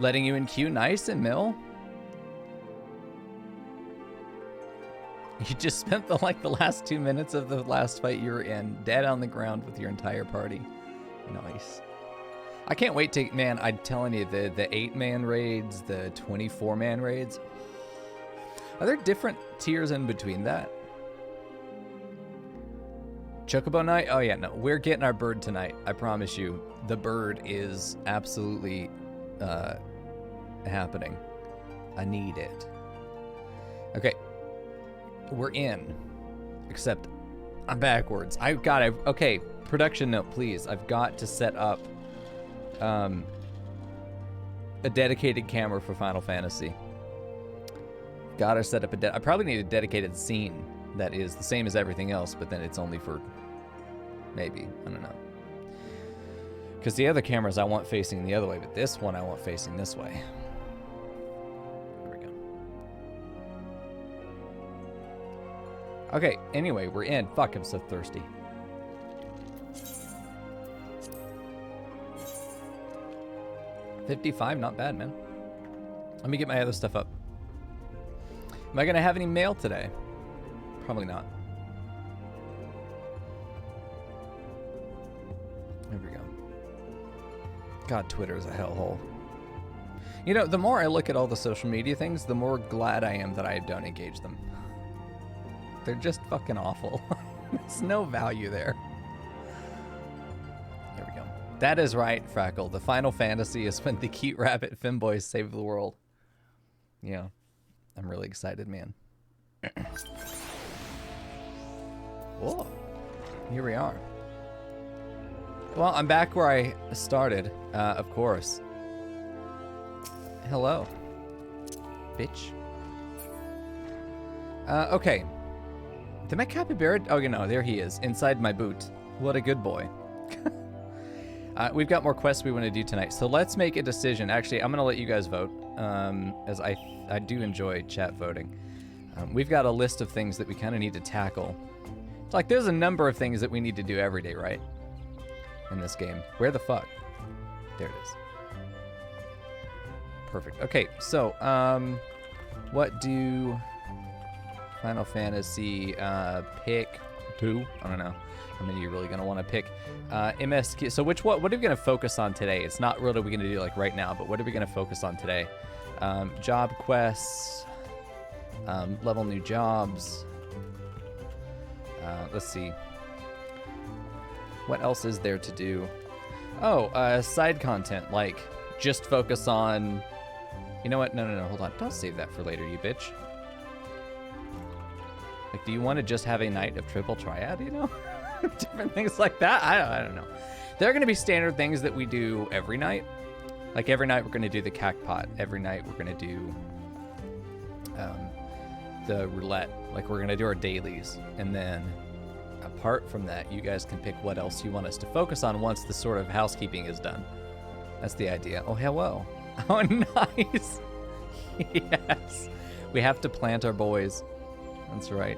Letting you in queue, nice, and Mill. You just spent the last 2 minutes of the last fight you were in, dead on the ground with your entire party. Nice. I can't wait to, man, I'm telling you, the 8-man raids, the 24-man raids. Are there different tiers in between that? Chocobo night? Oh yeah, no, we're getting our bird tonight. I promise you, the bird is absolutely happening. I need it. Okay, we're in. Except I'm backwards. Okay, production note, please. I've got to set up a dedicated camera for Final Fantasy. Gotta set up I probably need a dedicated scene that is the same as everything else, but then it's only for maybe, I don't know. Because the other cameras I want facing the other way, but this one I want facing this way. There we go. Okay, anyway, we're in. Fuck, I'm so thirsty. $55, not bad, man. Let me get my other stuff up. Am I gonna have any mail today? Probably not. There we go. God, Twitter is a hellhole. You know, the more I look at all the social media things, the more glad I am that I don't engage them. They're just fucking awful. There's no value there. There we go. That is right, Frackle. The Final Fantasy is when the cute rabbit femboys save the world. Yeah. I'm really excited, man. Whoa. Here we are. Well, I'm back where I started, of course. Hello. Bitch. Okay. Did my capybara... Oh, you know, there he is, inside my boot. What a good boy. We've got more quests we want to do tonight, so let's make a decision. Actually, I'm going to let you guys vote, as I do enjoy chat voting. We've got a list of things that we kind of need to tackle. It's like there's a number of things that we need to do every day, right? In this game. Where the fuck? There it is. Perfect. Okay, so, what do Final Fantasy pick 2? I don't know. How many you're really going to want to pick? MSQ. So what are we going to focus on today? It's not really we're going to do like right now, but what are we going to focus on today? Job quests, level new jobs. Let's see. What else is there to do? Oh, side content, like just focus on... You know what? No, hold on. Don't save that for later, you bitch. Like, do you want to just have a night of triple triad, you know? Different things like that? I don't know. There are going to be standard things that we do every night. Like, every night we're going to do the cackpot. Every night we're going to do the roulette. Like, we're going to do our dailies. And then, apart from that, you guys can pick what else you want us to focus on once the sort of housekeeping is done. That's the idea. Oh, hello. Oh, nice. Yes. We have to plant our boys. That's right.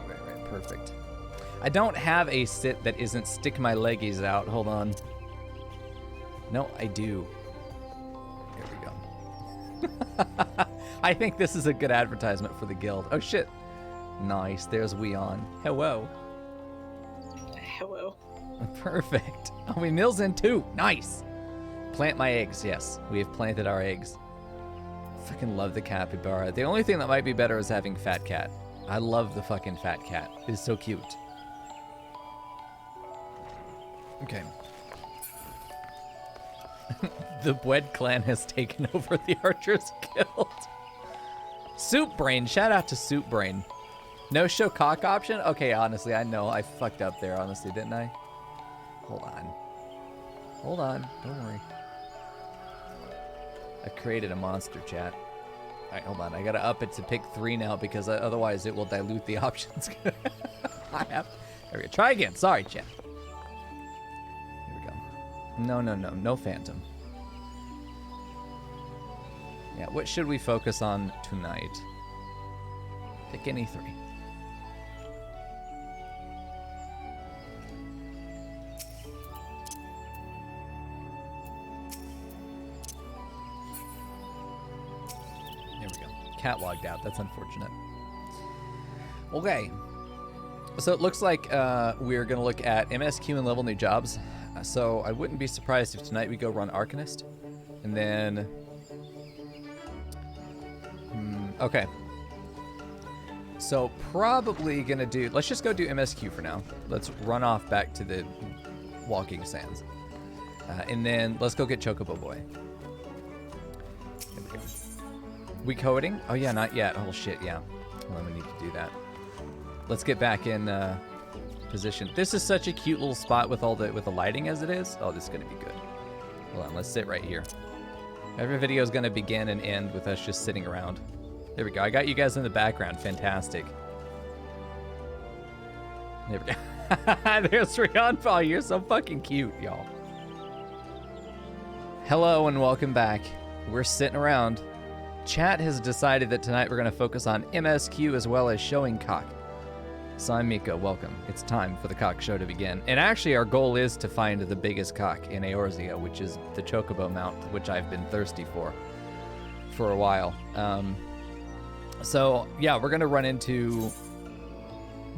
Right. Perfect. I don't have a sit that isn't stick my leggies out. Hold on. No, I do. There we go. I think this is a good advertisement for the guild. Oh, shit. Nice. There's Weon. Hello. Hello. Perfect. Oh, we Mill's in too. Nice. Plant my eggs. Yes, we have planted our eggs. Fucking love the capybara. The only thing that might be better is having Fat Cat. I love the fucking Fat Cat. It's so cute. Okay. The Bwed clan has taken over the Archers Guild. Soup Brain. Shout out to Soup Brain. No show cock option? Okay, honestly, I know. I fucked up there, honestly, didn't I? Hold on. Hold on. Don't worry. I created a monster, chat. Alright, hold on. I gotta up it to pick 3 now because otherwise it will dilute the options. There we go. Try again. Sorry, chat. Here we go. No phantom. Yeah, what should we focus on tonight? Pick any 3. cat logged out. That's unfortunate. Okay. So it looks like we're going to look at MSQ and level new jobs. So I wouldn't be surprised if tonight we go run Arcanist. And then... okay. So probably going to do... Let's just go do MSQ for now. Let's run off back to the Walking Sands. And then let's go get Chocobo Boy. Here we go. We coding? Oh yeah, not yet. Oh shit, yeah. Well, we need to do that. Let's get back in position. This is such a cute little spot with all the lighting as it is. Oh, this is gonna be good. Hold on, let's sit right here. Every video is gonna begin and end with us just sitting around. There we go. I got you guys in the background. Fantastic. There we go. There's Rion Paul. You're so fucking cute, y'all. Hello and welcome back. We're sitting around. Chat has decided that tonight we're going to focus on MSQ as well as showing cock. So I'm Mico, welcome. It's time for the cock show to begin. And actually our goal is to find the biggest cock in Eorzea, which is the Chocobo mount, which I've been thirsty for a while. So yeah, we're going to run into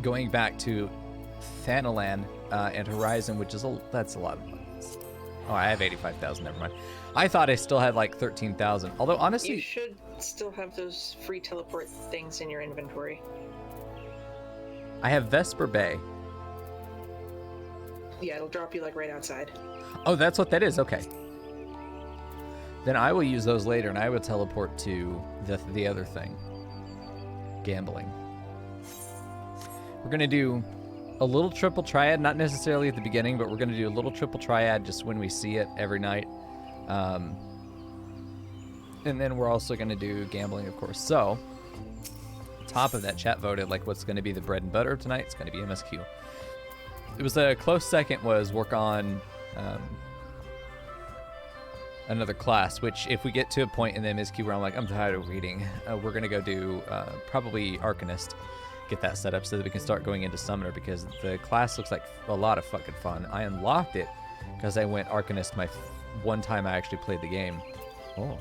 going back to Thanalan and Horizon, which is that's a lot of money. Oh, I have 85,000, never mind. I thought I still had like 13,000. Although honestly, you should still have those free teleport things in your inventory. I have Vesper Bay. Yeah, it'll drop you like right outside. Oh, that's what that is. Okay. Then I will use those later, and I will teleport to the other thing. Gambling. We're gonna do a little triple triad, not necessarily at the beginning, but we're gonna do a little triple triad just when we see it every night. And then we're also gonna do gambling, of course. So, top of that, chat voted like what's gonna be the bread and butter tonight. It's gonna be MSQ. It was a close second was work on another class, which if we get to a point in the MSQ where I'm like, I'm tired of reading, we're gonna go do probably Arcanist. Get that set up so that we can start going into Summoner, because the class looks like a lot of fucking fun. I unlocked it because I went Arcanist one time I actually played the game. Oh.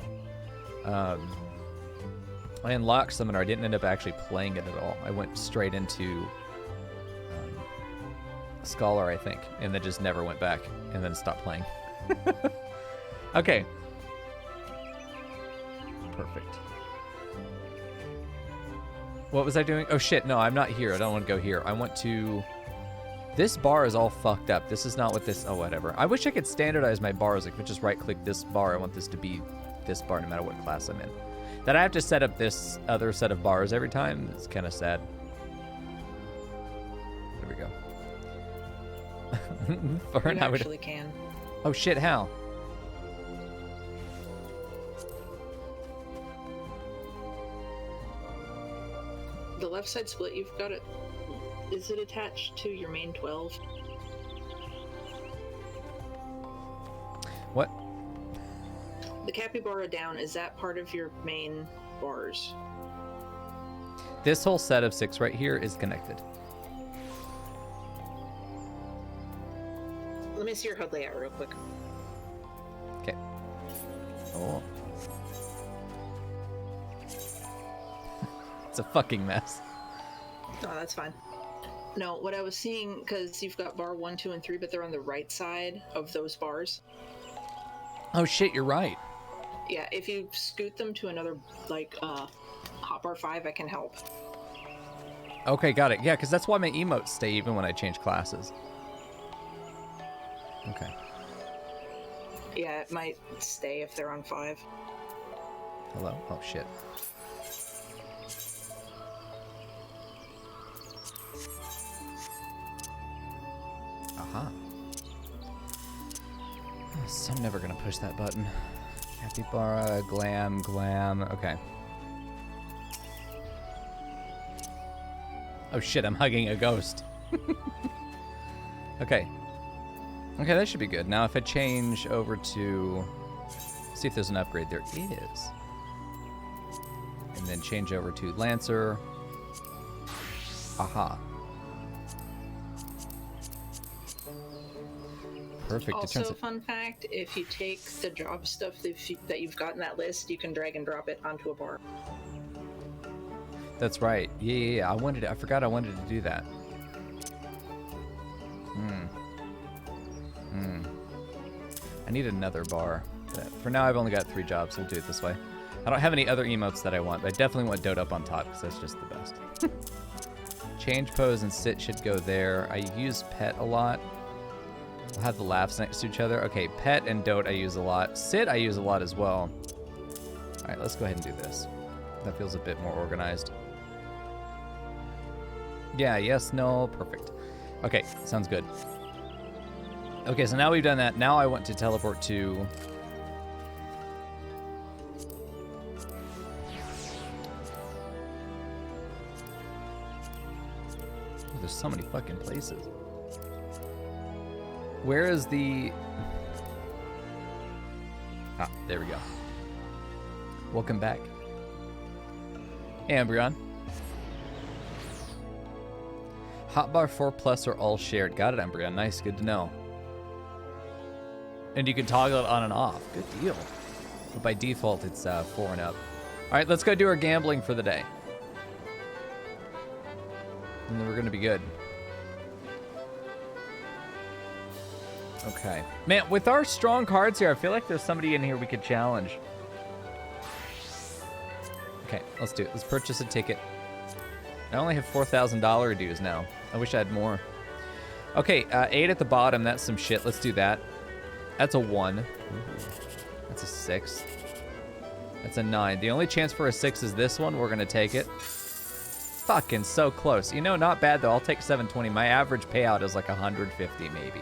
I unlocked Summoner. I didn't end up actually playing it at all. I went straight into Scholar, I think, and then just never went back and then stopped playing. Okay. Perfect. What was I doing? Oh shit, no, I'm not here. I don't want to go here. I want to... This bar is all fucked up. This is not what this... Oh, whatever. I wish I could standardize my bars. I could just right-click this bar. I want this to be this bar no matter what class I'm in. That I have to set up this other set of bars every time. It's kind of sad. There we go. You actually can. Oh shit, how? The left side split, you've got it. Is it attached to your main 12? What? The capybara down, is that part of your main bars? This whole set of 6 right here is connected. Let me see your HUD layout real quick. Okay. Oh. It's a fucking mess. Oh, that's fine. No, what I was seeing, because you've got bar 1, 2, and 3, but they're on the right side of those bars. Oh shit, you're right. Yeah, if you scoot them to another, like, hotbar 5, I can help. Okay, got it. Yeah, because that's why my emotes stay even when I change classes. Okay. Yeah, it might stay if they're on 5. Hello? Oh shit. Aha. So I'm never gonna push that button. Capybara, glam. Okay. Oh shit, I'm hugging a ghost. Okay. Okay, that should be good. Now if I change over to... See if there's an upgrade. There is. And then change over to Lancer. Aha. Perfect. Also, fun fact, if you take the job stuff that you've got in that list, you can drag and drop it onto a bar. That's right. Yeah. I forgot I wanted to do that. I need another bar. But for now, I've only got 3 jobs. We'll do it this way. I don't have any other emotes that I want, but I definitely want Dote up on top because that's just the best. Change pose and sit should go there. I use pet a lot. We'll have the laughs next to each other. Okay, pet and Dote I use a lot. Sit I use a lot as well. All right, let's go ahead and do this. That feels a bit more organized. Yeah, yes, no, perfect. Okay, sounds good. Okay, so now we've done that. Now I want to teleport to... Oh, there's so many fucking places. Where is the... Ah, there we go. Welcome back. Hey, Embryon. Hotbar 4+ are all shared. Got it, Embryon. Nice, good to know. And you can toggle it on and off. Good deal. But by default, it's 4 and up. All right, let's go do our gambling for the day. And then we're going to be good. Okay. Man, with our strong cards here, I feel like there's somebody in here we could challenge. Okay, let's do it. Let's purchase a ticket. I only have $4,000 dues now. I wish I had more. Okay, 8 at the bottom. That's some shit. Let's do that. That's a 1. Ooh, that's a 6. That's a 9. The only chance for a 6 is this one. We're going to take it. Fucking so close. You know, not bad, though. I'll take 720. My average payout is like 150, maybe.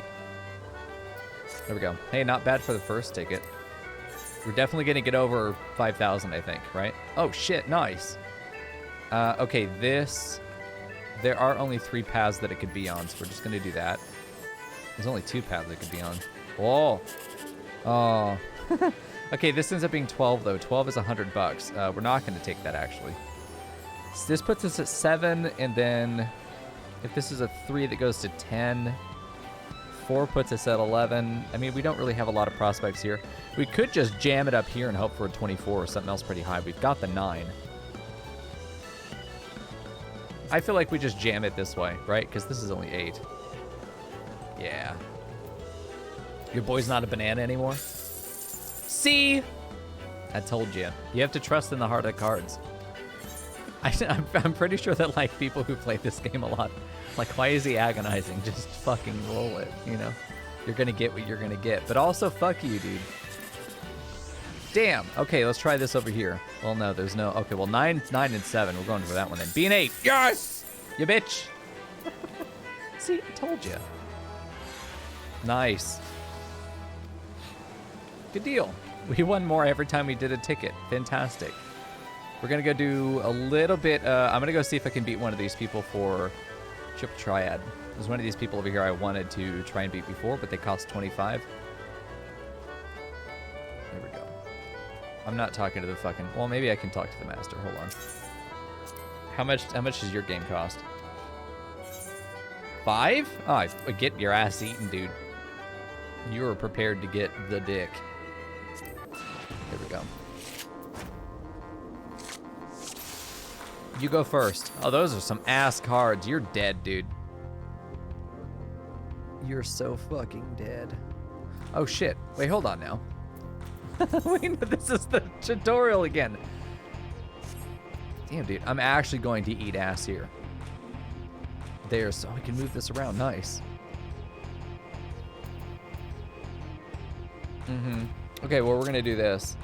There we go. Hey, not bad for the first ticket. We're definitely going to get over 5,000, I think, right? Oh, shit. Nice. Okay, this... There are only 3 paths that it could be on, so we're just going to do that. There's only 2 paths it could be on. Whoa. Oh. Okay, this ends up being 12, though. 12 is $100. We're not going to take that, actually. So this puts us at 7, and then if this is a 3 that goes to 10, 4 puts us at 11. I mean, we don't really have a lot of prospects here. We could just jam it up here and hope for a 24 or something else pretty high. We've got the 9. I feel like we just jam it this way, right? Because this is only 8. Yeah. Your boy's not a banana anymore? See? I told you. You have to trust in the heart of cards. I'm pretty sure that, like, people who play this game a lot, like, why is he agonizing? Just fucking roll it, you know? You're gonna get what you're gonna get. But also, fuck you, dude. Damn. Okay, let's try this over here. Well, no, there's no... Okay, well, 9 and 7. We're going for that one then. B and 8. Yes! You bitch! See, I told you. Nice. Good deal. We won more every time we did a ticket. Fantastic. We're going to go do a little bit... I'm going to go see if I can beat one of these people for Triple Triad. There's one of these people over here I wanted to try and beat before, but they cost 25. There we go. I'm not talking to the fucking... Well, maybe I can talk to the master. Hold on. How much does your game cost? 5? Oh, get your ass eaten, dude. You were prepared to get the dick. There we go. You go first. Oh, those are some ass cards. You're dead, dude. You're so fucking dead. Oh, shit. Wait, hold on now. Wait, this is the tutorial again. Damn, dude. I'm actually going to eat ass here. There, so I can move this around. Nice. Mm-hmm. Okay, well, we're going to do this.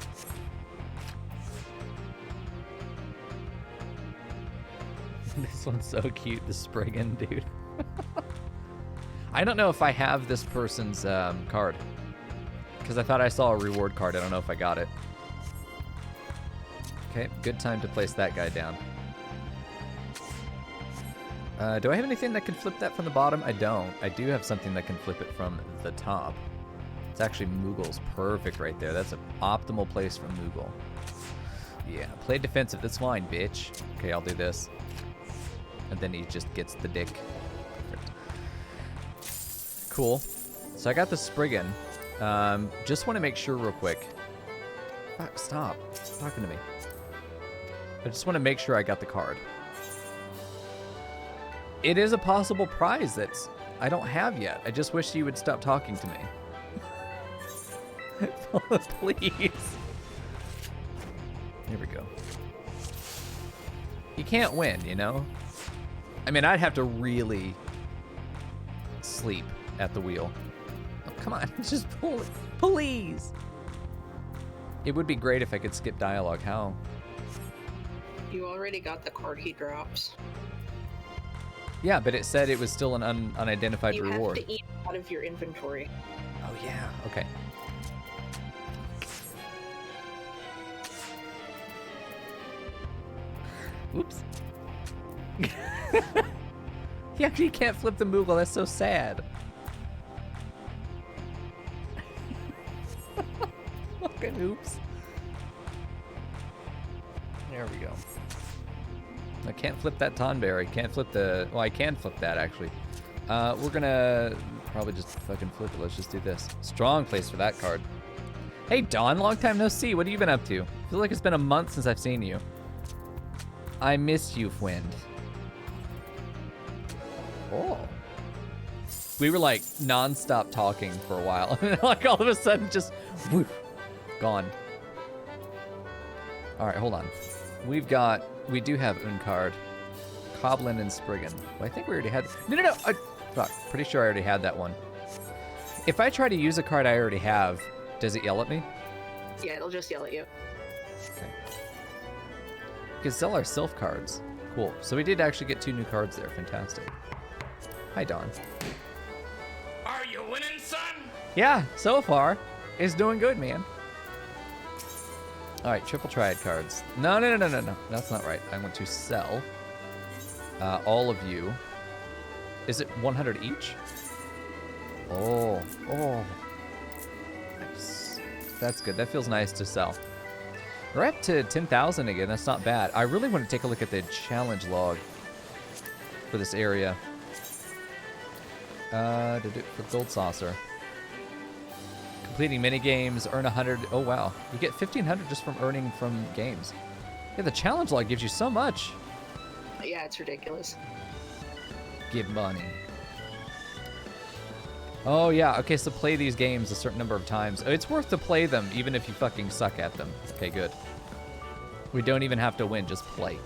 This one's so cute, the Spriggan, dude. I don't know if I have this person's card. Because I thought I saw a reward card. I don't know if I got it. Okay, good time to place that guy down. Do I have anything that can flip that from the bottom? I don't. I do have something that can flip it from the top. It's actually Moogle's perfect right there. That's an optimal place for Moogle. Yeah, play defensive. That's fine, bitch. Okay, I'll do this. And then he just gets the dick. Perfect. Cool. So I got the Spriggan. Just want to make sure real quick. Fuck, stop. Stop talking to me. I just want to make sure I got the card. It is a possible prize that's I don't have yet. I just wish you would stop talking to me. Please. Here we go. You can't win, you know? I mean, I'd have to really sleep at the wheel. Oh, come on, just pull it. Please. It would be great if I could skip dialogue. How? You already got the card he drops. Yeah, but it said it was still an unidentified reward. You have to eat out of your inventory. Oh, yeah. Okay. Oops. He actually can't flip the Moogle. That's so sad. Fucking oops. There we go. I can't flip that Tonberry. Can't flip the... Well, I can flip that, actually. We're gonna probably just fucking flip it. Let's just do this. Strong place for that card. Hey, Dawn. Long time no see. What have you been up to? I feel like it's been a month since I've seen you. I miss you, friend. Oh. We were like non-stop talking for a while. And like all of a sudden just woof, gone. All right, hold on. We do have Uncard, Coblin, and Spriggan. Well, I think we already had. No. Fuck. Pretty sure I already had that one. If I try to use a card I already have, does it yell at me? Yeah, it'll just yell at you. Okay. We can sell our Sylph cards. Cool. So we did actually get 2 new cards there. Fantastic. Hi, Dawn. Are you winning, son? Yeah, so far, it's doing good, man. All right, triple triad cards. No. That's not right. I want to sell all of you. Is it 100 each? Oh. Nice. That's good. That feels nice to sell. We're up to 10,000 again. That's not bad. I really want to take a look at the challenge log for this area. For Gold Saucer. Completing mini games, earn 100. Oh, wow. You get 1,500 just from earning from games. Yeah, the challenge log gives you so much. Yeah, it's ridiculous. Give money. Oh, yeah. Okay, so play these games a certain number of times. It's worth to play them, even if you fucking suck at them. Okay, good. We don't even have to win, just play.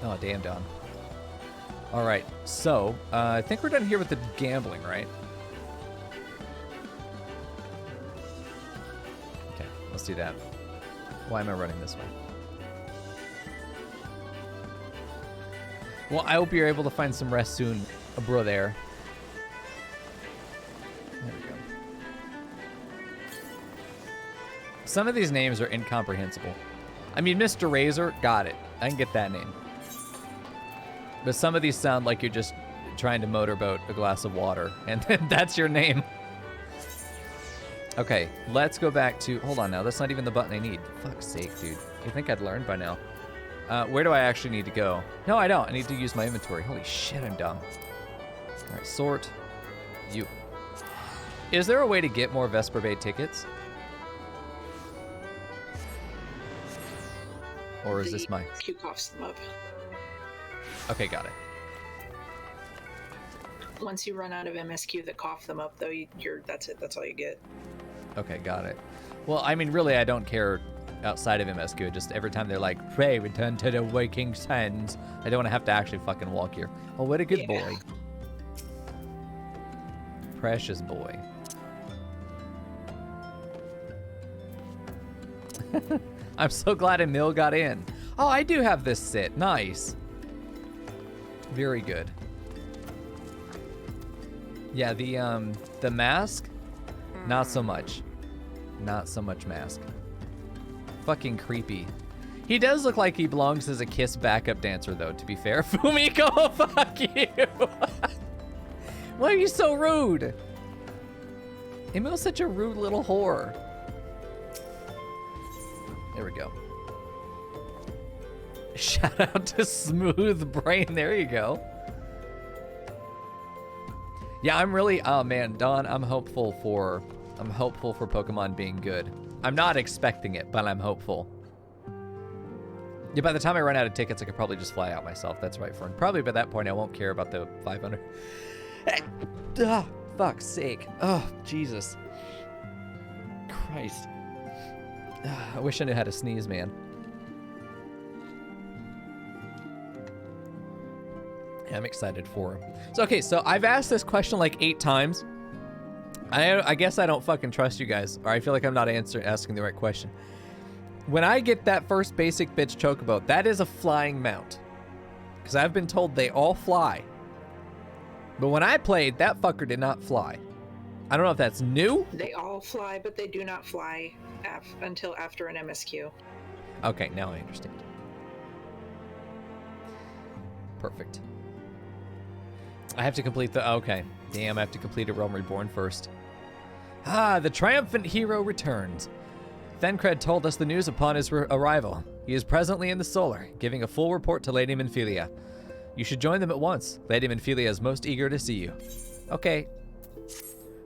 Oh, damn, Don. All right, so I think we're done here with the gambling, right? Okay, let's do that. Why am I running this way? Well, I hope you're able to find some rest soon, bro there. There we go. Some of these names are incomprehensible. I mean, Mr. Razor, got it. I can get that name. But some of these sound like you're just trying to motorboat a glass of water, and that's your name. Okay, let's go back to... Hold on now, that's not even the button I need. Fuck's sake, dude. You think I'd learned by now? Where do I actually need to go? No, I don't. I need to use my inventory. Holy shit, I'm dumb. All right, sort. You. Is there a way to get more Vesper Bay tickets? Or is this my... Q coughs them up. Okay, got it. Once you run out of MSQ that cough them up, though, that's it. That's all you get. Okay, got it. Well, I mean, really, I don't care outside of MSQ. Just every time they're like, pray, return to the waking sands. I don't want to have to actually fucking walk here. Oh, what a good boy. Precious boy. I'm so glad Emil got in. Oh, I do have this sit. Nice. Very good. Yeah, the mask, not so much. Not so much mask. Fucking creepy. He does look like he belongs as a Kiss backup dancer, though, to be fair. Fumiko, fuck you! Why are you so rude? Emil's such a rude little whore. There we go. Shout out to Smooth Brain. There you go. Yeah, I'm really, oh man, Don, I'm hopeful for Pokemon being good. I'm not expecting it, but I'm hopeful. Yeah, by the time I run out of tickets, I could probably just fly out myself. That's right, Fern. Probably by that point, I won't care about the 500. Oh, fuck's sake. Oh, Jesus. Christ. I wish I knew how to sneeze, man. Yeah, I'm excited for him. So, okay, so I've asked this question like 8 times. I guess I don't fucking trust you guys, or I feel like I'm not asking the right question. When I get that first basic bitch chocobo, that is a flying mount. Because I've been told they all fly. But when I played, that fucker did not fly. I don't know if that's new. They all fly, but they do not fly until after an MSQ. Okay, now I understand. Perfect. I have to complete the... Okay. Damn, I have to complete A Realm Reborn first. Ah, the triumphant hero returns. Thencred told us the news upon his arrival. He is presently in the Solar, giving a full report to Lady Minfilia. You should join them at once. Lady Minfilia is most eager to see you. Okay.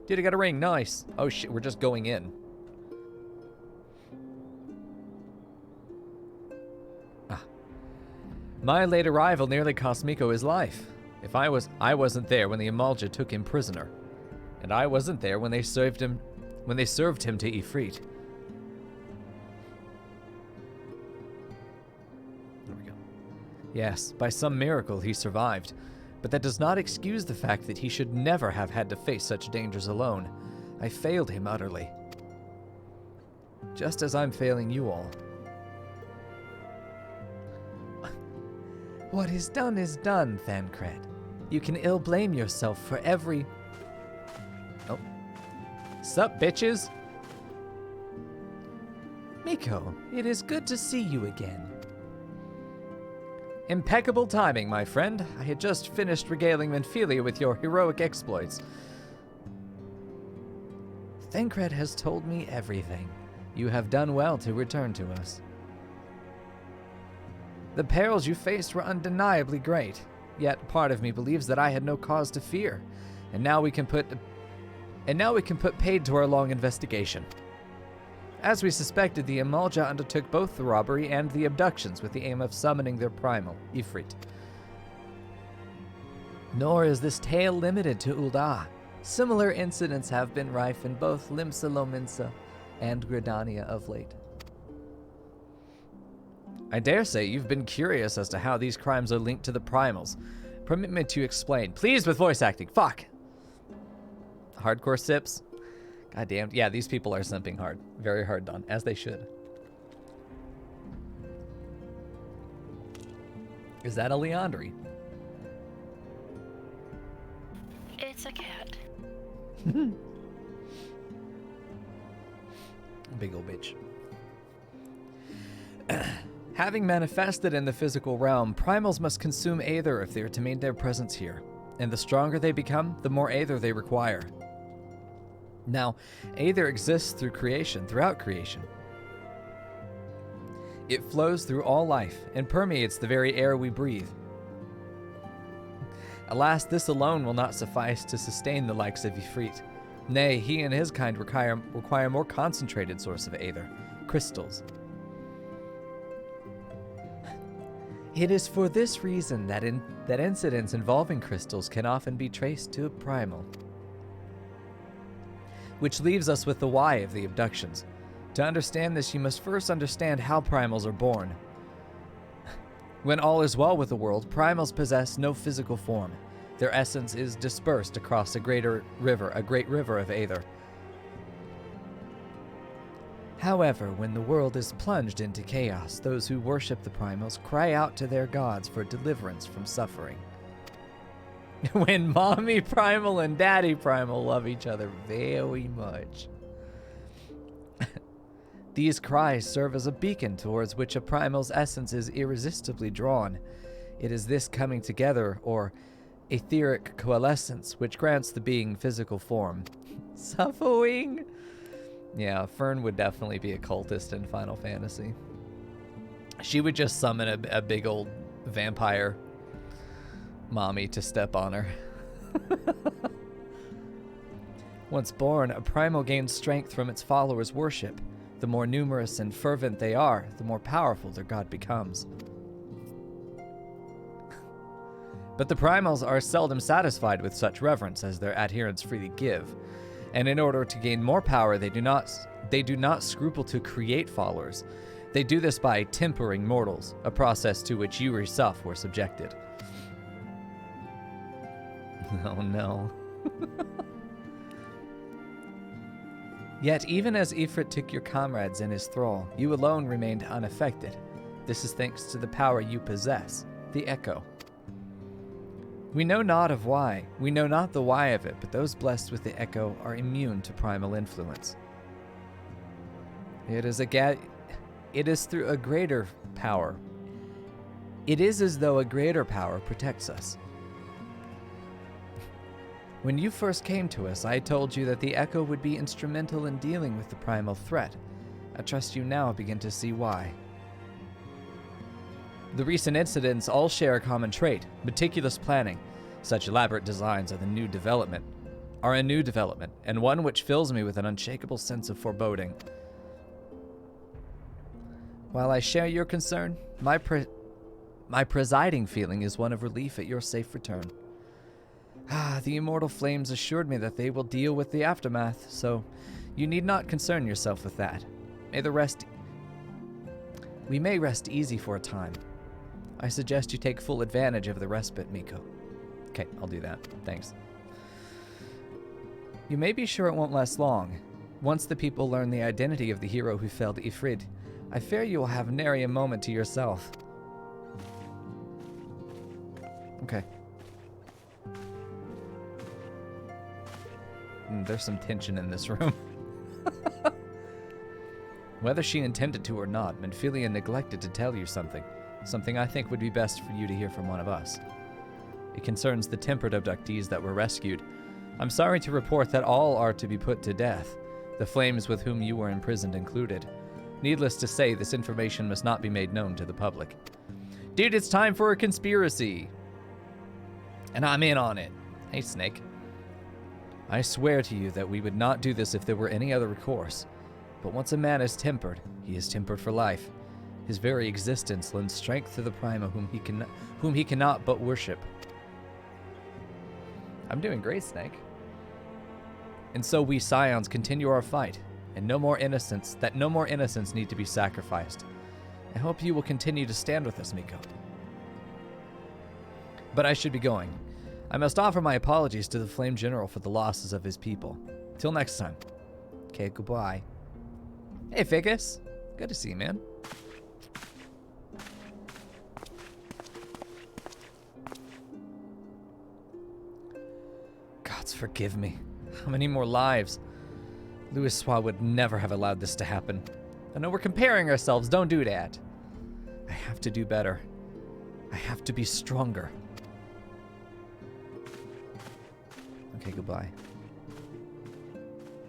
Dude, I got a ring. Nice. Oh, shit. We're just going in. Ah. My late arrival nearly cost Mico his life. I wasn't there when the Amalja took him prisoner. And I wasn't there when they served him to Ifrit. There we go. Yes, by some miracle he survived. But that does not excuse the fact that he should never have had to face such dangers alone. I failed him utterly. Just as I'm failing you all. What is done, Thencred. You can ill blame yourself for every... Oh. Sup, bitches? Mico, it is good to see you again. Impeccable timing, my friend. I had just finished regaling Minfilia with your heroic exploits. Thencred has told me everything. You have done well to return to us. The perils you faced were undeniably great, yet part of me believes that I had no cause to fear, and now we can put paid to our long investigation. As we suspected, the Amalja undertook both the robbery and the abductions with the aim of summoning their primal, Ifrit. Nor is this tale limited to Ul'dah. Similar incidents have been rife in both Limsa, Lominsa, and Gridania of late. I dare say you've been curious as to how these crimes are linked to the primals. Permit me to explain. Please, with voice acting. Fuck. Hardcore sips. God damn. Yeah, these people are simping hard. Very hard done, as they should. Is that a Leandri? It's a cat. Big ol' bitch. Having manifested in the physical realm, primals must consume Aether if they are to maintain their presence here. And the stronger they become, the more Aether they require. Now, Aether exists throughout creation. It flows through all life and permeates the very air we breathe. Alas, this alone will not suffice to sustain the likes of Ifrit. Nay, he and his kind require a more concentrated source of Aether, crystals. It is for this reason that incidents involving crystals can often be traced to a primal. Which leaves us with the why of the abductions. To understand this, you must first understand how primals are born. When all is well with the world, primals possess no physical form. Their essence is dispersed across a great river of Aether. However, when the world is plunged into chaos, those who worship the primals cry out to their gods for deliverance from suffering. When Mommy Primal and Daddy Primal love each other very much. These cries serve as a beacon towards which a primal's essence is irresistibly drawn. It is this coming together, or etheric coalescence, which grants the being physical form. Suffering? Yeah, Fern would definitely be a cultist in Final Fantasy. She would just summon a big old vampire mommy to step on her. Once born, a primal gains strength from its followers' worship. The more numerous and fervent they are, the more powerful their god becomes. But the primals are seldom satisfied with such reverence as their adherents freely give, and in order to gain more power, they do not scruple to create followers. They do this by tempering mortals, a process to which you yourself were subjected. Oh no. Yet, even as Ifrit took your comrades in his thrall, you alone remained unaffected. This is thanks to the power you possess, the Echo. We know not of why, we know not the why of it, but those blessed with the Echo are immune to primal influence. It is through a greater power. It is as though a greater power protects us. When you first came to us, I told you that the Echo would be instrumental in dealing with the primal threat. I trust you now begin to see why. The recent incidents all share a common trait, meticulous planning. Such elaborate designs are a new development, and one which fills me with an unshakable sense of foreboding. While I share your concern, my presiding feeling is one of relief at your safe return. The immortal flames assured me that they will deal with the aftermath, so you need not concern yourself with that. We may rest easy for a time. I suggest you take full advantage of the respite, Mico. Okay, I'll do that. Thanks. You may be sure it won't last long. Once the people learn the identity of the hero who felled Ifrit, I fear you will have nary a moment to yourself. Okay. There's some tension in this room. Whether she intended to or not, Menphilia neglected to tell you something. Something I think would be best for you to hear from one of us. It concerns the tempered abductees that were rescued. I'm sorry to report that all are to be put to death, the flames with whom you were imprisoned included. Needless to say, this information must not be made known to the public. Dude, it's time for a conspiracy! And I'm in on it. Hey, Snake. I swear to you that we would not do this if there were any other recourse. But once a man is tempered, he is tempered for life. His very existence lends strength to the Prima whom he cannot but worship. I'm doing great, Snake. And so we Scions continue our fight, and no more innocents need to be sacrificed. I hope you will continue to stand with us, Mico. But I should be going. I must offer my apologies to the Flame General for the losses of his people. Till next time. Okay, goodbye. Hey, Ficus. Good to see you, man. Gods forgive me. How many more lives? Louis Swa would never have allowed this to happen. I know we're comparing ourselves. Don't do that. I have to do better. I have to be stronger. Okay, goodbye.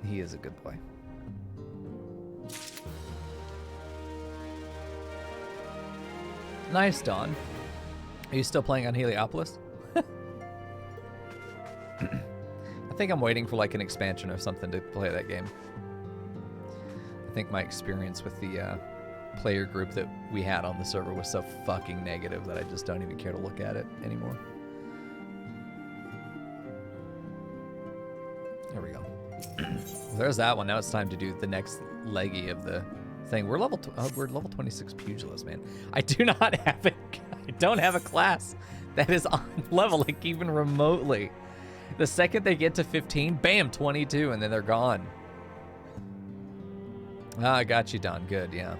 He is a good boy. Nice, Dawn. Are you still playing on Heliopolis? I think I'm waiting for like an expansion or something to play that game. I think my experience with the player group that we had on the server was so fucking negative that I just don't even care to look at it anymore. There we go. There's that one. Now it's time to do the next leggy of the thing. We're level 26 pugilist, man. I do not have it. I don't have a class that is on leveling even remotely. The second they get to 15, bam, 22, and then they're gone. Ah, I got you, Don. Good, yeah.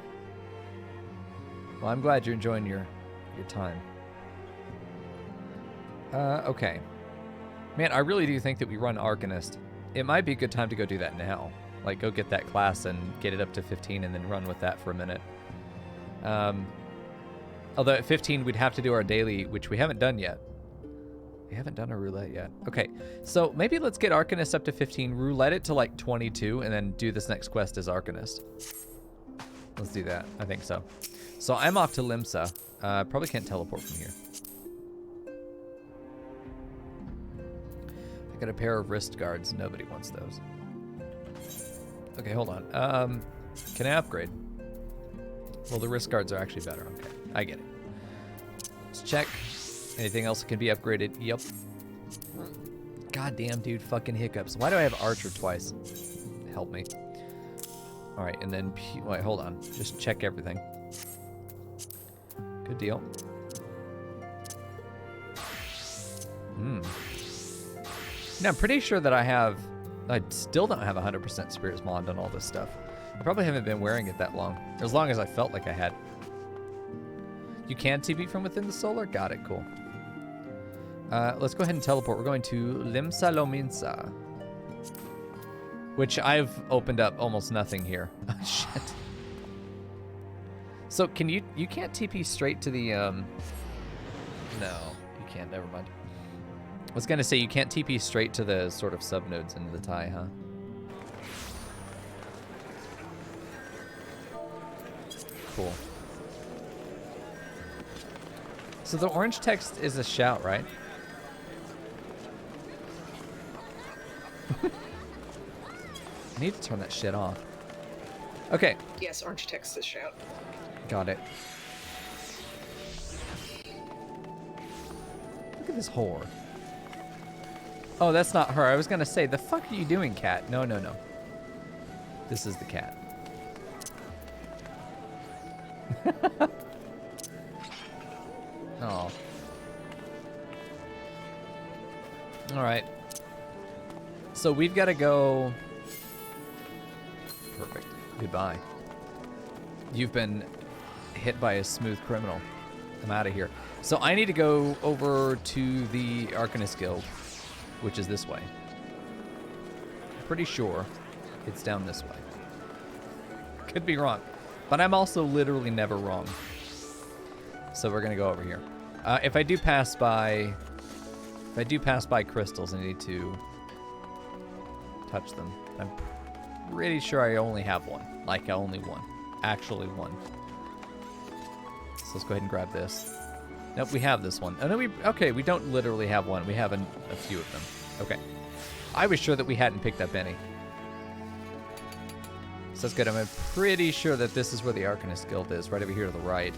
Well, I'm glad you're enjoying your time. Okay. Man, I really do think that we run Arcanist. It might be a good time to go do that now. Like, go get that class and get it up to 15 and then run with that for a minute. Although at 15, we'd have to do our daily, which we haven't done yet. We haven't done a roulette yet. Okay, so maybe let's get Arcanist up to 15, roulette it to like 22, and then do this next quest as Arcanist. Let's do that. I think so. So I'm off to Limsa. Probably can't teleport from here. I got a pair of wrist guards. Nobody wants those. Okay, hold on. Can I upgrade? Well, the wrist guards are actually better. Okay, I get it. Let's check. Anything else that can be upgraded? Yep. Goddamn, dude, fucking hiccups. Why do I have Archer twice? Help me. All right, and then, wait, hold on. Just check everything. Good deal. Now, I'm pretty sure that I still don't have 100% Spirit's Bond on all this stuff. I probably haven't been wearing it that long. As long as I felt like I had. You can TP from within the solar? Got it, cool. Let's go ahead and teleport. We're going to Limsa Lominsa. Which I've opened up almost nothing here. Oh, shit. So can you can't TP straight to the, no, you can't, never mind. I was gonna say you can't TP straight to the sort of subnodes into the tie, huh? Cool. So the orange text is a shout, right? I need to turn that shit off. Okay. Yes, orange text is shout. Got it. Look at this whore. Oh, that's not her. I was gonna say, the fuck are you doing, cat? No, no, no. This is the cat. Oh. All right. So we've got to go. Perfect. Goodbye. You've been hit by a smooth criminal. I'm out of here. So I need to go over to the Arcanist Guild, which is this way. I'm pretty sure it's down this way. Could be wrong, but I'm also literally never wrong. So we're gonna go over here. If I do pass by crystals, I need to touch them. I'm pretty sure I only have one. Like only one. Actually one. So let's go ahead and grab this. Nope, we have this one. Oh no, we don't literally have one. We have a few of them. Okay. I was sure that we hadn't picked up any. So that's good. I'm pretty sure that this is where the Arcanist Guild is, right over here to the right.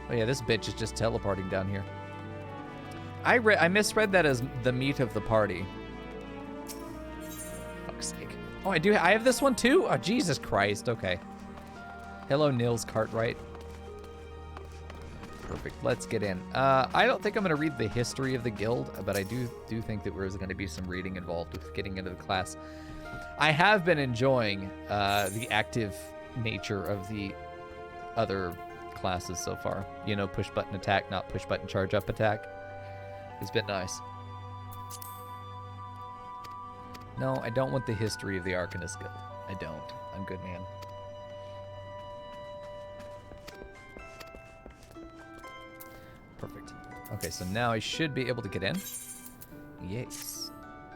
Oh yeah, this bitch is just teleporting down here. I misread that as the meat of the party. Fuck's sake. Oh, I have this one too? Oh, Jesus Christ. Okay. Hello, Nils Cartwright. Perfect. Let's get in. I don't think I'm going to read the history of the guild, but I do think that there's going to be some reading involved with getting into the class. I have been enjoying the active nature of the other classes so far. You know, push button attack, not push button charge up attack. It's been nice. No, I don't want the history of the Arcanist Guild. I don't. I'm good, man. Perfect. Okay, so now I should be able to get in. Yes.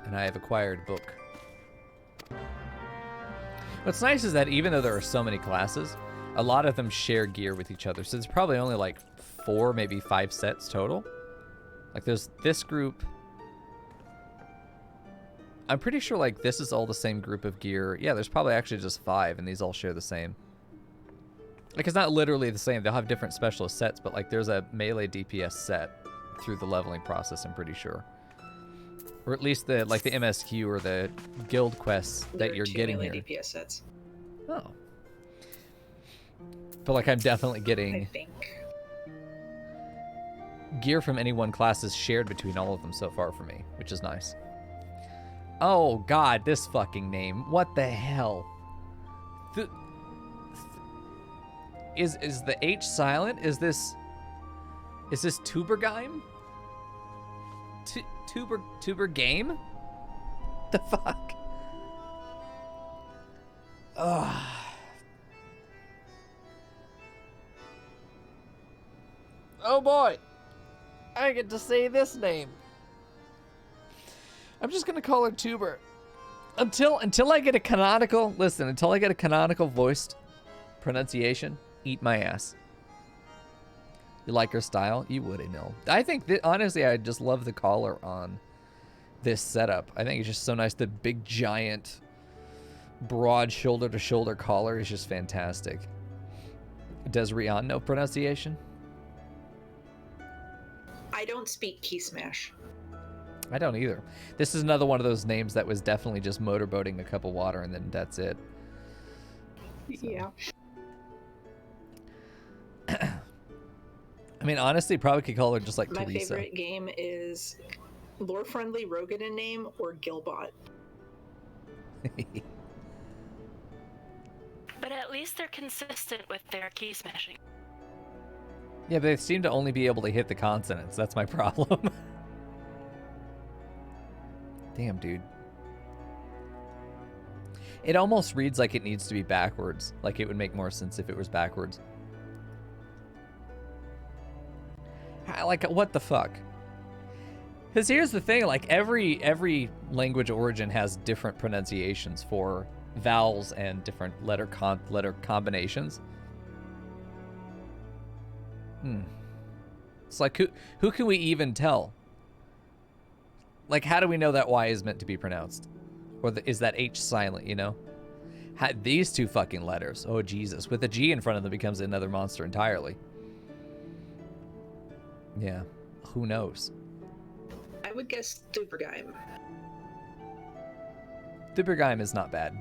And I have acquired book. What's nice is that even though there are so many classes, a lot of them share gear with each other. So there's probably only like 4, maybe 5 sets total. Like there's this group. I'm pretty sure like this is all the same group of gear. Yeah, there's probably actually just 5 and these all share the same. Like it's not literally the same. They'll have different specialist sets, but like there's a melee DPS set through the leveling process, I'm pretty sure. Or at least the like the MSQ or the guild quests that you're getting here. DPS sets. Oh. But like I'm definitely getting I think. Gear from any one class is shared between all of them so far for me, which is nice. Oh god, this fucking name. What the hell? Is the H silent? Is this Tubergime? Tuber game? The fuck? Ugh. Oh boy. I get to say this name. I'm just gonna call her Tuber. Until I get a canonical, listen, until I get a canonical voiced pronunciation, eat my ass. You like her style? You would, Emil. I think that, honestly, I just love the collar on this setup. I think it's just so nice. The big giant broad shoulder-to-shoulder collar is just fantastic. Does Rian know pronunciation? I don't speak key smash. I don't either. This is another one of those names that was definitely just motorboating a cup of water and then that's it. So. Yeah. I mean, honestly, probably could call her just like My Teresa. favorite game is lore-friendly Rogan in name or Gilbot. But at least they're consistent with their key smashing. Yeah, but they seem to only be able to hit the consonants. That's my problem. Damn, dude. It almost reads like it needs to be backwards. Like it would make more sense if it was backwards. Like, what the fuck? Because here's the thing, like every language origin has different pronunciations for vowels and different letter combinations. It's like who can we even tell? Like, how do we know that Y is meant to be pronounced? Or is that H silent, you know? These two fucking letters. Oh, Jesus. With a G in front of them becomes another monster entirely. Yeah. Who knows? I would guess Dubergeim. Dubergeim is not bad.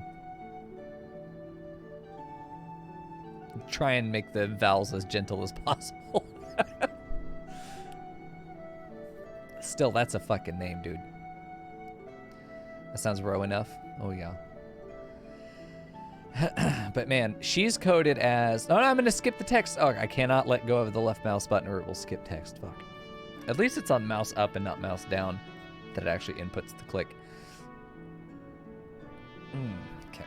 Try and make the vowels as gentle as possible. Still, that's a fucking name, dude. That sounds raw enough. Oh, yeah. But man, she's coded as... Oh, no, I'm going to skip the text. Oh, I cannot let go of the left mouse button or it will skip text. Fuck. At least it's on mouse up and not mouse down that it actually inputs the click. Okay.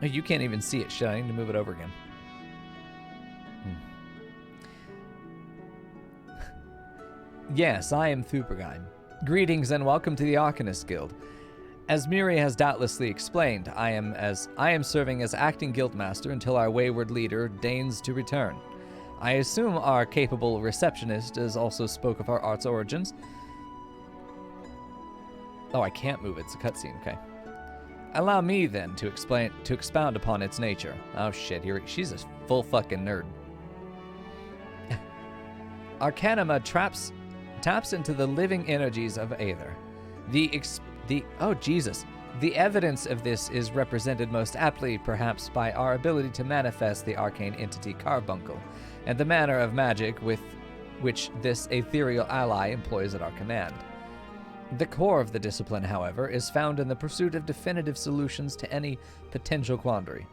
Oh, you can't even see it. Shit, I need to move it over again. Yes, I am Thupergeim. Greetings and welcome to the Arcanist Guild. As Miri has doubtlessly explained, I am serving as acting guildmaster until our wayward leader deigns to return. I assume our capable receptionist has also spoke of our art's origins. Oh, I can't move it. It's a cutscene. Okay. Allow me then to expound upon its nature. Oh shit! She's a full fucking nerd. Arcanima taps into the living energies of Aether. Oh Jesus! The evidence of this is represented most aptly, perhaps, by our ability to manifest the arcane entity Carbuncle, and the manner of magic with which this ethereal ally employs at our command. The core of the discipline, however, is found in the pursuit of definitive solutions to any potential quandary.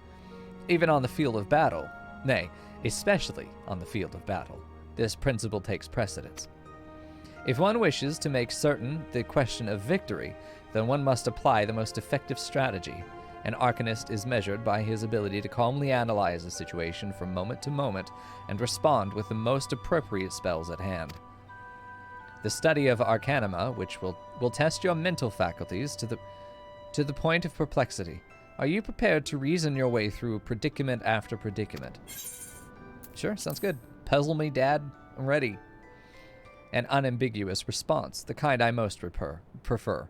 Even on the field of battle, nay, especially on the field of battle, this principle takes precedence. If one wishes to make certain the question of victory, then one must apply the most effective strategy. An Arcanist is measured by his ability to calmly analyze a situation from moment to moment and respond with the most appropriate spells at hand. The study of Arcanima, which will test your mental faculties to the point of perplexity. Are you prepared to reason your way through predicament after predicament? Sure, sounds good. Puzzle me, Dad. I'm ready. An unambiguous response, the kind I most prefer.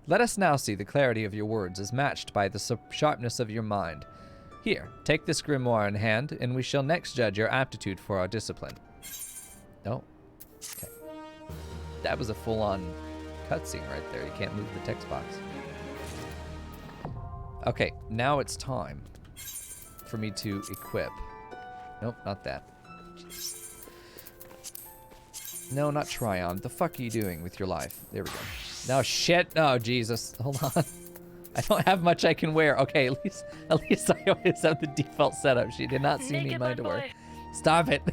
Let us now see the clarity of your words as matched by the sharpness of your mind. Here, take this grimoire in hand, and we shall next judge your aptitude for our discipline. Oh, okay. That was a full-on cutscene right there. You can't move the text box. Okay, now it's time for me to equip. Nope, not that. Jeez. No, not Tryon. The fuck are you doing with your life? There we go. No, shit. Oh, Jesus. Hold on. I don't have much I can wear. Okay, at least I always have the default setup. She did not see me in my underwear. Stop it.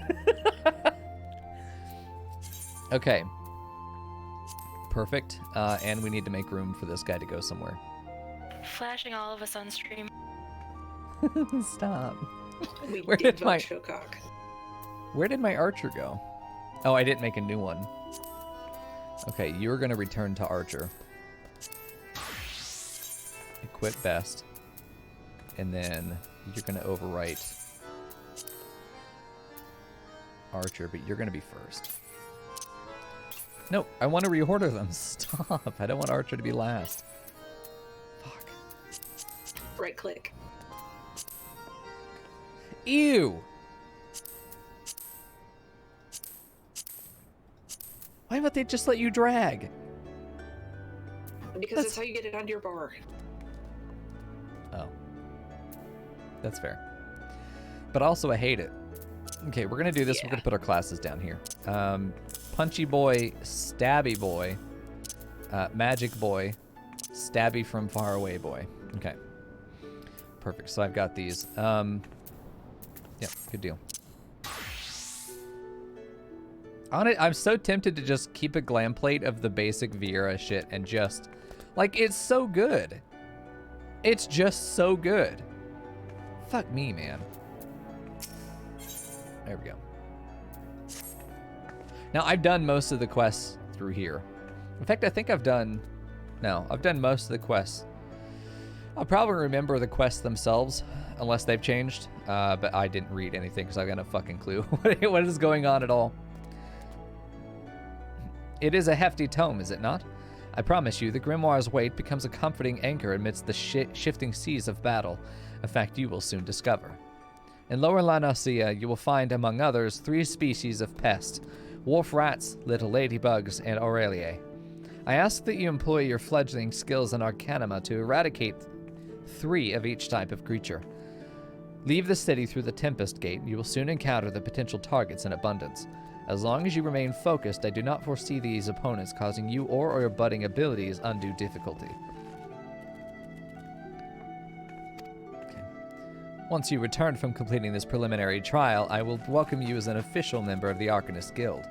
Okay. Perfect. And we need to make room for this guy to go somewhere. Flashing all of us on stream. Stop. Where did my archer go? Oh, I didn't make a new one. Okay, you're gonna return to archer. Equip best. And then you're gonna overwrite archer, but you're gonna be first. No, I want to reorder them. Stop. I don't want Archer to be last. Fuck. Right click. Ew. Why would they just let you drag? Because that's how you get it onto your bar. Oh. That's fair. But also, I hate it. Okay, we're going to do this. Yeah. We're going to put our classes down here. Punchy boy, stabby boy, magic boy, stabby from far away boy. Okay. Perfect. So I've got these. Yeah, good deal. On it, I'm so tempted to just keep a glam plate of the basic Viera shit and just... Like, it's so good. It's just so good. Fuck me, man. There we go. Now, I've done most of the quests through here. In fact, I think I've done... No, I've done most of the quests. I'll probably remember the quests themselves, unless they've changed. But I didn't read anything, because I got no fucking clue what is going on at all. It is a hefty tome, is it not? I promise you, the grimoire's weight becomes a comforting anchor amidst the shifting seas of battle, a fact you will soon discover. In Lower La Nausea, you will find, among others, 3 species of pest: wharf rats, little ladybugs, and Aureliae. I ask that you employ your fledgling skills in Arcanima to eradicate 3 of each type of creature. Leave the city through the Tempest Gate, and you will soon encounter the potential targets in abundance. As long as you remain focused, I do not foresee these opponents causing you or your budding abilities undue difficulty. Okay. Once you return from completing this preliminary trial, I will welcome you as an official member of the Arcanist Guild.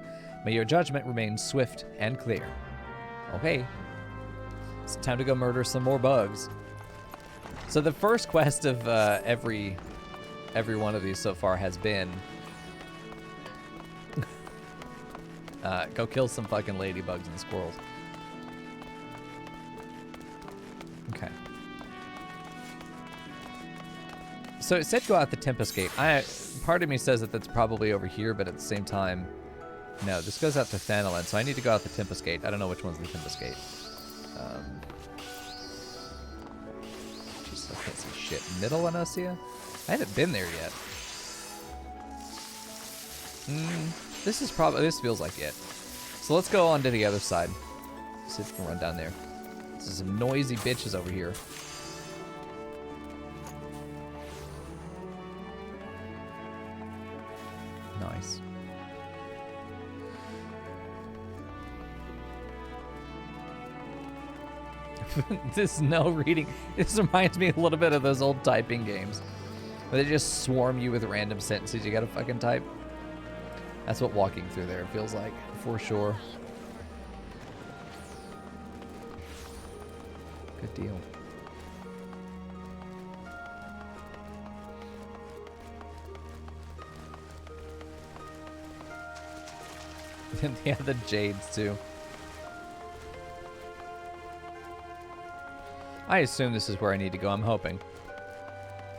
May your judgment remain swift and clear. Okay. It's time to go murder some more bugs. So the first quest of every one of these so far has been... go kill some fucking ladybugs and squirrels. Okay. So it said go out the Tempest Gate. Part of me says that that's probably over here, but at the same time, no, this goes out to Thanalan, so I need to go out the Tempest Gate. I don't know which one's the Tempest Gate. Jesus, I can't see shit. Middle Anasia? I haven't been there yet. This feels like it. So let's go on to the other side. See if we can run down there. This is some noisy bitches over here. Nice. This no reading. This reminds me a little bit of those old typing games where they just swarm you with random sentences you gotta fucking type. That's what walking through there feels like, for sure. Good deal. Yeah, the jades too. I assume this is where I need to go, I'm hoping.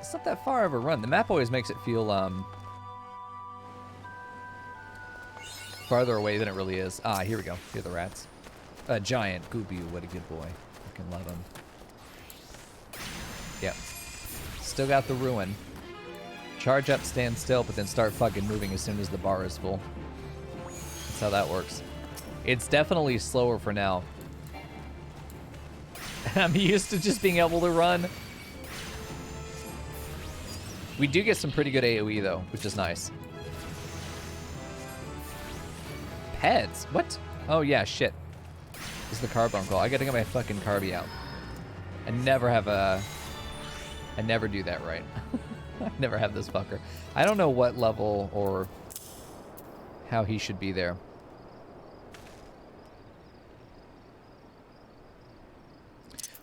It's not that far of a run. The map always makes it feel, farther away than it really is. Ah, here we go. Here are the rats. A giant Gubu, what a good boy. Fucking love him. Yep. Still got the ruin. Charge up, stand still, but then start fucking moving as soon as the bar is full. That's how that works. It's definitely slower for now. I'm used to just being able to run. We do get some pretty good AoE though, which is nice. Heads? What? Oh yeah, shit. This is the carbone call. I gotta get my fucking carby out. I never do that right. I never have this fucker. I don't know what level or how he should be there.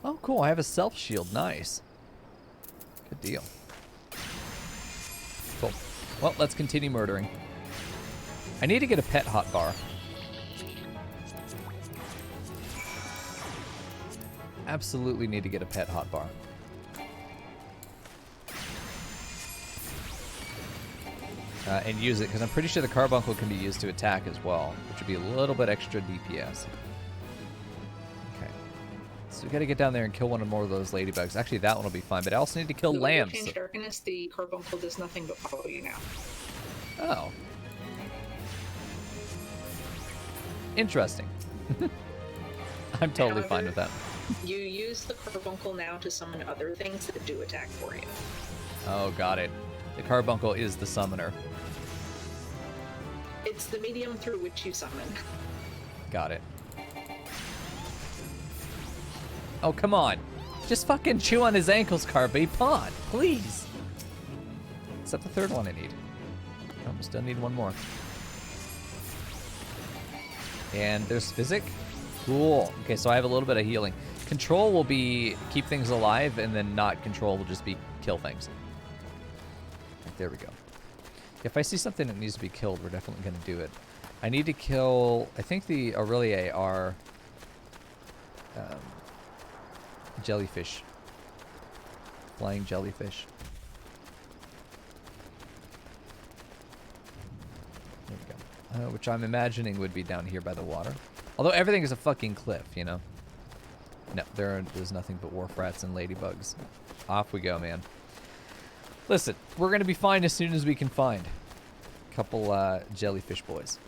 Oh, cool. I have a self shield. Nice. Good deal. Cool. Well, let's continue murdering. I need to get a pet hotbar. Absolutely need to get a pet hotbar. and use it, because I'm pretty sure the carbuncle can be used to attack as well, which would be a little bit extra DPS. Okay. So we got to get down there and kill one or more of those ladybugs. Actually, that one will be fine, but I also need to kill lambs. Changed Arcanist, the carbuncle does nothing but follow you now. Oh. Interesting. I'm totally fine with that. You use the carbuncle now to summon other things that do attack for you. Oh, got it. The carbuncle is the summoner. It's the medium through which you summon. Got it. Oh, come on. Just fucking chew on his ankles, Carby. Pod, please. Except the third one I need. Oh, still need one more. And there's Physic. Cool. Okay, so I have a little bit of healing. Control will be keep things alive, and then not control will just be kill things. There we go. If I see something that needs to be killed, we're definitely going to do it. I need to kill, I think the Aurelia are jellyfish. Flying jellyfish. There we go. Which I'm imagining would be down here by the water. Although everything is a fucking cliff, you know? No, there's nothing but wharf rats and ladybugs. Off we go, man. Listen, we're going to be fine as soon as we can find a couple jellyfish boys.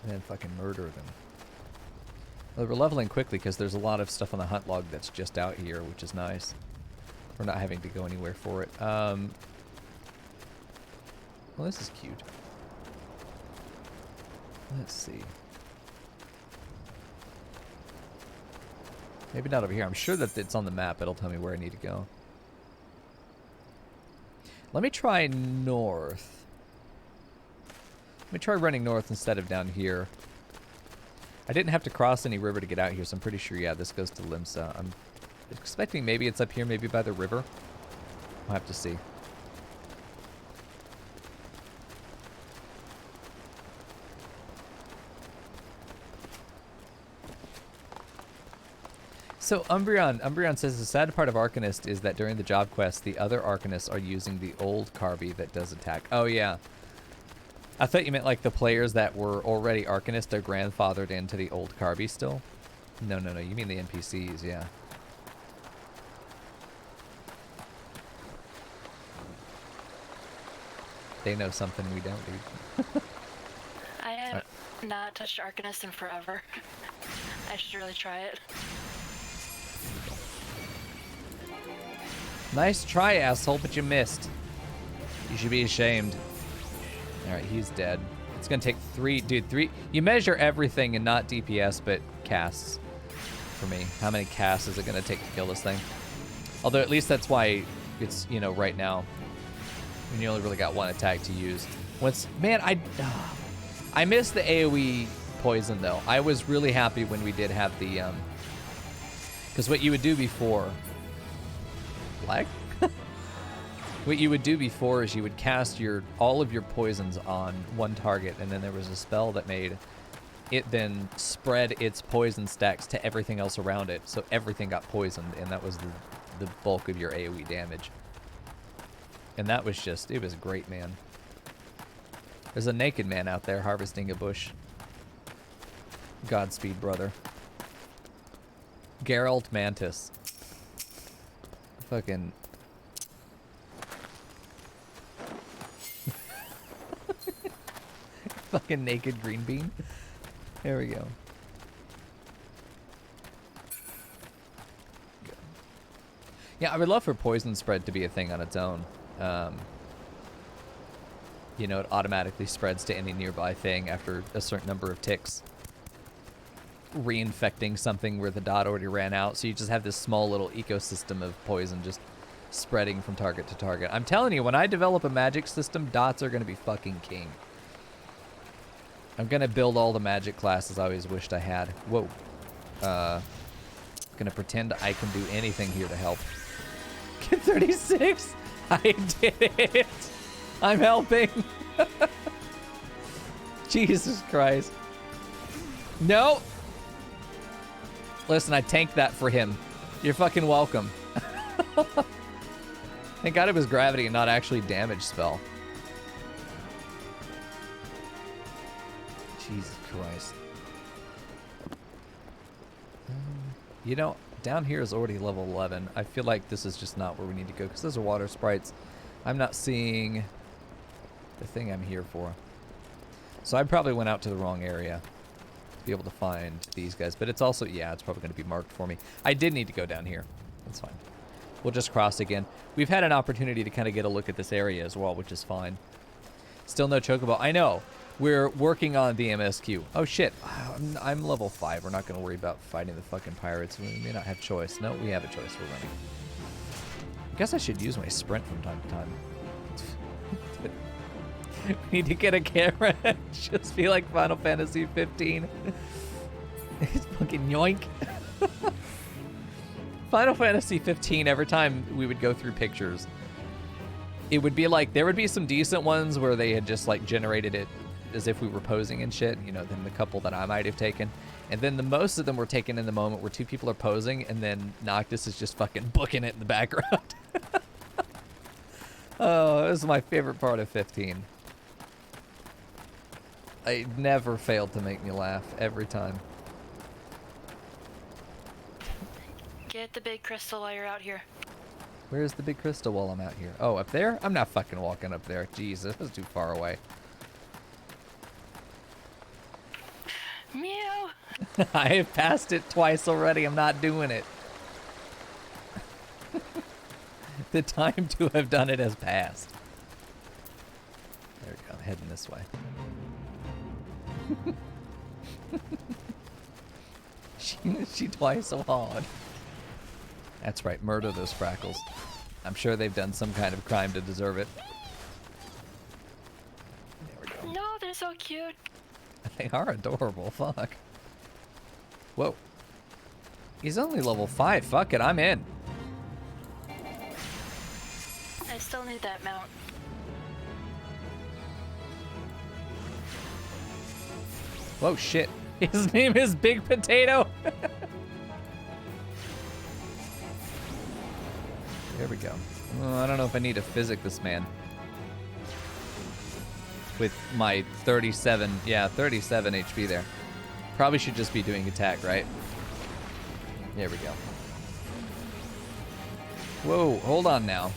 And then fucking murder them. Well, we're leveling quickly because there's a lot of stuff on the hunt log that's just out here, which is nice. We're not having to go anywhere for it. Well, this is cute. Let's see. Maybe not over here. I'm sure that it's on the map. It'll tell me where I need to go. Let me try north. Let me try running north instead of down here. I didn't have to cross any river to get out here, so I'm pretty sure, yeah, this goes to Limsa. I'm expecting maybe it's up here, maybe by the river. We'll have to see. So Umbreon says the sad part of Arcanist is that during the job quest, the other Arcanists are using the old Carby that does attack. Oh, yeah. I thought you meant like the players that were already Arcanists are grandfathered into the old Carby still. No, no, no. You mean the NPCs, yeah. They know something we don't, dude. I have not touched Arcanist in forever. I should really try it. Nice try, asshole, but you missed. You should be ashamed. Alright, he's dead. It's gonna take 3, dude, 3. You measure everything and not DPS, but casts for me. How many casts is it gonna take to kill this thing? Although at least that's why it's, you know, right now. When you only really got one attack to use. Once, man, I missed the AoE poison though. I was really happy when we did have the, because what you would do before, lag? What you would do before is you would cast all of your poisons on one target, and then there was a spell that made it then spread its poison stacks to everything else around it, so everything got poisoned, and that was the bulk of your AoE damage. And that was just, it was great, man. There's a naked man out there harvesting a bush. Godspeed, brother. Geralt Mantis. Fucking... Fucking naked green bean. There we go. Yeah, I would love for poison spread to be a thing on its own. You know, it automatically spreads to any nearby thing after a certain number of ticks. Reinfecting something where the dot already ran out, so you just have this small little ecosystem of poison just spreading from target to target. I'm telling you, when I develop a magic system, dots are going to be fucking king. I'm going to build all the magic classes I always wished I had. Whoa. Going to pretend I can do anything here to help. Get 36? I did it! I'm helping! Jesus Christ. No! Listen, I tanked that for him. You're fucking welcome. Thank God it was gravity and not actually damage spell. Jesus Christ. You know, down here is already level 11. I feel like this is just not where we need to go because those are water sprites. I'm not seeing the thing I'm here for. So I probably went out to the wrong area to be able to find these guys. But it's also, yeah, it's probably going to be marked for me. I did need to go down here. That's fine. We'll just cross again. We've had an opportunity to kind of get a look at this area as well, which is fine. Still no chocobo. I know. We're working on the MSQ. Oh, shit. I'm level 5. We're not going to worry about fighting the fucking pirates. We may not have choice. No, we have a choice. We're running. I guess I should use my sprint from time to time. We need to get a camera and just be like Final Fantasy 15. It's fucking yoink. Final Fantasy 15, every time we would go through pictures, it would be like, there would be some decent ones where they had just like generated it as if we were posing and shit, you know, than the couple that I might have taken. And then the most of them were taken in the moment where two people are posing and then Noctis is just fucking booking it in the background. Oh, this is my favorite part of 15. It never failed to make me laugh, every time. Get the big crystal while you're out here. Where's the big crystal while I'm out here? Oh, up there? I'm not fucking walking up there. Jesus, that's too far away. Meow. I have passed it twice already. I'm not doing it. The time to have done it has passed. There we go. I'm heading this way. she twice so hard. That's right. Murder those Frackles. I'm sure they've done some kind of crime to deserve it. There we go. No, they're so cute. They are adorable. Fuck. Whoa. He's only level 5. Fuck it. I'm in. I still need that mount. Whoa, shit. His name is Big Potato. There we go. Oh, I don't know if I need to physic this man. With my 37, yeah, 37 HP there. Probably should just be doing attack, right? There we go. Whoa, hold on now.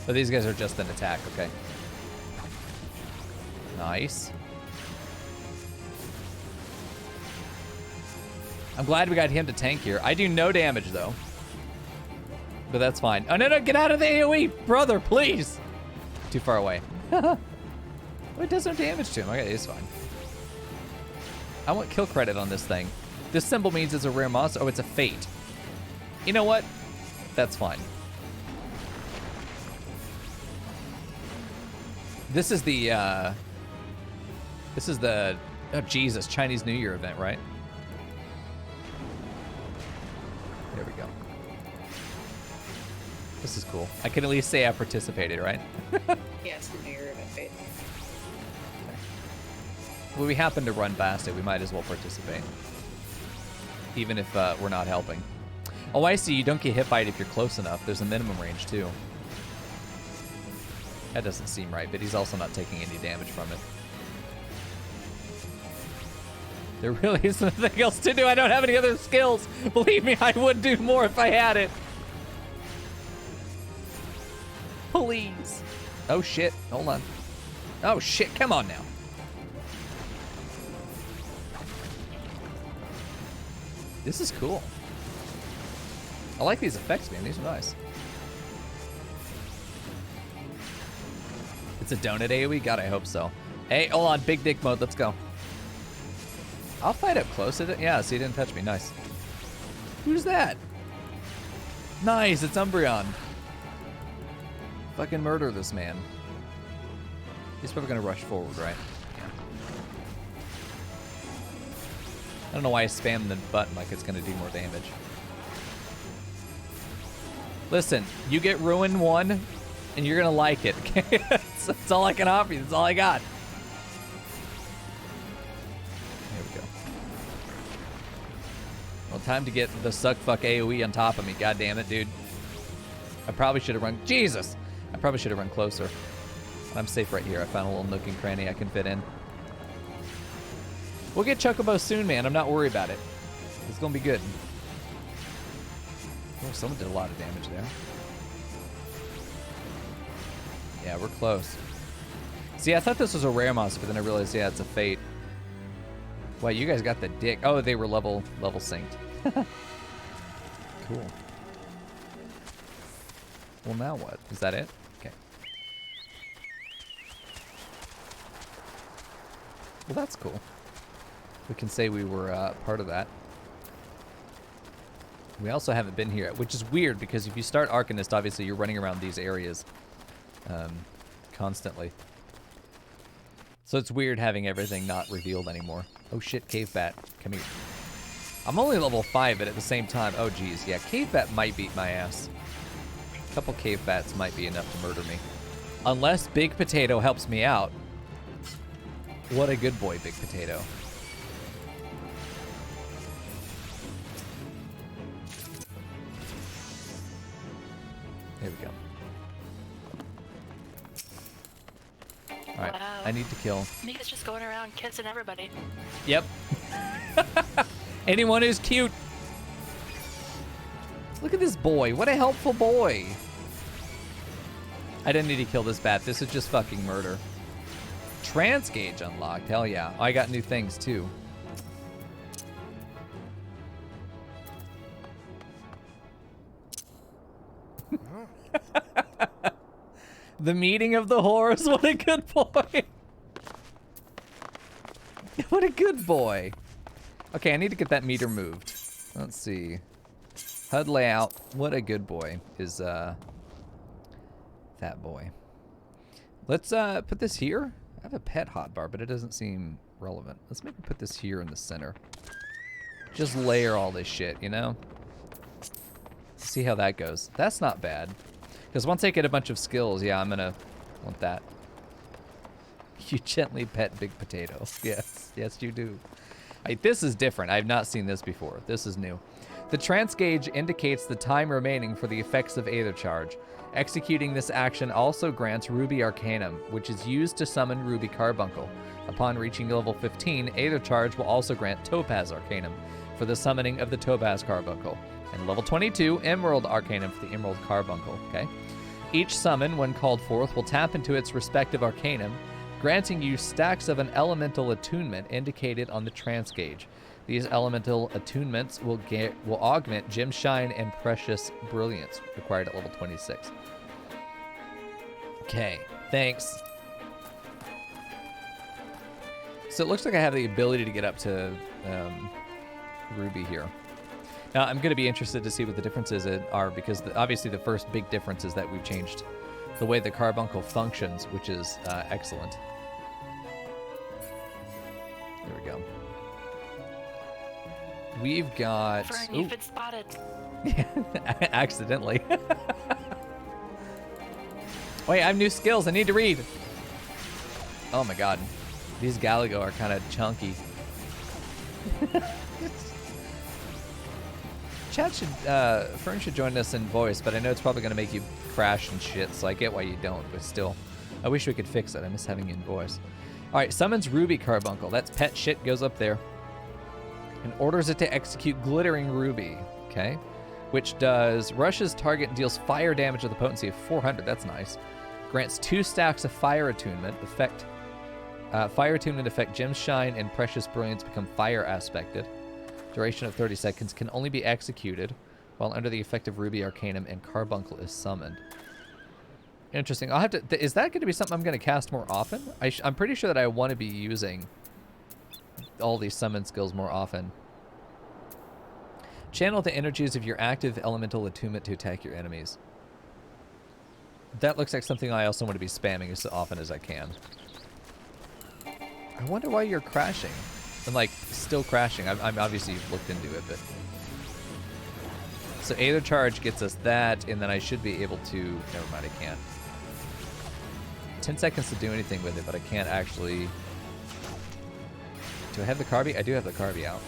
Oh, these guys are just an attack, okay. Nice. I'm glad we got him to tank here. I do no damage, though. But that's fine. Oh, no, get out of the AoE! Brother, please! Too far away. Well, it does no damage to him. Okay, it's fine. I want kill credit on this thing. This symbol means it's a rare monster. Oh, it's a fate. You know what? That's fine. This is the, oh, Jesus, Chinese New Year event, right? There we go. This is cool. I can at least say I participated, right? Yes, the New Year event fate. Well, we happen to run past it. We might as well participate. Even if we're not helping. Oh, I see. You don't get hit by it if you're close enough. There's a minimum range, too. That doesn't seem right, but he's also not taking any damage from it. There really is nothing else to do. I don't have any other skills. Believe me, I would do more if I had it. Please. Oh, shit. Hold on. Oh, shit. Come on now. This is cool. I like these effects, man. These are nice. It's a donut AoE? God, I hope so. Hey, hold on. Big dick mode. Let's go. I'll fight up close. Yeah, so he didn't touch me. Nice. Who's that? Nice. It's Umbreon. Fucking murder this man. He's probably going to rush forward, right? Yeah. I don't know why I spammed the button like it's going to do more damage. Listen, you get Ruin 1, and you're going to like it. That's all I can offer you. That's all I got. There we go. Well, time to get the suck fuck AoE on top of me. God damn it, dude. I probably should have run... Jesus! I probably should have run closer. I'm safe right here. I found a little nook and cranny I can fit in. We'll get Chocobo soon, man. I'm not worried about it. It's going to be good. Oh, someone did a lot of damage there. Yeah, we're close. See, I thought this was a rare monster, but then I realized, yeah, it's a fate. Wow, you guys got the dick. Oh, they were level synced. Cool. Well, now what? Is that it? Okay. Well, that's cool. We can say we were part of that. We also haven't been here, which is weird because if you start Arcanist, obviously you're running around these areas constantly. So it's weird having everything not revealed anymore. Oh shit, Cave Bat. Come here. I'm only level 5, but at the same time, oh geez, yeah, Cave Bat might beat my ass. A couple Cave Bats might be enough to murder me. Unless Big Potato helps me out. What a good boy, Big Potato. There we go. Alright, Wow. I need to kill. Mika's just going around kissing everybody. Yep. Anyone who's cute. Look at this boy. What a helpful boy. I didn't need to kill this bat. This is just fucking murder. Trance gauge unlocked. Hell yeah. I got new things too. The meeting of the whores. What a good boy. What a good boy. Okay, I need to get that meter moved. Let's see. HUD layout. What a good boy is that boy. Let's put this here. I have a pet hotbar, but it doesn't seem relevant. Let's maybe put this here in the center. Just layer all this shit, you know? See how that goes. That's not bad. Because once I get a bunch of skills, yeah, I'm gonna want that. You gently pet Big Potato. Yes, yes you do. This is different. I've not seen this before. This is new. The trance gauge indicates the time remaining for the effects of Aether Charge. Executing this action also grants Ruby Arcanum, which is used to summon Ruby Carbuncle. Upon reaching level 15, Aether Charge will also grant Topaz Arcanum for the summoning of the Topaz Carbuncle. And level 22, Emerald Arcanum for the Emerald Carbuncle, okay? Each summon, when called forth, will tap into its respective Arcanum, granting you stacks of an elemental attunement indicated on the trance gauge. These elemental attunements will augment Gem Shine and Precious Brilliance, required at level 26. Okay, thanks. So it looks like I have the ability to get up to Ruby here. Now, I'm going to be interested to see what the differences are, because obviously the first big difference is that we've changed the way the carbuncle functions, which is excellent. There we go. We've got... Fern, you've been spotted. Accidentally. Wait, I have new skills. I need to read. Oh my god. These Galago are kind of chunky. Chat should, Fern should join us in voice, but I know it's probably going to make you crash and shit, so I get why you don't, but still. I wish we could fix it. I miss having you in voice. Alright, summons Ruby Carbuncle. That's pet shit, goes up there. And orders it to execute Glittering Ruby, okay? Which does, rushes target and deals fire damage with a potency of 400. That's nice. Grants 2 stacks of fire attunement. Effect, fire attunement effect, Gem Shine and Precious Brilliance become fire aspected. Duration of 30 seconds, can only be executed while under the effect of Ruby Arcanum and Carbuncle is summoned. Interesting. I'll have to... Is that going to be something I'm going to cast more often? I'm pretty sure that I want to be using all these summon skills more often. Channel the energies of your active elemental attunement to attack your enemies. That looks like something I also want to be spamming as often as I can. I wonder why you're crashing. I'm like still crashing. I'm obviously you've looked into it, but so Aether Charge gets us that, and then I should be able to. Never mind, I can't. 10 seconds to do anything with it, but I can't actually. Do I have the Carby? I do have the Carby out.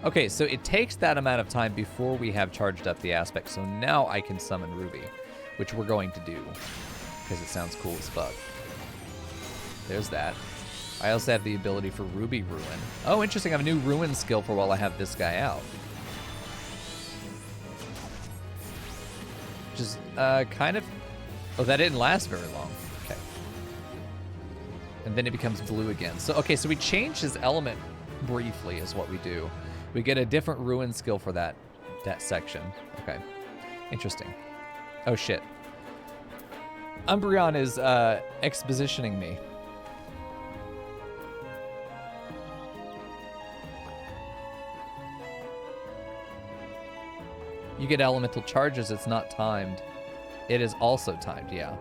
Okay, so it takes that amount of time before we have charged up the aspect. So now I can summon Ruby, which we're going to do because it sounds cool as fuck. There's that. I also have the ability for Ruby Ruin. Oh, interesting. I have a new Ruin skill for while I have this guy out. Which is kind of... Oh, that didn't last very long. Okay. And then it becomes blue again. So, okay, so we change his element briefly is what we do. We get a different Ruin skill for that section. Okay. Interesting. Oh, shit. Umbreon is expositioning me. You get elemental charges. It's not timed. It is also timed, yeah.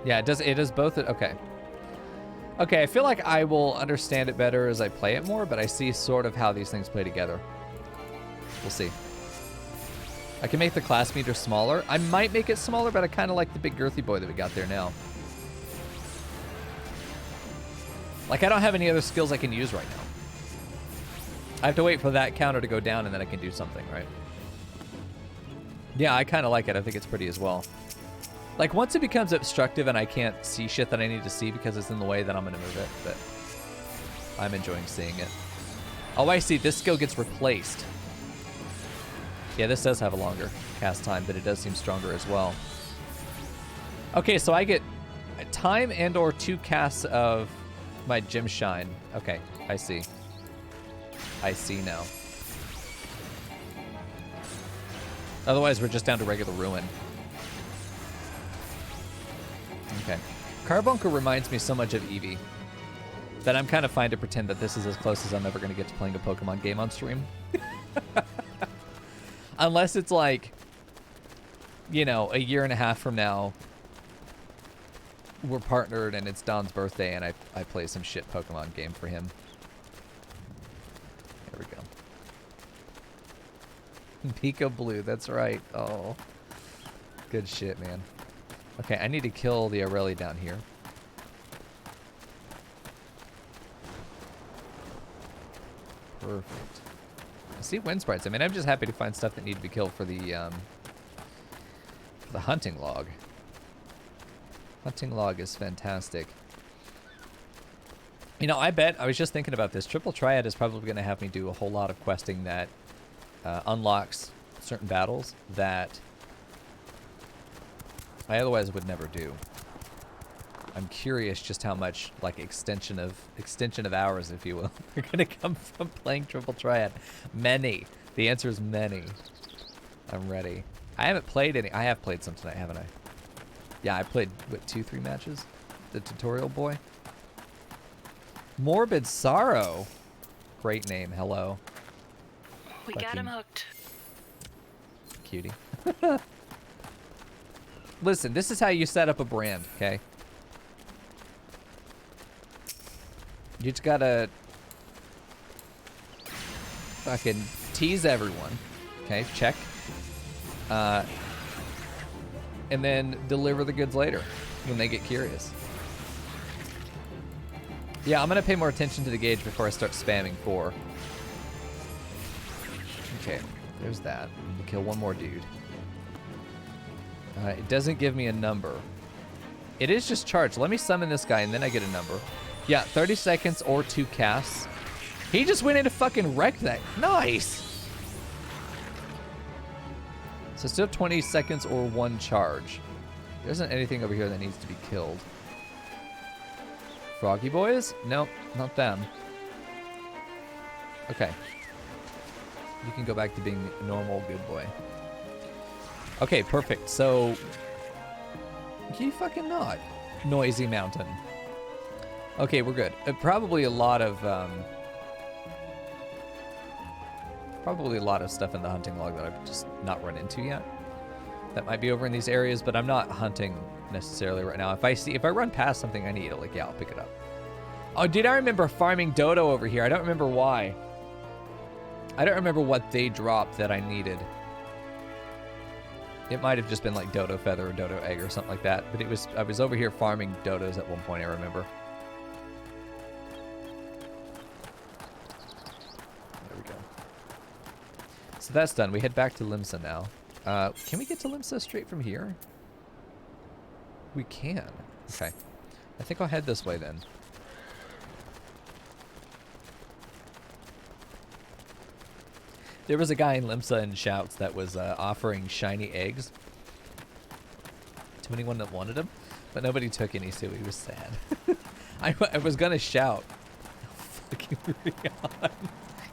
Yeah, it does both. Okay. Okay, I feel like I will understand it better as I play it more, but I see sort of how these things play together. We'll see. I can make the class meter smaller. I might make it smaller, but I kind of like the big girthy boy that we got there now. Like, I don't have any other skills I can use right now. I have to wait for that counter to go down, and then I can do something, right? Yeah, I kind of like it. I think it's pretty as well. Like, once it becomes obstructive and I can't see shit that I need to see because it's in the way, then I'm going to move it. But I'm enjoying seeing it. Oh, I see. This skill gets replaced. Yeah, this does have a longer cast time, but it does seem stronger as well. Okay, so I get time and or 2 casts of my Gem Shine. Okay, I see. I see now. Otherwise, we're just down to regular Ruin. Okay. Carbuncle reminds me so much of Eevee that I'm kind of fine to pretend that this is as close as I'm ever going to get to playing a Pokemon game on stream. Unless it's like, you know, a year and a half from now, we're partnered and it's Don's birthday and I play some shit Pokemon game for him. There we go. Mico Blue, that's right. Oh, good shit, man. Okay, I need to kill the Aurelie down here. Perfect. I see wind sprites. I mean, I'm just happy to find stuff that need to be killed for the hunting log. Hunting log is fantastic. You know, I bet, I was just thinking about this, Triple Triad is probably going to have me do a whole lot of questing that unlocks certain battles that I otherwise would never do. I'm curious just how much, like, extension of hours, if you will, are going to come from playing Triple Triad. Many. The answer is many. I'm ready. I haven't played any. I have played some tonight, haven't I? Yeah, I played, what, 2-3 matches? The tutorial boy? Morbid Sorrow. Great name. Hello. We got him hooked. Cutie. Listen, this is how you set up a brand, okay? You just gotta fucking tease everyone, okay? Check. And then deliver the goods later when they get curious. Yeah, I'm gonna pay more attention to the gauge before I start spamming 4. Okay, there's that. We'll kill one more dude. It doesn't give me a number. It is just charged. Let me summon this guy and then I get a number. Yeah, 30 seconds or 2 casts. He just went in to fucking wreck that. Nice! So still 20 seconds or 1 charge. There isn't anything over here that needs to be killed. Froggy boys? Nope, not them. Okay. You can go back to being a normal good boy. Okay, perfect. So, you fucking not. Noisy mountain. Okay, we're good. Probably a lot of stuff in the hunting log that I've just not run into yet. That might be over in these areas, but I'm not hunting necessarily right now. If I run past something I need, I'll pick it up. Oh, dude, I remember farming Dodo over here. I don't remember why. I don't remember what they dropped that I needed. It might have just been like Dodo Feather or Dodo Egg or something like that. But I was over here farming Dodos at one point, I remember. So that's done. We head back to Limsa now. Can we get to Limsa straight from here? We can. Okay. I think I'll head this way then. There was a guy in Limsa in Shouts that was offering shiny eggs to anyone that wanted them, but nobody took any, so he was sad. I was gonna shout. Fucking Rion.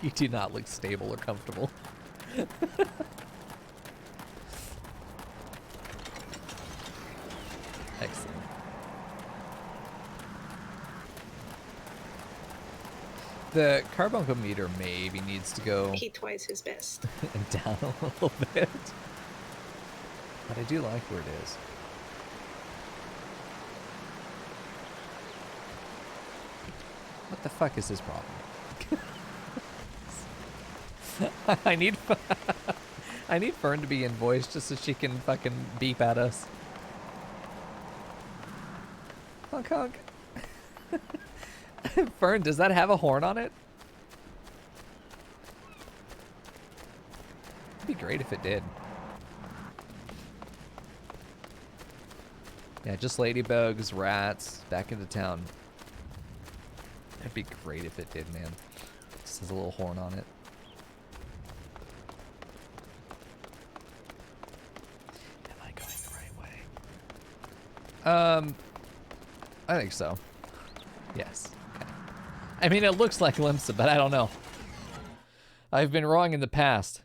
You do not look stable or comfortable. Excellent. The carbuncle meter maybe needs to go He twice his best. down a little bit. But I do like where it is. What the fuck is his problem? I need Fern to be in voice just so she can fucking beep at us. Honk honk. Fern, does that have a horn on it? It'd be great if it did. Yeah, just ladybugs, rats, back into town. That'd be great if it did, man. Just has a little horn on it. Am I going the right way? I think so. Yes. Okay. I mean, it looks like Limsa, but I don't know. I've been wrong in the past.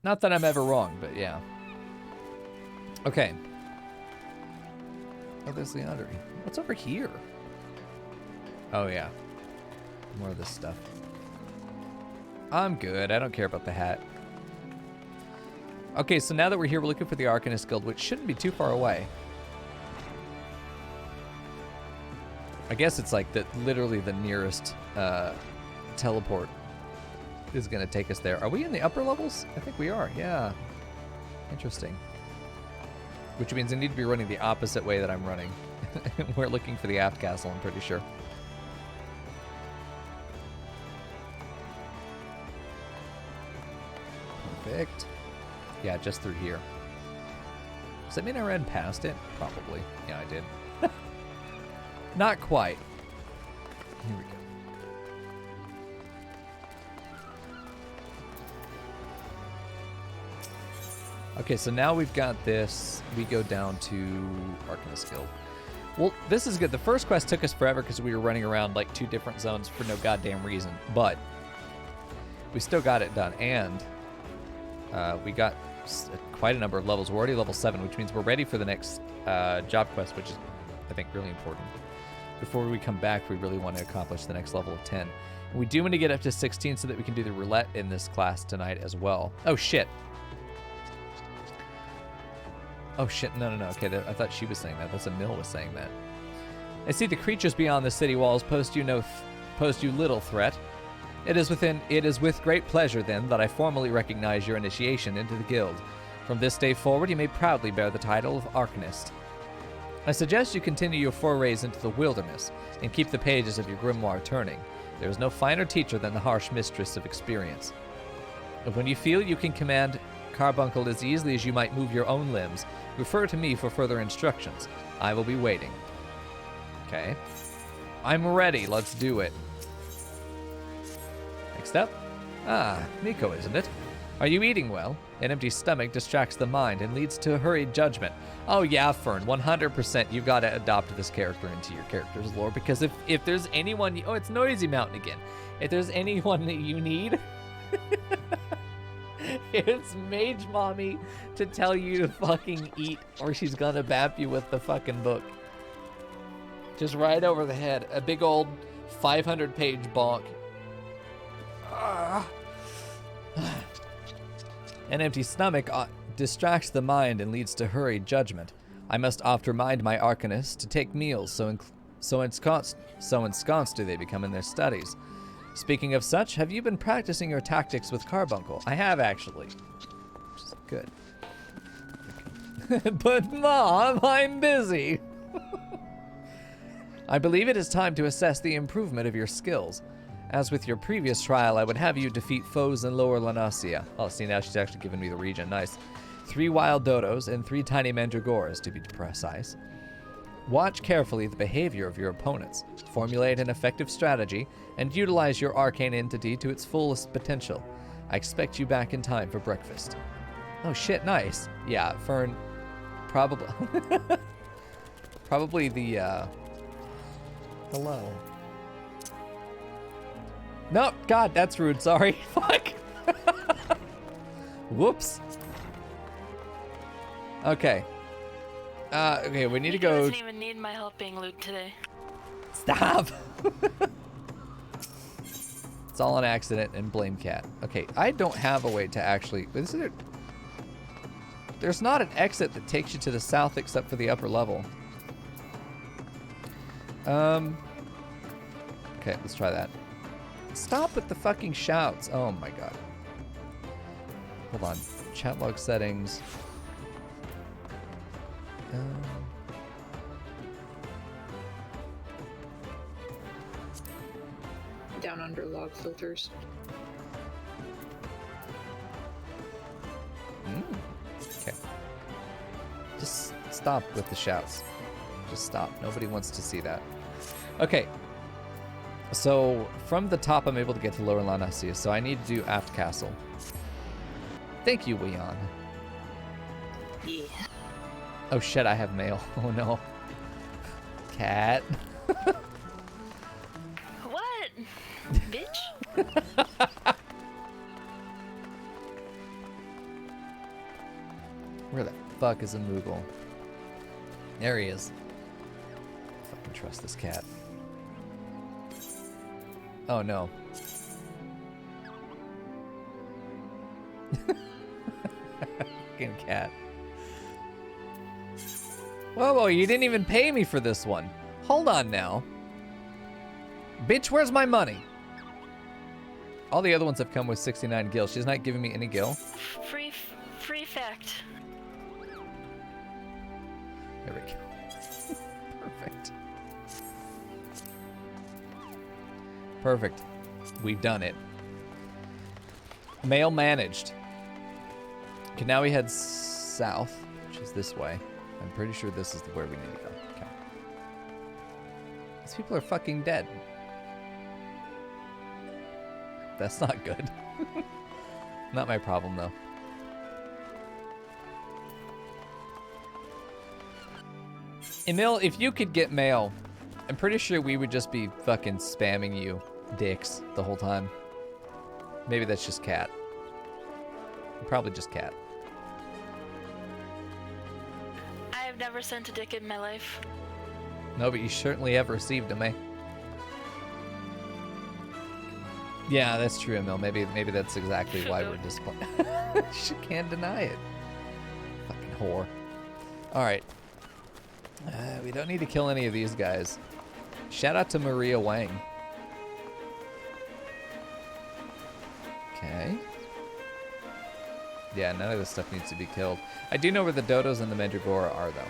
Not that I'm ever wrong, but yeah. Okay. Oh, there's the artery. What's over here? Oh, yeah. More of this stuff. I'm good. I don't care about the hat. Okay, so now that we're here, we're looking for the Arcanist Guild, which shouldn't be too far away. I guess it's like literally the nearest teleport is going to take us there. Are we in the upper levels? I think we are, yeah. Interesting. Which means I need to be running the opposite way that I'm running. We're looking for the aft castle, I'm pretty sure. Perfect. Yeah, just through here. Does that mean I ran past it? Probably. Yeah, I did. Not quite. Here we go. Okay, so now we've got this. We go down to Arcanist Guild. Well, this is good. The first quest took us forever because we were running around like 2 different zones for no goddamn reason. But we still got it done. And we got quite a number of levels. We're already level 7, which means we're ready for the next job quest, which is, I think, really important. Before we come back, we really want to accomplish the next level of 10. And we do want to get up to 16 so that we can do the roulette in this class tonight as well. Oh, shit. Oh, shit. No. Okay, I thought she was saying that. That's what Mill was saying that. I see the creatures beyond the city walls pose you little threat. It is with great pleasure, then, that I formally recognize your initiation into the guild. From this day forward, you may proudly bear the title of Arcanist. I suggest you continue your forays into the wilderness and keep the pages of your grimoire turning. There is no finer teacher than the harsh mistress of experience. But when you feel you can command carbuncle as easily as you might move your own limbs, refer to me for further instructions. I will be waiting. Okay. I'm ready. Let's do it. Next up. Ah, Mico, isn't it? Are you eating well? An empty stomach distracts the mind and leads to hurried judgment. Oh yeah, Fern, 100% you've got to adopt this character into your character's lore, because if there's anyone... Oh, it's Noisy Mountain again. If there's anyone that you need... it's Mage Mommy to tell you to fucking eat, or she's gonna bap you with the fucking book. Just right over the head. A big old 500-page bonk. An empty stomach distracts the mind and leads to hurried judgment. I must oft remind my Arcanists to take meals, so ensconced do they become in their studies. Speaking of such, have you been practicing your tactics with Carbuncle? I have, actually. Which is good. But Mom, I'm busy. I believe it is time to assess the improvement of your skills. As with your previous trial, I would have you defeat foes in Lower Lanasia. Oh, see, now she's actually giving me the region. Nice. 3 wild dodos and 3 tiny mandragoras, to be precise. Watch carefully the behavior of your opponents. Formulate an effective strategy and utilize your arcane entity to its fullest potential. I expect you back in time for breakfast. Oh shit, nice. Yeah, Fern, probably... probably the, hello. Nope, God, that's rude, sorry. Fuck. Whoops. Okay. Okay, we need to go... doesn't even need my help being lewd today. Stop! It's all an accident and blame Cat. Okay, I don't have a way to actually... Is it... There's not an exit that takes you to the south except for the upper level. Okay, let's try that. Stop with the fucking shouts. Oh my god. Hold on. Chat log settings. Down under log filters. Okay. Just stop with the shouts. Just stop. Nobody wants to see that. Okay. So, from the top, I'm able to get to Lower Lanasia, so I need to do Aft Castle. Thank you, Weon. Yeah. Oh shit, I have mail. Oh no. Cat. What? Bitch? Where the fuck is a Moogle? There he is. Fucking trust this cat. Oh no. Fucking cat. Whoa, you didn't even pay me for this one. Hold on now. Bitch, where's my money? All the other ones have come with 69 gil. She's not giving me any gil. Free fact. There we go. Perfect. Perfect. We've done it. Mail managed. Okay, now we head south, which is this way. I'm pretty sure this is where we need to go. Okay. These people are fucking dead. That's not good. Not my problem, though. Emil, if you could get mail, I'm pretty sure we would just be fucking spamming you dicks the whole time. Maybe that's just Cat. Probably just Cat. I have never sent a dick in my life. No, but you certainly have received them, eh? Yeah, that's true, Emil. Maybe that's exactly why we're disappointed. She can't deny it. Fucking whore. Alright. We don't need to kill any of these guys. Shout out to Maria Wang. Okay. Yeah, none of this stuff needs to be killed. I do know where the dodos and the mandragora are, though.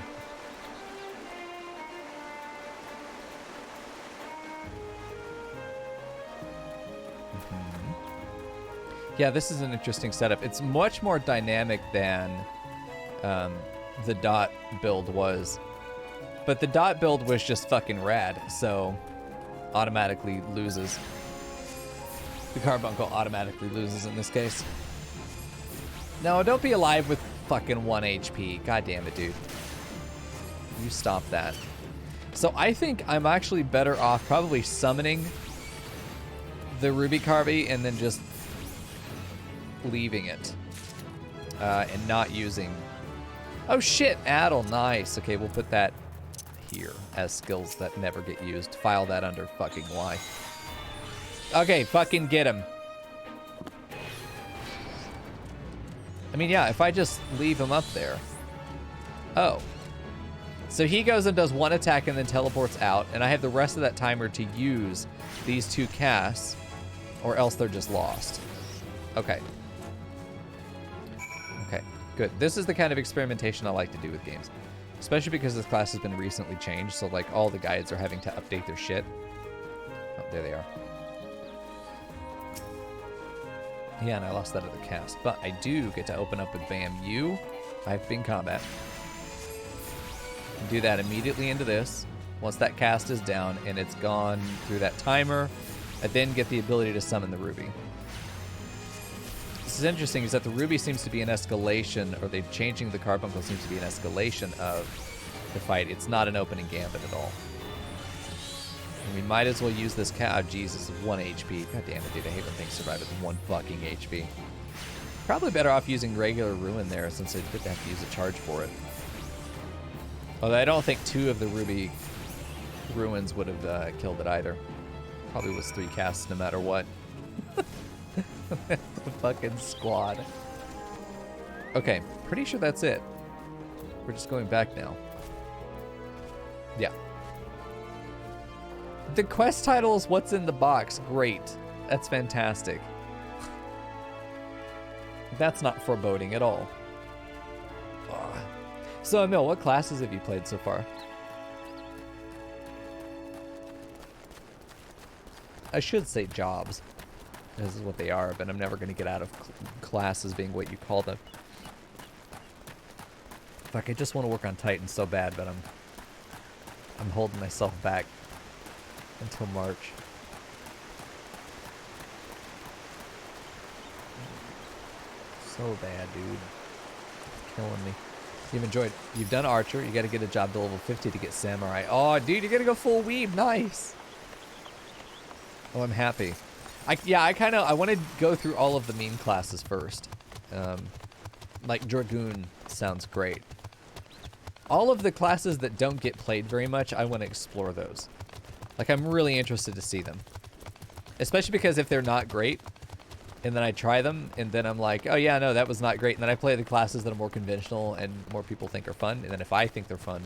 Yeah, this is an interesting setup. It's much more dynamic than the dot build was. But the dot build was just fucking rad, so automatically loses. The carbuncle automatically loses in this case. No, don't be alive with fucking 1 HP. God damn it, dude. You stop that. So I think I'm actually better off probably summoning the Ruby Carby and then just leaving it. And not using... Oh shit, Addle, nice. Okay, we'll put that here as skills that never get used. File that under fucking Y. Okay, fucking get him. I mean, yeah, if I just leave him up there. Oh. So he goes and does one attack and then teleports out, and I have the rest of that timer to use these 2 casts, or else they're just lost. Okay. Okay, good. This is the kind of experimentation I like to do with games. Especially because this class has been recently changed, so like all the guides are having to update their shit. Oh, there they are. Yeah, and I lost that other cast. But I do get to open up with BAM-U. I have been combat. Do that immediately into this. Once that cast is down and it's gone through that timer, I then get the ability to summon the Ruby. This is interesting, is that the Ruby seems to be an escalation, or they're changing the Carbuncle seems to be an escalation of the fight. It's not an opening gambit at all. And we might as well use this cat. Oh, Jesus, 1 HP. God damn it, dude. I hate when things survive with 1 fucking HP. Probably better off using regular Ruin there, since I didn't have to use a charge for it. Although I don't think 2 of the Ruby Ruins would have killed it either. Probably was 3 casts no matter what. The fucking squad. Okay, pretty sure that's it. We're just going back now. Yeah. The quest title is What's in the Box. Great. That's fantastic. That's not foreboding at all. Ugh. So, Emil, what classes have you played so far? I should say jobs. This is what they are, but I'm never going to get out of classes being what you call them. Fuck, I just want to work on Titan so bad, but I'm holding myself back until March. So bad, dude. It's killing me. You've done Archer. You got to get a job to level 50 to get Samurai. Oh, dude, you got to go full weeb. Nice. Oh, I'm happy. I want to go through all of the meme classes first. Like Dragoon sounds great. All of the classes that don't get played very much, I want to explore those. Like, I'm really interested to see them. Especially because if they're not great, and then I try them, and then I'm like, oh yeah, no, that was not great. And then I play the classes that are more conventional and more people think are fun. And then if I think they're fun,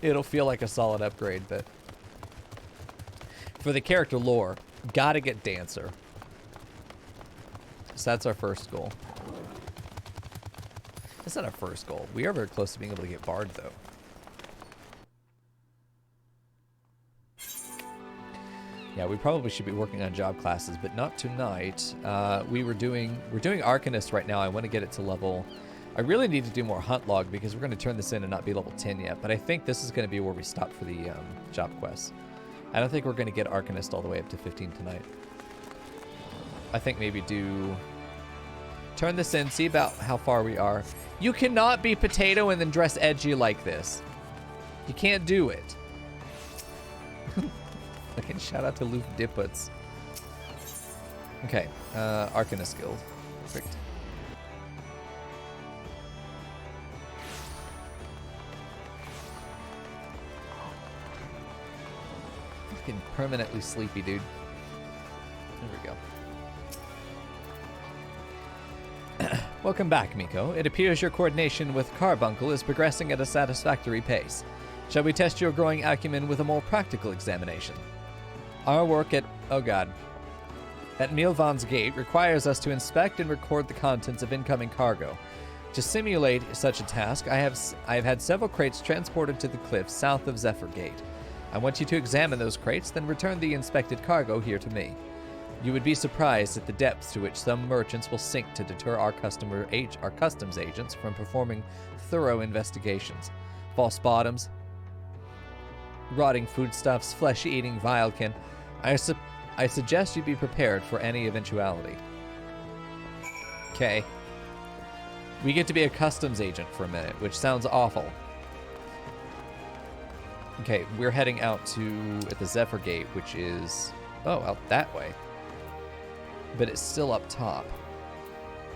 it'll feel like a solid upgrade, but... For the character lore, gotta get Dancer. So that's our first goal. That's not our first goal. We are very close to being able to get Bard, though. Yeah, we probably should be working on job classes, but not tonight. We're doing Arcanist right now. I want to get it to level... I really need to do more Hunt Log because we're going to turn this in and not be level 10 yet. But I think this is going to be where we stop for the job quests. I don't think we're going to get Arcanist all the way up to 15 tonight. I think maybe turn this in, see about how far we are. You cannot be Potato and then dress edgy like this. You can't do it. Fucking shout out to Luke Dipputs. Okay, Arcanist Guild. Perfect. Fucking permanently sleepy, dude. There we go. Welcome back, Mico. It appears your coordination with Carbuncle is progressing at a satisfactory pace. Shall we test your growing acumen with a more practical examination? Our work at... oh god. At Milvan's Gate requires us to inspect and record the contents of incoming cargo. To simulate such a task, I have had several crates transported to the cliffs south of Zephyr Gate. I want you to examine those crates, then return the inspected cargo here to me. You would be surprised at the depths to which some merchants will sink to deter our customs agents from performing thorough investigations. False bottoms, rotting foodstuffs, flesh-eating vilekin. I suggest you be prepared for any eventuality. Okay. We get to be a customs agent for a minute, which sounds awful. Okay, we're heading out at the Zephyr Gate, which is... oh, out that way. But it's still up top.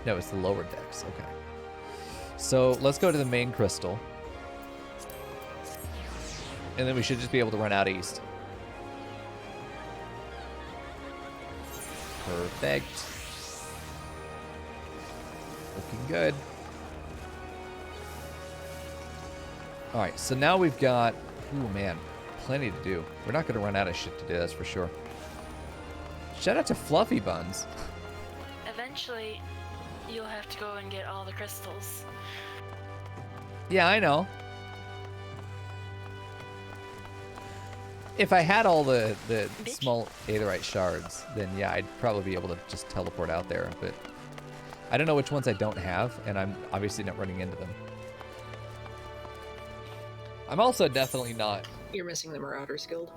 No, it's the lower decks. Okay. So, let's go to the main crystal. And then we should just be able to run out east. Perfect. Looking good. Alright, so now we've got... ooh, man. Plenty to do. We're not going to run out of shit to do, that's for sure. Shout out to Fluffy Buns. Eventually, you'll have to go and get all the crystals. Yeah, I know. If I had all the Bitch. small aetherite shards, then yeah, I'd probably be able to just teleport out there. But I don't know which ones I don't have, and I'm obviously not running into them. I'm also definitely not. You're missing the Marauders Guild.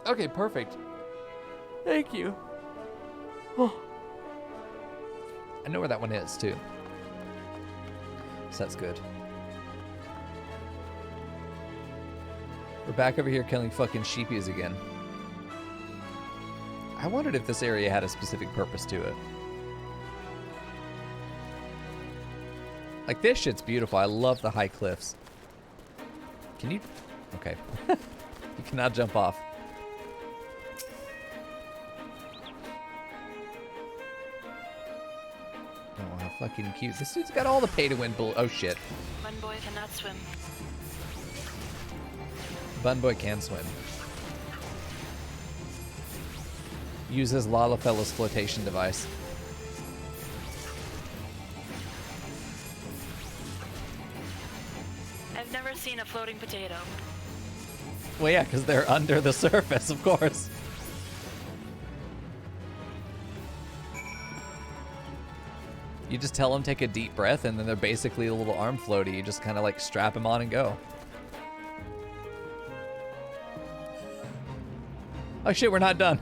Okay, perfect. Thank you. Oh. I know where that one is, too. So that's good. We're back over here killing fucking sheepies again. I wondered if this area had a specific purpose to it. Like, this shit's beautiful. I love the high cliffs. Can you... Okay. You cannot jump off. Oh, how fucking cute. This dude's got all the pay-to-win bull... Oh, shit. One boy cannot swim. Bun Boy can swim. Uses Lalafella's flotation device. I've never seen a floating potato. Well, yeah, because they're under the surface, of course. You just tell them take a deep breath, and then they're basically a little arm floaty. You just kind of like strap them on and go. Oh shit, we're not done.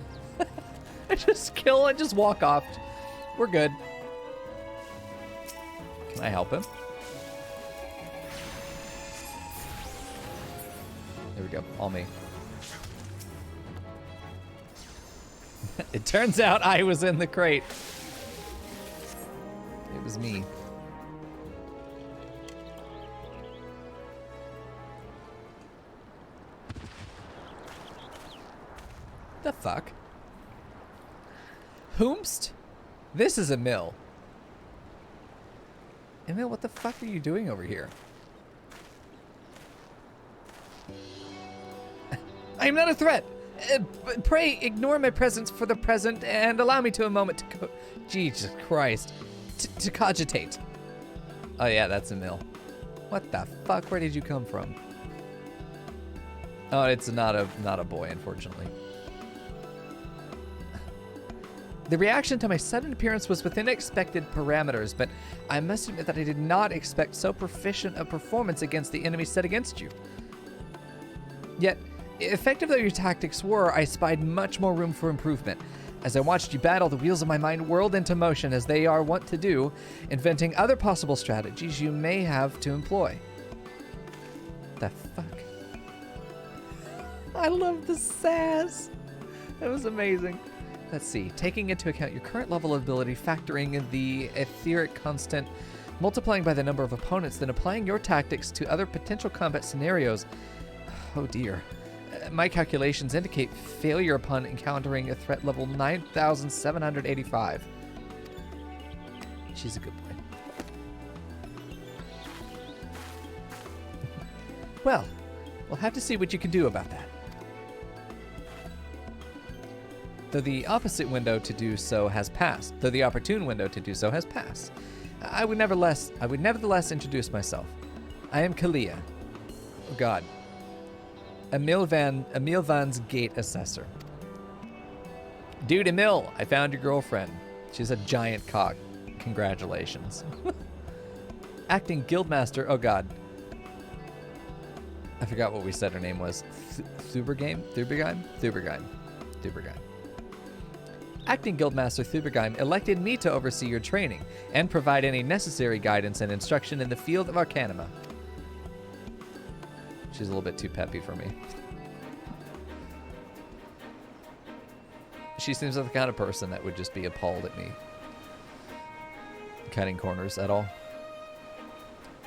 I just kill and just walk off. We're good. Can I help him? There we go. All me. It turns out I was in the crate. It was me. The fuck? Whomst? This is Emil. Emil, what the fuck are you doing over here? I am not a threat. Pray ignore my presence for the present and allow me to a moment to Jesus Christ. To cogitate. Oh yeah, that's Emil. What the fuck? Where did you come from? Oh, it's not a boy, unfortunately. The reaction to my sudden appearance was within expected parameters, but I must admit that I did not expect so proficient a performance against the enemy set against you. Yet, effective though your tactics were, I spied much more room for improvement. As I watched you battle, the wheels of my mind whirled into motion as they are wont to do, inventing other possible strategies you may have to employ. The fuck? I love the sass. That was amazing. Let's see. Taking into account your current level of ability, factoring in the etheric constant, multiplying by the number of opponents, then applying your tactics to other potential combat scenarios. Oh dear. My calculations indicate failure upon encountering a threat level 9,785. She's a good boy. Well, we'll have to see what you can do about that. Though the opposite window to do so has passed. Though the opportune window to do so has passed. I would nevertheless introduce myself. I am Kalia. Oh God. Emil Van's Gate Assessor. Dude, Emil, I found your girlfriend. She's a giant cock. Congratulations. Acting Guildmaster. Oh God. I forgot what we said her name was. Thubergeim? Acting Guildmaster Thubergeim elected me to oversee your training and provide any necessary guidance and instruction in the field of Arcanima. She's a little bit too peppy for me. She seems like the kind of person that would just be appalled at me cutting corners at all.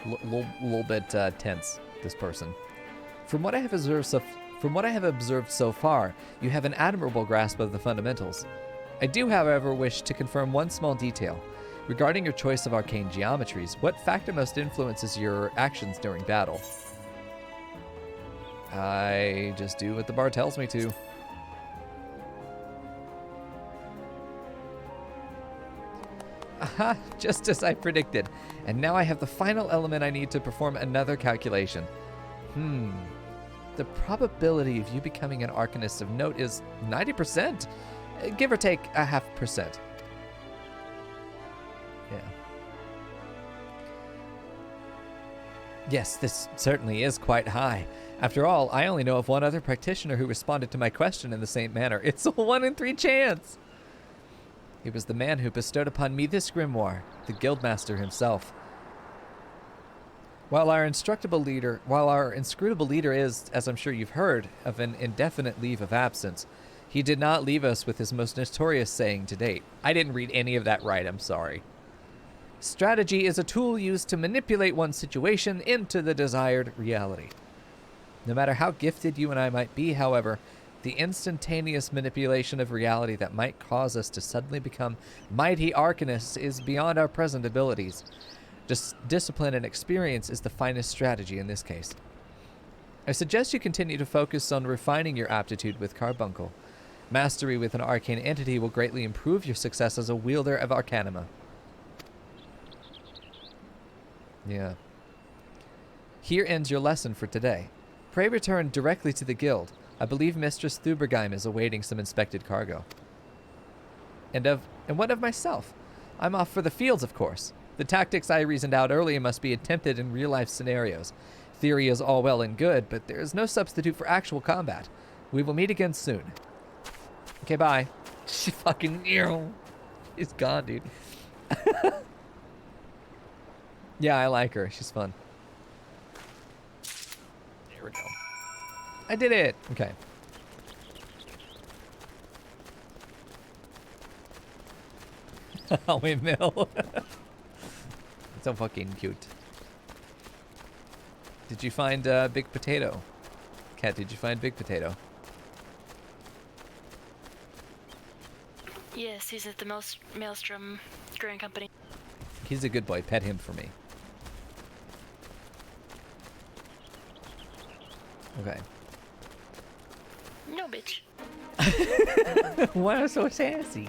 Little bit tense, this person. From what I have observed so far, you have an admirable grasp of the fundamentals. I do, however, wish to confirm one small detail. Regarding your choice of arcane geometries, what factor most influences your actions during battle? I just do what the bar tells me to. Aha, just as I predicted. And now I have the final element I need to perform another calculation. The the probability of you becoming an Arcanist of note is 90%, give or take a 0.5%. Yeah. Yes, this certainly is quite high. After all, I only know of one other practitioner who responded to my question in the same manner. It's a 1 in 3 chance. It was the man who bestowed upon me this grimoire, the Guildmaster himself. While our inscrutable leader is, as I'm sure you've heard, of an indefinite leave of absence, he did not leave us with his most notorious saying to date. I didn't read any of that right, I'm sorry. Strategy is a tool used to manipulate one's situation into the desired reality. No matter how gifted you and I might be, however, the instantaneous manipulation of reality that might cause us to suddenly become mighty Arcanists is beyond our present abilities. Discipline and experience is the finest strategy in this case. I suggest you continue to focus on refining your aptitude with Carbuncle. Mastery with an arcane entity will greatly improve your success as a wielder of Arcanima. Yeah. Here ends your lesson for today. Pray return directly to the guild. I believe Mistress Thubergeim is awaiting some inspected cargo. And what of myself? I'm off for the fields, of course. The tactics I reasoned out earlier must be attempted in real-life scenarios. Theory is all well and good, but there is no substitute for actual combat. We will meet again soon. Okay, bye. She fucking... She's gone, dude. Yeah, I like her. She's fun. There we go. I did it! Okay. Windmill. So fucking cute. Did you find Big Potato? Cat, did you find Big Potato? Yes, he's at the Maelstrom Growing Company. He's a good boy. Pet him for me. Okay. No, bitch. Why so sassy?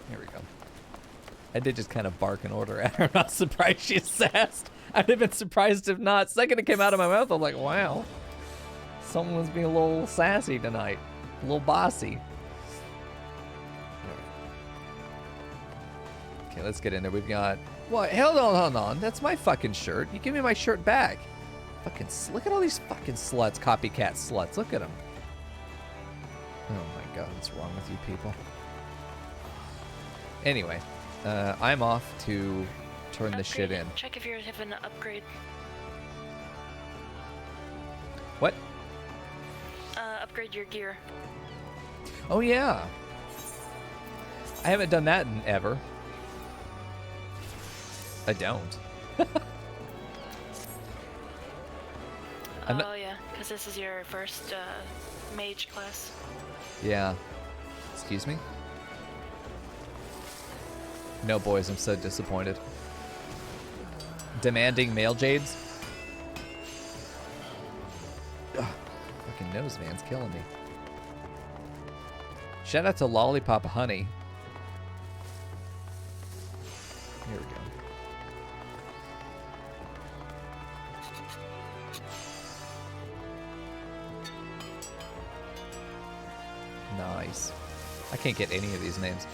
Here we go. I did just kind of bark an order at her. I'm not surprised she's sassed. I'd have been surprised if not. Second it came out of my mouth, I'm like, wow. Someone's being a little sassy tonight. A little bossy. Okay, let's get in there. We've got... What? Hold on. That's my fucking shirt. You give me my shirt back. Fucking... Look at all these fucking sluts. Copycat sluts. Look at them. Oh my god, what's wrong with you people? Anyway, I'm off to turn this shit in. Check if you have an upgrade. What? Upgrade your gear. Oh yeah. I haven't done that in ever. I don't. Oh yeah, because this is your first mage class. Yeah. Excuse me? No, boys, I'm so disappointed. Demanding male jades? Ugh, fucking nose man's killing me. Shout out to Lollipop Honey. Here we go. Nice. I can't get any of these names.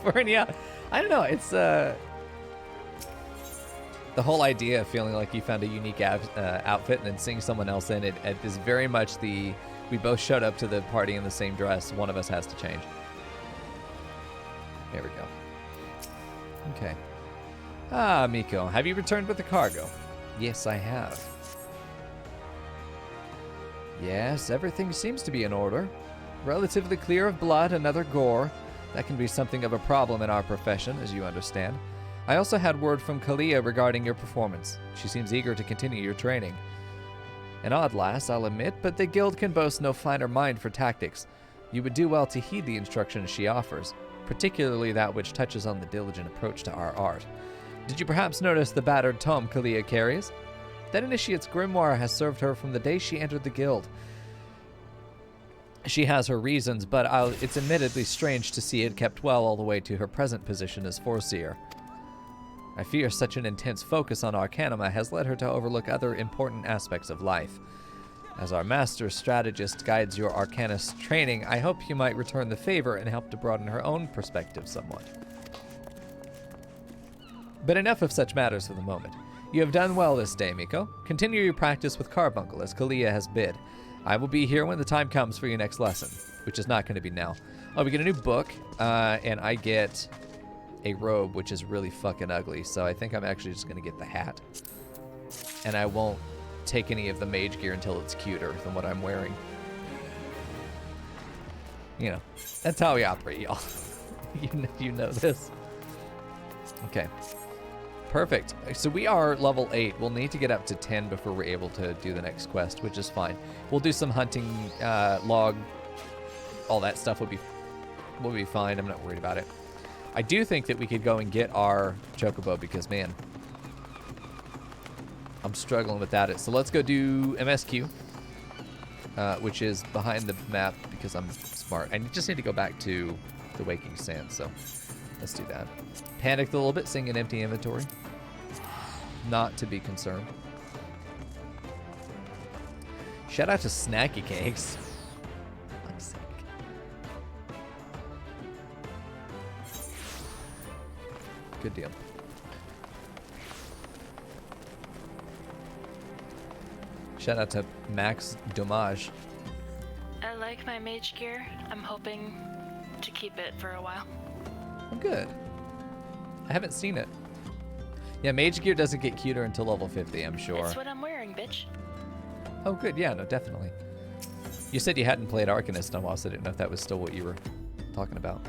Vernia, I don't know. It's the whole idea of feeling like you found a unique outfit and then seeing someone else in it. It is very much the we both showed up to the party in the same dress. One of us has to change. There we go. Okay. Ah, Mico, have you returned with the cargo? Yes, I have. Yes, everything seems to be in order. Relatively clear of blood and other gore. That can be something of a problem in our profession, as you understand. I also had word from Kalia regarding your performance. She seems eager to continue your training. An odd lass, I'll admit, but the guild can boast no finer mind for tactics. You would do well to heed the instructions she offers, particularly that which touches on the diligent approach to our art. Did you perhaps notice the battered tome Kalia carries? That initiate's grimoire has served her from the day she entered the guild. She has her reasons, but it's admittedly strange to see it kept well all the way to her present position as Foreseer. I fear such an intense focus on Arcanima has led her to overlook other important aspects of life. As our master strategist guides your Arcanist training, I hope you might return the favor and help to broaden her own perspective somewhat. But enough of such matters for the moment. You have done well this day, Mico. Continue your practice with Carbuncle as Kalia has bid. I will be here when the time comes for your next lesson, which is not going to be now. Oh, we get a new book, and I get a robe, which is really fucking ugly, so I think I'm actually just going to get the hat. And I won't take any of the mage gear until it's cuter than what I'm wearing. You know, that's how we operate, y'all. you know this. Okay. Perfect. So we are level 8. We'll need to get up to 10 before we're able to do the next quest, which is fine. We'll do some hunting, log, all that stuff will be fine. I'm not worried about it. I do think that we could go and get our chocobo because, man, I'm struggling without it. So let's go do MSQ, which is behind the map because I'm smart. I just need to go back to the Waking Sand, so let's do that. Panicked a little bit, seeing an empty inventory. Not to be concerned. Shout out to Snacky Cakes. I'm sick. Good deal. Shout out to Max Dommage. I like my mage gear. I'm hoping to keep it for a while. Oh, good. I haven't seen it. Yeah, mage gear doesn't get cuter until level 50, I'm sure. That's what I'm wearing, bitch. Oh, good. Yeah, no, definitely. You said you hadn't played Arcanist in a while, so I didn't know if that was still what you were talking about.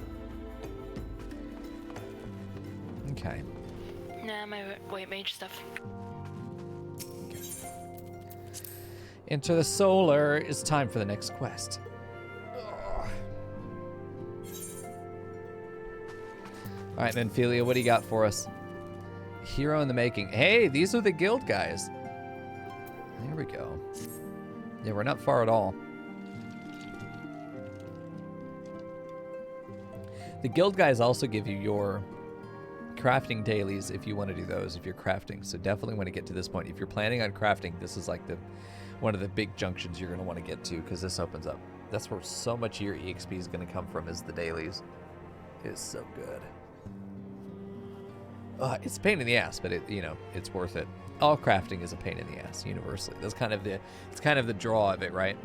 Okay. Nah, my white mage stuff. Okay. Enter the Solar. It's time for the next quest. All right, then, Philia, what do you got for us? Hero in the making. Hey, these are the guild guys. There we go. Yeah, we're not far at all. The guild guys also give you your crafting dailies if you want to do those, if you're crafting. So definitely want to get to this point. If you're planning on crafting, this is like one of the big junctions you're going to want to get to because this opens up. That's where so much of your EXP is going to come from, is the dailies. It's so good. It's a pain in the ass, but it's worth it. All crafting is a pain in the ass, universally. That's kind of the draw of it, right?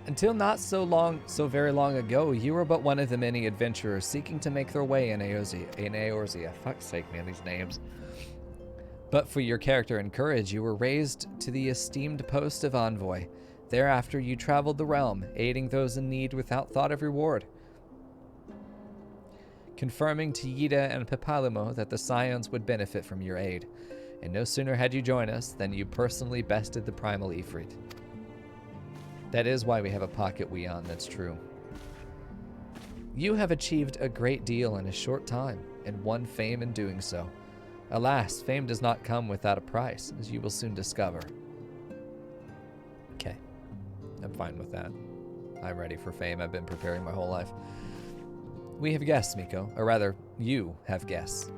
Until not so very long ago, you were but one of the many adventurers seeking to make their way in Eorzea. Fuck's sake, man, these names. But for your character and courage, you were raised to the esteemed post of envoy. Thereafter, you traveled the realm, aiding those in need without thought of reward. Confirming to Yida and Pepalimo that the Scions would benefit from your aid. And no sooner had you joined us than you personally bested the primal Ifrit. That is why we have a pocket Weon, that's true. You have achieved a great deal in a short time, and won fame in doing so. Alas, fame does not come without a price, as you will soon discover. Okay. I'm fine with that. I'm ready for fame. I've been preparing my whole life. We have guests, Mico. Or rather, you have guests.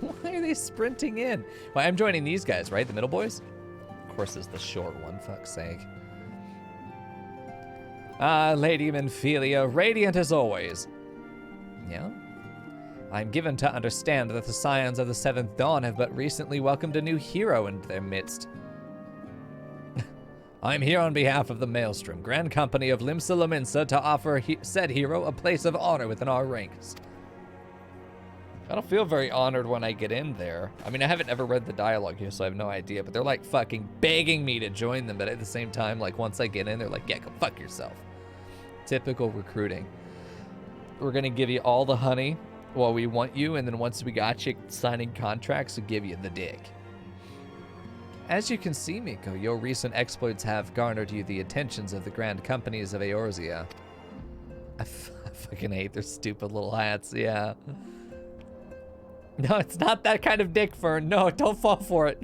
Why are they sprinting in? Well, I'm joining these guys, right? The middle boys? Of course, it's the short one. Fuck's sake. Ah, Lady Menphelia, radiant as always. Yeah? I'm given to understand that the Scions of the Seventh Dawn have but recently welcomed a new hero into their midst. I'm here on behalf of the Maelstrom, Grand Company of Limsa Lominsa, to offer said hero a place of honor within our ranks. I don't feel very honored when I get in there. I mean, I haven't ever read the dialogue here, so I have no idea, but they're like fucking begging me to join them, but at the same time, like once I get in, they're like, yeah, go fuck yourself. Typical recruiting. We're gonna give you all the honey while we want you, and then once we got you signing contracts, we'll give you the dick. As you can see, Mico, your recent exploits have garnered you the attentions of the grand companies of Eorzea. I fucking hate their stupid little hats, yeah. No, it's not that kind of dick, Fern. No, don't fall for it.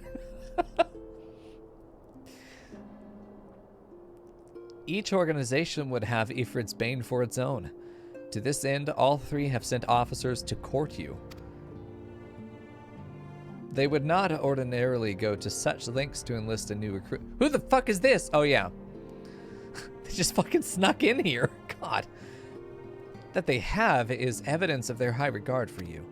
Each organization would have Ifrit's Bane for its own. To this end, all three have sent officers to court you. They would not ordinarily go to such lengths to enlist a new recruit. Who the fuck is this? Oh, yeah. They just fucking snuck in here. God. That they have is evidence of their high regard for you.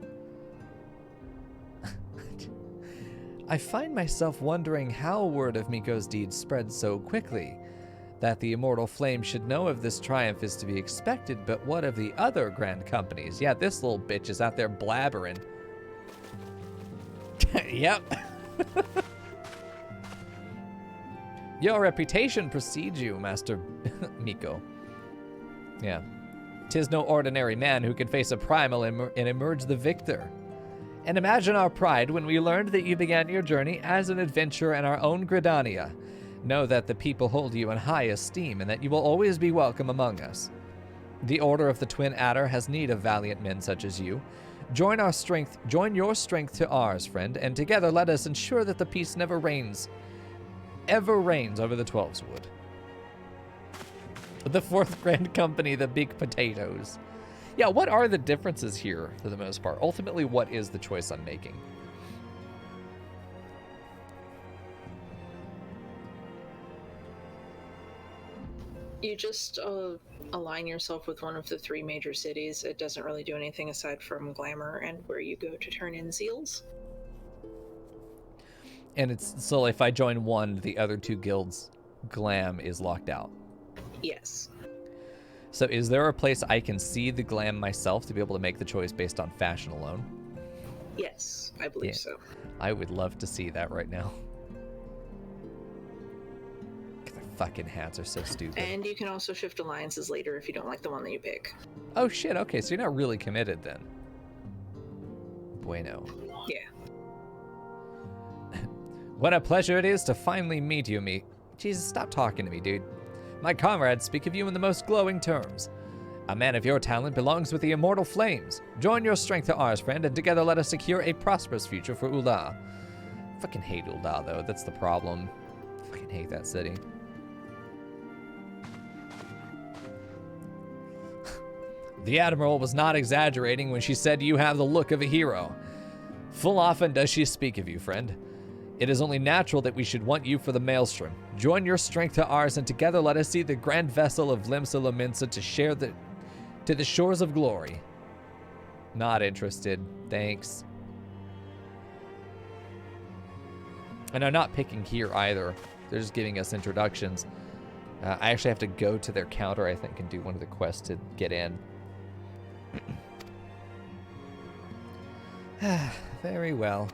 I find myself wondering how word of Mico's deeds spread so quickly. That the immortal flame should know of this triumph is to be expected, but what of the other grand companies? Yeah, this little bitch is out there blabbering. Yep. Your reputation precedes you, Master Mico. Yeah. 'Tis no ordinary man who can face a primal and emerge the victor. And imagine our pride when we learned that you began your journey as an adventurer in our own Gridania. Know that the people hold you in high esteem and that you will always be welcome among us. The Order of the Twin Adder has need of valiant men such as you. Join your strength to ours, friend, and together let us ensure that the peace ever reigns over the Twelves Wood. The fourth grand company, the Big Potatoes. Yeah, what are the differences here for the most part? Ultimately, what is the choice I'm making? You just align yourself with one of the three major cities. It doesn't really do anything aside from glamour and where you go to turn in seals. And it's so if I join one, the other two guilds, glam is locked out. Yes. So is there a place I can see the glam myself to be able to make the choice based on fashion alone? Yes, I believe so. I would love to see that right now. Their fucking hats are so stupid. And you can also shift alliances later if you don't like the one that you pick. Oh shit, okay, so you're not really committed then. Bueno. Yeah. What a pleasure it is to finally meet you, Jesus, stop talking to me, dude. My comrades speak of you in the most glowing terms. A man of your talent belongs with the immortal flames. Join your strength to ours, friend, and together let us secure a prosperous future for Ul'dah. Fucking hate Ul'dah, though. That's the problem. Fucking hate that city. The Admiral was not exaggerating when she said you have the look of a hero. Full often does she speak of you, friend. It is only natural that we should want you for the Maelstrom. Join your strength to ours, and together let us see the grand vessel of Limsa Lominsa to the shores of glory. Not interested. Thanks. And I'm not picking here either. They're just giving us introductions. I actually have to go to their counter, I think, and do one of the quests to get in. Very well.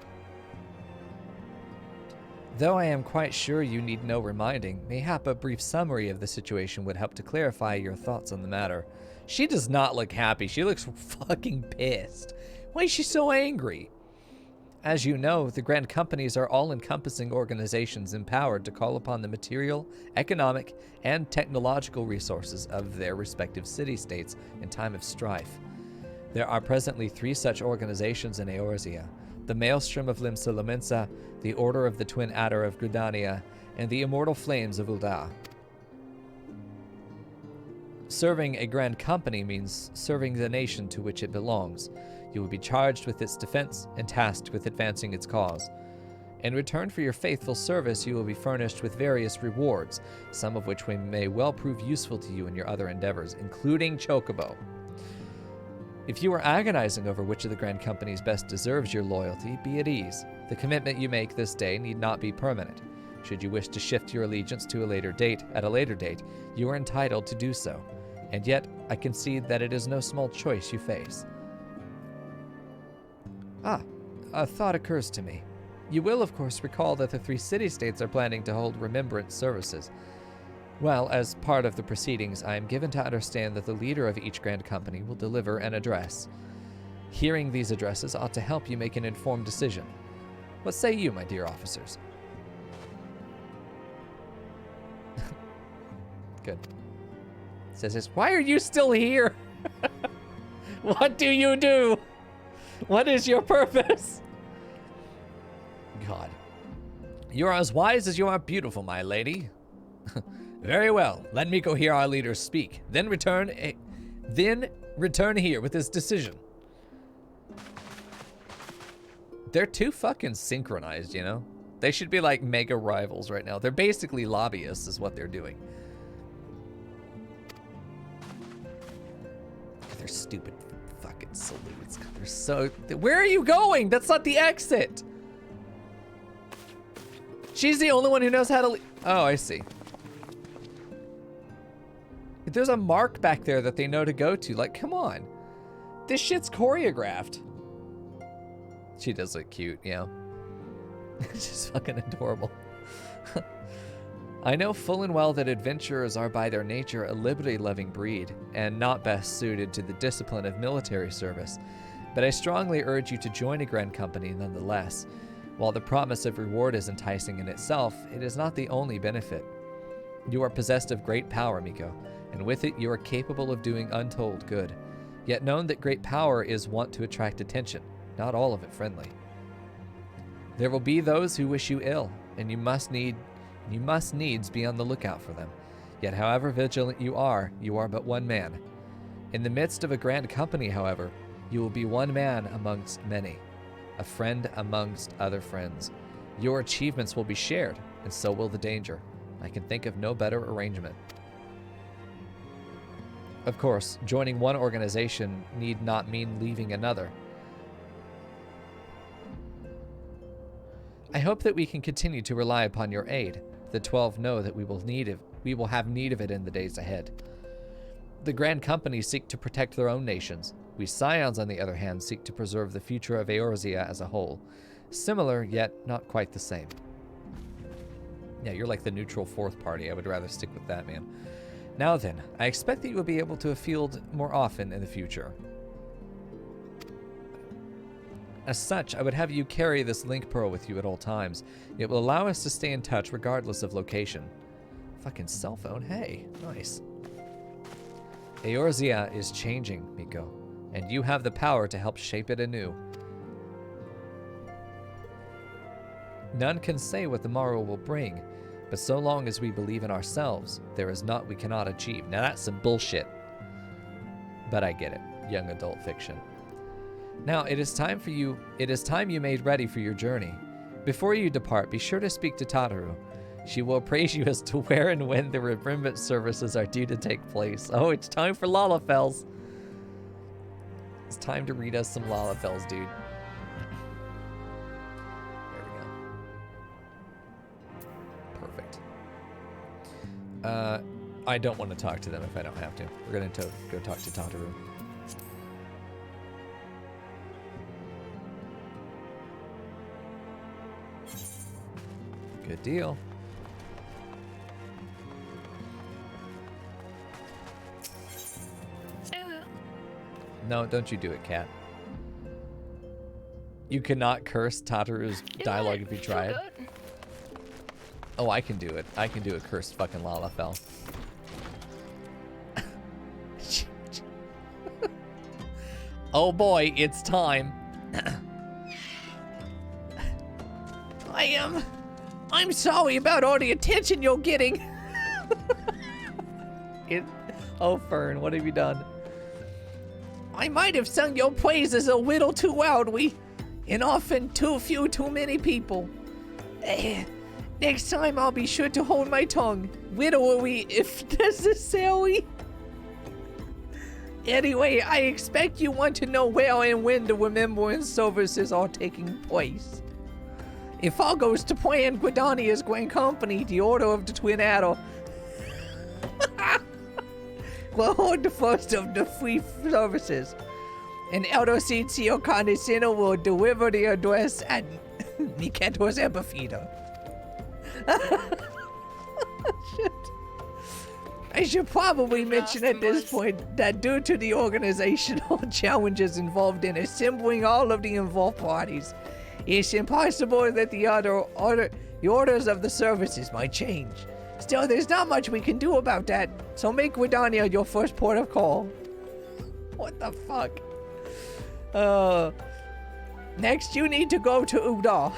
Though I am quite sure you need no reminding, mayhap a brief summary of the situation would help to clarify your thoughts on the matter. She does not look happy. She looks fucking pissed. Why is she so angry? As you know, the grand companies are all-encompassing organizations empowered to call upon the material, economic, and technological resources of their respective city-states in time of strife. There are presently 3 such organizations in Eorzea: the Maelstrom of Limsa Lominsa, the Order of the Twin Adder of Gridania, and the Immortal Flames of Ul'dah. Serving a grand company means serving the nation to which it belongs. You will be charged with its defense and tasked with advancing its cause. In return for your faithful service, you will be furnished with various rewards, some of which may well prove useful to you in your other endeavors, including Chocobo. If you are agonizing over which of the grand companies best deserves your loyalty, be at ease. The commitment you make this day need not be permanent. Should you wish to shift your allegiance to a later date, you are entitled to do so. And yet, I concede that it is no small choice you face. A thought occurs to me. You will, of course, recall that the 3 city-states are planning to hold remembrance services. Well, as part of the proceedings, I am given to understand that the leader of each grand company will deliver an address. Hearing these addresses ought to help you make an informed decision. What say you, my dear officers? Good. Says this, why are you still here? What do you do? What is your purpose? God. You are as wise as you are beautiful, my lady. Very well. Let Mico hear our leaders speak. Then return here with his decision. They're too fucking synchronized, you know? They should be like mega rivals right now. They're basically lobbyists is what they're doing. They're stupid fucking salutes. God, they're so... Where are you going? That's not the exit. She's the only one who knows how to... Oh, I see. There's a mark back there that they know to go to. Like, come on. This shit's choreographed. She does look cute, yeah. It's just fucking adorable. I know full and well that adventurers are by their nature a liberty-loving breed, and not best suited to the discipline of military service. But I strongly urge you to join a grand company nonetheless. While the promise of reward is enticing in itself, it is not the only benefit. You are possessed of great power, Mico, and with it you are capable of doing untold good. Yet known that great power is wont to attract attention, not all of it friendly. There will be those who wish you ill, and you must needs be on the lookout for them. Yet however vigilant you are but one man. In the midst of a grand company, however, you will be one man amongst many, a friend amongst other friends. Your achievements will be shared, and so will the danger. I can think of no better arrangement. Of course, joining one organization need not mean leaving another. I hope that we can continue to rely upon your aid. The 12 know that we will have need of it in the days ahead. The Grand Companies seek to protect their own nations. We Scions, on the other hand, seek to preserve the future of Eorzea as a whole. Similar, yet not quite the same. Yeah, you're like the neutral fourth party. I would rather stick with that, man. Now then, I expect that you will be able to field more often in the future. As such, I would have you carry this link pearl with you at all times. It will allow us to stay in touch regardless of location. Fucking cell phone, hey, nice. Eorzea is changing, Mico, and you have the power to help shape it anew. None can say what the morrow will bring, but so long as we believe in ourselves, there is naught we cannot achieve. Now that's some bullshit. But I get it. Young adult fiction. Now, it is time you made ready for your journey. Before you depart, be sure to speak to Tataru. She will appraise you as to where and when the remembrance services are due to take place. Oh, it's time for Lalafels. It's time to read us some Lalafels, dude. There we go. Perfect. I don't want to talk to them if I don't have to. We're going to go talk to Tataru. Good deal. No, don't you do it, Cat. You cannot curse Tataru's dialogue if you try it. Oh, I can do it. I can do a cursed fucking Lalafell. Oh boy, it's time. I'm sorry about all the attention you're getting. Oh, Fern, what have you done? I might have sung your praises a little too loudly, and often too few too many people. Next time I'll be sure to hold my tongue, literally if necessary. Anyway, I expect you want to know where and when the remembrance services are taking place. If all goes to plan, Gridania's Grand Company, the Order of the Twin Adder, will hold the first of the free services. And Elder Ciccio Carnicino will deliver the address at Miketo's amphitheater. Shit. I should probably mention at this point that due to the organizational challenges involved in assembling all of the involved parties, it's impossible that the orders of the services might change. Still, there's not much we can do about that, so make Gridania your first port of call. What the fuck? Next, you need to go to Ul'dah,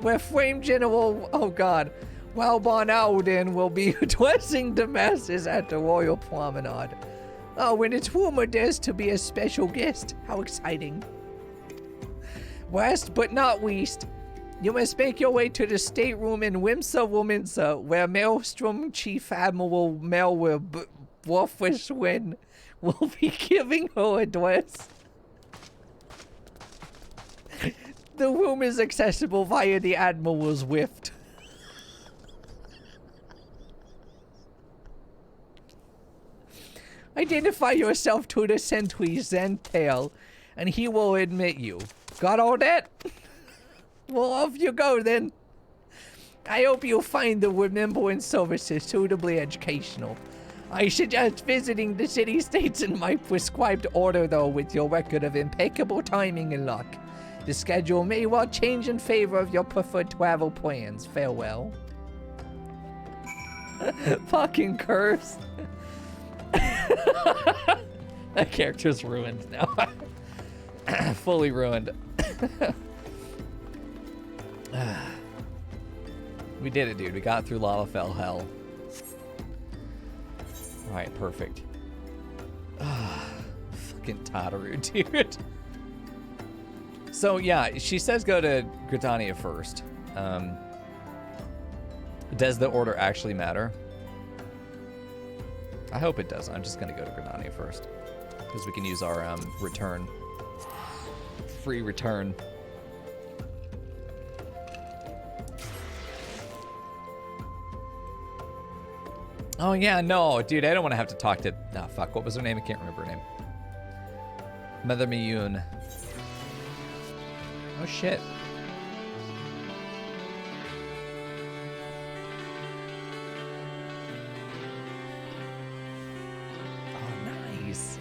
where Flame General, oh god, Walbon Alden will be addressing the masses at the Royal Promenade. Oh, and it's rumored there's to be a special guest. How exciting. Last but not least, you must make your way to the stateroom in Lominsa, where Maelstrom Chief Admiral Melwer Wolfishwin will be giving her address. The room is accessible via the Admiral's Rift. Identify yourself to the sentry Zentail, and he will admit you. Got all that? Well, off you go then. I hope you find the remembrance services suitably educational. I suggest visiting the city-states in my prescribed order, though, with your record of impeccable timing and luck. The schedule may well change in favor of your preferred travel plans. Farewell. Fucking curse. That character's ruined now. Fully ruined. We did it, dude. We got through Lalafell hell. Alright, perfect. Fucking Tataru, dude. So, yeah, she says go to Gridania first. Does the order actually matter? I hope it does. I'm just going to go to Gridania first. Because we can use our return. Free return. Oh, yeah, no. Dude, I don't want to have to talk to... Ah, fuck. What was her name? I can't remember her name. Mother Miyun. Oh, shit. Oh, nice.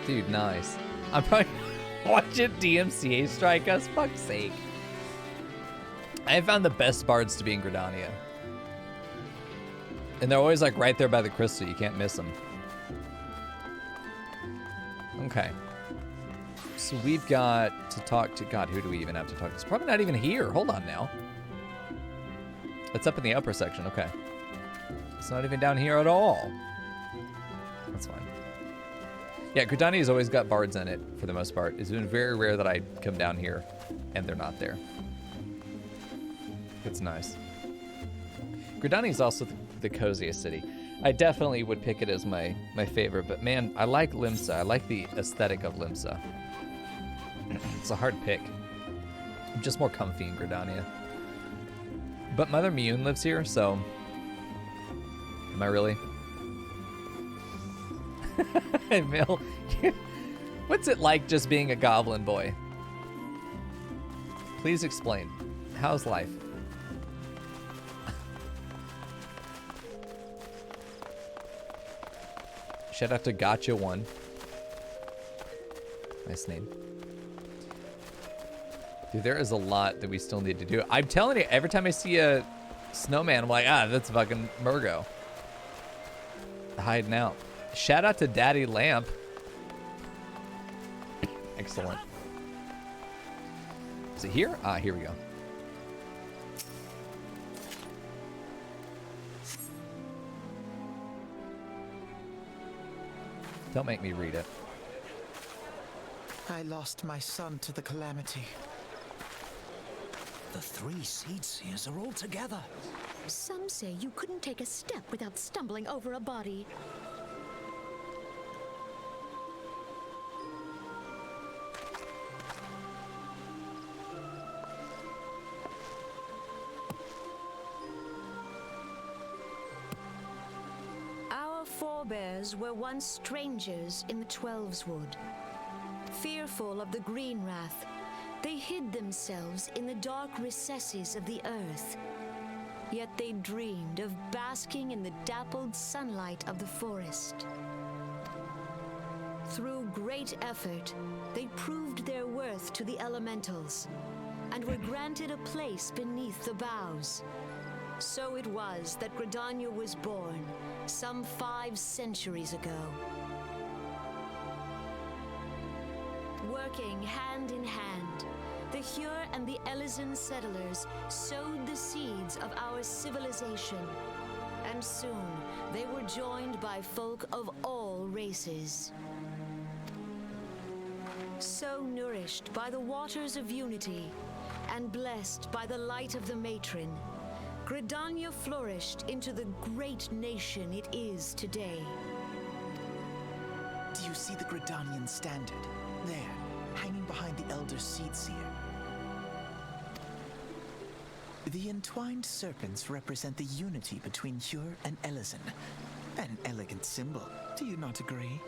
Dude, nice. I'm probably watching DMCA strike us. Fuck's sake. I have found the best bards to be in Gridania. And they're always like right there by the crystal. You can't miss them. Okay. So we've got to talk to... God, who do we even have to talk to? It's probably not even here. Hold on now. It's up in the upper section. Okay. It's not even down here at all. That's fine. Yeah, Gridania's always got bards in it, for the most part. It's been very rare that I come down here, and they're not there. It's nice. Gridania's also the coziest city. I definitely would pick it as my favorite, but man, I like Limsa. I like the aesthetic of Limsa. It's a hard pick. I'm just more comfy in Gridania. But Mother Miyun lives here, so... Am I really? Hey, Mel. What's it like just being a goblin boy? Please explain. How's life? Shout out to Gotcha1. Nice name. Dude, there is a lot that we still need to do. I'm telling you, every time I see a snowman, I'm like, ah, that's fucking Murgo. Hiding out. Shout out to Daddy Lamp. Excellent. Is it here? Ah, here we go. Don't make me read it. I lost my son to the calamity. The 3 Seed Seers are all together. Some say you couldn't take a step without stumbling over a body. Our forebears were once strangers in the Twelves Wood. Fearful of the Green Wrath, they hid themselves in the dark recesses of the earth. Yet they dreamed of basking in the dappled sunlight of the forest. Through great effort, they proved their worth to the elementals, and were granted a place beneath the boughs. So it was that Gridania was born, some 5 centuries ago. Working hand in hand, the Hyur and the Elysian settlers sowed the seeds of our civilization, and soon they were joined by folk of all races. So nourished by the waters of unity, and blessed by the light of the matron, Gridania flourished into the great nation it is today. Do you see the Gridanian standard? There, hanging behind the Elder Seedseer. The entwined serpents represent the unity between Hyur and Elysian. An elegant symbol, do you not agree?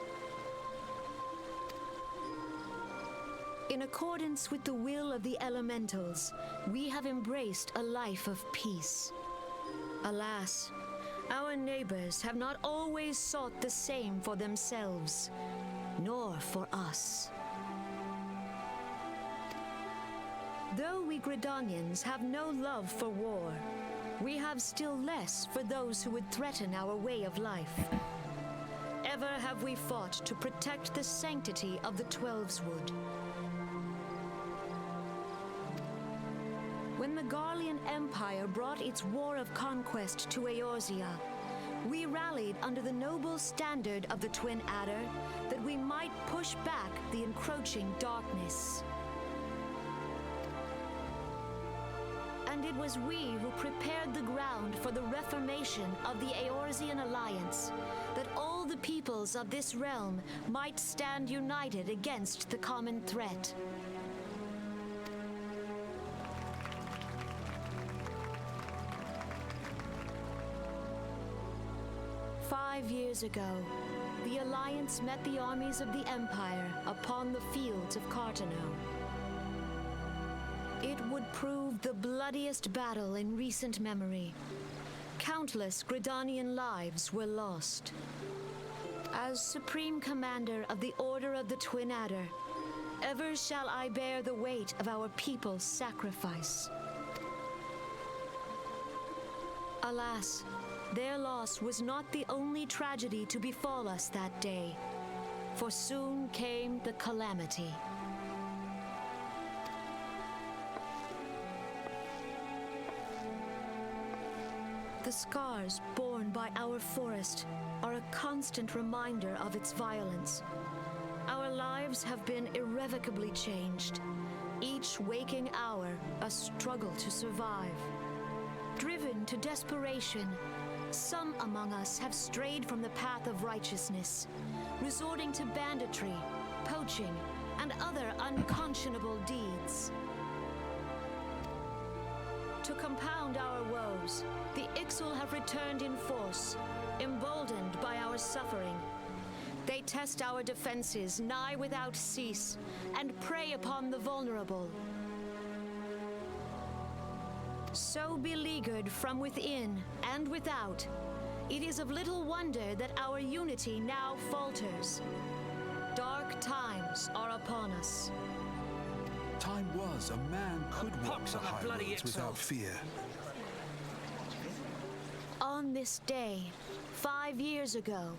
In accordance with the will of the elementals, we have embraced a life of peace. Alas, our neighbors have not always sought the same for themselves, nor for us. Though we Gridanians have no love for war, we have still less for those who would threaten our way of life. Ever have we fought to protect the sanctity of the Twelveswood. When the Garlean Empire brought its war of conquest to Eorzea, we rallied under the noble standard of the Twin Adder that we might push back the encroaching darkness. And it was we who prepared the ground for the reformation of the Eorzean Alliance, that all the peoples of this realm might stand united against the common threat. "5 years ago, the Alliance met the armies of the Empire upon the fields of Cartano. It would prove the bloodiest battle in recent memory. Countless Gridanian lives were lost. As Supreme Commander of the Order of the Twin Adder, ever shall I bear the weight of our people's sacrifice. Alas, their loss was not the only tragedy to befall us that day, for soon came the calamity. The scars borne by our forest are a constant reminder of its violence. Our lives have been irrevocably changed, each waking hour a struggle to survive. Driven to desperation, some among us have strayed from the path of righteousness, resorting to banditry, poaching, and other unconscionable deeds. To compound our woes, the Ixal have returned in force, emboldened by our suffering. They test our defenses nigh without cease, and prey upon the vulnerable. So beleaguered from within and without, it is of little wonder that our unity now falters. Dark times are upon us. Time was a man could walk the high roads without fear. On this day, 5 years ago,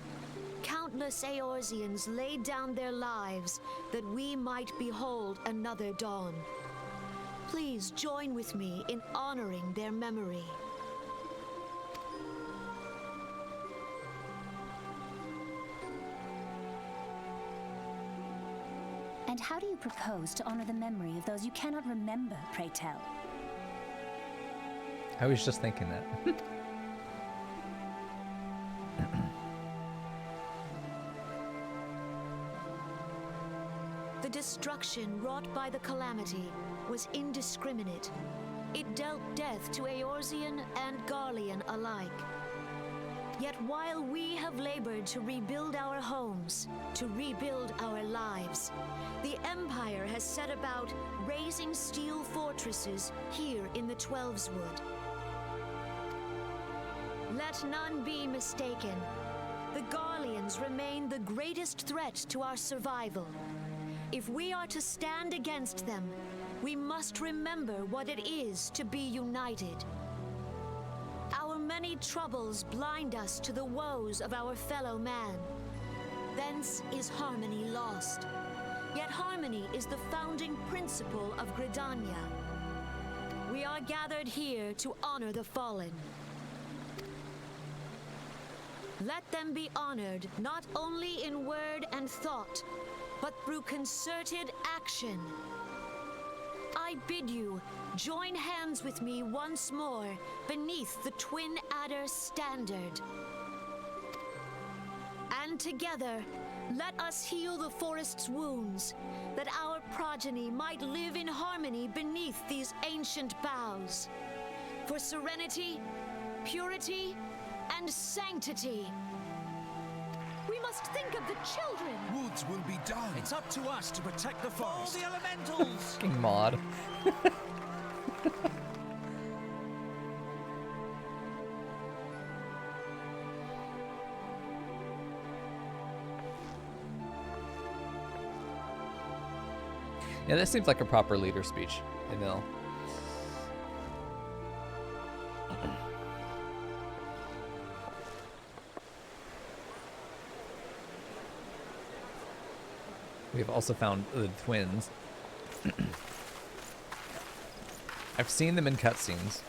countless Eorzeans laid down their lives that we might behold another dawn. Please join with me in honoring their memory. And how do you propose to honor the memory of those you cannot remember, pray tell? I was just thinking that. The destruction wrought by the calamity was indiscriminate. It dealt death to Eorzean and Garlean alike. Yet while we have labored to rebuild our homes, to rebuild our lives, the Empire has set about raising steel fortresses here in the Twelveswood. Let none be mistaken. The Garleans remain the greatest threat to our survival. If we are to stand against them, we must remember what it is to be united. Our many troubles blind us to the woes of our fellow man. Thence is harmony lost. Yet harmony is the founding principle of Gridania. We are gathered here to honor the fallen. Let them be honored not only in word and thought, but through concerted action. I bid you join hands with me once more beneath the Twin Adder standard. And together, let us heal the forest's wounds, that our progeny might live in harmony beneath these ancient boughs. For serenity, purity, and sanctity. We must think of the children. Woods will be done. It's up to us to protect the forest. All the elementals. Fucking mod. Yeah, that seems like a proper leader speech, Emil. We've also found the twins. I've seen them in cutscenes.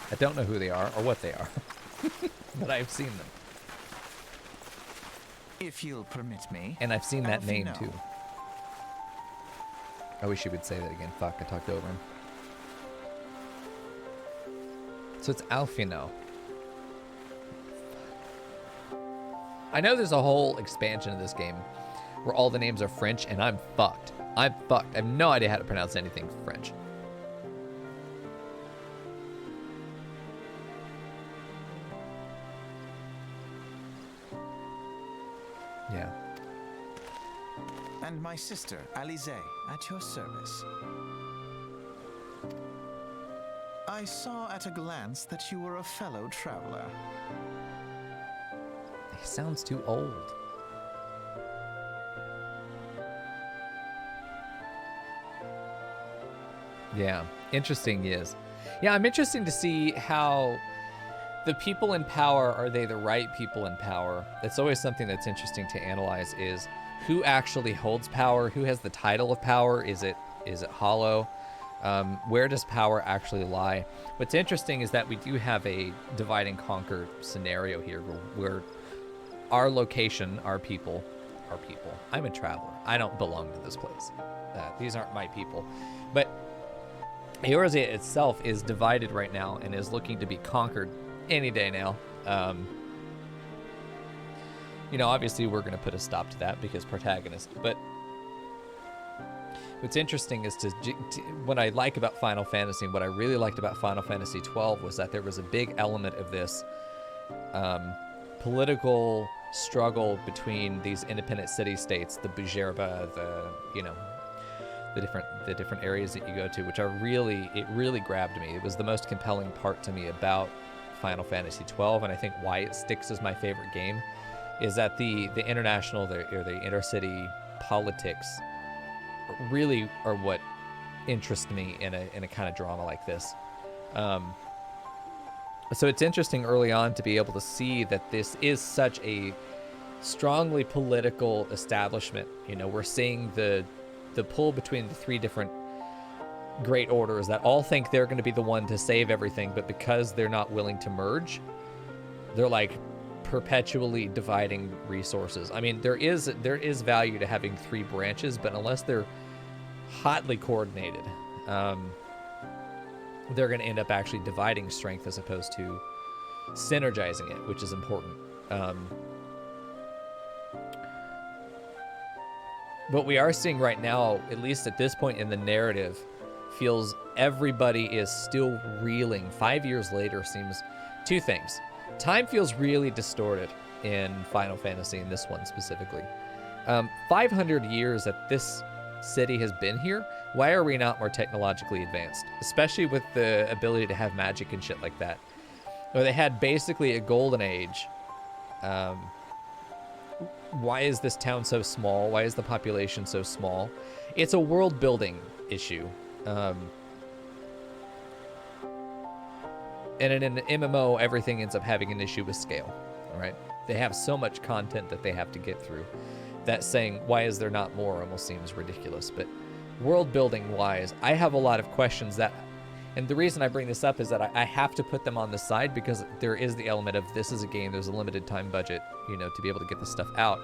I don't know who they are or what they are, but I've seen them. If you'll permit me. And I've seen that name Alfino. too. I wish he would say that again. Fuck, I talked over him. So it's Alfino. I know there's a whole expansion of this game where all the names are French, and I'm fucked. I'm fucked. I have no idea how to pronounce anything French. Yeah. And my sister, Alize, at your service. I saw at a glance that you were a fellow traveler. He sounds too old. Yeah, interesting he is. Yeah, I'm interested to see how the people in power, are they the right people in power? That's always something that's interesting to analyze, is who actually holds power, who has the title of power, is it hollow? Where does power actually lie? What's interesting is that we do have a divide and conquer scenario here where our location, our people, I'm a traveler. I don't belong to this place. These aren't my people. But Eorzea itself is divided right now and is looking to be conquered any day now. You know, obviously we're going to put a stop to that because protagonist. But what's interesting is what I like about Final Fantasy, and what I really liked about Final Fantasy XII was that there was a big element of this political struggle between these independent city-states, the Bujerba, the different areas that you go to, which it really grabbed me. It was the most compelling part to me about Final Fantasy XII, and I think why it sticks as my favorite game is that the international or the intercity politics really are what interest me in a kind of drama like this. So it's interesting early on to be able to see that this is such a strongly political establishment. You know, we're seeing the pull between the three different great orders that all think they're going to be the one to save everything, but because they're not willing to merge, they're like perpetually dividing resources. I mean, there is value to having three branches, but unless they're hotly coordinated, they're going to end up actually dividing strength as opposed to synergizing it, which is important. What we are seeing right now, at least at this point in the narrative, feels everybody is still reeling. 5 years later seems two things. time feels really distorted in Final Fantasy, in this one specifically. 500 years that this city has been here, why are we not more technologically advanced? Especially with the ability to have magic and shit like that. Or they had basically a golden age. Why is this town so small? Why is the population so small? It's a world building issue. And in an MMO, everything ends up having an issue with scale, all right? They have so much content that they have to get through that saying, why is there not more, almost seems ridiculous. But world building wise, I have a lot of questions that, and the reason I bring this up is that I have to put them on the side because there is the element of this is a game, there's a limited time budget, you know, to be able to get this stuff out.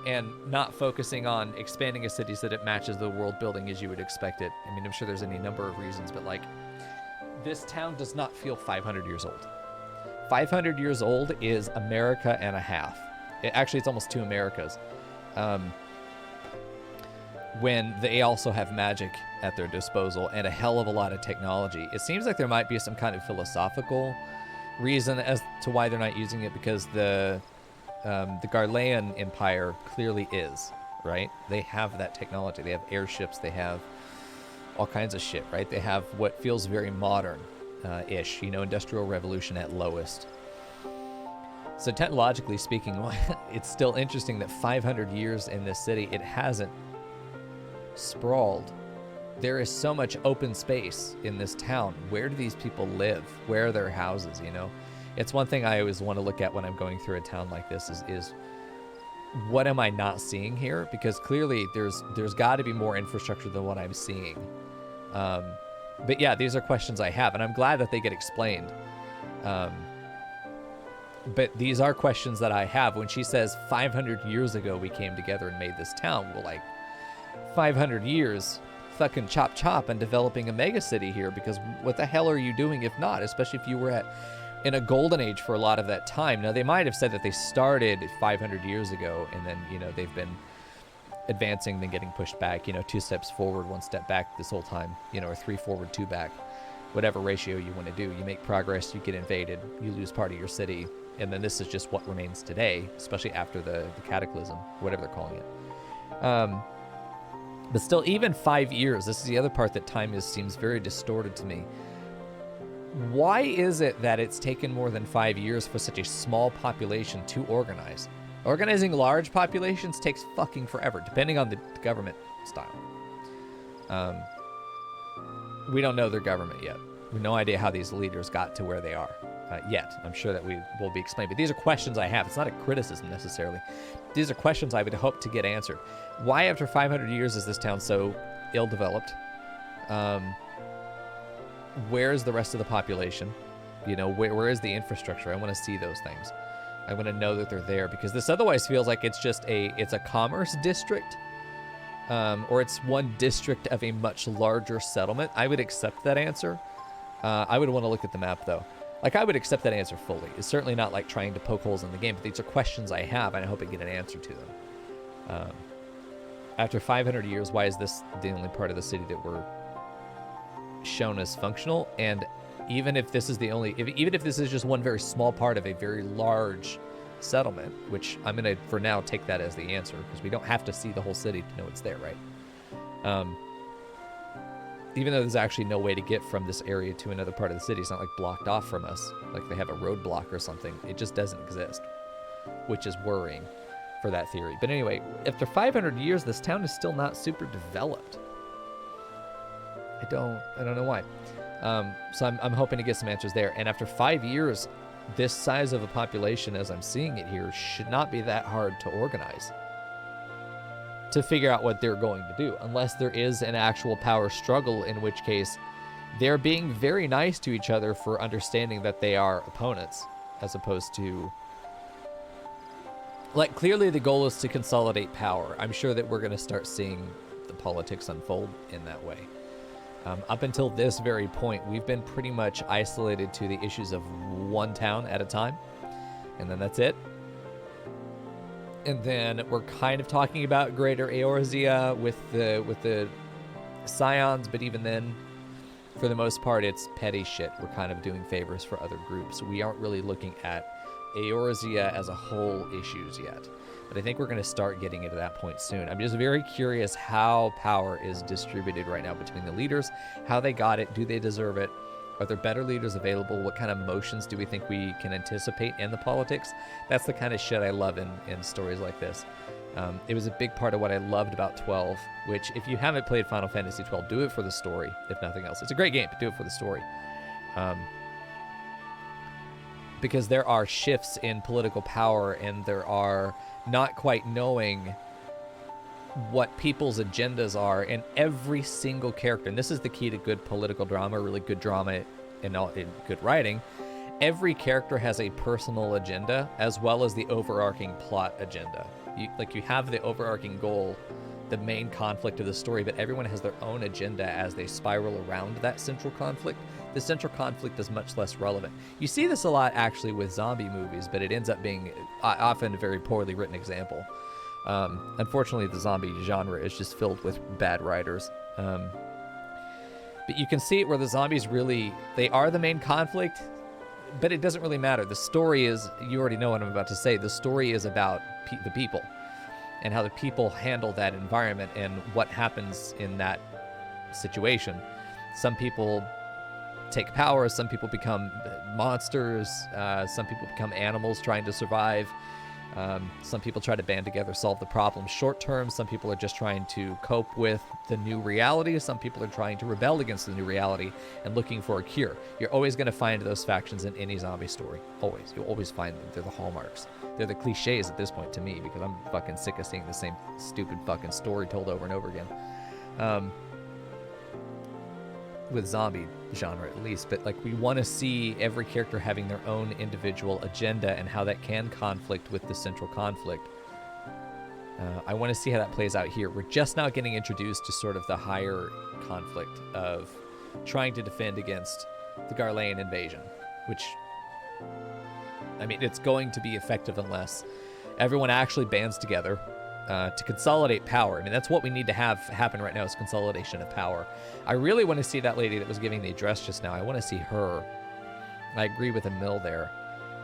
And not focusing on expanding a city so that it matches the world building as you would expect it. I mean, I'm sure there's any number of reasons, but like, this town does not feel 500 years old. 500 years old is America and a half. Actually, it's almost 2 Americas. When they also have magic at their disposal and a hell of a lot of technology. It seems like there might be some kind of philosophical reason as to why they're not using it, because the Garlean Empire clearly is, right? They have that technology. They have airships. They have all kinds of shit, right? They have what feels very modern-ish, you know, Industrial Revolution at lowest. So technologically speaking, it's still interesting that 500 years in this city, it hasn't sprawled. There is so much open space in this town. Where do these people live? Where are their houses, you know? It's one thing I always want to look at when I'm going through a town like this is what am I not seeing here? Because clearly there's got to be more infrastructure than what I'm seeing. But yeah, these are questions I have, and I'm glad that they get explained. But these are questions that I have. When she says 500 years ago we came together and made this town, well, like 500 years fucking chop and developing a mega city here, because what the hell are you doing if not? Especially if you were in a golden age for a lot of that time. Now, they might have said that they started 500 years ago and then, you know, they've been advancing, then getting pushed back, you know, 2 steps forward, 1 step back this whole time, you know, or 3 forward, 2 back, whatever ratio you want to do. You make progress, you get invaded, you lose part of your city, and then this is just what remains today, especially after the cataclysm, whatever they're calling it. But still, even 5 years, this is the other part that time seems very distorted to me. Why is it that it's taken more than 5 years for such a small population to organize? Organizing large populations takes fucking forever, depending on the government style. We don't know their government yet. We have no idea how these leaders got to where they are yet. I'm sure that we will be explained. But these are questions I have. It's not a criticism necessarily. These are questions I would hope to get answered. Why, after 500 years, is this town so ill-developed? Where is the rest of the population? You know, where is the infrastructure? I want to see those things. I want to know that they're there, because this otherwise feels like it's just it's a commerce district, or it's one district of a much larger settlement. I would accept that answer. I would want to look at the map though. Like, I would accept that answer fully. It's certainly not like trying to poke holes in the game, but these are questions I have, and I hope I get an answer to them. After 500 years, why is this the only part of the city that we're shown as functional? And even if this is even if this is just one very small part of a very large settlement, which I'm going to, for now, take that as the answer, because we don't have to see the whole city to know it's there, right? Even though there's actually no way to get from this area to another part of the city, it's not like blocked off from us, like they have a roadblock or something. It just doesn't exist, which is worrying for that theory. But anyway, after 500 years, this town is still not super developed. I don't know why. So I'm hoping to get some answers there. And after 5 years, this size of a population, as I'm seeing it here, should not be that hard to organize, to figure out what they're going to do, unless there is an actual power struggle, in which case they're being very nice to each other for understanding that they are opponents, as opposed to, like, clearly the goal is to consolidate power. I'm sure that we're going to start seeing the politics unfold in that way. Up until this very point, we've been pretty much isolated to the issues of one town at a time, and then that's it. And then we're kind of talking about Greater Eorzea with the Scions, but even then, for the most part, it's petty shit. We're kind of doing favors for other groups. We aren't really looking at Eorzea as a whole issues yet. But I think we're going to start getting into that point soon. I'm just very curious how power is distributed right now between the leaders, how they got it, do they deserve it, are there better leaders available, what kind of motions do we think we can anticipate in the politics. That's the kind of shit I love in stories like this. It was a big part of what I loved about 12, which if you haven't played Final Fantasy 12, do it for the story, if nothing else. It's a great game, but do it for the story. Because there are shifts in political power, and there are not quite knowing what people's agendas are, and every single character, and this is the key to good political drama, really good drama and good writing, every character has a personal agenda as well as the overarching plot agenda. You have the overarching goal, the main conflict of the story, but everyone has their own agenda as they spiral around that central conflict. The central conflict is much less relevant. You see this a lot actually with zombie movies, but it ends up being often a very poorly written example. Unfortunately, the zombie genre is just filled with bad writers. But you can see it where the zombies really, they are the main conflict, but it doesn't really matter. The story is, you already know what I'm about to say, the story is about the people and how the people handle that environment and what happens in that situation. Some people take power, some people become monsters, some people become animals trying to survive. Some people try to band together, solve the problem short term. Some people are just trying to cope with the new reality. Some people are trying to rebel against the new reality and looking for a cure. You're always going to find those factions in any zombie story. Always. You'll always find them. They're the hallmarks. They're the cliches at this point to me, because I'm fucking sick of seeing the same stupid fucking story told over and over again. With zombie genre at least, but like we want to see every character having their own individual agenda and how that can conflict with the central conflict. I want to see how that plays out here. We're just now getting introduced to sort of the higher conflict of trying to defend against the Garlean invasion, which, I mean, it's going to be effective unless everyone actually bands together to consolidate power. I mean, that's what we need to have happen right now, is consolidation of power. I really want to see that lady that was giving the address just now. I want to see her. I agree with Emil there.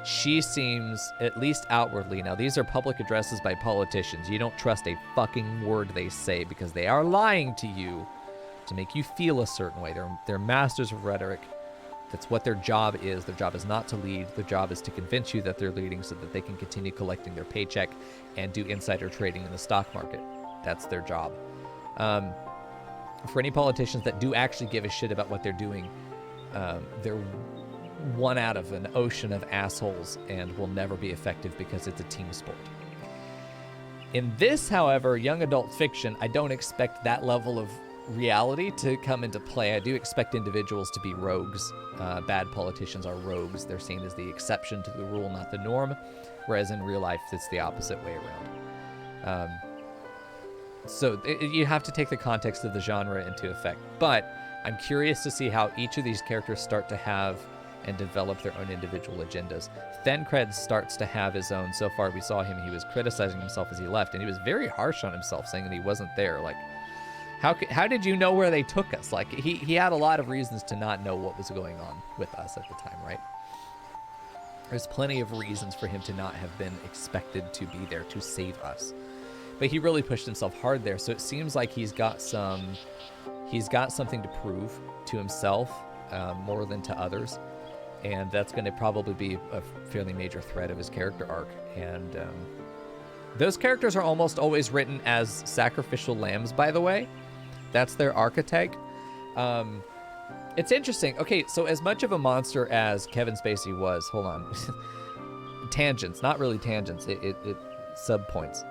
She seems, at least outwardly, now these are public addresses by politicians. You don't trust a fucking word they say, because they are lying to you to make you feel a certain way. They're masters of rhetoric. That's what their job is. Their job is not to lead. Their job is to convince you that they're leading so that they can continue collecting their paycheck and do insider trading in the stock market. That's their job. For any politicians that do actually give a shit about what they're doing, they're one out of an ocean of assholes and will never be effective because it's a team sport. In this, however, young adult fiction, I don't expect that level of reality to come into play. I do expect individuals to be rogues. Bad politicians are rogues. They're seen as the exception to the rule, not the norm, whereas in real life it's the opposite way around. So you have to take the context of the genre into effect. But I'm curious to see how each of these characters start to have and develop their own individual agendas. Thencred starts to have his own. So far we saw him, he was criticizing himself as he left, and he was very harsh on himself, saying that he wasn't there. Like, how did you know where they took us? Like, he had a lot of reasons to not know what was going on with us at the time, right? There's plenty of reasons for him to not have been expected to be there to save us. But he really pushed himself hard there, so it seems like he's got something to prove to himself more than to others. And that's going to probably be a fairly major thread of his character arc. And those characters are almost always written as sacrificial lambs, by the way. That's their archetype. It's interesting. Okay, so as much of a monster as Kevin Spacey was, hold on. Tangents, not really tangents. It sub-points.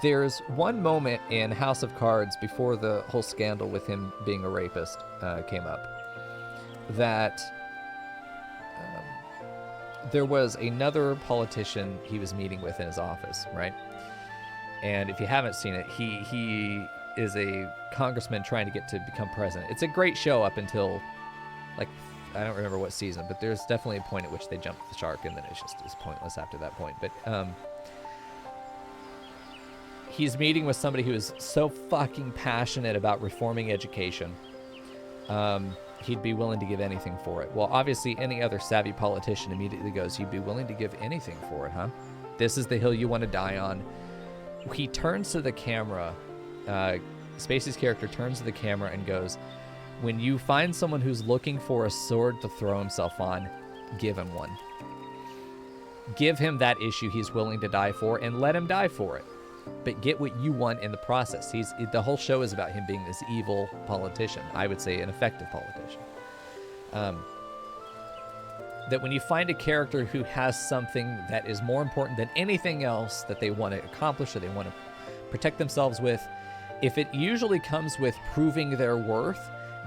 There's one moment in House of Cards before the whole scandal with him being a rapist came up, that there was another politician he was meeting with in his office, right? And if you haven't seen it, he is a congressman trying to get to become president. It's a great show up until, like, I don't remember what season, but there's definitely a point at which they jump the shark, and then it's pointless after that point. But he's meeting with somebody who is so fucking passionate about reforming education. he'd be willing to give anything for it. Well, obviously, any other savvy politician immediately goes, you'd be willing to give anything for it, huh? This is the hill you want to die on. He turns to the camera. Spacey's character turns to the camera and goes, when you find someone who's looking for a sword to throw himself on, give him one. Give him that issue he's willing to die for and let him die for it. But get what you want in the process. The whole show is about him being this evil politician. I would say an effective politician. That when you find a character who has something that is more important than anything else that they want to accomplish or they want to protect themselves with, if it usually comes with proving their worth,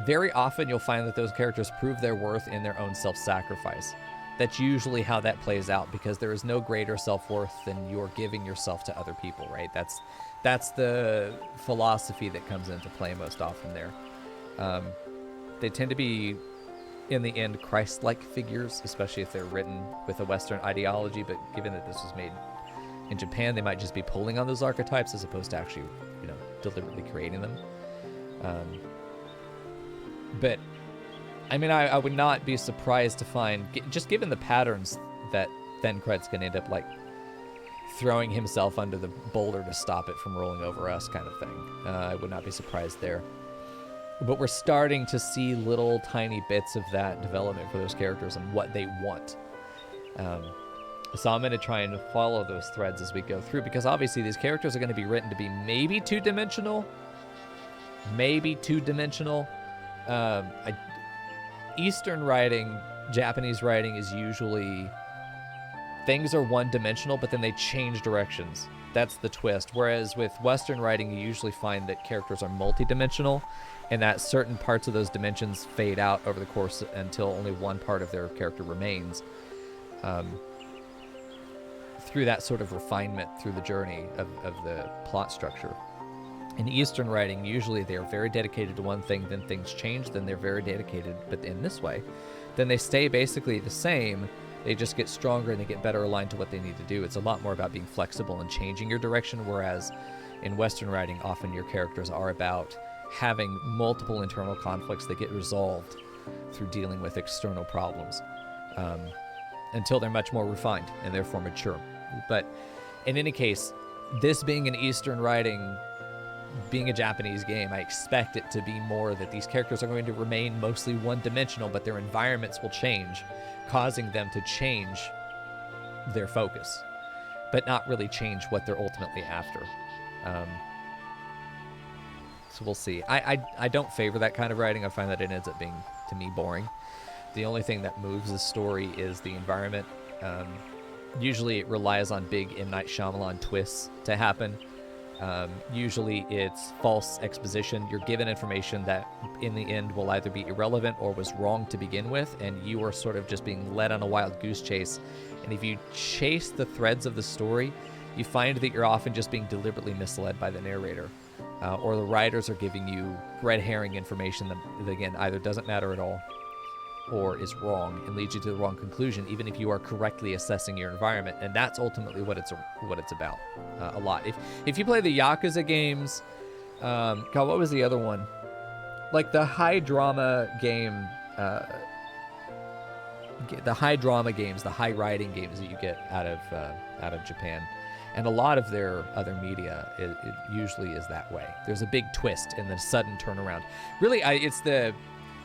very often you'll find that those characters prove their worth in their own self-sacrifice. That's usually how that plays out, because there is no greater self-worth than you're giving yourself to other people, right? That's the philosophy that comes into play most often there. They tend to be, in the end, Christ-like figures, especially if they're written with a Western ideology, but given that this was made in Japan, they might just be pulling on those archetypes as opposed to actually, deliberately creating them. But I mean, I would not be surprised to find, just given the patterns that Thancred's going to end up, throwing himself under the boulder to stop it from rolling over us kind of thing. I would not be surprised there. But we're starting to see little tiny bits of that development for those characters and what they want. So I'm going to try and follow those threads as we go through, because obviously these characters are going to be written to be maybe two-dimensional. Eastern writing, Japanese writing is usually things are one-dimensional, but then they change directions. That's the twist. Whereas with Western writing, you usually find that characters are multi-dimensional, and that certain parts of those dimensions fade out over the course until only one part of their character remains. Through that sort of refinement through the journey of the plot structure. In Eastern writing, usually they are very dedicated to one thing, then things change, then they're very dedicated, but in this way, then they stay basically the same, they just get stronger and they get better aligned to what they need to do. It's a lot more about being flexible and changing your direction, whereas in Western writing, often your characters are about having multiple internal conflicts that get resolved through dealing with external problems, until they're much more refined and therefore mature. But in any case, this being an Eastern writing, being a Japanese game, I expect it to be more that these characters are going to remain mostly one-dimensional, but their environments will change, causing them to change their focus, but not really change what they're ultimately after. So we'll see. I don't favor that kind of writing. I find that it ends up being, to me, boring. The only thing that moves the story is the environment. Usually it relies on big M. Night Shyamalan twists to happen. Usually it's false exposition. You're given information that in the end will either be irrelevant or was wrong to begin with, and you are sort of just being led on a wild goose chase. And if you chase the threads of the story, you find that you're often just being deliberately misled by the narrator. Or the writers are giving you red herring information that, again, either doesn't matter at all or is wrong and leads you to the wrong conclusion, even if you are correctly assessing your environment. And that's ultimately what it's about a lot. If you play the Yakuza games, God, what was the other one? Like the high drama game, the high drama games, the high writing games that you get out of Japan. And a lot of their other media, it usually is that way. There's a big twist and then a sudden turnaround. Really, it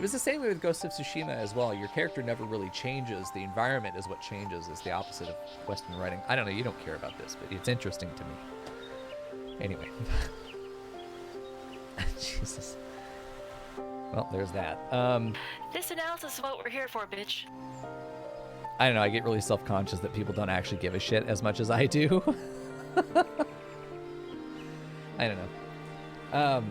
was the same way with Ghost of Tsushima as well. Your character never really changes. The environment is what changes. It's the opposite of Western writing. I don't know. You don't care about this, but it's interesting to me. Anyway. Jesus. Well, there's that. This analysis is what we're here for, bitch. I don't know. I get really self-conscious that people don't actually give a shit as much as I do. I don't know.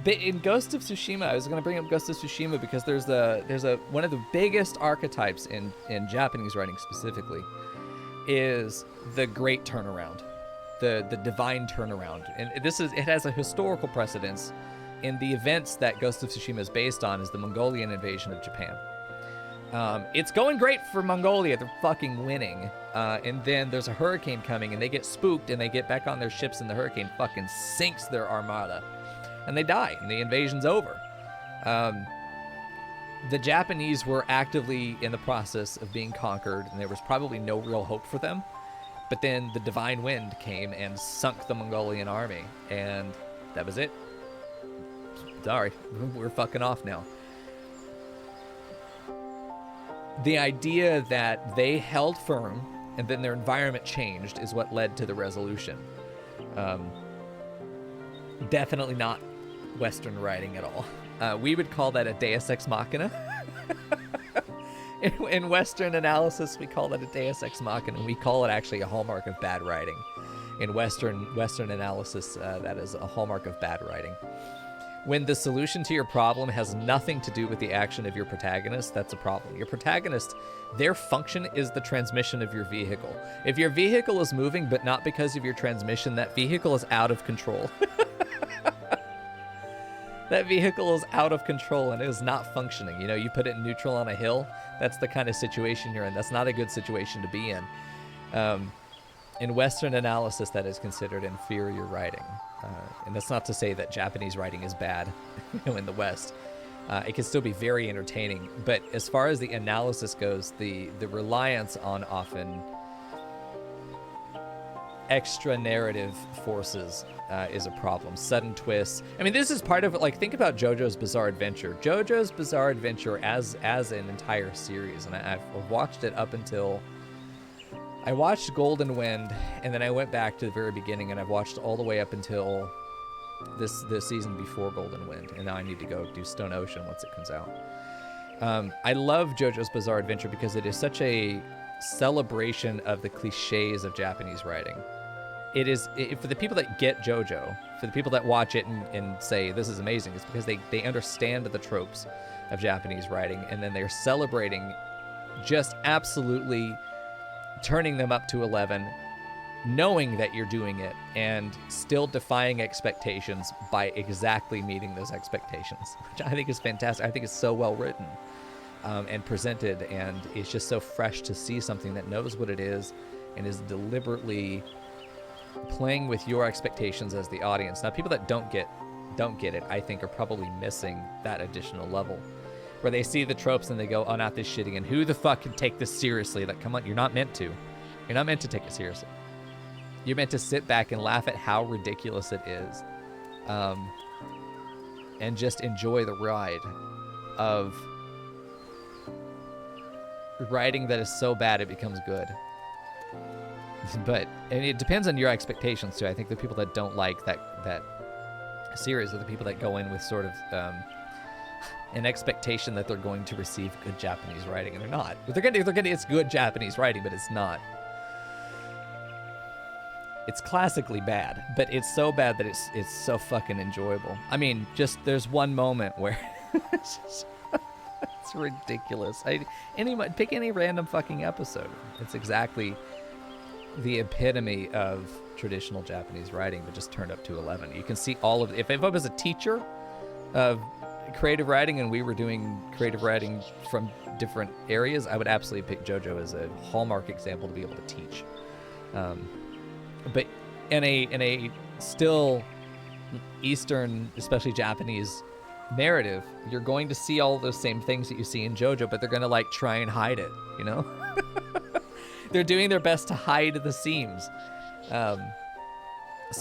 But in Ghost of Tsushima, I was going to bring up Ghost of Tsushima because there's one of the biggest archetypes in Japanese writing specifically is the great turnaround, the divine turnaround, and it has a historical precedence in the events that Ghost of Tsushima is based on is the Mongolian invasion of Japan. It's going great for Mongolia. They're fucking winning. And then there's a hurricane coming and they get spooked and they get back on their ships and the hurricane fucking sinks their armada. And they die and the invasion's over. the Japanese were actively in the process of being conquered, and there was probably no real hope for them. But then the Divine Wind came and sunk the Mongolian army, and that was it. Sorry, we're fucking off now. The idea that they held firm and then their environment changed is what led to the resolution. Definitely not Western writing at all. We would call that a Deus Ex Machina. In Western analysis, we call that a Deus Ex Machina. We call it actually a hallmark of bad writing. In Western analysis, that is a hallmark of bad writing. When the solution to your problem has nothing to do with the action of your protagonist, that's a problem. Your protagonist, their function is the transmission of your vehicle. If your vehicle is moving, but not because of your transmission, that vehicle is out of control. That vehicle is out of control and it is not functioning. You know, you put it in neutral on a hill, that's the kind of situation you're in. That's not a good situation to be in. In Western analysis, that is considered inferior writing. And that's not to say that Japanese writing is bad in the West. It can still be very entertaining. But as far as the analysis goes, the reliance on often extra narrative forces is a problem. Sudden twists. I mean, this is part of it. Like, think about JoJo's Bizarre Adventure. JoJo's Bizarre Adventure as an entire series, and I've watched it up until I watched Golden Wind, and then I went back to the very beginning, and I've watched all the way up until this season before Golden Wind, and now I need to go do Stone Ocean once it comes out. I love JoJo's Bizarre Adventure because it is such a celebration of the cliches of Japanese writing. It is, for the people that get JoJo, for the people that watch it and say, this is amazing, it's because they understand the tropes of Japanese writing, and then they're celebrating just absolutely turning them up to 11, knowing that you're doing it, and still defying expectations by exactly meeting those expectations, which I think is fantastic. I think it's so well written and presented, and it's just so fresh to see something that knows what it is and is deliberately playing with your expectations as the audience. Now, people that don't get it, I think, are probably missing that additional level, where they see the tropes and they go, oh, not this shit again. Who the fuck can take this seriously? Like, come on, you're not meant to. You're not meant to take it seriously. You're meant to sit back and laugh at how ridiculous it is, and just enjoy the ride of writing that is so bad it becomes good. And it depends on your expectations too. I think the people that don't like that series are the people that go in with sort of an expectation that they're going to receive good Japanese writing, and they're not. It's good Japanese writing, but it's not. It's classically bad, but it's so bad that it's so fucking enjoyable. I mean, just there's one moment where it's ridiculous. Pick any random fucking episode. It's exactly the epitome of traditional Japanese writing, but just turned up to 11. You can see all of it. If I was a teacher of creative writing and we were doing creative writing from different areas, I would absolutely pick JoJo as a hallmark example to be able to teach. But in a still Eastern, especially Japanese narrative, you're going to see all those same things that you see in JoJo, but they're going to like try and hide it, you know? They're doing their best to hide the seams. So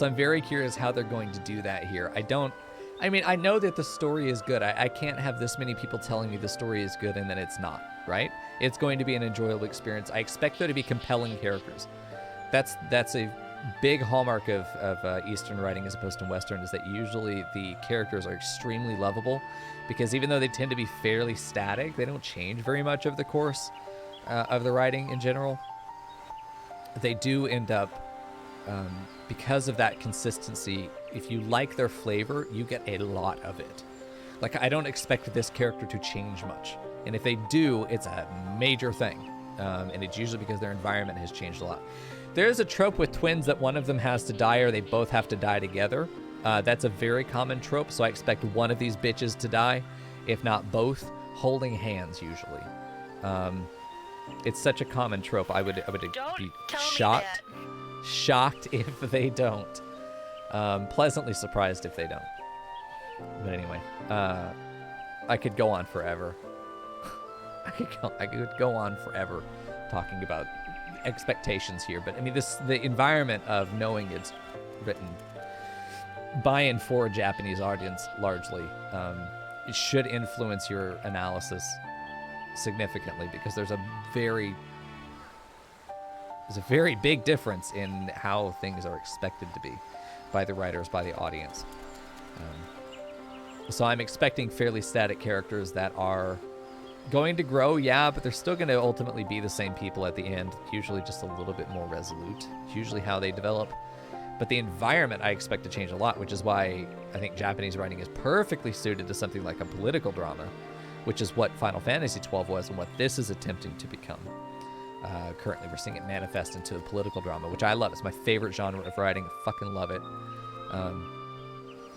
I'm very curious how they're going to do that here. I know that the story is good. I can't have this many people telling me the story is good and then it's not, right? It's going to be an enjoyable experience. I expect there to be compelling characters. That's a big hallmark of Eastern writing as opposed to Western, is that usually the characters are extremely lovable, because even though they tend to be fairly static, they don't change very much over the course of the writing in general. They do end up, because of that consistency, if you like their flavor, you get a lot of it. Like, I don't expect this character to change much. And if they do, it's a major thing. And it's usually because their environment has changed a lot. There's a trope with twins that one of them has to die or they both have to die together. That's a very common trope, so I expect one of these bitches to die, if not both, holding hands usually. It's such a common trope. I would be shocked if they don't. Pleasantly surprised if they don't. But anyway, I could go on forever. I could go on forever talking about expectations here, but I mean, the environment of knowing it's written by and for a Japanese audience largely, it should influence your analysis significantly, because there's a very big difference in how things are expected to be by the writers, by the audience. So I'm expecting fairly static characters that are going to grow, yeah, but they're still going to ultimately be the same people at the end, usually just a little bit more resolute, usually how they develop. But the environment I expect to change a lot, which is why I think Japanese writing is perfectly suited to something like a political drama, which is what Final Fantasy XII was and what this is attempting to become. Currently, we're seeing it manifest into a political drama, which I love. It's my favorite genre of writing. I fucking love it.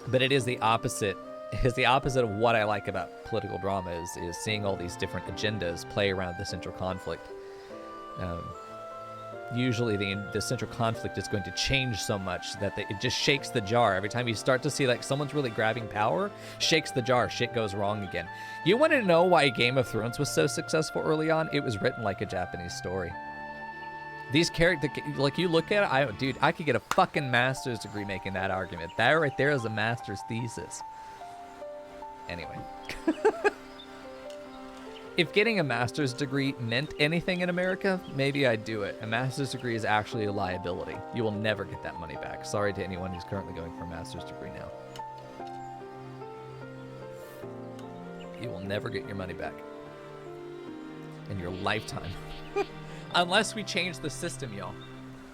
But it is the opposite. It's the opposite of what I like about political drama is seeing all these different agendas play around the central conflict. Usually the central conflict is going to change so much that it just shakes the jar. Every time you start to see like someone's really grabbing power, shakes the jar, shit goes wrong again. You want to know why Game of Thrones was so successful early on? It was written like a Japanese story. These characters, like you look at it, dude, I could get a fucking master's degree making that argument. That right there is a master's thesis. Anyway. If getting a master's degree meant anything in America, maybe I'd do it. A master's degree is actually a liability. You will never get that money back. Sorry to anyone who's currently going for a master's degree now. You will never get your money back in your lifetime. Unless we change the system, y'all.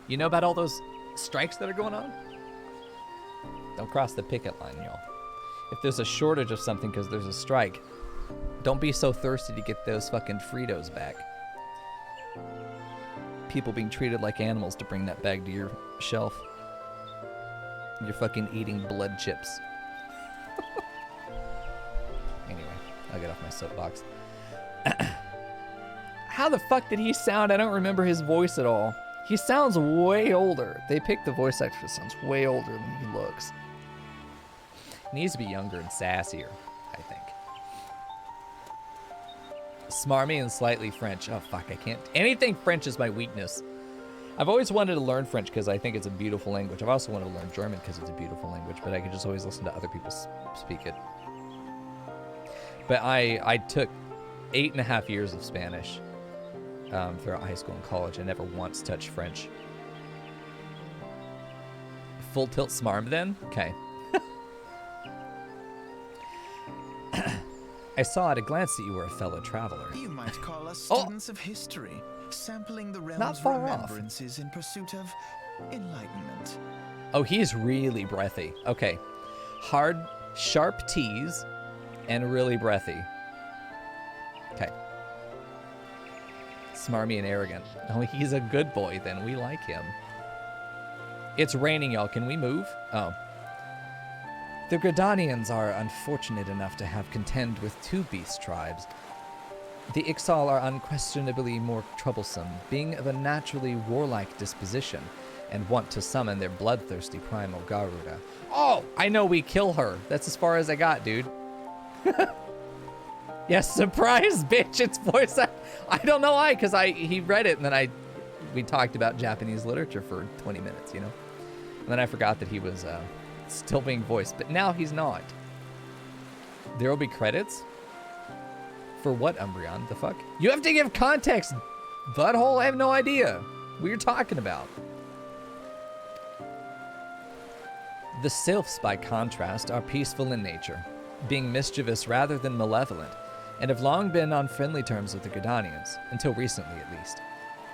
You know about all those strikes that are going on? Don't cross the picket line, y'all. If there's a shortage of something because there's a strike, don't be so thirsty to get those fucking Fritos back. People being treated like animals to bring that bag to your shelf. You're fucking eating blood chips. Anyway, I'll get off my soapbox. How the fuck did he sound? I don't remember his voice at all. He sounds way older. They picked the voice actor who sounds way older than he looks. He needs to be younger and sassier, I think. Smarmy and slightly French. Oh, fuck, I can't. Anything French is my weakness. I've always wanted to learn French because I think it's a beautiful language. I've also wanted to learn German because it's a beautiful language, but I could just always listen to other people speak it. But I took 8.5 years of Spanish throughout high school and college. I never once touched French. Full tilt smarm then? Okay. I saw at a glance that you were a fellow traveler. You might call us students of history, sampling the realm's remembrances in pursuit of enlightenment. Oh, he's really breathy. Okay. Hard, sharp T's and really breathy. Okay. Smarmy and arrogant. Oh, he's a good boy then. We like him. It's raining, y'all. Can we move? Oh. The Gridanians are unfortunate enough to have contend with 2 beast tribes. The Ixal are unquestionably more troublesome, being of a naturally warlike disposition, and want to summon their bloodthirsty primal Garuda. Oh, I know we kill her. That's as far as I got, dude. Yes, surprise, bitch. It's voice. I don't know why, because he read it, and then we talked about Japanese literature for 20 minutes, you know? And then I forgot that he was still being voiced, but now he's not. There will be credits? For what, Umbreon? The fuck? You have to give context, butthole. I have no idea what you're talking about. The Sylphs, by contrast, are peaceful in nature, being mischievous rather than malevolent, and have long been on friendly terms with the Gridanians, until recently at least.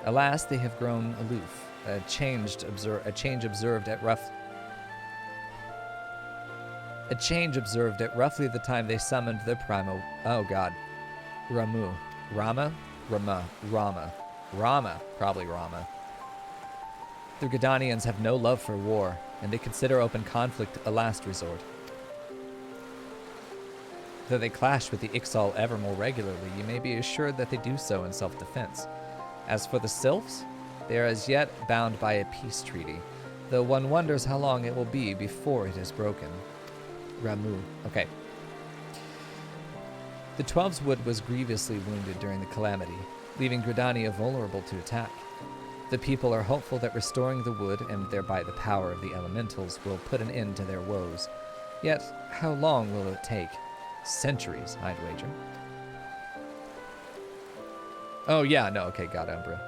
Alas, they have grown aloof, a change observed at roughly the time they summoned the primal... Oh, God. Rama. Probably Rama. The Gridanians have no love for war, and they consider open conflict a last resort. Though they clash with the Ixal ever more regularly, you may be assured that they do so in self-defense. As for the Sylphs, they are as yet bound by a peace treaty, though one wonders how long it will be before it is broken. Ramu. Okay. The Twelve's Wood was grievously wounded during the calamity, leaving Gridania vulnerable to attack. The people are hopeful that restoring the wood, and thereby the power of the elementals, will put an end to their woes. Yet, how long will it take? Centuries, I'd wager. Oh yeah, no, okay, got Umbra.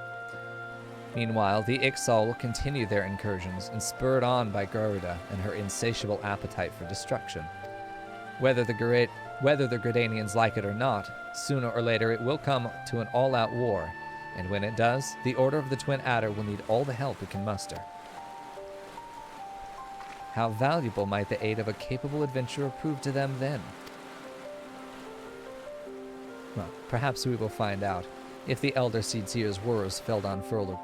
Meanwhile, the Ixal will continue their incursions, and spurred on by Garuda and her insatiable appetite for destruction. Whether the Gridanians like it or not, sooner or later it will come to an all-out war, and when it does, the Order of the Twin Adder will need all the help it can muster. How valuable might the aid of a capable adventurer prove to them then? Well, perhaps we will find out if the Elder Seedseer's words fell on fertile...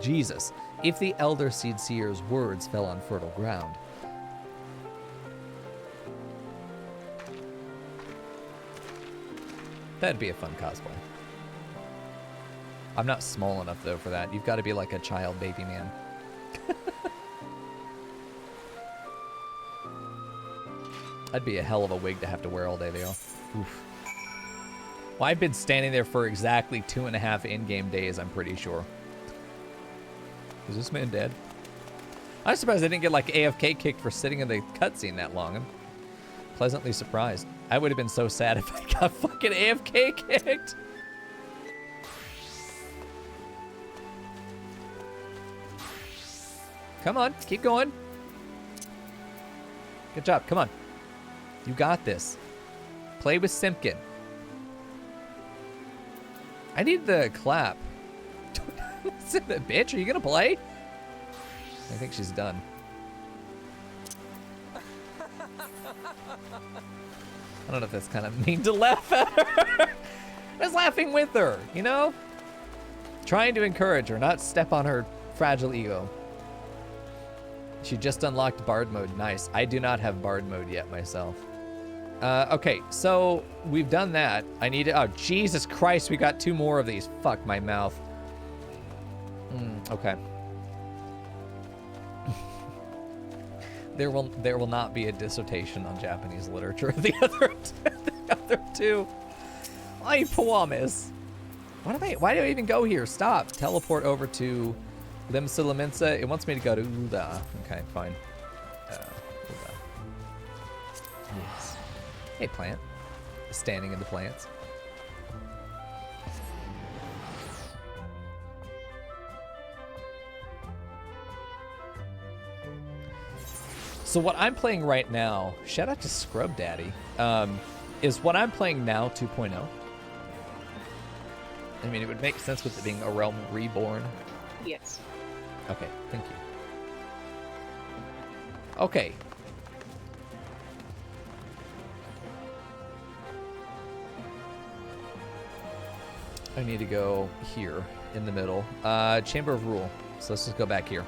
Jesus! If the Elder Seedseer's words fell on fertile ground. That'd be a fun cosplay. I'm not small enough, though, for that. You've got to be like a child baby man. That'd be a hell of a wig to have to wear all day, though. Oof. Well, I've been standing there for exactly 2.5 in-game days, I'm pretty sure. Is this man dead? I'm surprised I didn't get, like, AFK kicked for sitting in the cutscene that long. I'm pleasantly surprised. I would have been so sad if I got fucking AFK kicked. Come on, keep going. Good job, come on. You got this. Play with Simpkin. I need the clap. Bitch, are you gonna play? I think she's done. I don't know if that's kind of mean to laugh at her. I was laughing with her, you know? Trying to encourage her, not step on her fragile ego. She just unlocked Bard mode. Nice. I do not have Bard mode yet myself. Okay, so we've done that. I need to... Oh, Jesus Christ, we got 2 more of these. Fuck my mouth. Okay. There will not be a dissertation on Japanese literature. The other 2. I promise. Why do I even go here? Stop. Teleport over to Limsa Lominsa. It wants me to go to Ul'dah. Okay, fine. Ul'dah. Yes. Hey, plant. Standing in the plants. So what I'm playing right now, shout out to Scrub Daddy, is what I'm playing now 2.0. I mean, it would make sense with it being A Realm Reborn. Yes. Okay, thank you. Okay. I need to go here in the middle. Chamber of Rule. So let's just go back here.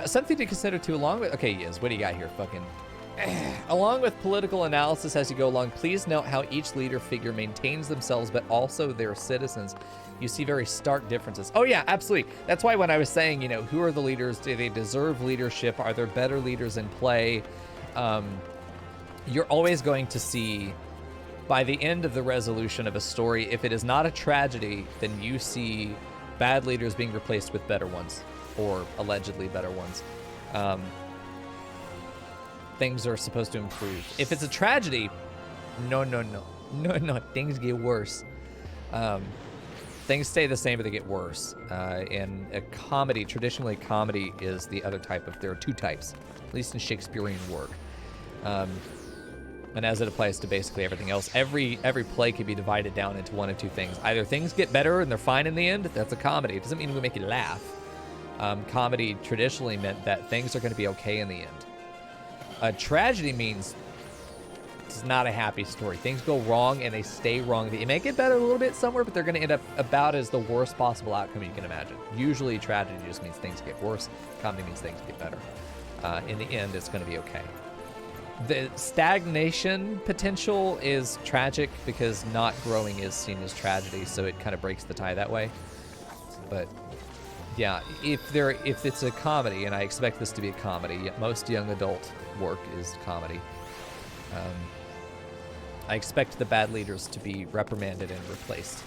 Something to consider too, along with... Okay, yes, what do you got here? Fucking... Along with political analysis as you go along, please note how each leader figure maintains themselves, but also their citizens. You see very stark differences. Oh yeah, absolutely. That's why when I was saying, you know, who are the leaders? Do they deserve leadership? Are there better leaders in play? You're always going to see, by the end of the resolution of a story, if it is not a tragedy, then you see bad leaders being replaced with better ones. Or allegedly better ones. Things are supposed to improve. If it's a tragedy, no, things get worse. Things stay the same, but they get worse. In a comedy, traditionally comedy is the other type of, there are 2 types, at least in Shakespearean work. And as it applies to basically everything else, every play can be divided down into 1 of 2 things. Either things get better and they're fine in the end, that's a comedy. It doesn't mean we make you laugh. Comedy traditionally meant that things are going to be okay in the end. A tragedy means it's not a happy story. Things go wrong and they stay wrong. They may get better a little bit somewhere, but they're going to end up about as the worst possible outcome you can imagine. Usually tragedy just means things get worse. Comedy means things get better. In the end, it's going to be okay. The stagnation potential is tragic because not growing is seen as tragedy, so it kind of breaks the tie that way. But yeah, if it's a comedy, and I expect this to be a comedy, most young adult work is comedy. I expect the bad leaders to be reprimanded and replaced.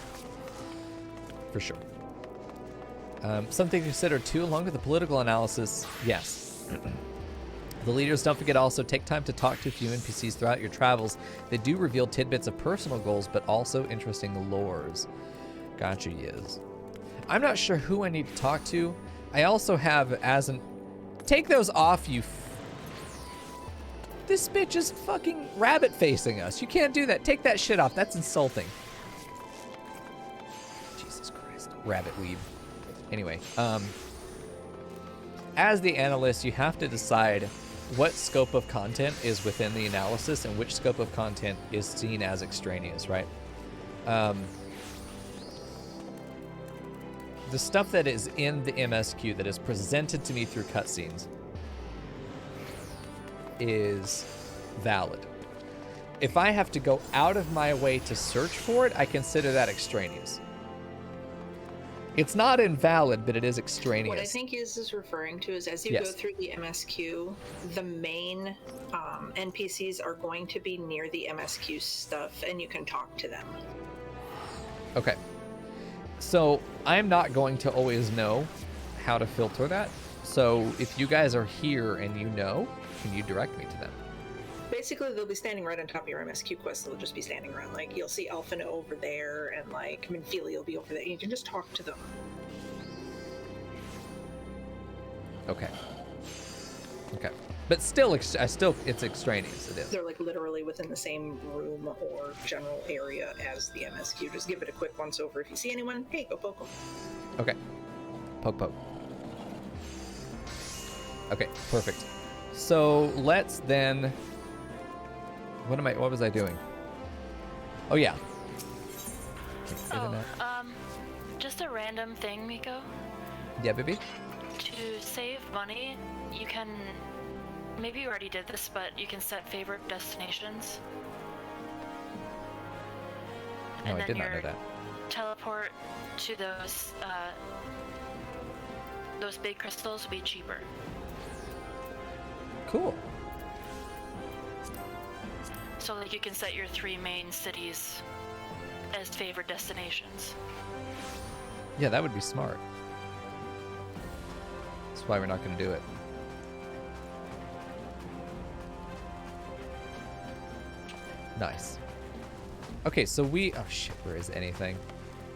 For sure. Something to consider too, along with the political analysis, yes. The leaders, don't forget, also take time to talk to a few NPCs throughout your travels. They do reveal tidbits of personal goals, but also interesting lores. Gotcha, yes. I'm not sure who I need to talk to. I also have as an... Take those off, you... This bitch is fucking rabbit facing us. You can't do that. Take that shit off. That's insulting. Jesus Christ. Rabbit weeb. Anyway, as the analyst, you have to decide what scope of content is within the analysis and which scope of content is seen as extraneous, right? The stuff that is in the MSQ that is presented to me through cutscenes is valid. If I have to go out of my way to search for it, I consider that extraneous. It's not invalid, but it is extraneous. What I think is referring to is as you go through the MSQ, the main NPCs are going to be near the MSQ stuff, and you can talk to them. Okay. So I'm not going to always know how to filter that. So if you guys are here and you know, can you direct me to them? Basically, they'll be standing right on top of your MSQ quest. They'll just be standing around. Like, you'll see Alphina over there, and, like, Minfilia will be over there. You can just talk to them. Okay. Okay. But still, it's extraneous. It is. They're, like, literally within the same room or general area as the MSQ. Just give it a quick once-over. If you see anyone, hey, go poke them. Okay. Poke, poke. Okay, perfect. So let's then... What was I doing? Oh, yeah. Just a random thing, Mico. Yeah, baby? To save money, you can... Maybe you already did this, but you can set favorite destinations. No, I did not know that. Teleport to those big crystals will be cheaper. Cool. So, like, you can set your 3 main cities as favorite destinations. Yeah, that would be smart. That's why we're not going to do it. Nice. Okay, so we... Oh, shit, where is anything?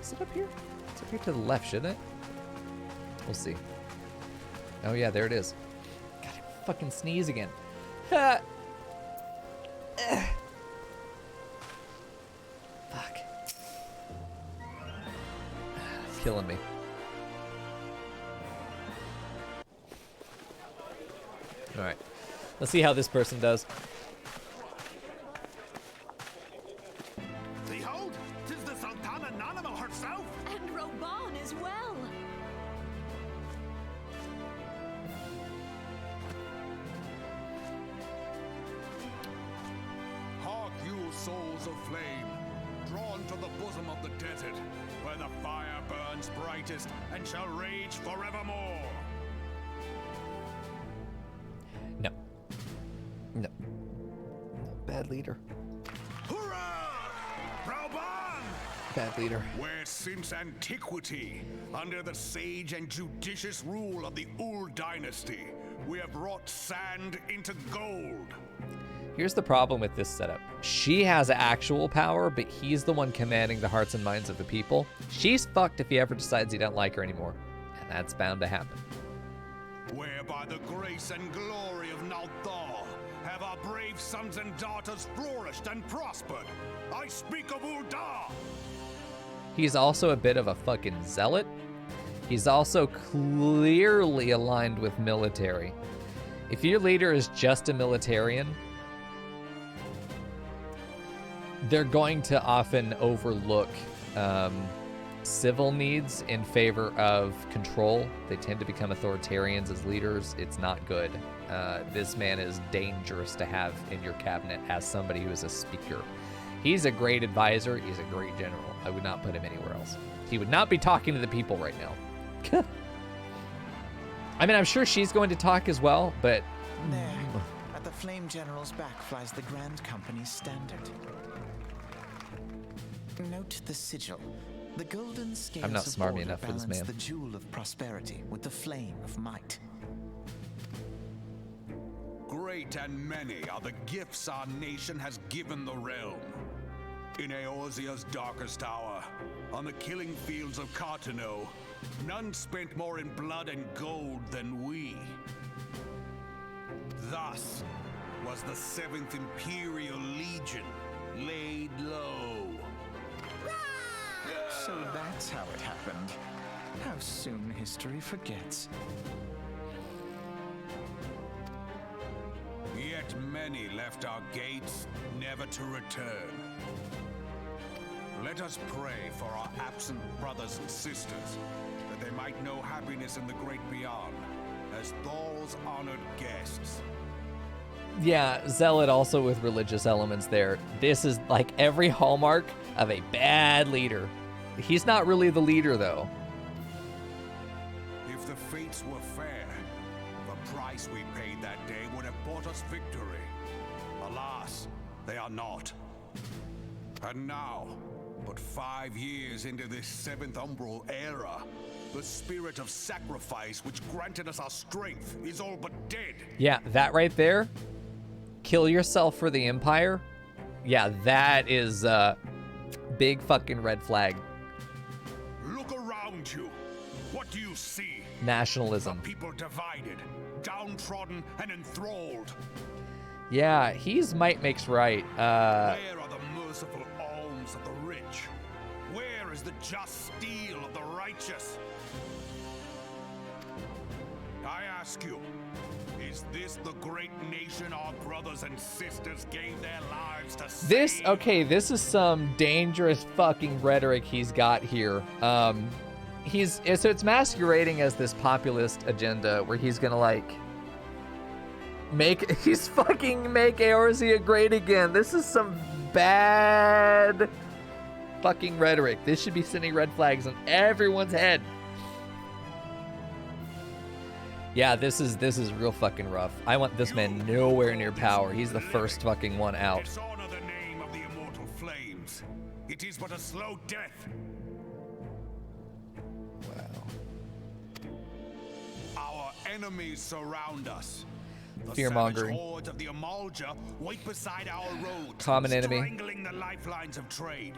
Is it up here? It's up here to the left, shouldn't it? We'll see. Oh, yeah, there it is. God, I fucking sneeze again. Ha! Fuck. It's killing me. Alright. Let's see how this person does. Behold, 'tis the Sultana Nanimo herself! And Roban as well. Hark you, souls of flame, drawn to the bosom of the desert, where the fire burns brightest and shall rage forevermore. No. No. Bad leader. Hurrah! Rauban! Bad leader. Where since antiquity, under the sage and judicious rule of the Ul'dah dynasty, we have wrought sand into gold. Here's the problem with this setup. She has actual power, but he's the one commanding the hearts and minds of the people. She's fucked if he ever decides he don't like her anymore. And that's bound to happen. Where by the grace and glory of Nalthal have our brave sons and daughters flourished and prospered. I speak of Ul'dah! He's also a bit of a fucking zealot. He's also clearly aligned with military. If your leader is just a militarian, they're going to often overlook civil needs in favor of control. They tend to become authoritarians as leaders. It's not good. This man is dangerous to have in your cabinet as somebody who is a speaker. He's a great advisor. He's a great general. I would not put him anywhere else. He would not be talking to the people right now. I mean, I'm sure she's going to talk as well, but... There, at the Flame General's back flies the Grand Company's standard. Note the sigil. The golden scales I'm not of smarmy order enough for this balance man. the jewel of prosperity with the flame of might. Great and many are the gifts our nation has given the realm. In Eorzea's darkest hour, on the killing fields of Cartano, none spent more in blood and gold than we. Thus was the 7th Imperial Legion laid low. So that's how it happened. How soon history forgets. Yet many left our gates, never to return. Let us pray for our absent brothers and sisters, that they might know happiness in the great beyond, as Thor's honored guests. Yeah, Zealot also with religious elements there. This is like every hallmark of a bad leader. He's not really the leader, though. If the fates were fair, the price we paid that day would have bought us victory. Alas, they are not. And now, but 5 years into this 7th Umbral era, the spirit of sacrifice which granted us our strength is all but dead. Yeah, that right there. Kill yourself for the Empire. Yeah, that is big fucking red flag. Look around you. What do you see? Nationalism. A people divided, downtrodden, and enthralled. Yeah, he's might makes right. Where are the merciful alms of the rich? Where is the just steel of the righteous? I ask you, is this the great nation our brothers and sisters gave their lives to save? This is some dangerous fucking rhetoric he's got here. So it's masquerading as this populist agenda where he's gonna like make Eorzea great again. This is some bad fucking rhetoric. This should be sending red flags on everyone's head. Yeah, this is real fucking rough. I want this man nowhere near power. He's the first fucking one out. Dishonor the name of the immortal flames. It is but a slow death. Wow. Our enemies surround us. The Fear-mongering. savage hordes of the Amalja wait beside our roads, Common enemy. strangling the lifelines of trade.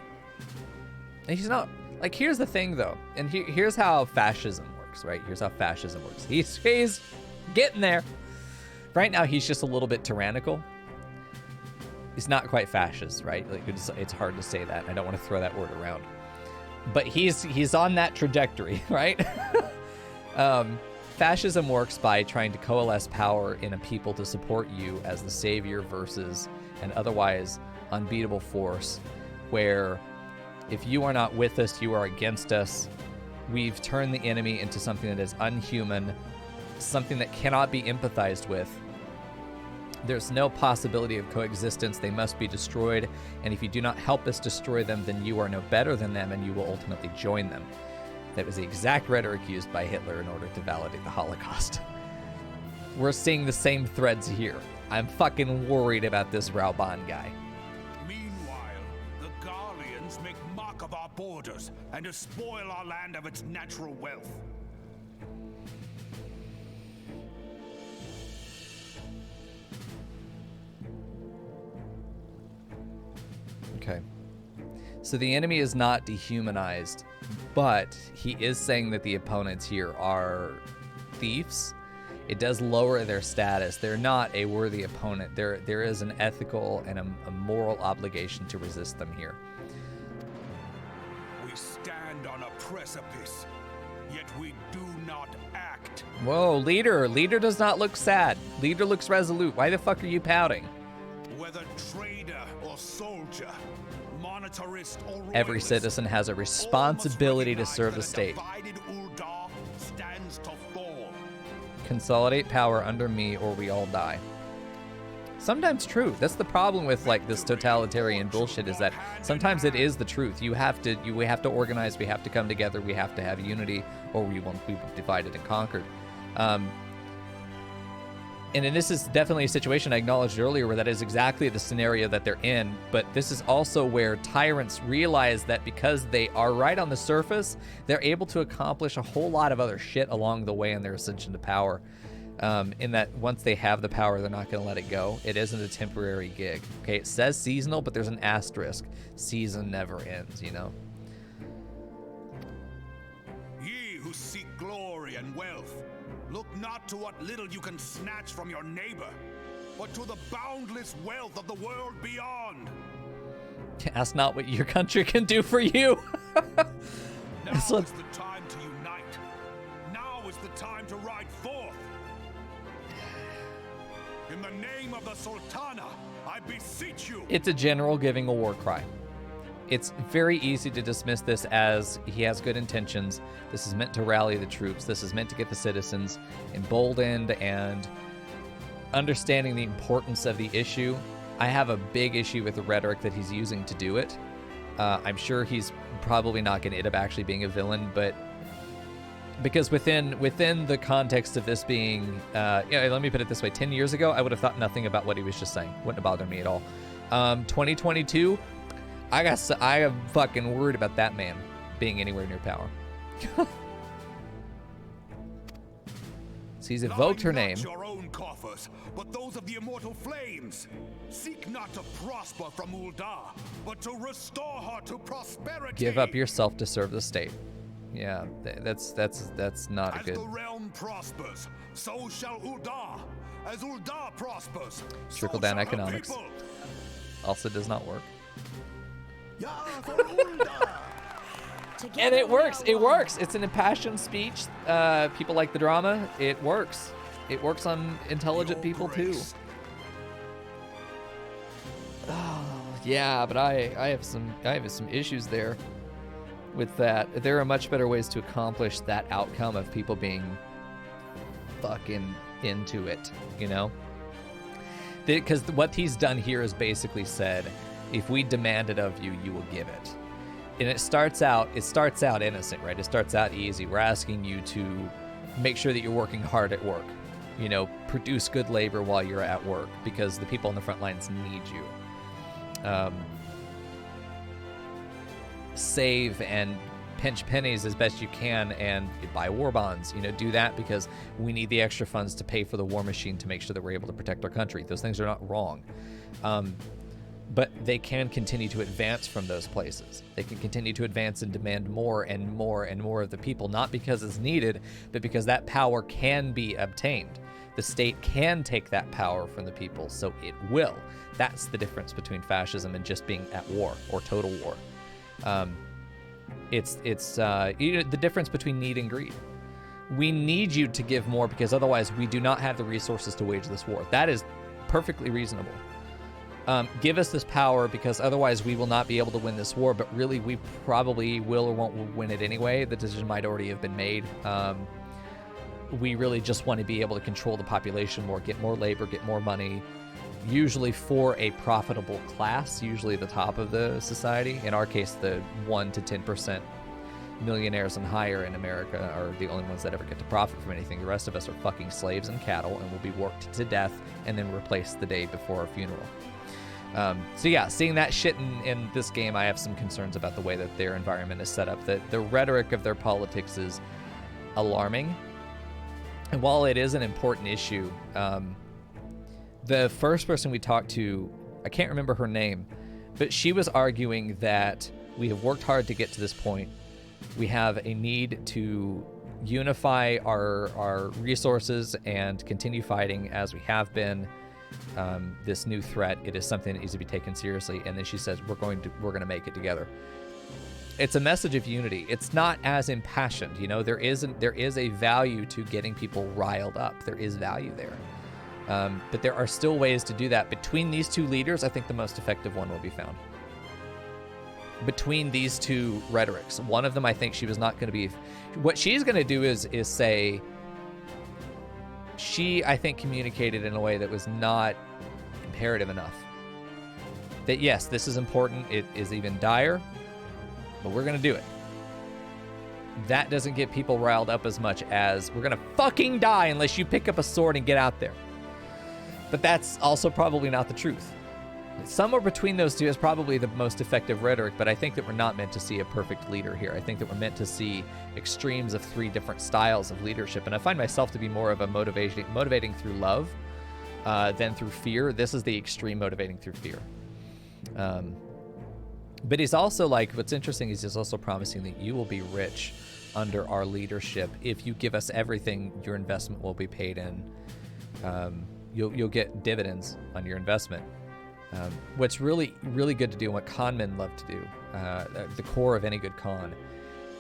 And he's not like. Here's the thing, though, and here's how fascism works, right? Here's how fascism works. He's getting there. Right now, he's just a little bit tyrannical. He's not quite fascist, right? Like it's hard to say that. I don't want to throw that word around, but he's on that trajectory, right? Fascism works by trying to coalesce power in a people to support you as the savior versus an otherwise unbeatable force, where if you are not with us, you are against us. We've turned the enemy into something that is unhuman, something that cannot be empathized with. There's no possibility of coexistence. They must be destroyed. And if you do not help us destroy them, then you are no better than them and you will ultimately join them. That was the exact rhetoric used by Hitler in order to validate the Holocaust. We're seeing the same threads here. I'm fucking worried about this Rauban guy. Meanwhile, the Garleans make mock of our borders and despoil our land of its natural wealth. Okay. So the enemy is not dehumanized, but he is saying that the opponents here are thieves. It does lower their status. They're not a worthy opponent. There is an ethical and a moral obligation to resist them here. We stand on a precipice, yet we do not act. Whoa, leader. Leader does not look sad. Leader looks resolute. Why the fuck are you pouting? Whether trader or soldier, monetarist or royalist, Every citizen has a responsibility to serve the state. Divided Ul'dah stands to fall. Consolidate power under me or we all die. Sometimes true. That's the problem with like this totalitarian bullshit, is that sometimes it is the truth. We have to organize, we have to come together, we have to have unity, or we won't be divided and conquered. And this is definitely a situation I acknowledged earlier where that is exactly the scenario that they're in, but this is also where tyrants realize that because they are right on the surface, they're able to accomplish a whole lot of other shit along the way in their ascension to power. In that once they have the power, they're not going to let it go. It isn't a temporary gig. Okay, it says seasonal, but there's an asterisk. Season never ends, you know? Ye who seek glory and wealth, look not to what little you can snatch from your neighbor, but to the boundless wealth of the world beyond. Ask not what your country can do for you. Now is the time to unite. Now is the time to ride forth. In the name of the Sultana, I beseech you. It's a general giving a war cry. It's very easy to dismiss this as he has good intentions. This is meant to rally the troops. This is meant to get the citizens emboldened and understanding the importance of the issue. I have a big issue with the rhetoric that he's using to do it. I'm sure he's probably not going to end up actually being a villain, but because within the context of this being, let me put it this way, 10 years ago, I would have thought nothing about what he was just saying. Wouldn't have bothered me at all. 2022, I am fucking worried about that man being anywhere near power. So he's evoked her name. Your own coffers, but those of the immortal flames. Seek not to prosper from Ul'dah, but to restore her to prosperity. Give up yourself to serve the state. Yeah, that's not a good. As the realm prospers, so shall Ul'dah. As Ul'dah prospers, Trickle down economics also does not work. And it works. It works. It's an impassioned speech. People like the drama. It works. It works on intelligent people too. Oh, yeah, but I have some issues there with that. There are much better ways to accomplish that outcome of people being fucking into it, you know? Because what he's done here is basically said, if we demand it of you, you will give it. And it starts out innocent, right? It starts out easy. We're asking you to make sure that you're working hard at work. You know, produce good labor while you're at work because the people on the front lines need you. Save and pinch pennies as best you can and buy war bonds. You know, do that because we need the extra funds to pay for the war machine to make sure that we're able to protect our country. Those things are not wrong. But they can continue to advance from those places. They can continue to advance and demand more and more and more of the people, not because it's needed, but because that power can be obtained. The state can take that power from the people, so it will. That's the difference between fascism and just being at war or total war. It's the difference between need and greed. We need you to give more because otherwise we do not have the resources to wage this war. That is perfectly reasonable. Give us this power because otherwise we will not be able to win this war, but really we probably will or won't win it anyway. The decision might already have been made. We really just want to be able to control the population more, get more labor, get more money, usually for a profitable class, usually the top of the society. In our case, the 1 to 10% millionaires and higher in America are the only ones that ever get to profit from anything. The rest of us are fucking slaves and cattle and will be worked to death and then replaced the day before our funeral. So yeah, seeing that shit in this game, I have some concerns about the way that their environment is set up. That the rhetoric of their politics is alarming. And while it is an important issue, the first person we talked to, I can't remember her name, but she was arguing that we have worked hard to get to this point. We have a need to unify our resources and continue fighting as we have been. This new threat, it is something that needs to be taken seriously. And then she says, we're going to make it together. It's a message of unity. It's not as impassioned, you know. There is a value to getting people riled up. There is value there, but there are still ways to do that. Between these two leaders, I think the most effective one will be found. Between these two rhetorics, one of them, I think she was not going to be. What she's going to do is say. She, I think, communicated in a way that was not imperative enough. That yes, this is important. It is even dire. But we're going to do it. That doesn't get people riled up as much as we're going to fucking die unless you pick up a sword and get out there. But that's also probably not the truth. Somewhere between those two is probably the most effective rhetoric, but I think that we're not meant to see a perfect leader here. I think that we're meant to see extremes of 3 different styles of leadership, and I find myself to be more of a motivating through love than through fear. This is the extreme motivating through fear. But he's also like, what's interesting is he's also promising that you will be rich under our leadership. If you give us everything, your investment will be paid in. You'll get dividends on your investment. What's really, really good to do, and what con men love to do, the core of any good con,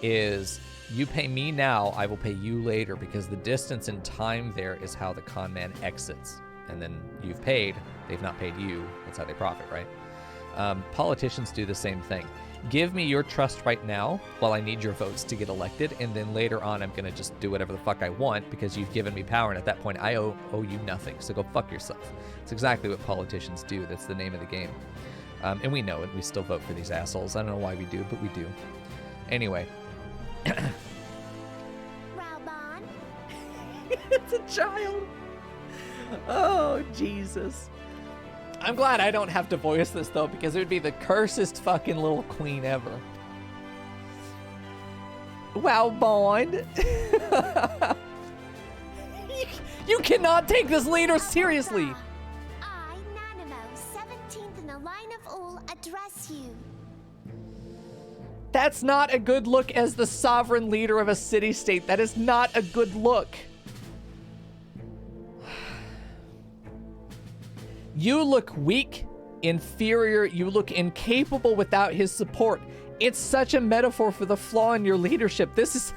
is you pay me now, I will pay you later, because the distance in time there is how the con man exits. And then you've paid, they've not paid you. That's how they profit, right? Politicians do the same thing. Give me your trust right now while I need your votes to get elected, and then later on I'm going to just do whatever the fuck I want because you've given me power, and at that point I owe you nothing, so go fuck yourself. It's exactly what politicians do. That's the name of the game. And we know it. We still vote for these assholes. I don't know why we do, but we do. Anyway. Raubon? It's a child. Oh, Jesus. I'm glad I don't have to voice this, though, because it would be the cursest fucking little queen ever. Wow, Bond. You cannot take this leader seriously. I, Nanimo, 17th in the line of all, address you. That's not a good look as the sovereign leader of a city-state. That is not a good look. You look weak, inferior, you look incapable without his support. It's such a metaphor for the flaw in your leadership. This is...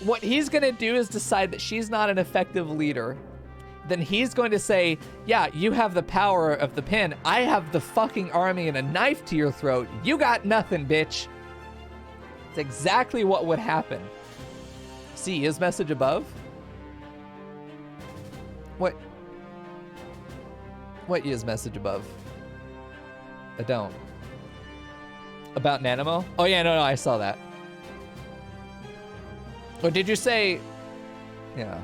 What he's going to do is decide that she's not an effective leader. Then he's going to say, yeah, you have the power of the pen. I have the fucking army and a knife to your throat. You got nothing, bitch. It's exactly what would happen. See his message above? What is message above? I don't. About Nanimo? Oh yeah, no, I saw that. Or did you say... Yeah.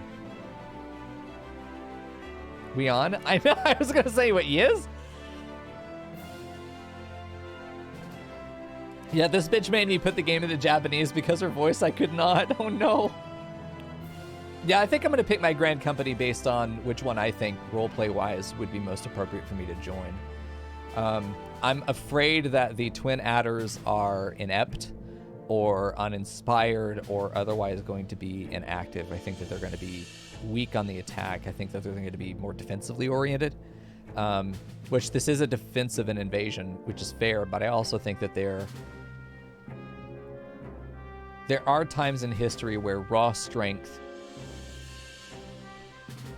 We on? I know, I was gonna say, what, he is? Yeah, this bitch made me put the game into Japanese because her voice I could not. Oh no. Yeah, I think I'm gonna pick my grand company based on which one I think roleplay-wise would be most appropriate for me to join. I'm afraid that the twin adders are inept or uninspired or otherwise going to be inactive. I think that they're going to be weak on the attack. I think that they're going to be more defensively oriented, which this is a defensive and invasion, which is fair, but I also think that there are times in history where raw strength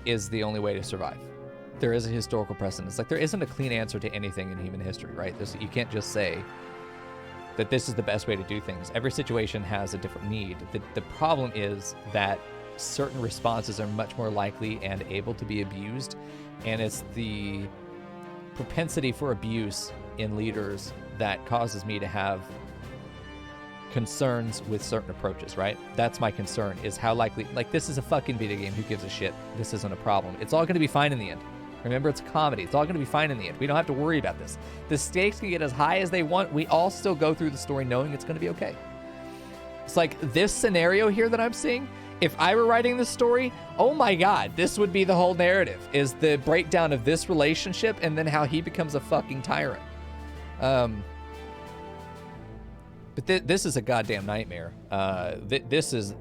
is the only way to survive. There is a historical precedent. It's like there isn't a clean answer to anything in human history, right? You can't just say that this is the best way to do things. Every situation has a different need. The problem is that certain responses are much more likely and able to be abused, and it's the propensity for abuse in leaders that causes me to have concerns with certain approaches, right? That's my concern, is how likely, like, this is a fucking video game, who gives a shit? This isn't a problem. It's all gonna be fine in the end. Remember, it's a comedy. It's all gonna be fine in the end. We don't have to worry about this. The stakes can get as high as they want. We all still go through the story knowing it's gonna be okay. It's like this scenario here that I'm seeing, if I were writing this story, oh my God, this would be the whole narrative, is the breakdown of this relationship and then how he becomes a fucking tyrant. But this is a goddamn nightmare. This is...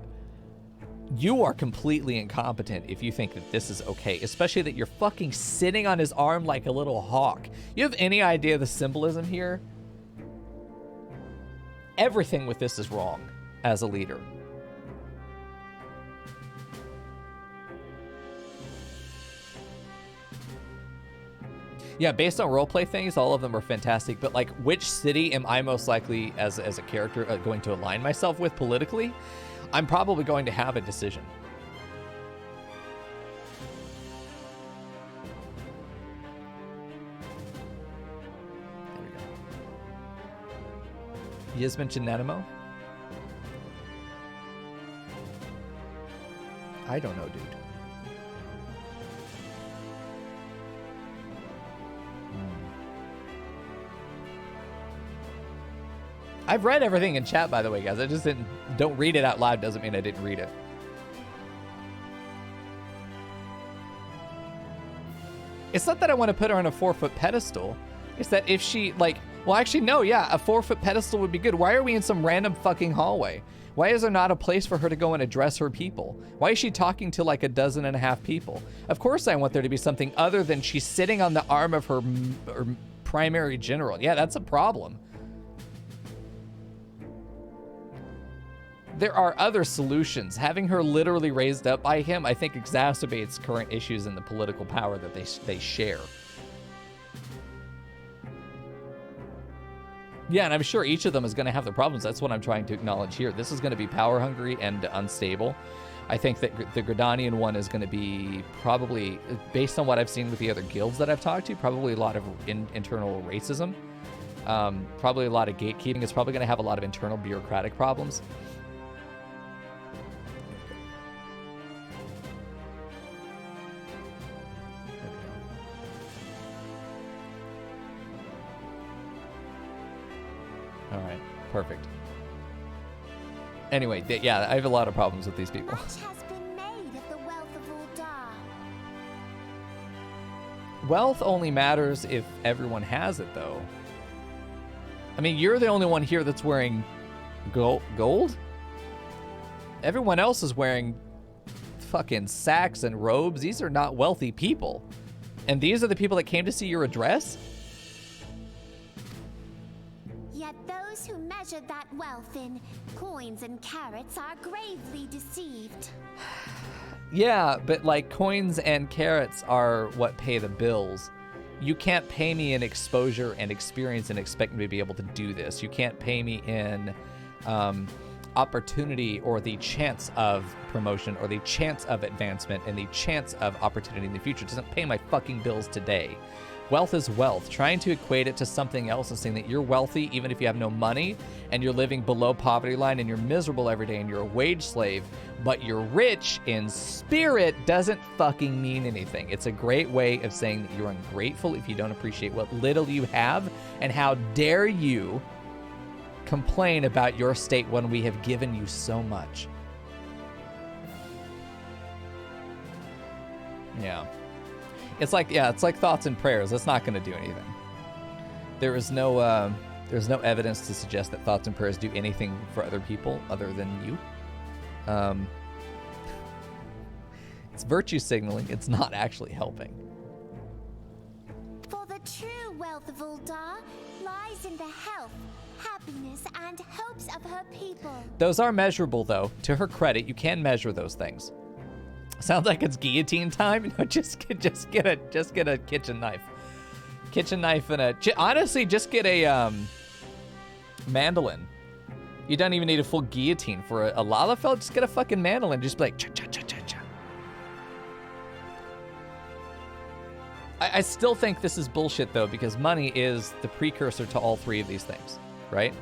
You are completely incompetent if you think that this is okay, especially that you're fucking sitting on his arm like a little hawk. You have any idea the symbolism here? Everything with this is wrong as a leader. Yeah, based on roleplay things, all of them are fantastic, but like, which city am I most likely as a character going to align myself with politically? I'm probably going to have a decision. There we go. You just mentioned Nanimo? I don't know, dude. I've read everything in chat, by the way, guys. I just don't read it out loud doesn't mean I didn't read it. It's not that I want to put her on a 4-foot pedestal. It's that if she, like, well, actually, no, yeah, a 4-foot pedestal would be good. Why are we in some random fucking hallway? Why is there not a place for her to go and address her people? Why is she talking to like 12.5 people? Of course I want there to be something other than she's sitting on the arm of her primary general. Yeah, that's a problem. There are other solutions. Having her literally raised up by him, I think, exacerbates current issues in the political power that they share. Yeah, and I'm sure each of them is going to have their problems. That's what I'm trying to acknowledge here. This is going to be power hungry and unstable. I think that the Gridanian one is going to be probably, based on what I've seen with the other guilds that I've talked to, probably a lot of internal racism. Probably a lot of gatekeeping. It's probably going to have a lot of internal bureaucratic problems. All right, perfect. Anyway, yeah, I have a lot of problems with these people. Much has been made of the wealth of Ul'dah. Wealth only matters if everyone has it, though. I mean, you're the only one here that's wearing gold? Everyone else is wearing fucking sacks and robes. These are not wealthy people. And these are the people that came to see your address? Yet those who measured that wealth in coins and carats are gravely deceived. Yeah, but like coins and carats are what pay the bills. You can't pay me in exposure and experience and expect me to be able to do this. You can't pay me in opportunity or the chance of promotion or the chance of advancement and the chance of opportunity in the future. It doesn't pay my fucking bills today. Wealth is wealth. Trying to equate it to something else and saying that you're wealthy even if you have no money and you're living below poverty line and you're miserable every day and you're a wage slave, but you're rich in spirit doesn't fucking mean anything. It's a great way of saying that you're ungrateful if you don't appreciate what little you have, and how dare you complain about your state when we have given you so much. Yeah. It's like thoughts and prayers. That's not going to do anything. There's no evidence to suggest that thoughts and prayers do anything for other people other than you. It's virtue signaling. It's not actually helping. For the true wealth of Ul'dah lies in the health, happiness, and hopes of her people. Those are measurable, though. To her credit, you can measure those things. Sounds like it's guillotine time. No, just get a kitchen knife. Kitchen knife and honestly, just get a mandolin. You don't even need a full guillotine for a Lalafell. Just get a fucking mandolin. Just be like cha cha cha cha cha. I still think this is bullshit though, because money is the precursor to all three of these things, right?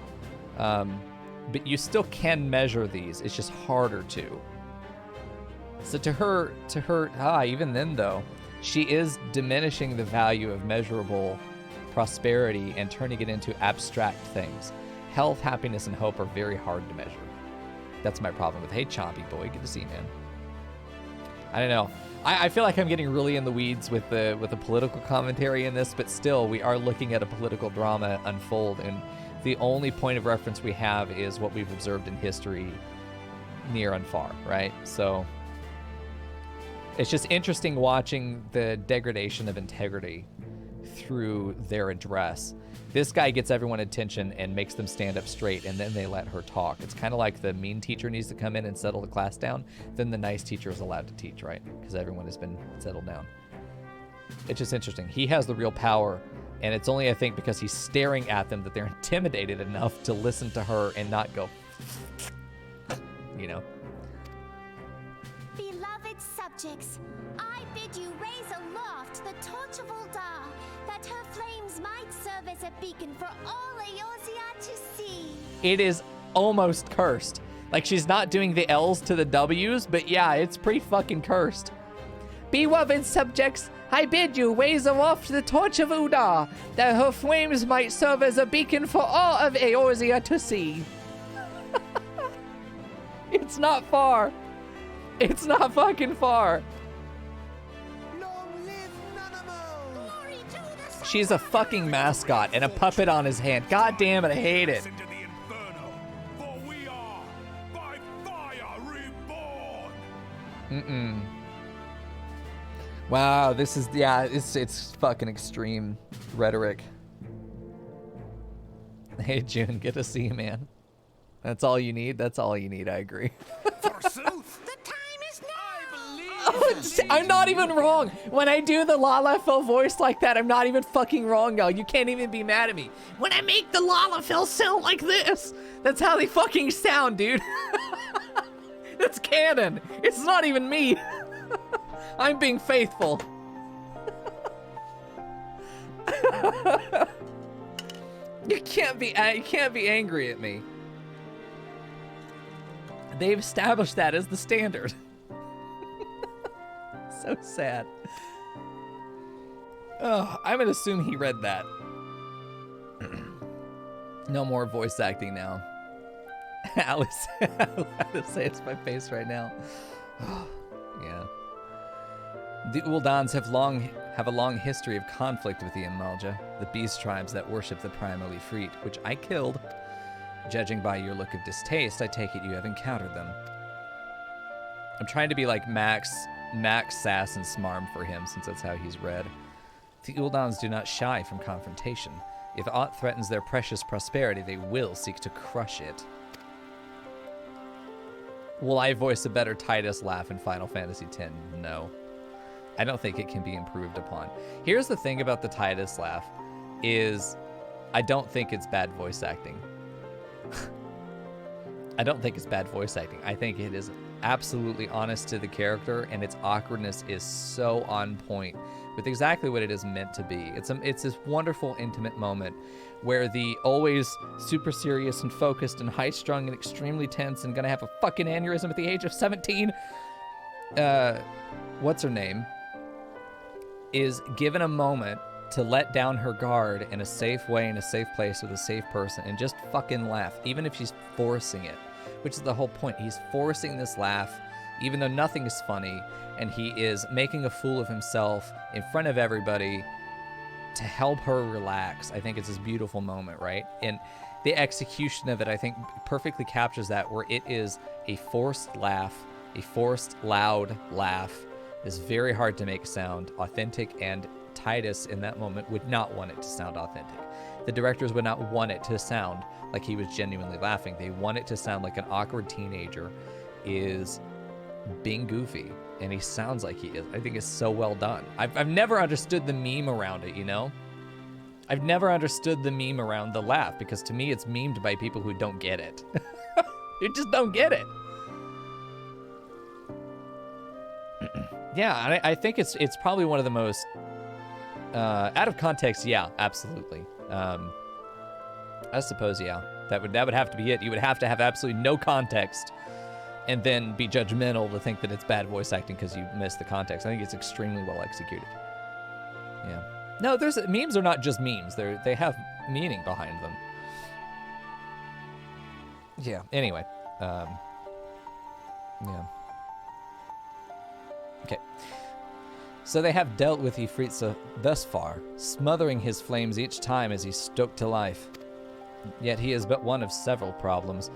But you still can measure these. It's just harder to. So to her, even then though, she is diminishing the value of measurable prosperity and turning it into abstract things. Health, happiness, and hope are very hard to measure. That's my problem with, hey, Chompy boy, good to see you, man. I don't know. I feel like I'm getting really in the weeds with the political commentary in this, but still, we are looking at a political drama unfold, and the only point of reference we have is what we've observed in history near and far, right? So it's just interesting watching the degradation of integrity through their address. This guy gets everyone attention and makes them stand up straight, and then they let her talk. It's kind of like the mean teacher needs to come in and settle the class down, then the nice teacher is allowed to teach, right? Because everyone has been settled down. It's just interesting. He has the real power, and it's only, I think, because he's staring at them that they're intimidated enough to listen to her and not go, you know? Beloved subjects, I bid you raise aloft the torch of Ul'dah, that her flames might serve as a beacon for all Eorzea to see. It is almost cursed. Like, she's not doing the L's to the W's, but yeah, it's pretty fucking cursed. Beloved subjects, I bid you raise aloft the torch of Ul'dah, that her flames might serve as a beacon for all of Eorzea to see. It's not far. It's not fucking far. She's a fucking mascot and a puppet on his hand. God damn it, I hate it. Into the Inferno, for we are by fire reborn. Wow, this is, yeah, it's fucking extreme rhetoric. Hey, June, good to see you, man. That's all you need? That's all you need, I agree. Forsooth. I'm not even wrong. When I do the Lalafell voice like that, I'm not even fucking wrong, y'all. You can't even be mad at me. When I make the Lalafell sound like this, that's how they fucking sound, dude. That's canon. It's not even me. I'm being faithful. You can't be angry at me. They've established that as the standard. So sad. Oh, I'm gonna assume he read that. No more voice acting now. Alice, Alice say it's my face right now. Yeah. The Uldahs have a long history of conflict with the Amalja, the beast tribes that worship the primal Ifrit, which I killed. Judging by your look of distaste, I take it you have encountered them. I'm trying to be like Max sass and smarm for him, since that's how he's read. The Uldahs do not shy from confrontation. If aught threatens their precious prosperity, they will seek to crush it. Will I voice a better Titus laugh in Final Fantasy X? No. I don't think it can be improved upon. Here's the thing about the Titus laugh, is I don't think it's bad voice acting. I don't think it's bad voice acting. I think it is absolutely honest to the character, and its awkwardness is so on point with exactly what it is meant to be. It's this wonderful, intimate moment where the always super serious and focused and high-strung and extremely tense and gonna have a fucking aneurysm at the age of 17, what's her name, is given a moment to let down her guard in a safe way, in a safe place with a safe person, and just fucking laugh, even if she's forcing it, which is the whole point. He's forcing this laugh, even though nothing is funny, and he is making a fool of himself in front of everybody to help her relax. I think it's this beautiful moment, right? And the execution of it, I think, perfectly captures that, where it is a forced laugh, a forced, loud laugh. It's very hard to make sound authentic, and Titus in that moment would not want it to sound authentic. The directors would not want it to sound like he was genuinely laughing. They want it to sound like an awkward teenager is being goofy, and he sounds like he is. I think it's so well done. I've never understood the meme around it, you know? I've never understood the meme around the laugh, because to me it's memed by people who don't get it. You just don't get it. Yeah, I think it's probably one of the most out of context. Yeah, absolutely. I suppose, yeah, that would have to be it. You would have to have absolutely no context, and then be judgmental to think that it's bad voice acting because you missed the context. I think it's extremely well executed. Yeah. No, memes are not just memes. They have meaning behind them. Yeah. Anyway. Yeah. Okay. So they have dealt with Ifritza thus far, smothering his flames each time as he's stoked to life. Yet he is but one of several problems.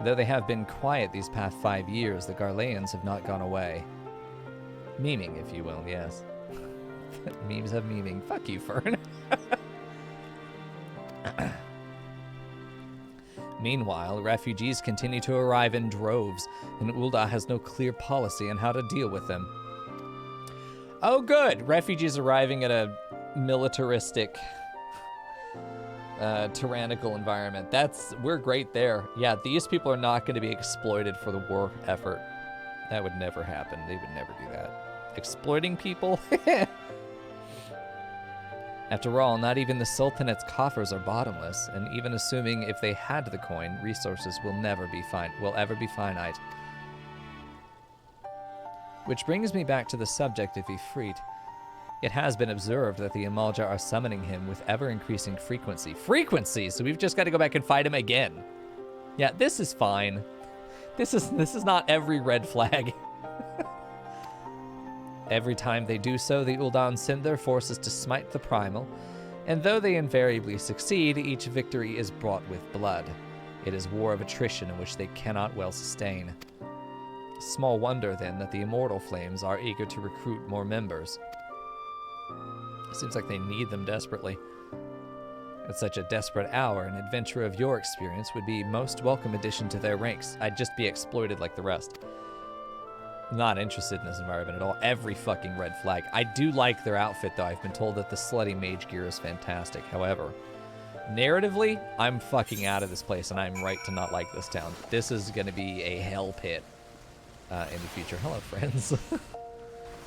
Though they have been quiet these past 5 years, the Garleans have not gone away. Memeing, if you will, yes. Memes have meaning. Fuck you, Fern. Meanwhile, refugees continue to arrive in droves, and Ul'dah has no clear policy on how to deal with them. Oh, good! Refugees arriving at a militaristic, tyrannical environment. We're great there. Yeah, these people are not going to be exploited for the war effort. That would never happen. They would never do that. Exploiting people? After all, not even the Sultanate's coffers are bottomless, and even assuming if they had the coin, resources will ever be finite. Which brings me back to the subject of Ifrit. It has been observed that the Amalja are summoning him with ever-increasing frequency. Frequency! So we've just got to go back and fight him again. Yeah, this is fine. This is not every red flag. Every time they do so, the Ul'dah send their forces to smite the Primal, and though they invariably succeed, each victory is brought with blood. It is war of attrition in which they cannot well sustain. Small wonder, then, that the Immortal Flames are eager to recruit more members. Seems like they need them desperately. At such a desperate hour, an adventurer of your experience would be most welcome addition to their ranks. I'd just be exploited like the rest. Not interested in this environment at all. Every fucking red flag. I do like their outfit, though. I've been told that the slutty mage gear is fantastic. However, narratively, I'm fucking out of this place, and I'm right to not like this town. This is going to be a hell pit in the future. Hello, friends.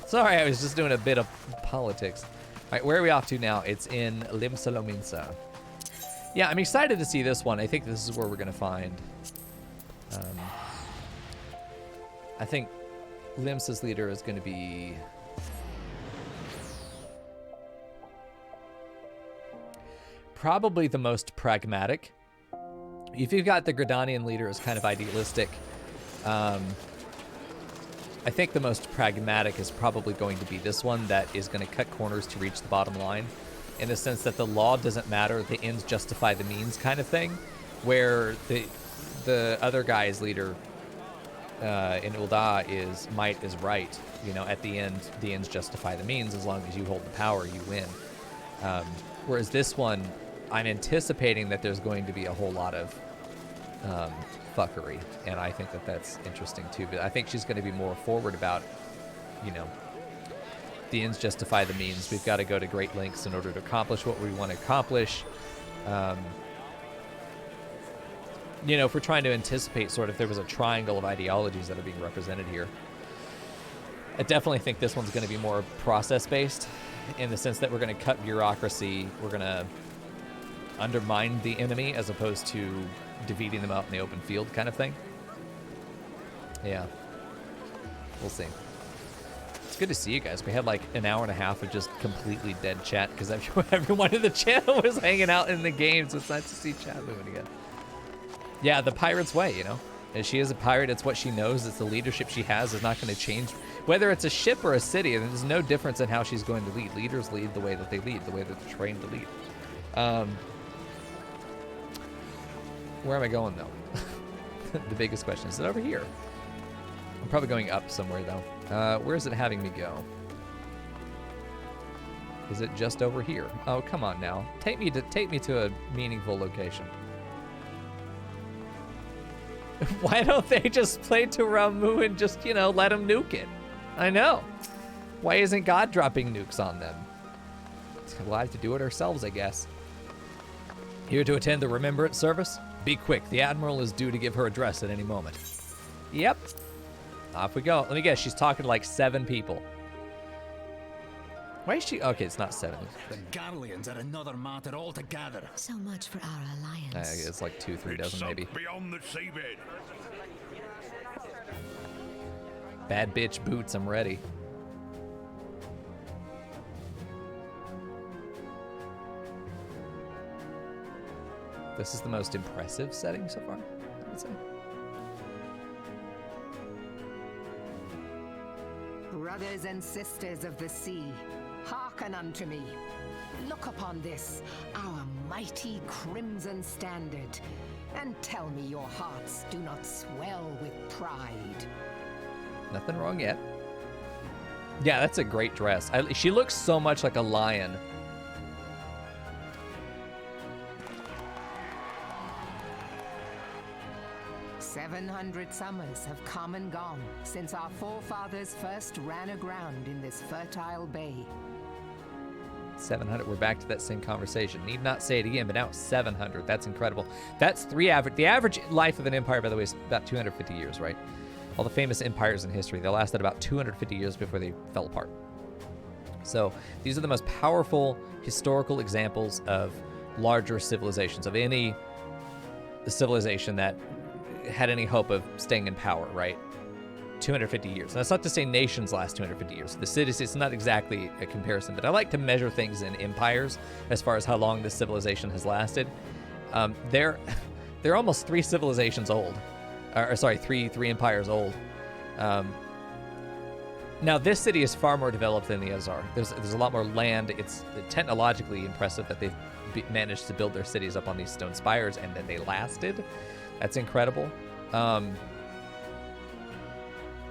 Sorry, I was just doing a bit of politics. All right, where are we off to now? It's in Limsa Lominsa. Yeah, I'm excited to see this one. I think this is where we're going to find... I think Limsa's leader is going to be... probably the most pragmatic. If you've got the Gridanian leader as kind of idealistic, I think the most pragmatic is probably going to be this one that is going to cut corners to reach the bottom line, in the sense that the law doesn't matter, the ends justify the means kind of thing, where the other guy's leader in Ul'dah is might is right. You know, at the end, the ends justify the means. As long as you hold the power, you win. Whereas this one, I'm anticipating that there's going to be a whole lot of fuckery, and I think that that's interesting too. But I think she's going to be more forward about, you know, the ends justify the means. We've got to go to great lengths in order to accomplish what we want to accomplish. You know, if we're trying to anticipate sort of, there was a triangle of ideologies that are being represented here. I definitely think this one's going to be more process-based, in the sense that we're going to cut bureaucracy, we're going to undermine the enemy as opposed to defeating them out in the open field kind of thing. Yeah. We'll see. It's good to see you guys. We had like an hour and a half of just completely dead chat because everyone in the channel was hanging out in the game, so it's nice to see chat moving again. Yeah, the pirate's way, you know. As she is a pirate, it's what she knows. It's the leadership she has is not going to change. Whether it's a ship or a city, and there's no difference in how she's going to lead. Leaders lead the way that they lead, the way that they're trained to lead. Where am I going, though? The biggest question. Is it over here? I'm probably going up somewhere, though. Where is it having me go? Is it just over here? Oh, come on now. Take me to a meaningful location. Why don't they just play to Ramu and just, you know, let them nuke it? I know. Why isn't God dropping nukes on them? We'll have to do it ourselves, I guess. Here to attend the remembrance service? Be quick. The Admiral is due to give her address at any moment. Yep. Off we go. Let me guess. She's talking to like 7 people. Why is she? Okay, it's not 7. The Garleans are another matter altogether. So much for our alliance. It's like 2-3 dozen maybe. Beyond the seabed. Bad bitch boots. I'm ready. This is the most impressive setting so far, I would say. Brothers and sisters of the sea, hearken unto me. Look upon this, our mighty crimson standard, and tell me your hearts do not swell with pride. Nothing wrong yet. Yeah, that's a great dress. She looks so much like a lion. "700 summers have come and gone since our forefathers first ran aground in this fertile bay. 700. We're back to that same conversation. Need not say it again, but now it's 700. That's incredible. That's 3 average. The average life of an empire, by the way, is about 250 years, right? All the famous empires in history, they lasted about 250 years before they fell apart. So these are the most powerful historical examples of larger civilizations, of any civilization that had any hope of staying in power, right? 250 years. And that's not to say nations last 250 years. The cities, it's not exactly a comparison, but I like to measure things in empires as far as how long this civilization has lasted. They're almost 3 civilizations old. Or sorry, three empires old. Now, this city is far more developed than the Azar. There's a lot more land. It's technologically impressive that they've managed to build their cities up on these stone spires and that they lasted. That's incredible.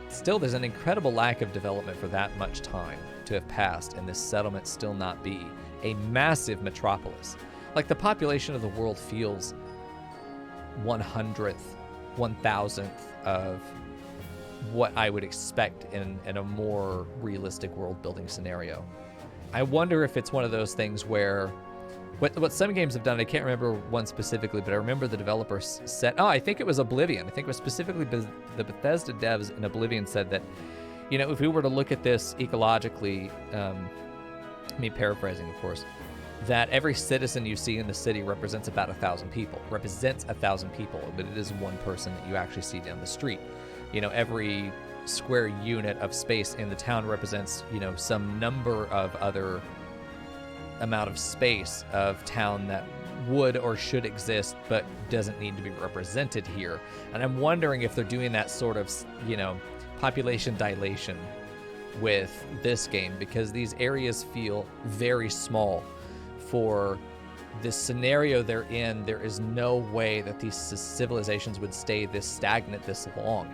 Still, there's an incredible lack of development for that much time to have passed and this settlement still not be a massive metropolis. Like, the population of the world feels 100th, 1000th of what I would expect in a more realistic world-building scenario. I wonder if it's one of those things where what some games have done, I can't remember one specifically, but I remember the developers said, I think it was Oblivion. I think it was specifically the Bethesda devs in Oblivion said that, you know, if we were to look at this ecologically, me paraphrasing, of course, that every citizen you see in the city represents about 1,000 people, but it is one person that you actually see down the street. You know, every square unit of space in the town represents, you know, some number of other amount of space of town that would or should exist but doesn't need to be represented here. And I'm wondering if they're doing that sort of, you know, population dilation with this game, because these areas feel very small for this scenario they're in. There is no way that these civilizations would stay this stagnant this long.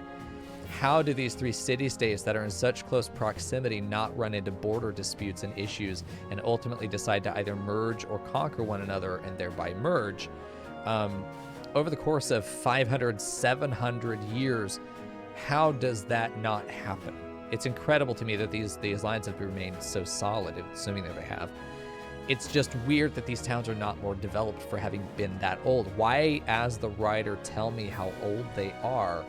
How do these 3 city-states that are in such close proximity not run into border disputes and issues and ultimately decide to either merge or conquer one another and thereby merge? Over the course of 500, 700 years, how does that not happen? It's incredible to me that these lines have remained so solid, assuming that they have. It's just weird that these towns are not more developed for having been that old. Why, as the writer, tell me how old they are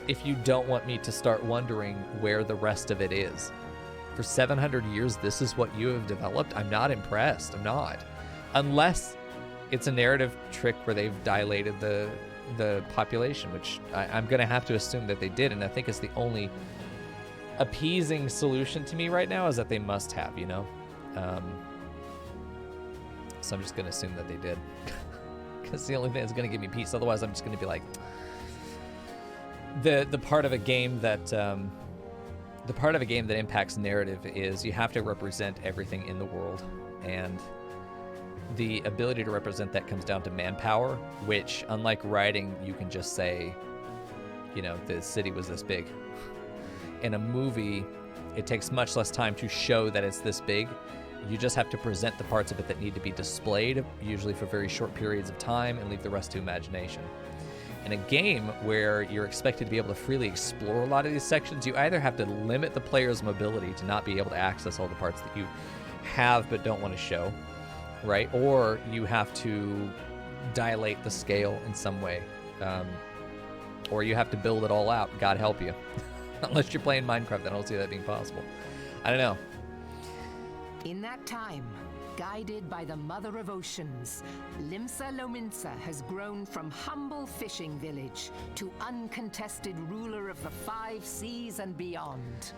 if you don't want me to start wondering where the rest of it is? For 700 years, this is what you have developed? I'm not impressed. I'm not. Unless it's a narrative trick where they've dilated the population, which I'm going to have to assume that they did, and I think it's the only appeasing solution to me right now is that they must have, you know? So I'm just going to assume that they did. Because the only thing that's going to give me peace. Otherwise, I'm just going to be like... The part of a game that impacts narrative is you have to represent everything in the world, and the ability to represent that comes down to manpower, which, unlike writing, you can just say, you know, the city was this big. In a movie, it takes much less time to show that it's this big. You just have to present the parts of it that need to be displayed, usually for very short periods of time, and leave the rest to imagination. In a game where you're expected to be able to freely explore a lot of these sections, you either have to limit the player's mobility to not be able to access all the parts that you have but don't want to show, right? Or you have to dilate the scale in some way. Or you have to build it all out. God help you. Unless you're playing Minecraft, I don't see that being possible. I don't know. In that time, guided by the Mother of Oceans, Limsa Lominsa has grown from humble fishing village to uncontested ruler of the 5 seas and beyond.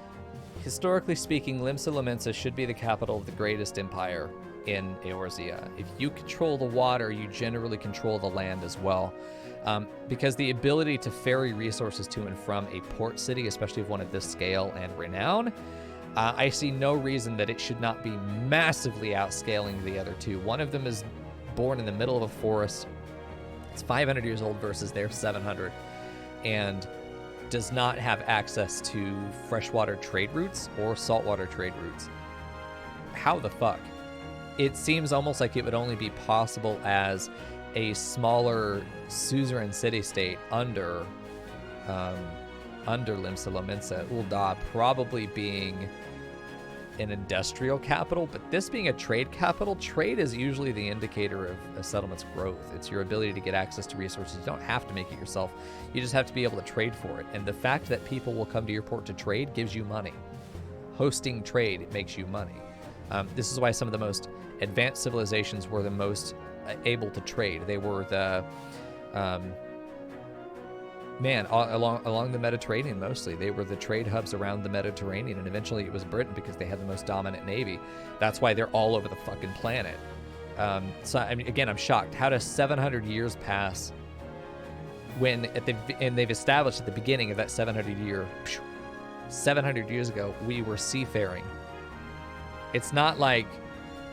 Historically speaking, Limsa Lominsa should be the capital of the greatest empire in Eorzea. If you control the water, you generally control the land as well. Because the ability to ferry resources to and from a port city, especially of one of this scale and renown, I see no reason that it should not be massively outscaling the other 2. One of them is born in the middle of a forest. It's 500 years old versus their 700, and does not have access to freshwater trade routes or saltwater trade routes. How the fuck? It seems almost like it would only be possible as a smaller suzerain city-state under Limsa Lominsa, Ul'dah probably being an industrial capital, but this being a trade capital, trade is usually the indicator of a settlement's growth. It's your ability to get access to resources. You don't have to make it yourself. You just have to be able to trade for it. And the fact that people will come to your port to trade gives you money. Hosting trade makes you money. This is why some of the most advanced civilizations were the most able to trade. They were the man, along the Mediterranean mostly. They were the trade hubs around the Mediterranean, and eventually it was Britain because they had the most dominant navy. That's why they're all over the fucking planet. So I mean, again, I'm shocked. How does 700 years pass when and they've established at the beginning of that 700 years ago, we were seafaring. It's not like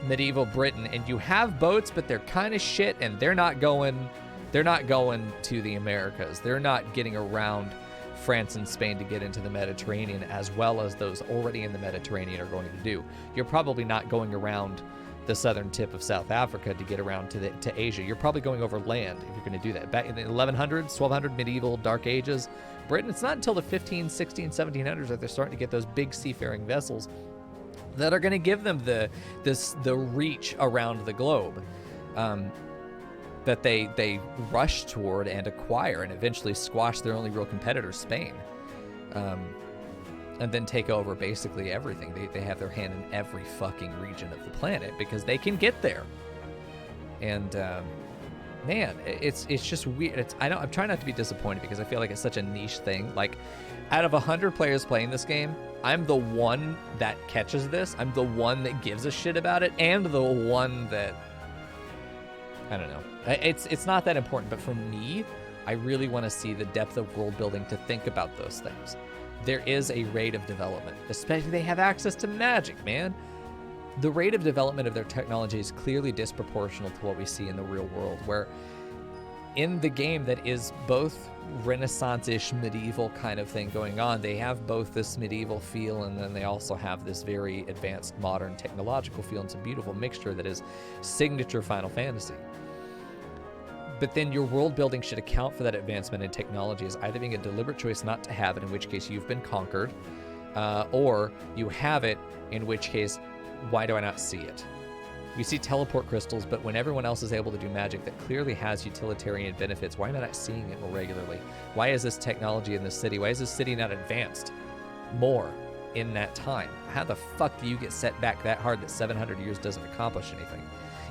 medieval Britain, and you have boats, but they're kind of shit, and they're not going to the Americas. They're not getting around France and Spain to get into the Mediterranean as well as those already in the Mediterranean are going to do. You're probably not going around the southern tip of South Africa to get around to Asia. You're probably going over land if you're going to do that. Back in the 1100s, 1200 medieval dark ages, Britain, it's not until the 15, 16, 1700s that they're starting to get those big seafaring vessels that are going to give them the reach around the globe that they rush toward and acquire and eventually squash their only real competitor, Spain, and then take over basically everything. They have their hand in every fucking region of the planet because they can get there. And man, it's just weird. I'm trying not to be disappointed because I feel like it's such a niche thing. Like, out of 100 players playing this game, I'm the one that catches this. I'm the one that gives a shit about it, and the one that, I don't know. It's not that important, but for me, I really want to see the depth of world building to think about those things. There is a rate of development, especially they have access to magic, man. The rate of development of their technology is clearly disproportional to what we see in the real world, where in the game that is both Renaissance-ish medieval kind of thing going on, they have both this medieval feel and then they also have this very advanced modern technological feel. It's a beautiful mixture that is signature Final Fantasy. But then your world building should account for that advancement in technology as either being a deliberate choice not to have it, in which case you've been conquered, or you have it, in which case, why do I not see it? We see teleport crystals, but when everyone else is able to do magic that clearly has utilitarian benefits, why am I not seeing it more regularly? Why is this technology in this city? Why is this city not advanced more in that time? How the fuck do you get set back that hard that 700 years doesn't accomplish anything?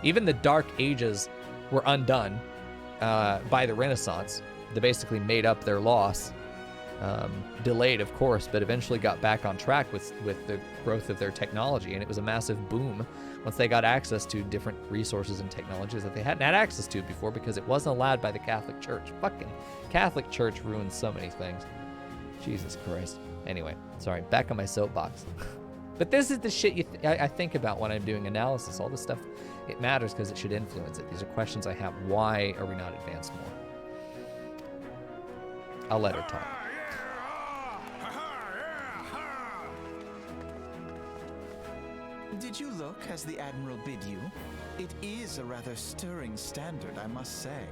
Even the Dark Ages were undone by the Renaissance. They basically made up their loss. Delayed, of course, but eventually got back on track with the growth of their technology, and it was a massive boom once they got access to different resources and technologies that they hadn't had access to before because it wasn't allowed by the Catholic Church. Fucking Catholic Church ruins so many things. Jesus Christ. Anyway, sorry, back on my soapbox. But this is the shit I think about when I'm doing analysis. All this stuff, it matters because it should influence it. These are questions I have. Why are we not advanced more? I'll let her talk. Did you look as the Admiral bid you? It is a rather stirring standard, I must say.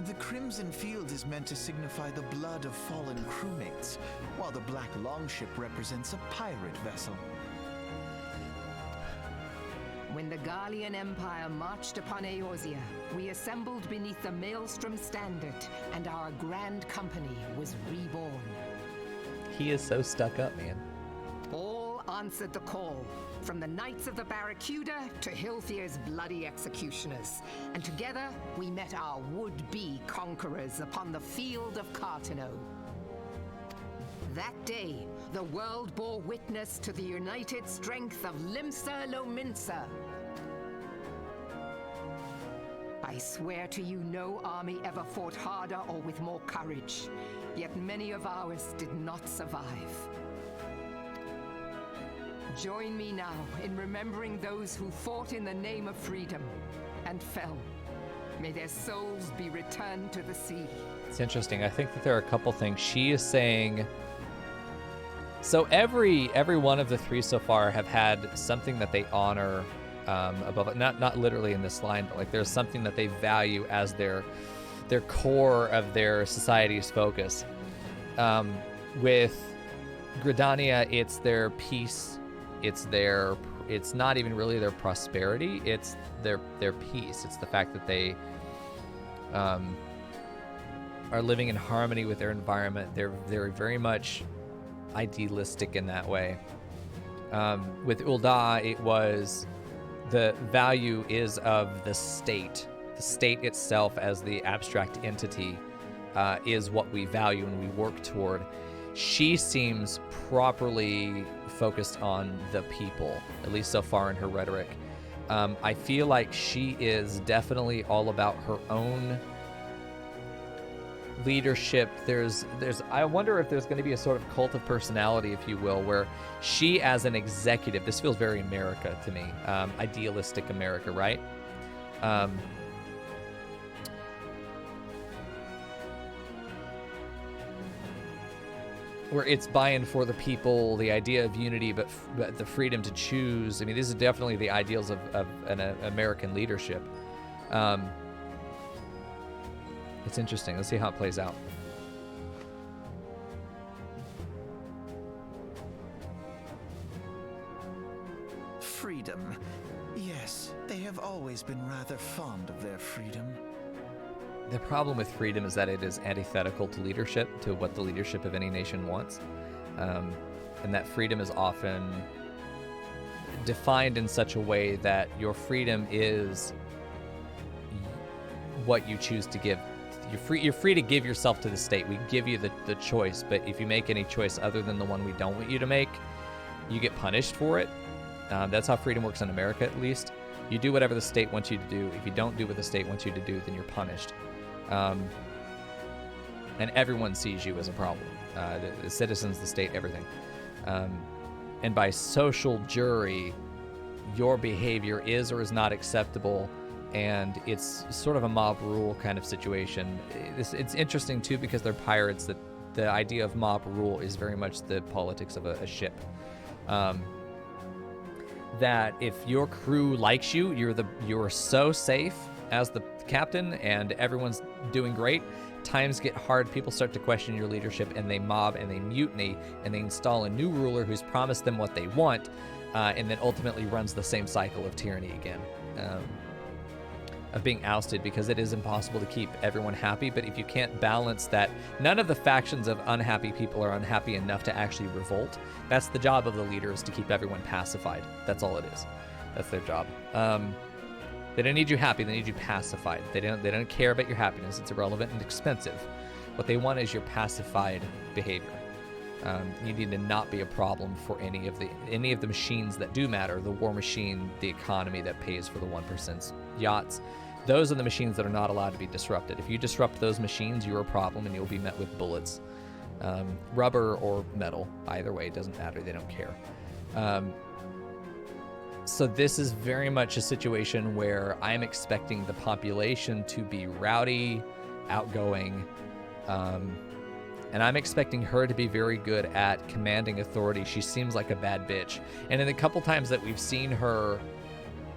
The crimson field is meant to signify the blood of fallen crewmates, while the black longship represents a pirate vessel. When the Gallian Empire marched upon Eorzea, we assembled beneath the Maelstrom standard, and our grand company was reborn. He is so stuck up, man. All answered the call, from the Knights of the Barracuda to Hilthier's bloody executioners. And together, we met our would-be conquerors upon the field of Cartano. That day, the world bore witness to the united strength of Limsa Lominsa. I swear to you, no army ever fought harder or with more courage, yet many of ours did not survive. Join me now in remembering those who fought in the name of freedom and fell. May their souls be returned to the sea. It's interesting. I think that there are a couple things. She is saying... So every one of the three so far have had something that they honor above it. Not literally in this line, but like there's something that they value as their core of their society's focus. With Gridania, it's their peace. It's not even really their prosperity. It's their peace. It's the fact that they are living in harmony with their environment. They're very much idealistic in that way. With Ul'dah, it was the value is of the state the state itself as the abstract entity is what we value and we work toward. She seems properly focused on the people, at least so far in her rhetoric. I feel like she is definitely all about her own leadership. I wonder if there's going to be a sort of cult of personality, if you will, where she as an executive, this feels very America to me, idealistic America, right? Where it's buy-in for the people, the idea of unity, but the freedom to choose. I mean, these are definitely the ideals of an American leadership. It's interesting. Let's see how it plays out. Freedom. Yes, they have always been rather fond of their freedom. The problem with freedom is that it is antithetical to leadership, to what the leadership of any nation wants. And that freedom is often defined in such a way that your freedom is what you choose to give. You're free to give yourself to the state. We give you the choice, but if you make any choice other than the one we don't want you to make, you get punished for it. That's how freedom works in America, at least. You do whatever the state wants you to do. If you don't do what the state wants you to do, then you're punished. And everyone sees you as a problem. The citizens, the state, everything. And by social jury, your behavior is or is not acceptable, and it's sort of a mob rule kind of situation. It's interesting, too, because they're pirates, that the idea of mob rule is very much the politics of a ship. That if your crew likes you, you're so safe as the captain and everyone's doing great, times get hard, people start to question your leadership, and they mob and they mutiny and they install a new ruler who's promised them what they want, and then ultimately runs the same cycle of tyranny again, of being ousted, because it is impossible to keep everyone happy. But if you can't balance that, none of the factions of unhappy people are unhappy enough to actually revolt. That's the job of the leaders, to keep everyone pacified. That's all it is. That's their job. They don't need you happy, they need you pacified. They don't care about your happiness. It's irrelevant and expensive. What they want is your pacified behavior. You need to not be a problem for any of the machines that do matter. The war machine, the economy that pays for the 1%'s yachts. Those are the machines that are not allowed to be disrupted. If you disrupt those machines, you're a problem, and you'll be met with bullets. Rubber or metal, either way, it doesn't matter. They don't care. So this is very much a situation where I'm expecting the population to be rowdy, outgoing, and I'm expecting her to be very good at commanding authority. She seems like a bad bitch. And in the couple times that we've seen her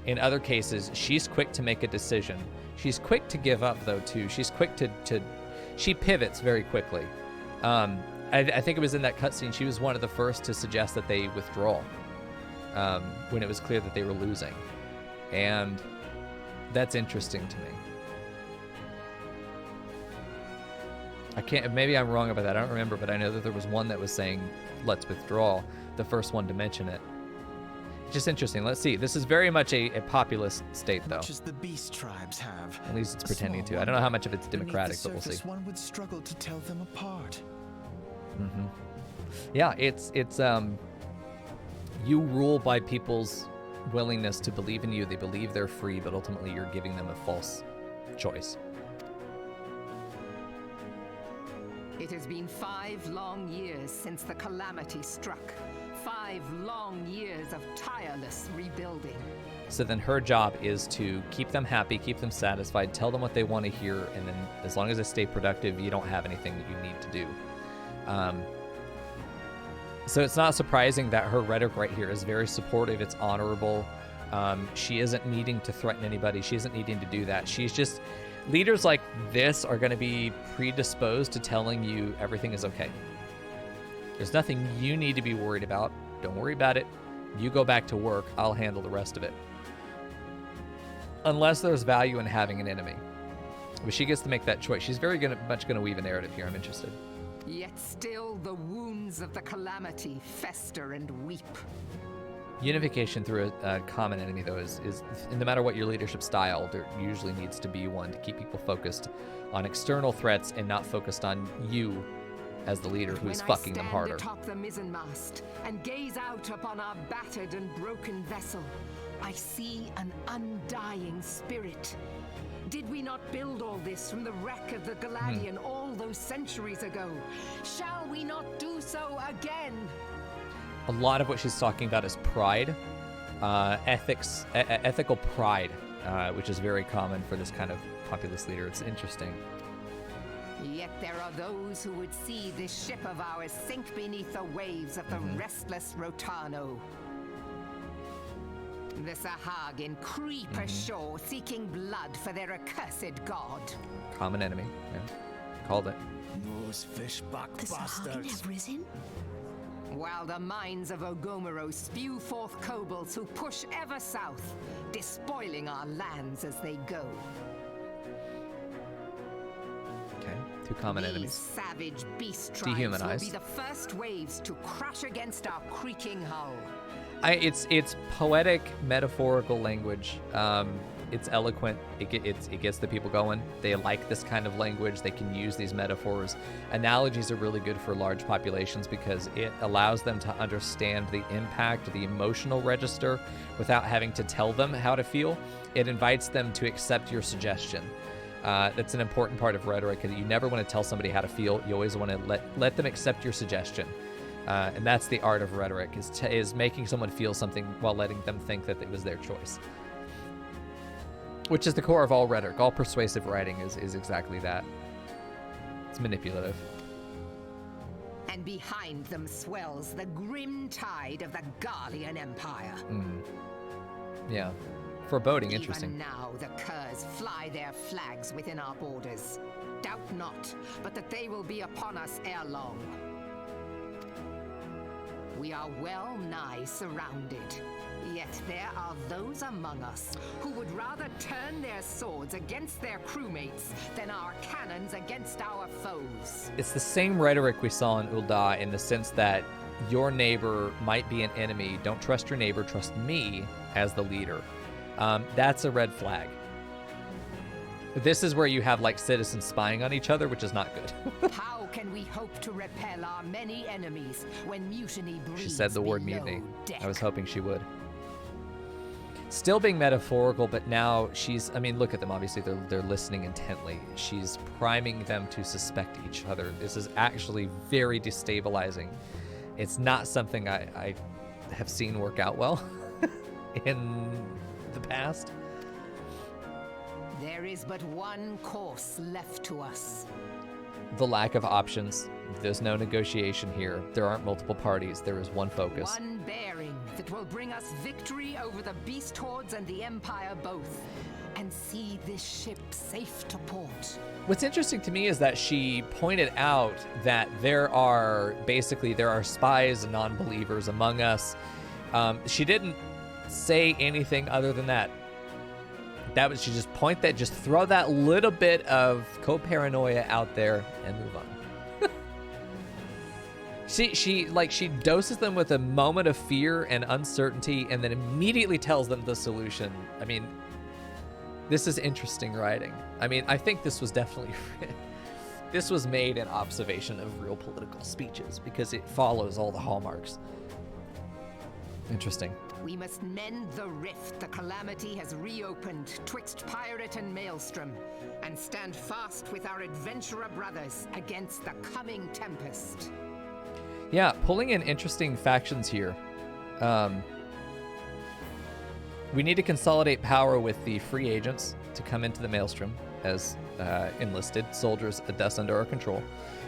in other cases, she's quick to make a decision. She's quick to give up, though, too. She's quick to she pivots very quickly. I think it was in that cutscene, she was one of the first to suggest that they withdraw when it was clear that they were losing. And that's interesting to me. Maybe I'm wrong about that. I don't remember, but I know that there was one that was saying, let's withdraw, the first one to mention it. Just interesting. Let's see. This is very much a populist state, though. Much as the beast tribes have. At least it's pretending to. I don't know how much of it's democratic, but we'll see. One would struggle to tell them apart. Mm-hmm. Yeah, it's you rule by people's willingness to believe in you. They believe they're free, but ultimately you're giving them a false choice. It has been 5 long years since the calamity struck. 5 long years of tireless rebuilding. So then her job is to keep them happy, keep them satisfied, tell them what they want to hear, and then as long as they stay productive, you don't have anything that you need to do. So it's not surprising that her rhetoric right here is very supportive. It's honorable. She isn't needing to threaten anybody. She isn't needing to do that. She's just... Leaders like this are going to be predisposed to telling you everything is okay. There's nothing you need to be worried about. Don't worry about it. You go back to work. I'll handle the rest of it. Unless there's value in having an enemy. But she gets to make that choice. She's very much going to weave a narrative here. I'm interested. Yet still the wounds of the calamity fester and weep. Unification through a common enemy, though, is no matter what your leadership style, there usually needs to be one to keep people focused on external threats and not focused on you as the leader who is fucking them harder. When I stand atop the mizzenmast and gaze out upon our battered and broken vessel, I see an undying spirit. Did we not build all this from the wreck of the Galadian all those centuries ago? Shall we not do so again? A lot of what she's talking about is pride, ethical pride, which is very common for this kind of populist leader. It's interesting. Yet there are those who would see this ship of ours sink beneath the waves of the restless Rotano. The Sahagin creep ashore seeking blood for their accursed god. Common enemy, yeah. Called it. Those fishbuck The Sahagin have risen? While the mines of Ogomoro spew forth kobolds who push ever south, despoiling our lands as they go. Okay, two common These enemies. savage beast tribes Dehumanized. will be the first waves to crash against our creaking hull. It's poetic, metaphorical language. It's eloquent. It gets the people going. They like this kind of language. They can use these metaphors. Analogies are really good for large populations because it allows them to understand the impact, the emotional register, without having to tell them how to feel. It invites them to accept your suggestion. That's an important part of rhetoric. You never want to tell somebody how to feel. You always want to let them accept your suggestion. And that's the art of rhetoric, is making someone feel something while letting them think that it was their choice. Which is the core of all rhetoric. All persuasive writing is exactly that. It's manipulative. And behind them swells the grim tide of the Garlean Empire. Yeah. Foreboding, interesting. Even now the Curs fly their flags within our borders. Doubt not, but that they will be upon us ere long. We are well nigh surrounded. Yet there are those among us who would rather turn their swords against their crewmates than our cannons against our foes. It's the same rhetoric we saw in Ul'dah in the sense that your neighbor might be an enemy. Don't trust your neighbor, trust me as the leader. That's a red flag. This is where you have like citizens spying on each other, which is not good. How can we hope to repel our many enemies when mutiny breeds? She said the word mutiny. Deck? I was hoping she would. Still being metaphorical, but now I mean, look at them. Obviously, they're listening intently. She's priming them to suspect each other. This is actually very destabilizing. It's not something I have seen work out well in the past. There is but one course left to us. The lack of options. There's no negotiation here. There aren't multiple parties. There is one focus. One bearing that will bring us victory over the beast hordes and the Empire both, and see this ship safe to port. What's interesting to me is that she pointed out that there are spies and non-believers among us. She didn't say anything other than that. She just throw that little bit of co-paranoia out there and move on. She doses them with a moment of fear and uncertainty and then immediately tells them the solution. I mean, this is interesting writing. I mean, I think this was definitely this was made in observation of real political speeches because it follows all the hallmarks. Interesting. We must mend the rift the calamity has reopened twixt pirate and Maelstrom, and stand fast with our adventurer brothers against the coming tempest. Yeah, pulling in interesting factions here. We need to consolidate power with the free agents to come into the Maelstrom as enlisted soldiers, thus under our control.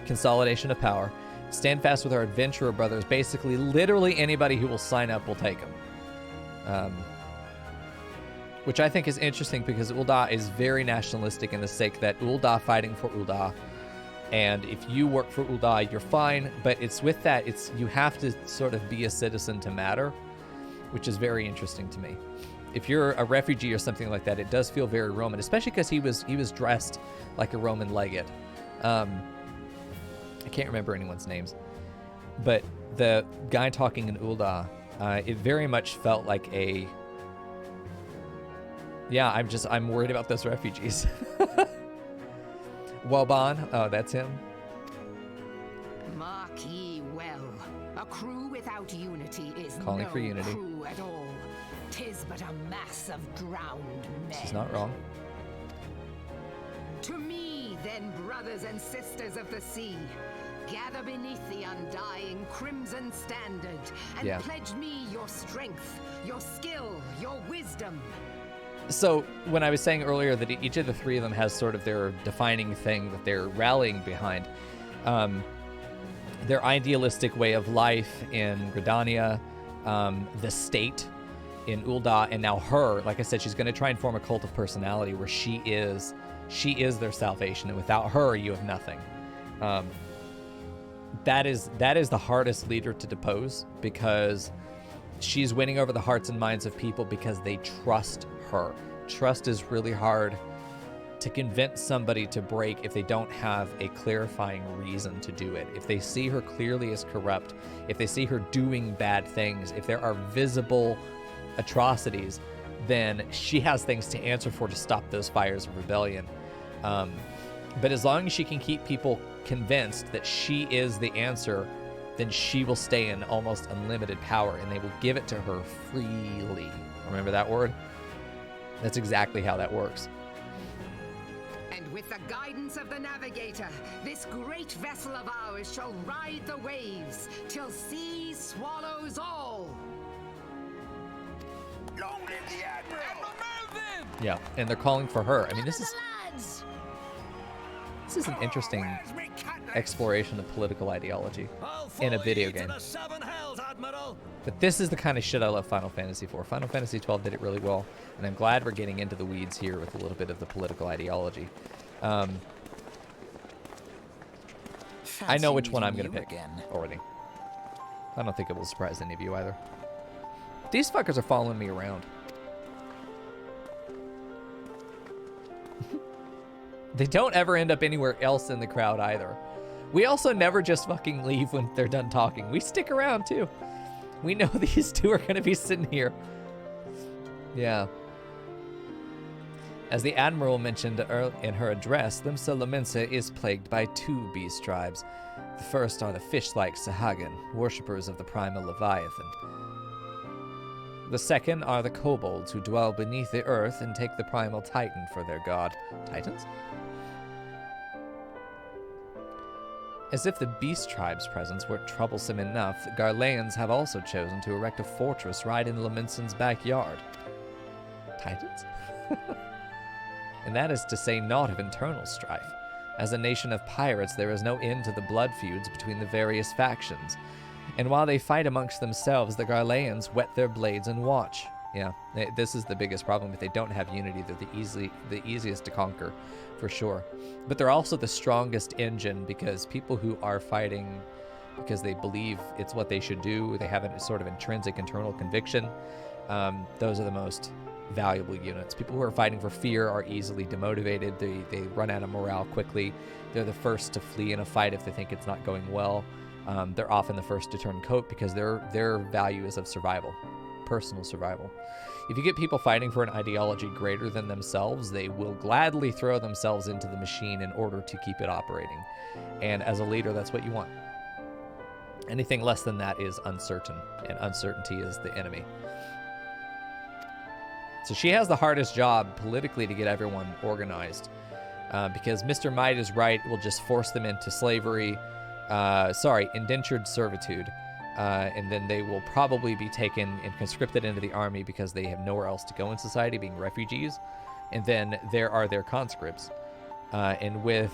Consolidation of power. Stand fast with our adventurer brothers. Basically, literally anybody who will sign up will take them. Which I think is interesting because Ul'dah is very nationalistic in the sake that Ul'dah fighting for Ul'dah. And if you work for Ul'dah, you're fine. But it's with that, you have to sort of be a citizen to matter, which is very interesting to me. If you're a refugee or something like that, it does feel very Roman, especially because he was dressed like a Roman legate. I can't remember anyone's names, but the guy talking in Ul'dah It very much felt like a... Yeah, I'm worried about those refugees. Woban, oh, that's him. Mark ye well, a crew without unity is Calling no for unity. crew at all. 'Tis but a mass of drowned men. She's not wrong. To me, then, brothers and sisters of the sea, gather beneath the undying crimson standard and pledge me your strength, your skill, your wisdom. So when I was saying earlier that each of the three of them has sort of their defining thing that they're rallying behind, their idealistic way of life in Gridania, the state in Ul'dah, and now her, like I said, she's going to try and form a cult of personality where she is their salvation, and without her, you have nothing. That is the hardest leader to depose, because she's winning over the hearts and minds of people because they trust her. Trust is really hard to convince somebody to break if they don't have a clarifying reason to do it. If they see her clearly as corrupt, if they see her doing bad things, if there are visible atrocities, then she has things to answer for to stop those fires of rebellion. But as long as she can keep people convinced that she is the answer, then she will stay in almost unlimited power, and they will give it to her freely. Remember that word? That's exactly how that works. And with the guidance of the navigator, this great vessel of ours shall ride the waves till sea swallows all. Long live the Admiral! Yeah, and they're calling for her. I mean, this is an interesting exploration of political ideology in a video game. But this is the kind of shit I love Final Fantasy for. Final Fantasy XII did it really well, and I'm glad we're getting into the weeds here with a little bit of the political ideology. I know which one I'm going to pick already. I don't think it will surprise any of you either. These fuckers are following me around. They don't ever end up anywhere else in the crowd either. We also never just fucking leave when they're done talking. We stick around too. We know these two are going to be sitting here. Yeah. As the Admiral mentioned in her address, Lominsa is plagued by two beast tribes. The first are the fish-like Sahagin, worshippers of the primal Leviathan. The second are the kobolds, who dwell beneath the earth and take the primal Titan for their god. Titans? As if the beast tribe's presence weren't troublesome enough, the Garleans have also chosen to erect a fortress right in Lominsa's backyard. Titans? And that is to say naught of internal strife. As a nation of pirates, there is no end to the blood feuds between the various factions. And while they fight amongst themselves, the Garleans whet their blades and watch. Yeah, this is the biggest problem. If they don't have unity, they're the easiest to conquer, for sure. But they're also the strongest engine, because people who are fighting because they believe it's what they should do, they have a sort of intrinsic internal conviction, those are the most valuable units. People who are fighting for fear are easily demotivated. They run out of morale quickly. They're the first to flee in a fight if they think it's not going well. They're often the first to turn coat because their value is of survival, personal survival. If you get people fighting for an ideology greater than themselves, they will gladly throw themselves into the machine in order to keep it operating. And as a leader, that's what you want. Anything less than that is uncertain, and uncertainty is the enemy. So she has the hardest job politically to get everyone organized, because Mr. Might is right, will just force them into slavery, indentured servitude, and then they will probably be taken and conscripted into the army because they have nowhere else to go in society, being refugees. And then there are their conscripts. And with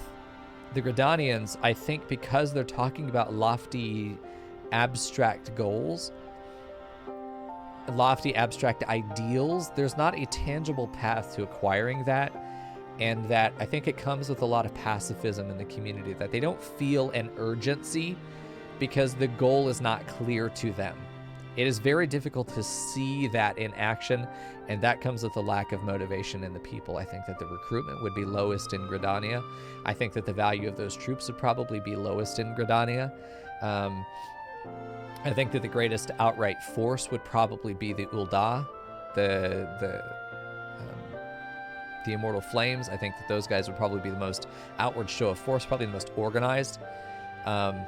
the Gridanians, I think because they're talking about lofty, abstract goals, lofty, abstract ideals, there's not a tangible path to acquiring that. And that I think it comes with a lot of pacifism in the community, that they don't feel an urgency because the goal is not clear to them. It is very difficult to see that in action, and that comes with a lack of motivation in the people. I think that the recruitment would be lowest in Gridania. I think that the value of those troops would probably be lowest in Gridania. I think that the greatest outright force would probably be the Ul'dah, the Immortal Flames. I think that those guys would probably be the most outward show of force, probably the most organized, and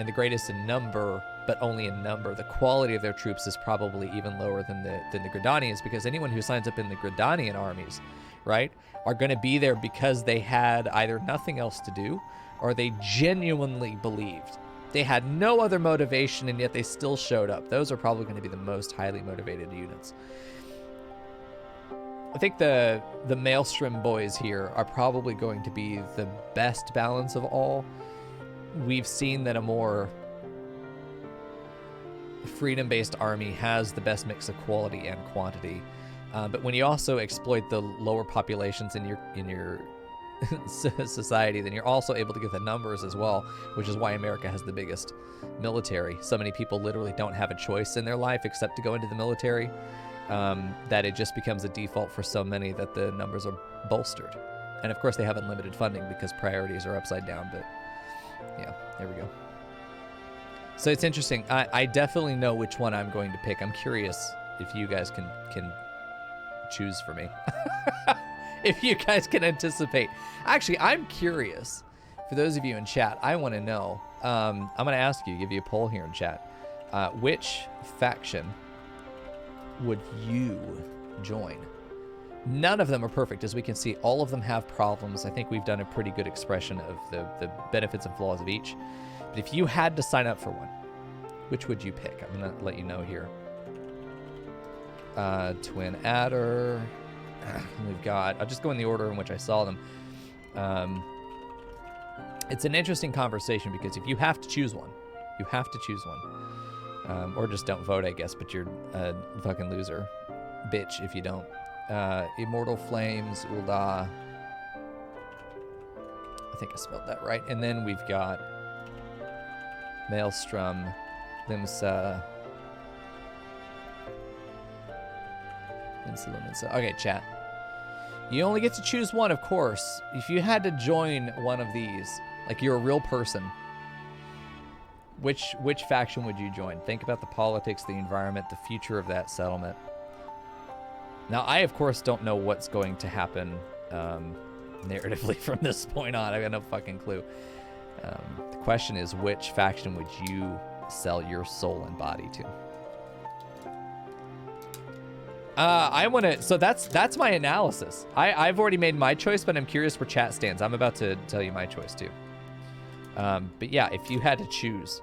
the greatest in number, but only in number. The quality of their troops is probably even lower than the Gridanians, because anyone who signs up in the Gridanian armies, right, are going to be there because they had either nothing else to do or they genuinely believed. They had no other motivation, and yet they still showed up. Those are probably going to be the most highly motivated units. I think the Maelstrom boys here are probably going to be the best balance of all. We've seen that a more freedom-based army has the best mix of quality and quantity. But when you also exploit the lower populations in your society, then you're also able to get the numbers as well, which is why America has the biggest military. So many people literally don't have a choice in their life except to go into the military, that it just becomes a default for so many that the numbers are bolstered. And of course they have unlimited funding because priorities are upside down, but yeah, there we go. So it's interesting. I definitely know which one I'm going to pick. I'm curious if you guys can choose for me. If you guys can anticipate. Actually, I'm curious. For those of you in chat, I want to know. I'm going to ask you, give you a poll here in chat. Which faction would you join? None of them are perfect. As we can see, all of them have problems. I think we've done a pretty good expression of the benefits and flaws of each. But if you had to sign up for one, which would you pick? I'm going to let you know here. Twin Adder. We've got, I'll just go in the order in which I saw them. It's an interesting conversation because if you have to choose one, you have to choose one. Or just don't vote, I guess, but you're a fucking loser. Bitch if you don't. Immortal Flames, Ul'dah. I think I spelled that right. And then we've got Maelstrom, Limsa. Limsa. Okay, chat. You only get to choose one, of course. If you had to join one of these, like you're a real person, which faction would you join? Think about the politics, the environment, the future of that settlement. Now, I, of course, don't know what's going to happen narratively from this point on. I got no fucking clue. The question is, which faction would you sell your soul and body to? I want to, so that's my analysis. I've already made my choice, but I'm curious where chat stands. I'm about to tell you my choice too. But yeah, if you had to choose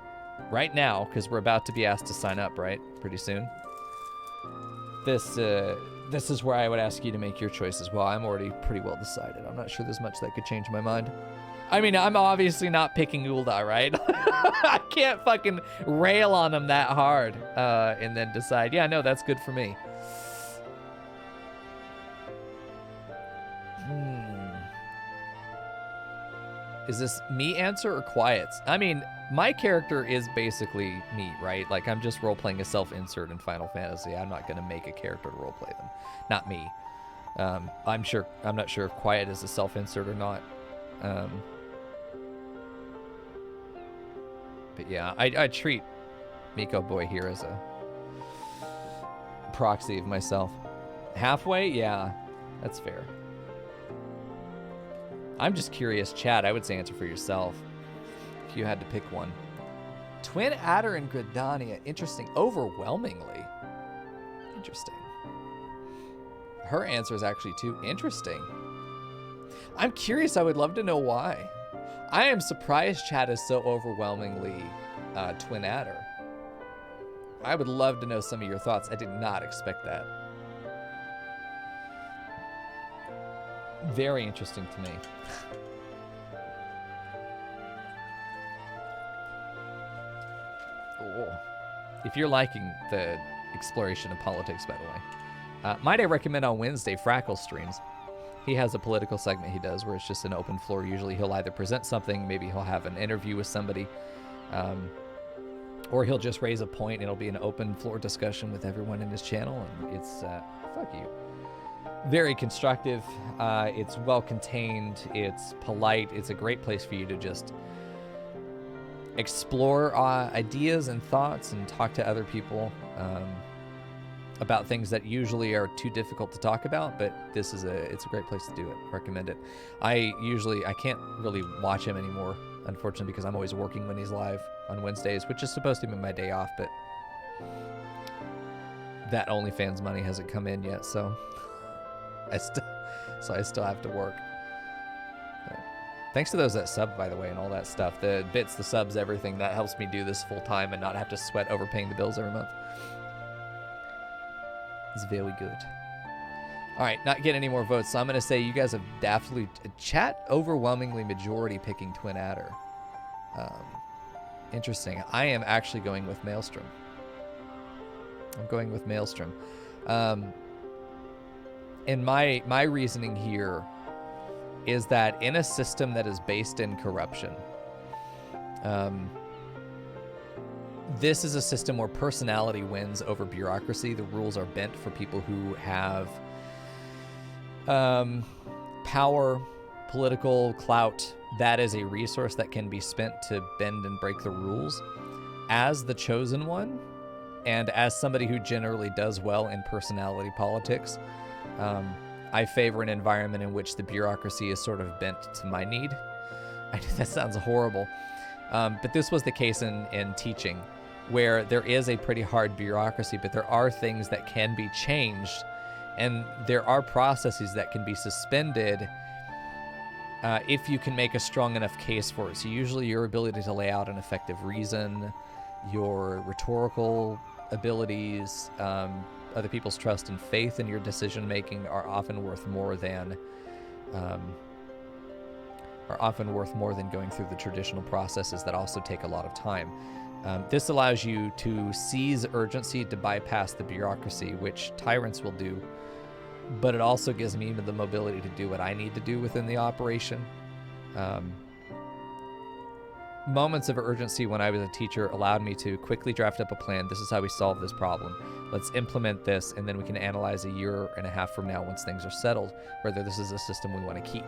right now, because we're about to be asked to sign up, right? Pretty soon. This is where I would ask you to make your choice as well. I'm already pretty well decided. I'm not sure there's much that could change my mind. I mean, I'm obviously not picking Ul'dah, right? I can't fucking rail on him that hard and then decide, yeah, no, that's good for me. Is this me answer or Quiet's? I mean, my character is basically me, right? Like, I'm just role-playing a self-insert in Final Fantasy. I'm not going to make a character to role-play them. Not me. I'm not sure if Quiet is a self-insert or not. But yeah, I treat Mico Boy here as a proxy of myself. Halfway? Yeah, that's fair. I'm just curious, chat. I would say answer for yourself if you had to pick one. Twin Adder and Gridania. Interesting. Overwhelmingly. Interesting. Her answer is actually too interesting. I'm curious. I would love to know why. I am surprised chat is so overwhelmingly Twin Adder. I would love to know some of your thoughts. I did not expect that. Very interesting to me. Oh. If you're liking the exploration of politics, by the way, might I recommend on Wednesday Frackle streams. He has a political segment he does where it's just an open floor. Usually he'll either present something, maybe he'll have an interview with somebody, or he'll just raise a point and it'll be an open floor discussion with everyone in his channel. And it's, fuck you. Very constructive. It's well contained. It's polite. It's a great place for you to just explore ideas and thoughts and talk to other people about things that usually are too difficult to talk about, but it's a great place to do it. Recommend it. I can't really watch him anymore, unfortunately, because I'm always working when he's live on Wednesdays, which is supposed to be my day off, but that OnlyFans money hasn't come in yet, so I still have to work. But thanks to those that sub, by the way, and all that stuff. The bits, the subs, everything. That helps me do this full time and not have to sweat overpaying the bills every month. It's very good. All right, not getting any more votes, so I'm going to say you guys have definitely... Chat overwhelmingly majority picking Twin Adder. Interesting. I am actually going with Maelstrom. I'm going with Maelstrom. And my reasoning here is that in a system that is based in corruption, this is a system where personality wins over bureaucracy. The rules are bent for people who have power, political clout. That is a resource that can be spent to bend and break the rules. As the chosen one, and as somebody who generally does well in personality politics, I favor an environment in which the bureaucracy is sort of bent to my need. I know that sounds horrible, but this was the case in teaching, where there is a pretty hard bureaucracy, but there are things that can be changed, and there are processes that can be suspended if you can make a strong enough case for it. So usually your ability to lay out an effective reason, your rhetorical abilities, other people's trust and faith in your decision making are often worth more than going through the traditional processes that also take a lot of time. This allows you to seize urgency to bypass the bureaucracy, which tyrants will do, but it also gives me the mobility to do what I need to do within the operation. Moments of urgency when I was a teacher allowed me to quickly draft up a plan. This is how we solve this problem. Let's implement this, and then we can analyze a year and a half from now, once things are settled, whether this is a system we want to keep.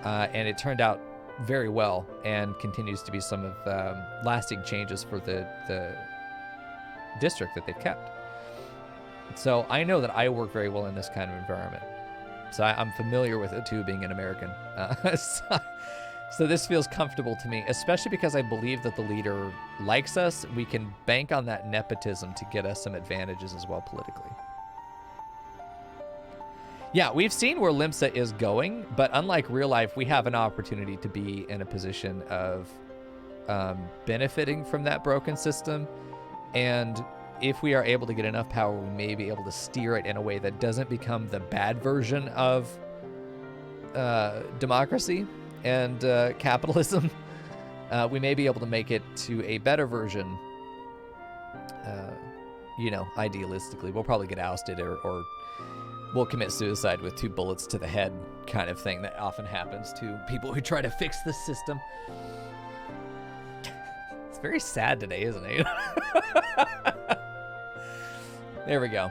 And it turned out very well, and continues to be some of lasting changes for the district that they've kept. So I know that I work very well in this kind of environment. So I'm familiar with it too, being an American. So this feels comfortable to me, especially because I believe that the leader likes us. We can bank on that nepotism to get us some advantages as well politically. Yeah, we've seen where Limsa is going, but unlike real life, we have an opportunity to be in a position of benefiting from that broken system. And if we are able to get enough power, we may be able to steer it in a way that doesn't become the bad version of democracy and capitalism. We may be able to make it to a better version, idealistically. We'll probably get ousted or we'll commit suicide with 2 bullets to the head kind of thing that often happens to people who try to fix the system. It's very sad today, isn't it? There we go.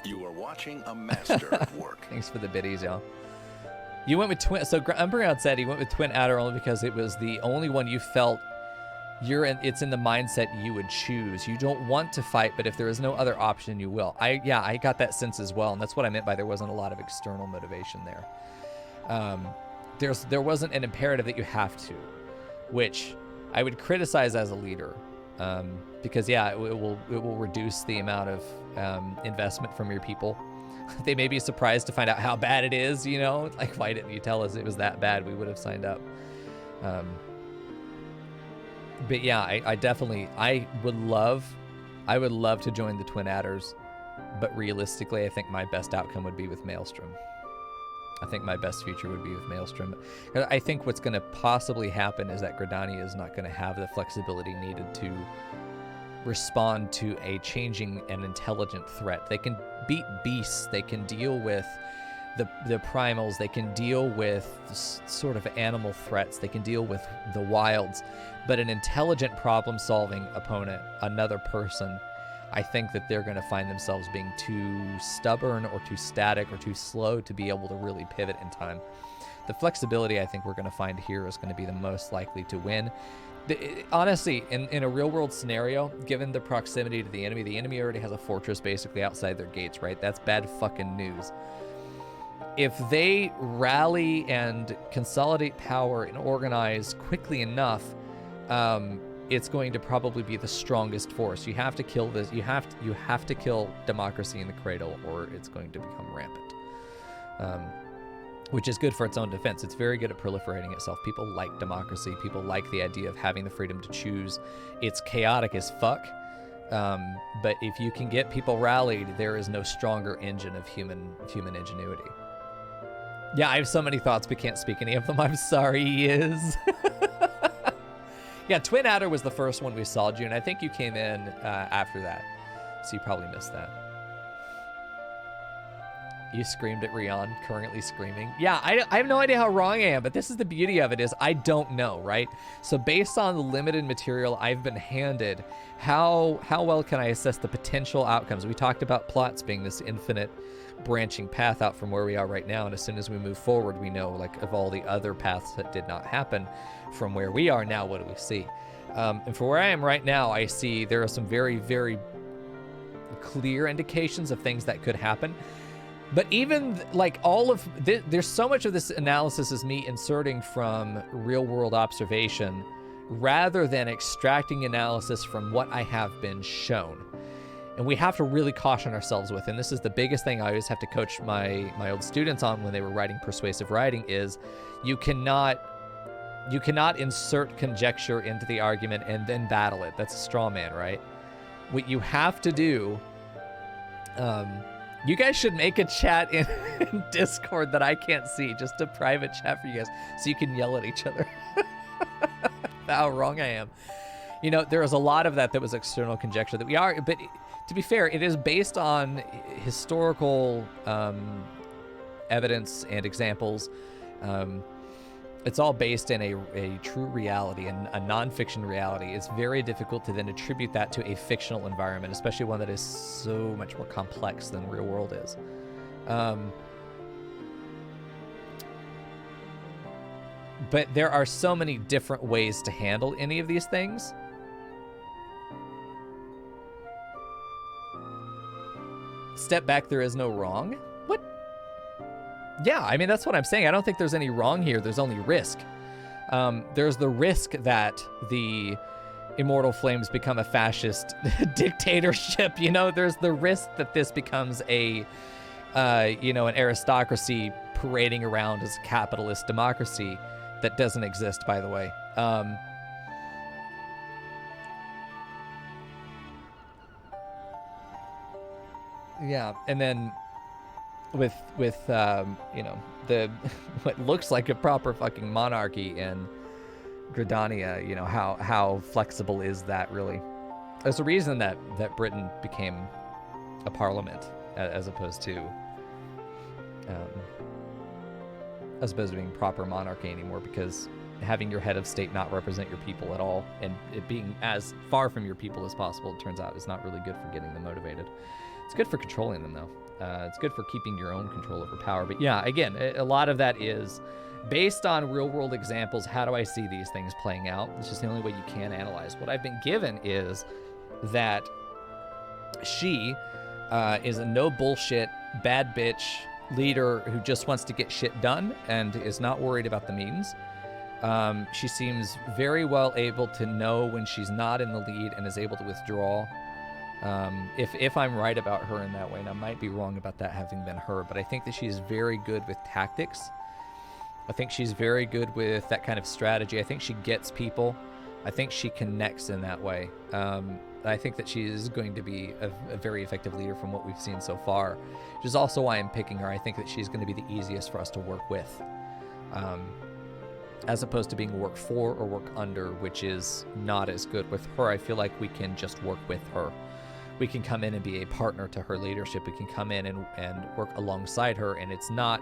You are watching a master at work. Thanks for the biddies, y'all. You went with Twin... So Umbreon said he went with Twin Adder only because it was the only one you felt it's in the mindset you would choose. You don't want to fight, but if there is no other option, you will. I got that sense as well, and that's what I meant by there wasn't a lot of external motivation there. There wasn't an imperative that you have to, which I would criticize as a leader, because it will reduce the amount of investment from your people. They may be surprised to find out how bad it is, like, why didn't you tell us it was that bad? We would have signed up. But yeah, I would love to join the Twin Adders, but realistically, I think my best outcome would be with Maelstrom. I think my best future would be with Maelstrom. I think what's going to possibly happen is that Gridania is not going to have the flexibility needed to respond to a changing and intelligent threat. They can beat beasts, they can deal with the primals, they can deal with sort of animal threats, they can deal with the wilds, but an intelligent problem-solving opponent, another person, I think that they're going to find themselves being too stubborn or too static or too slow to be able to really pivot in time. the flexibility I think we're going to find here is going to be the most likely to win. Honestly, in a real world scenario, given the proximity to the enemy already has a fortress basically outside their gates, right? That's bad fucking news. If they rally and consolidate power and organize quickly enough, it's going to probably be the strongest force. You have to kill this. You have to kill democracy in the cradle, or it's going to become rampant. Which is good for its own defense. It's very good at proliferating itself. People like democracy. People like the idea of having the freedom to choose. It's chaotic as fuck. But if you can get people rallied, there is no stronger engine of human ingenuity. Yeah, I have so many thoughts, but can't speak any of them. I'm sorry, he is. Yeah, Twin Adder was the first one we saw, June. I think you came in after that, so you probably missed that. You screamed at Rion, currently screaming. Yeah, I have no idea how wrong I am, but this is the beauty of it, is I don't know, right? So based on the limited material I've been handed, how well can I assess the potential outcomes? We talked about plots being this infinite branching path out from where we are right now, and as soon as we move forward, we know, like, of all the other paths that did not happen from where we are now, what do we see? And for where I am right now, I see there are some very, very clear indications of things that could happen. But even like all of this, there's so much of this analysis is me inserting from real world observation rather than extracting analysis from what I have been shown. And we have to really caution ourselves with, and this is the biggest thing I always have to coach my old students on when they were writing persuasive writing, is you cannot insert conjecture into the argument and then battle it. That's a straw man, right? What you have to do, you guys should make a chat in Discord that I can't see, just a private chat for you guys, so you can yell at each other. How wrong I am. You know, there was a lot of that was external conjecture that we are, but to be fair, it is based on historical evidence and examples. It's all based in a true reality and a non-fiction reality. It's very difficult to then attribute that to a fictional environment, especially one that is so much more complex than real world is. But there are so many different ways to handle any of these things. Step back, there is no wrong. What? Yeah, I mean, that's what I'm saying. I don't think there's any wrong here. There's only risk. There's the risk that the Immortal Flames become a fascist dictatorship. You know, there's the risk that this becomes an aristocracy parading around as a capitalist democracy that doesn't exist, by the way. Yeah, and then with the what looks like a proper fucking monarchy in Gridania, you know, how flexible is that really? There's a reason that Britain became a parliament as opposed to being proper monarchy anymore, because having your head of state not represent your people at all and it being as far from your people as possible, it turns out, is not really good for getting them motivated. It's good for controlling them, though. It's good for keeping your own control over power. But yeah, again, a lot of that is based on real-world examples. How do I see these things playing out? It's just the only way you can analyze. What I've been given is that she is a no-bullshit, bad bitch leader who just wants to get shit done and is not worried about the means. She seems very well able to know when she's not in the lead and is able to withdraw. If I'm right about her in that way, and I might be wrong about that having been her, but I think that she's very good with tactics. I think she's very good with that kind of strategy. I think she gets people. I think she connects in that way. I think that she is going to be a very effective leader from what we've seen so far, which is also why I'm picking her. I think that she's going to be the easiest for us to work with, as opposed to being work for or work under, which is not as good. With her, I feel like we can just work with her. We can come in and be a partner to her leadership. We can come in and work alongside her, and it's not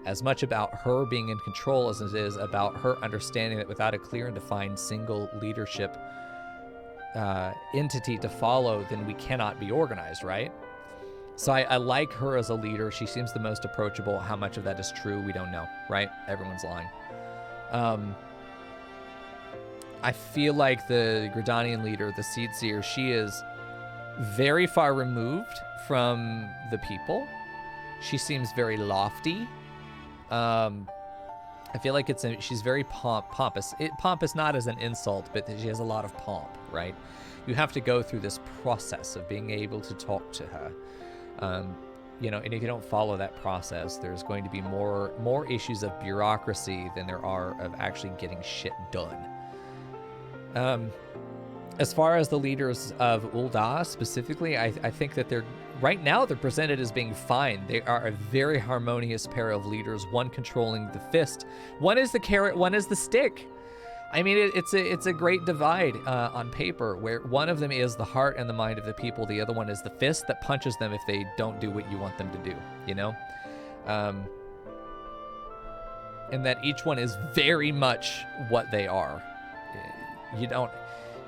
as much about her being in control as it is about her understanding that without a clear and defined single leadership entity to follow, then we cannot be organized, right? So I like her as a leader. She seems the most approachable. How much of that is true, we don't know, right? Everyone's lying. I feel like the Gridanian leader, the Seed Seer, she is very far removed from the people. She seems very lofty. I feel like she's very pompous. Pompous not as an insult, but she has a lot of pomp, right? You have to go through this process of being able to talk to her. You know, and if you don't follow that process, there's going to be more issues of bureaucracy than there are of actually getting shit done. As far as the leaders of Ul'dah specifically, I think that right now they're presented as being fine. They are a very harmonious pair of leaders, one controlling the fist. One is the carrot, one is the stick. I mean, it's a great divide on paper, where one of them is the heart and the mind of the people. The other one is the fist that punches them if they don't do what you want them to do, you know? And that each one is very much what they are.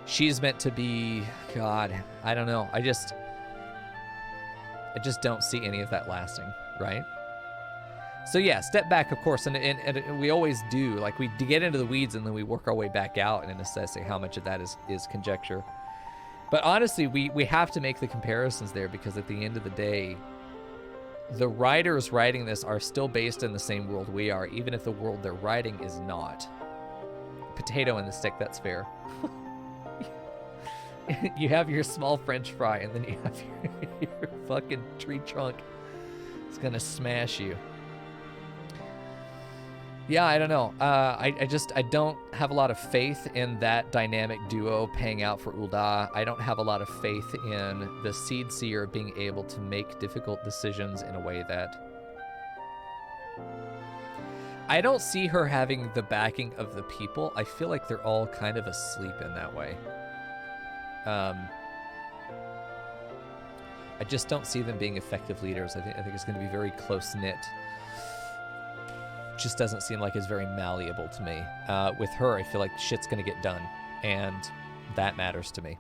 She's meant to be, God, I don't know. I just don't see any of that lasting, right? So yeah, step back, of course, and we always do. Like, we get into the weeds and then we work our way back out and assessing how much of that is conjecture. But honestly, we have to make the comparisons there, because at the end of the day, the writers writing this are still based in the same world we are, even if the world they're writing is not. Potato in the stick, that's fair. You have your small French fry, and then you have your fucking tree trunk. It's gonna smash you. Yeah, I don't know. I don't have a lot of faith in that dynamic duo paying out for Ul'dah. I don't have a lot of faith in the Seed Seer being able to make difficult decisions in a way that... I don't see her having the backing of the people. I feel like they're all kind of asleep in that way. I just don't see them being effective leaders. I think it's going to be very close-knit. Just doesn't seem like it's very malleable to me. With her, I feel like shit's going to get done, and that matters to me.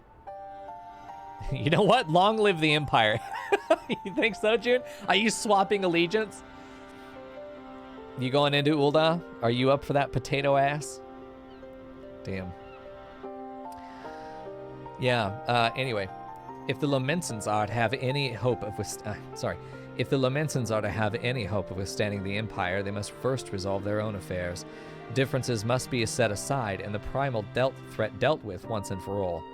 You know what? Long live the Empire. You think so, June? Are you swapping allegiance? You going into Ul'dah? Are you up for that potato ass? Damn. Yeah, anyway. If the Lominsans are to have any hope of If the Lominsans are to have any hope of withstanding the Empire, they must first resolve their own affairs. Differences must be set aside, and the primal threat dealt with once and for all.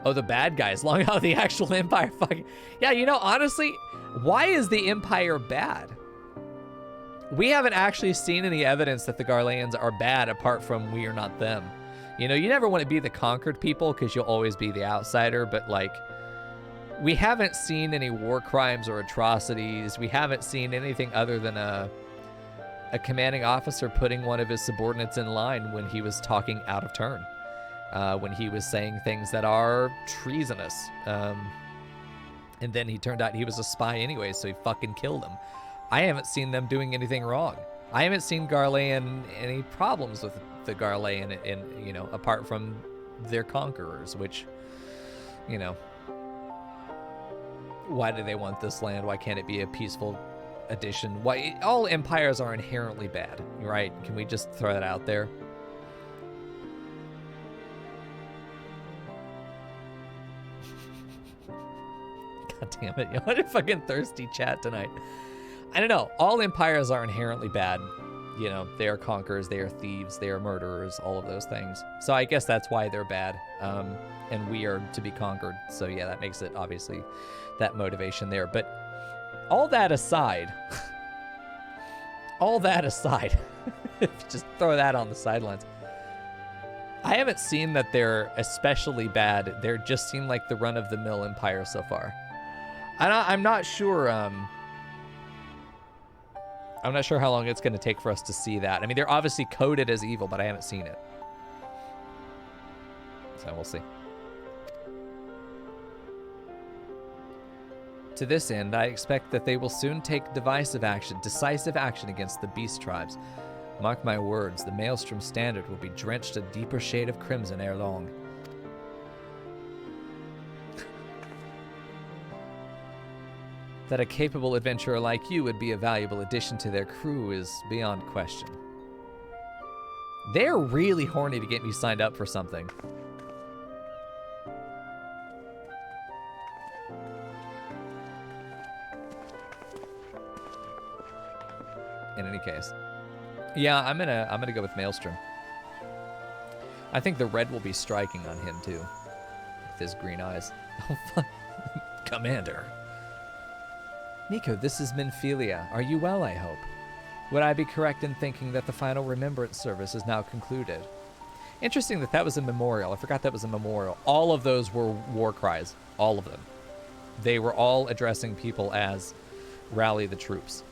Oh, the bad guys, long out of the actual Empire. Fucking yeah, you know, honestly, why is the Empire bad? We haven't actually seen any evidence that the Garleans are bad, apart from we are not them. You know, you never want to be the conquered people, because you'll always be the outsider, but like, we haven't seen any war crimes or atrocities. We haven't seen anything other than a commanding officer putting one of his subordinates in line when he was talking out of turn, when he was saying things that are treasonous. And then he turned out he was a spy anyway, so he fucking killed him. I haven't seen them doing anything wrong. I haven't seen Garlean any problems with the Garlean, you know, apart from their conquerors, which, you know, why do they want this land? Why can't it be a peaceful addition? Why all empires are inherently bad, right? Can we just throw that out there? God damn it. What a fucking thirsty chat tonight. I don't know. All empires are inherently bad. You know, they are conquerors, they are thieves, they are murderers, all of those things. So I guess that's why they're bad. And we are to be conquered. So yeah, that makes it obviously that motivation there. But all that aside, just throw that on the sidelines. I haven't seen that they're especially bad. They just seem like the run-of-the-mill empire so far. I'm not sure. I'm not sure how long it's going to take for us to see that. I mean, they're obviously coded as evil, but I haven't seen it. So we'll see. To this end, I expect that they will soon take decisive action against the beast tribes. Mark my words, the Maelstrom standard will be drenched a deeper shade of crimson ere long. That a capable adventurer like you would be a valuable addition to their crew is beyond question. They're really horny to get me signed up for something. In any case. Yeah, I'm gonna go with Maelstrom. I think the red will be striking on him too. With his green eyes. Oh fuck. Commander. Mico, this is Minfilia. Are you well, I hope? Would I be correct in thinking that the final remembrance service is now concluded? Interesting that was a memorial. I forgot that was a memorial. All of those were war cries. All of them. They were all addressing people as rally the troops.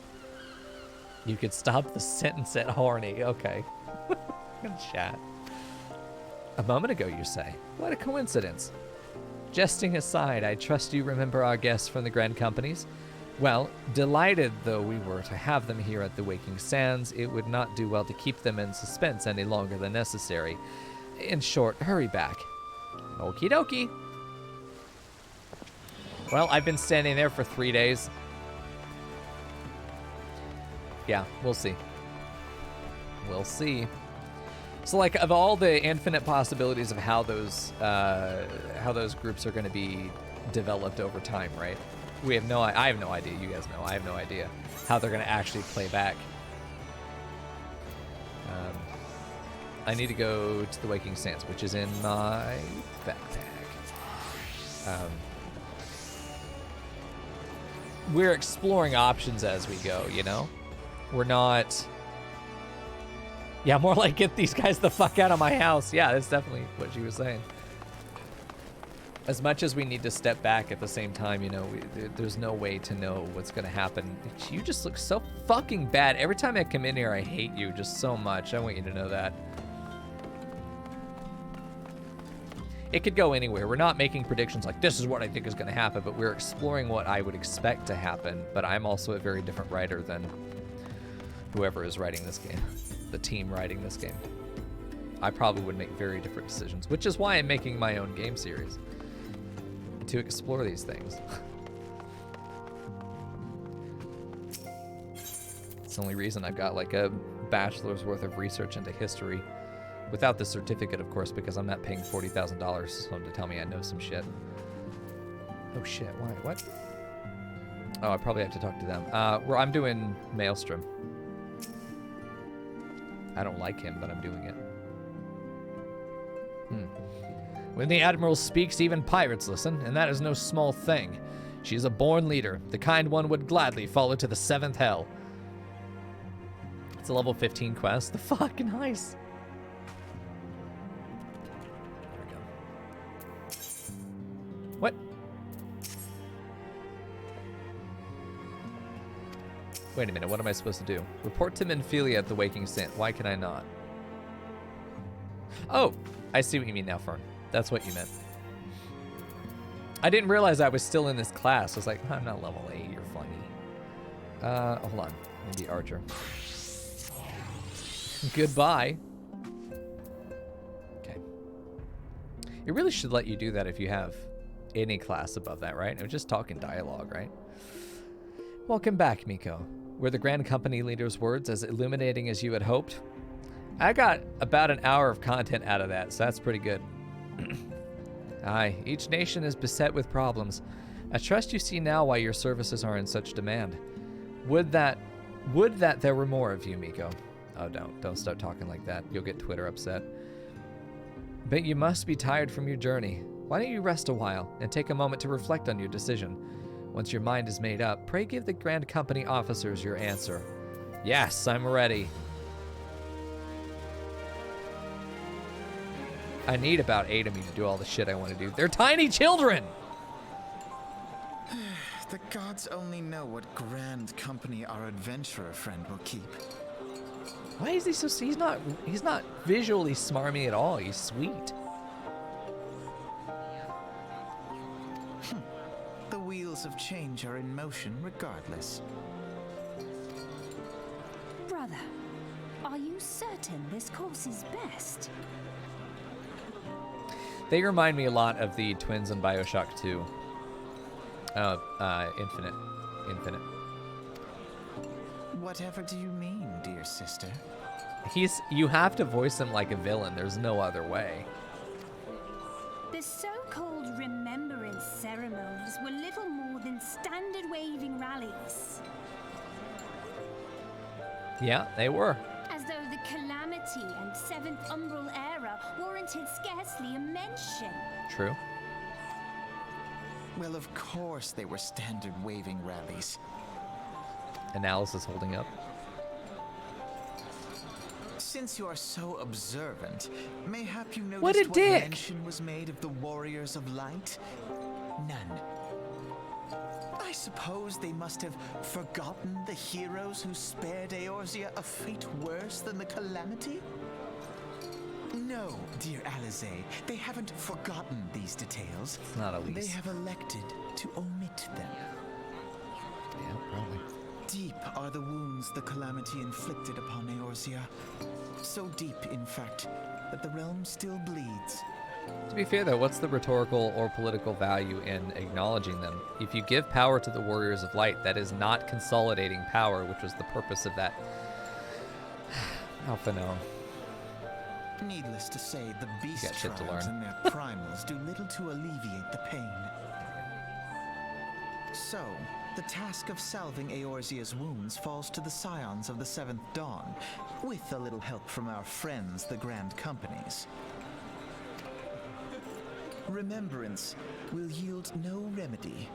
You could stop the sentence at horny. Okay. Good chat. A moment ago, you say. What a coincidence. Jesting aside, I trust you remember our guests from the Grand Companies? Well, delighted though we were to have them here at the Waking Sands, it would not do well to keep them in suspense any longer than necessary. In short, hurry back. Okie dokie. Well, I've been standing there for 3 days. Yeah, we'll see. We'll see. So, like, of all the infinite possibilities of how those groups are going to be developed over time, right? I have no idea. You guys know. I have no idea how they're going to actually play back. I need to go to the Waking Sands, which is in my backpack. We're exploring options as we go, you know? We're not... Yeah, more like get these guys the fuck out of my house. Yeah, that's definitely what she was saying. As much as we need to step back at the same time, you know, there's no way to know what's going to happen. You just look so fucking bad. Every time I come in here, I hate you just so much. I want you to know that. It could go anywhere. We're not making predictions like this is what I think is going to happen, but we're exploring what I would expect to happen. But I'm also a very different writer than whoever is writing this game, the team writing this game. I probably would make very different decisions, which is why I'm making my own game series. To explore these things. It's the only reason I've got like a bachelor's worth of research into history. Without the certificate, of course, because I'm not paying $40,000 for someone to tell me I know some shit. Oh shit, why? What? Oh, I probably have to talk to them. Well, I'm doing Maelstrom. I don't like him, but I'm doing it. When the Admiral speaks, even pirates listen, and that is no small thing. She is a born leader. The kind one would gladly follow to the 7th hell. It's a level 15 quest. The fuck, nice. There we go. What? Wait a minute, what am I supposed to do? Report to Minfilia at the Waking Sand. Why can I not? Oh, I see what you mean now, Fern. That's what you meant. I didn't realize I was still in this class. I was like, I'm not level 8, you're funny. Hold on. Maybe Archer. Goodbye. Okay. It really should let you do that if you have any class above that, right? I'm just talking dialogue, right? Welcome back, Mico. Were the Grand Company leader's words as illuminating as you had hoped? I got about an hour of content out of that, so that's pretty good. Aye, each nation is beset with problems. I trust you see now why your services are in such demand. Would that there were more of you, Mico. Oh, don't start talking like that. You'll get Twitter upset. But you must be tired from your journey. Why don't you rest a while and take a moment to reflect on your decision? Once your mind is made up, pray give the Grand Company officers your answer. Yes, I'm ready. I need about 8 of me to do all the shit I want to do. They're tiny children! The gods only know what Grand Company our adventurer friend will keep. Why is he so... He's not visually smarmy at all. He's sweet. The wheels of change are in motion regardless. Brother, are you certain this course is best? They remind me a lot of the twins in BioShock 2. Infinite. infinite. Whatever do you mean, dear sister? You have to voice him like a villain. There's no other way. The so-called remembrance ceremonies were little more than standard waving rallies. Yeah, they were. As though the Calamity and Seventh Umbral Era warranted scarcely a mention. True. Well, of course they were standard waving rallies. Analysis holding up. Since you are so observant, mayhap you noticed What a dick! mention was made of the Warriors of Light? None. I suppose they must have forgotten the heroes who spared Eorzea a fate worse than the Calamity? No, dear Alize, they haven't forgotten these details. It's not Elise. They have elected to omit them. Yeah, probably. Deep are the wounds the Calamity inflicted upon Eorzea. So deep, in fact, that the realm still bleeds. To be fair, though, what's the rhetorical or political value in acknowledging them? If you give power to the Warriors of Light, that is not consolidating power, which was the purpose of that. Alpha no. Needless to say, the beast got shit to tribes learn. and their primals do little to alleviate the pain. So, the task of salving Eorzea's wounds falls to the scions of the Seventh Dawn, with a little help from our friends, the Grand Companies. Remembrance will yield no remedy.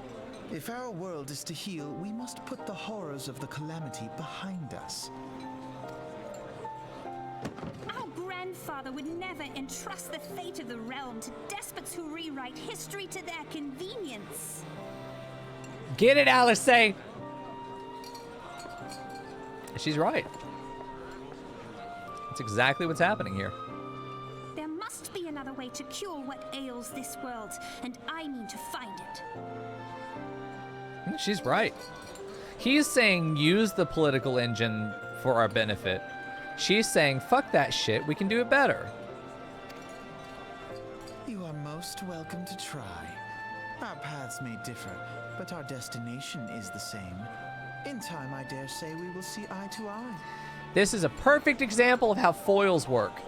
If our world is to heal, we must put the horrors of the Calamity behind us. Our grandfather would never entrust the fate of the realm to despots who rewrite history to their convenience. Get it, Alice? She's right. That's exactly what's happening here. There must be another way to cure what ails this world, and I mean to find it. She's right. He's saying use the political engine for our benefit. She's saying fuck that shit, we can do it better. You are most welcome to try. Our paths may differ, but our destination is the same. In time, I dare say we will see eye to eye. This is a perfect example of how foils work.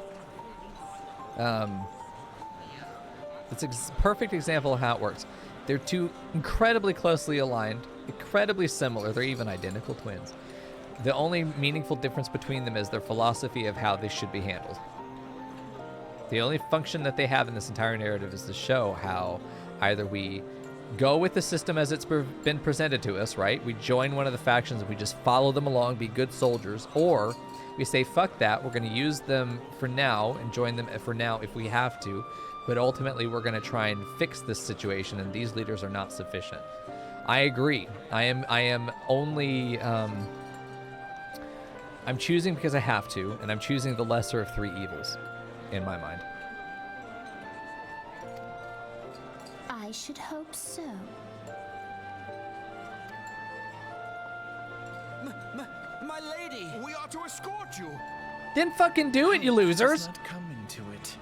It's a perfect example of how it works. They're two incredibly closely aligned, incredibly similar. They're even identical twins. The only meaningful difference between them is their philosophy of how they should be handled. The only function that they have in this entire narrative is to show how either we go with the system as it's been presented to us, right? We join one of the factions and we just follow them along, be good soldiers, or we say, fuck that, we're going to use them for now and join them for now if we have to, but ultimately we're going to try and fix this situation, and these leaders are not sufficient. I agree. I am only... I'm choosing because I have to, and I'm choosing the lesser of three evils, in my mind. I should hope so. My lady! We are to escort you! Then fucking do it, you losers! Does not come into it.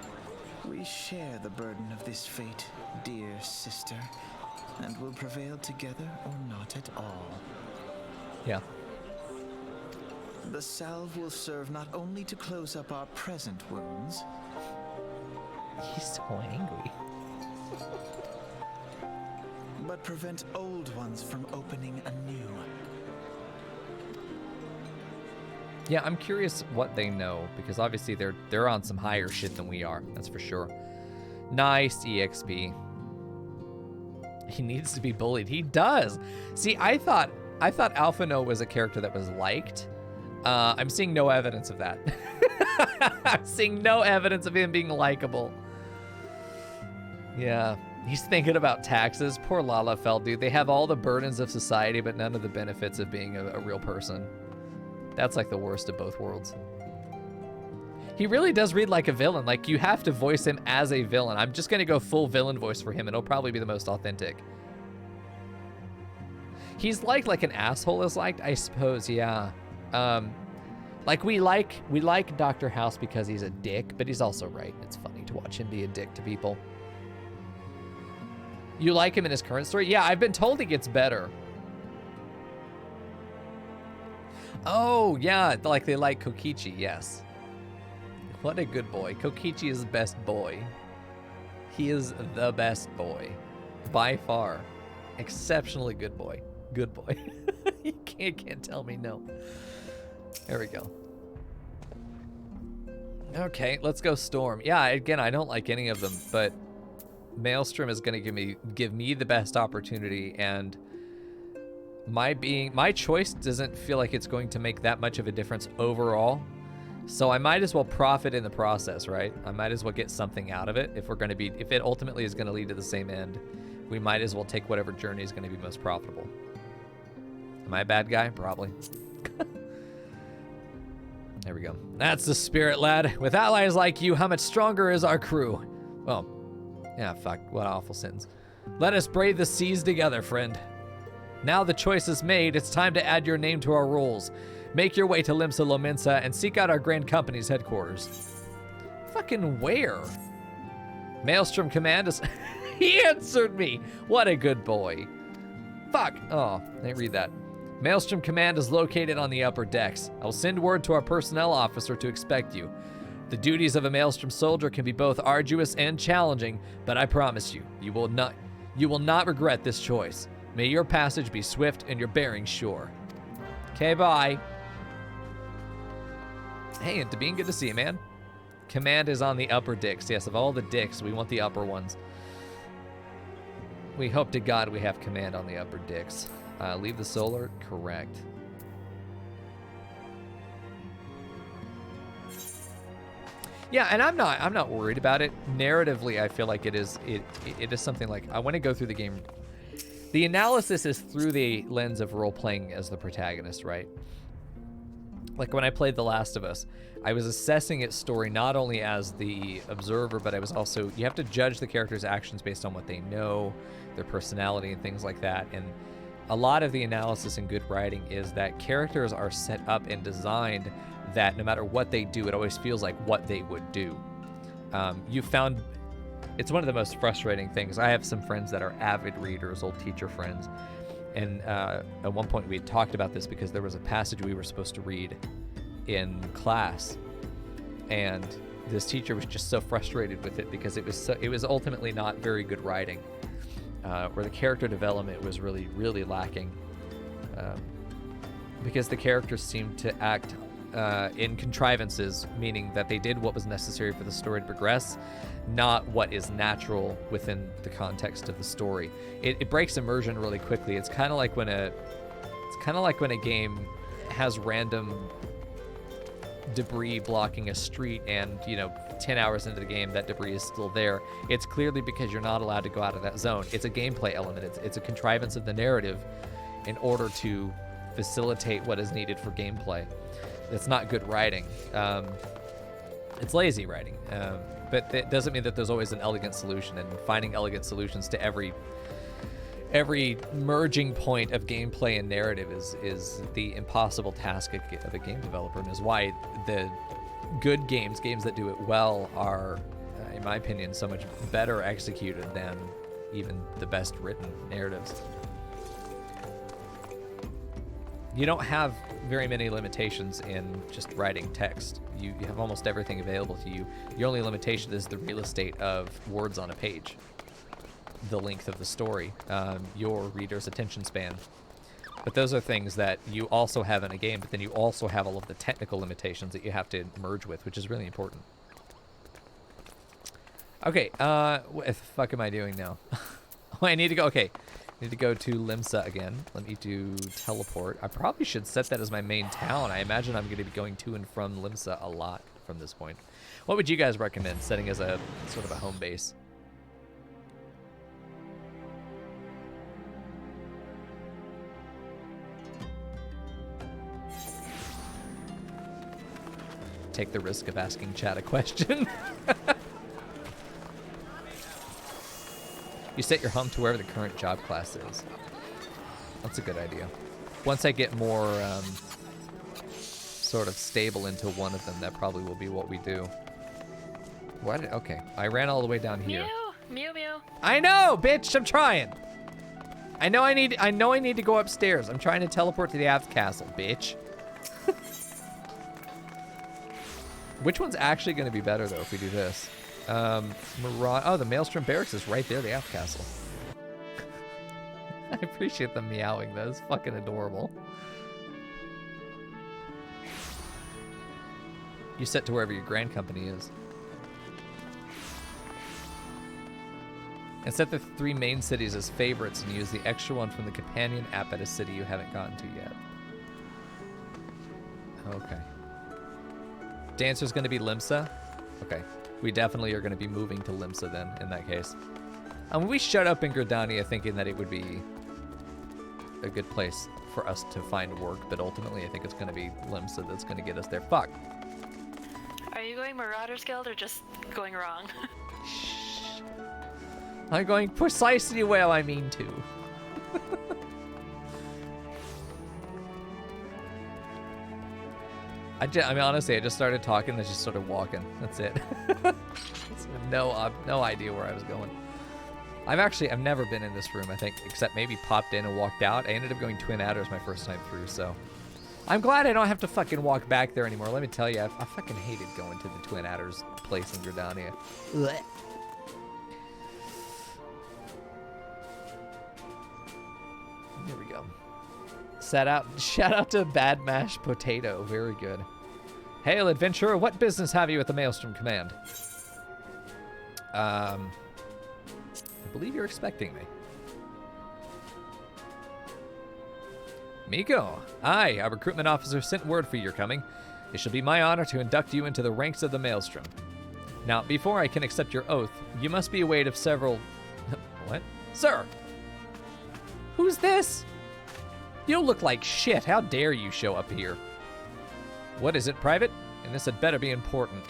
We share the burden of this fate, dear sister, and will prevail together or not at all. Yeah. The salve will serve not only to close up our present wounds. He's so angry. But prevent old ones from opening anew. Yeah, I'm curious what they know, because obviously they're on some higher shit than we are, that's for sure. Nice, EXP. He needs to be bullied. He does. See, I thought Alphino was a character that was liked. I'm seeing no evidence of that. I'm seeing no evidence of him being likable. Yeah, he's thinking about taxes. Poor Lalafell, dude. They have all the burdens of society, but none of the benefits of being a real person. That's like the worst of both worlds. He really does read like a villain. Like, you have to voice him as a villain. I'm just going to go full villain voice for him. It'll probably be the most authentic. He's like an asshole is liked, I suppose, yeah. Like we like Dr. House because he's a dick, but he's also right. It's funny to watch him be a dick to people. You like him in his current story? Yeah, I've been told he gets better. Oh, yeah, like they like Kokichi, yes. What a good boy. Kokichi is the best boy. He is the best boy. By far. Exceptionally good boy. Good boy. You can't tell me no. There we go. Okay, let's go Storm. Yeah, again, I don't like any of them, but Maelstrom is going to give me the best opportunity, and my choice doesn't feel like it's going to make that much of a difference overall. So I might as well profit in the process, right? I might as well get something out of it. If it ultimately is going to lead to the same end, we might as well take whatever journey is going to be most profitable. Am I a bad guy? Probably. There we go. That's the spirit, lad. With allies like you, how much stronger is our crew? Well, yeah, fuck. What awful sentence. Let us brave the seas together, friend. Now the choice is made, it's time to add your name to our rolls. Make your way to Limsa Lominsa and seek out our Grand Company's headquarters. Fucking where? Maelstrom Command is... He answered me! What a good boy. Fuck. Oh, I didn't read that. Maelstrom Command is located on the upper decks. I will send word to our personnel officer to expect you. The duties of a Maelstrom soldier can be both arduous and challenging, but I promise you, you will not regret this choice. May your passage be swift and your bearings sure. Okay, bye. Hey, and Devine, good to see you, man. Command is on the upper dicks. Yes, of all the dicks, we want the upper ones. We hope to God we have command on the upper dicks. Leave the solar, correct. Yeah, and I'm not worried about it. Narratively, I feel like it is something like I want to go through the game. The analysis is through the lens of role-playing as the protagonist, right? Like when I played The Last of Us, I was assessing its story not only as the observer, but I was also, you have to judge the character's actions based on what they know, their personality and things like that. And a lot of the analysis in good writing is that characters are set up and designed that no matter what they do, it always feels like what they would do. It's one of the most frustrating things. I have some friends that are avid readers, old teacher friends. And at one point we had talked about this because there was a passage we were supposed to read in class. And this teacher was just so frustrated with it because it was ultimately not very good writing. Where the character development was really, really lacking. Because the characters seemed to act in contrivances, meaning that they did what was necessary for the story to progress, not what is natural within the context of the story. It breaks immersion really quickly. It's kind of like when a game has random debris blocking a street and 10 hours into the game that debris is still there. It's clearly because you're not allowed to go out of that zone. It's a gameplay element. It's a contrivance of the narrative in order to facilitate what is needed for gameplay. It's not good writing. It's lazy writing. But that doesn't mean that there's always an elegant solution, and finding elegant solutions to every merging point of gameplay and narrative is the impossible task of a game developer, and is why the good games that do it well are, in my opinion, so much better executed than even the best written narratives. You don't have very many limitations in just writing text. You have almost everything available to you. Your only limitation is the real estate of words on a page, the length of the story, your reader's attention span. But those are things that you also have in a game, but then you also have all of the technical limitations that you have to merge with, which is really important. Okay, what the fuck am I doing now? Oh, I need to go, okay. I need to go to Limsa again. Let me do teleport. I probably should set that as my main town. I imagine I'm going to be going to and from Limsa a lot from this point. What would you guys recommend setting as a sort of a home base? Take the risk of asking chat a question. You set your home to wherever the current job class is. That's a good idea. Once I get more sort of stable into one of them, that probably will be what we do. What? Okay, I ran all the way down here. Mew, mew. I know, bitch. I'm trying. I know I need to go upstairs. I'm trying to teleport to the Aft Castle, bitch. Which one's actually going to be better, though, if we do this? Oh, the Maelstrom Barracks is right there, the Aft Castle. I appreciate them meowing, though. It's fucking adorable. You set to wherever your Grand Company is. And set the 3 main cities as favorites and use the extra one from the companion app at a city you haven't gotten to yet. Okay. Dancer's going to be Limsa? Okay. We definitely are going to be moving to Limsa then, in that case. We showed up in Gridania thinking that it would be a good place for us to find work, but ultimately I think it's going to be Limsa that's going to get us there. Fuck. Are you going Marauders Guild or just going wrong? I'm going precisely where I mean to. I mean, honestly, I just started talking and just started walking. That's it. No idea where I was going. I've never been in this room, I think, except maybe popped in and walked out. I ended up going Twin Adders my first time through, so. I'm glad I don't have to fucking walk back there anymore. Let me tell you, I fucking hated going to the Twin Adders place in Gridania. Blech. Here we go. Shout out to Bad Mashed Potato. Very good. Hail, adventurer. What business have you at the Maelstrom Command? I believe you're expecting me. Mico. Aye, our recruitment officer sent word for your coming. It shall be my honor to induct you into the ranks of the Maelstrom. Now, before I can accept your oath, you must be aware of several... What? Sir! Who's this? You look like shit. How dare you show up here? What is it, Private? And this had better be important.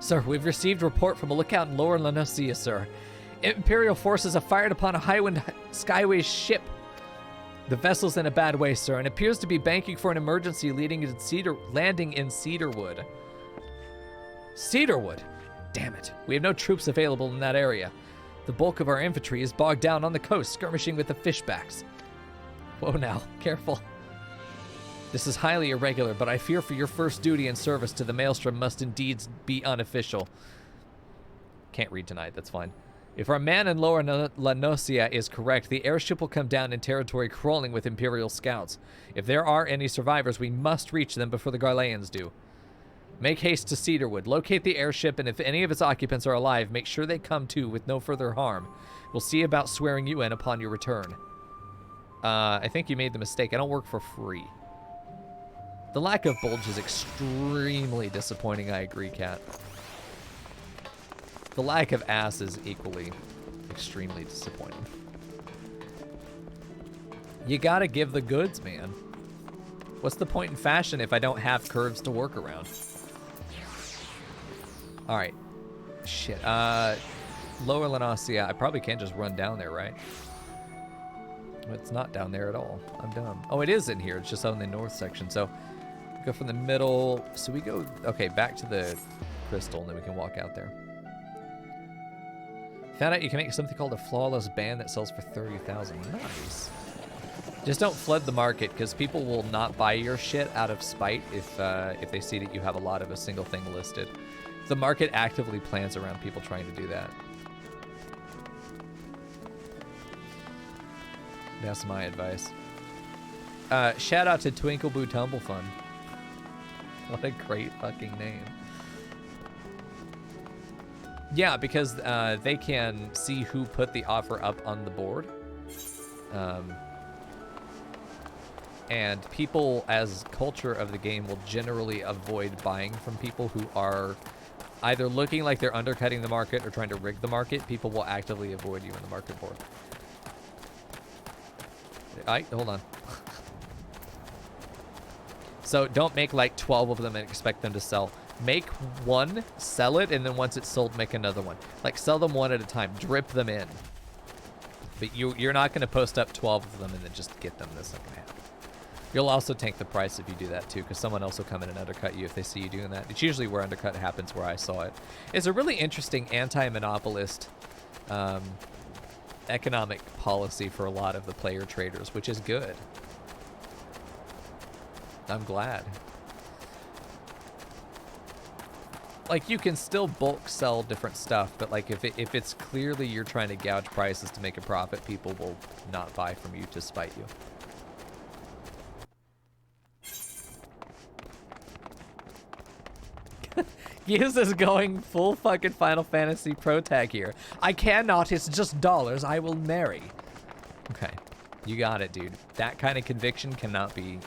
Sir, we've received a report from a lookout in Lower Lanosia, sir. Imperial forces have fired upon a Highwind Skyways ship. The vessel's in a bad way, sir, and appears to be banking for an emergency landing in Cedarwood. Cedarwood? Damn it. We have no troops available in that area. The bulk of our infantry is bogged down on the coast, skirmishing with the fishbacks. Whoa now, careful. This is highly irregular, but I fear for your first duty and service to the Maelstrom must indeed be unofficial. Can't read tonight, that's fine. If our man in Lower Lanosia is correct, the airship will come down in territory crawling with Imperial scouts. If there are any survivors, we must reach them before the Garleans do. Make haste to Cedarwood. Locate the airship, and if any of its occupants are alive, make sure they come to with no further harm. We'll see about swearing you in upon your return. I think you made the mistake. I don't work for free. The lack of bulge is extremely disappointing, I agree, Kat. The lack of ass is equally extremely disappointing. You gotta give the goods, man. What's the point in fashion if I don't have curves to work around? Alright. Shit. Lower Lanosia. I probably can't just run down there, right? It's not down there at all. I'm dumb. Oh, it is in here. It's just on the north section. So, go from the middle. So we go, okay, back to the crystal, and then we can walk out there. Found out you can make something called a flawless band that sells for 30,000. Nice. Just don't flood the market, because people will not buy your shit out of spite if they see that you have a lot of a single thing listed. The market actively plans around people trying to do that. That's my advice. Shout out to Twinkle Boo Tumble Fun. What a great fucking name. Yeah, because they can see who put the offer up on the board. And people, as culture of the game, will generally avoid buying from people who are either looking like they're undercutting the market or trying to rig the market. People will actively avoid you in the market board. Hold on. So don't make like 12 of them and expect them to sell. Make one, sell it, and then once it's sold, make another one. Like, sell them one at a time. Drip them in. But you're not going to post up 12 of them and then just get them. That's not going to happen. You'll also tank the price if you do that, too, because someone else will come in and undercut you if they see you doing that. It's usually where undercut happens, where I saw it. It's a really interesting anti-monopolist economic policy for a lot of the player traders, which is good. I'm glad. Like, you can still bulk sell different stuff, but like if it's clearly you're trying to gouge prices to make a profit, people will not buy from you to spite you. Giz is going full fucking Final Fantasy pro tag here. I cannot, it's just dollars, I will marry. Okay, you got it, dude. That kind of conviction cannot be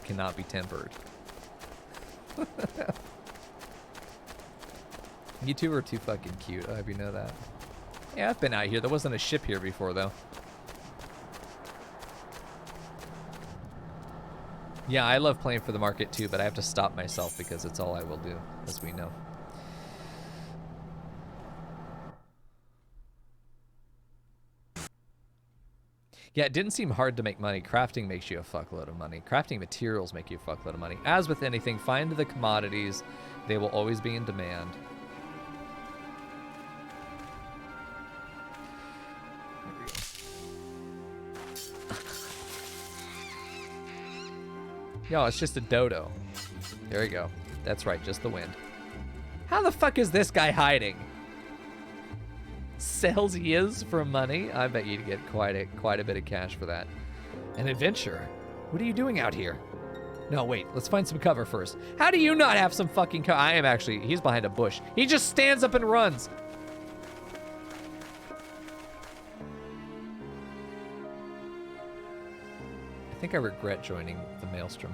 tempered. You two are too fucking cute, I hope you know that. Yeah, I've been out here. There wasn't a ship here before, though. Yeah, I love playing for the market, too, but I have to stop myself because it's all I will do, as we know. Yeah, it didn't seem hard to make money. Crafting makes you a fuckload of money. Crafting materials make you a fuckload of money. As with anything, find the commodities. They will always be in demand. Yo, it's just a dodo. There you go. That's right, just the wind. How the fuck is this guy hiding? Sells Yiz for money? I bet you'd get quite a bit of cash for that. An adventure? What are you doing out here? No, wait, let's find some cover first. How do you not have some fucking cover? I am actually, he's behind a bush. He just stands up and runs. I think I regret joining the Maelstrom.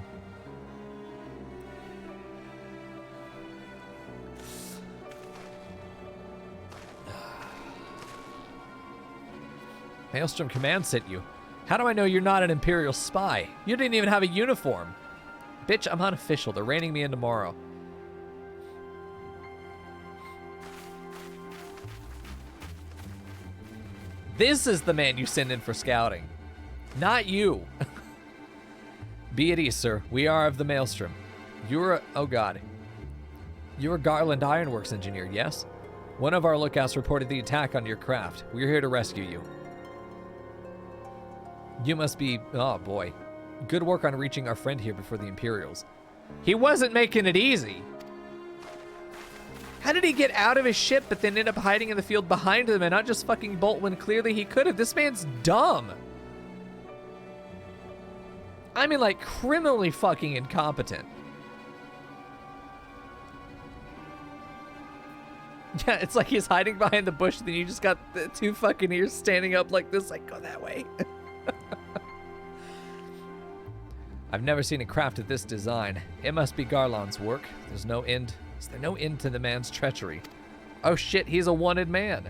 Maelstrom Command sent you. How do I know you're not an Imperial spy? You didn't even have a uniform. Bitch, I'm unofficial. They're reining me in tomorrow. This is the man you send in for scouting. Not you. Be at ease, sir. We are of the Maelstrom. You're a... Oh, God. You're a Garland Ironworks engineer, yes? One of our lookouts reported the attack on your craft. We're here to rescue you. You must be... Oh, boy. Good work on reaching our friend here before the Imperials. He wasn't making it easy. How did he get out of his ship but then end up hiding in the field behind them and not just fucking bolt when clearly he could have? This man's dumb. I mean, like, criminally fucking incompetent. Yeah, it's like he's hiding behind the bush, then you just got the two fucking ears standing up like this, like, go that way. I've never seen a craft of this design. It must be Garland's work. There's no end. Is there no end to the man's treachery? Oh shit, he's a wanted man.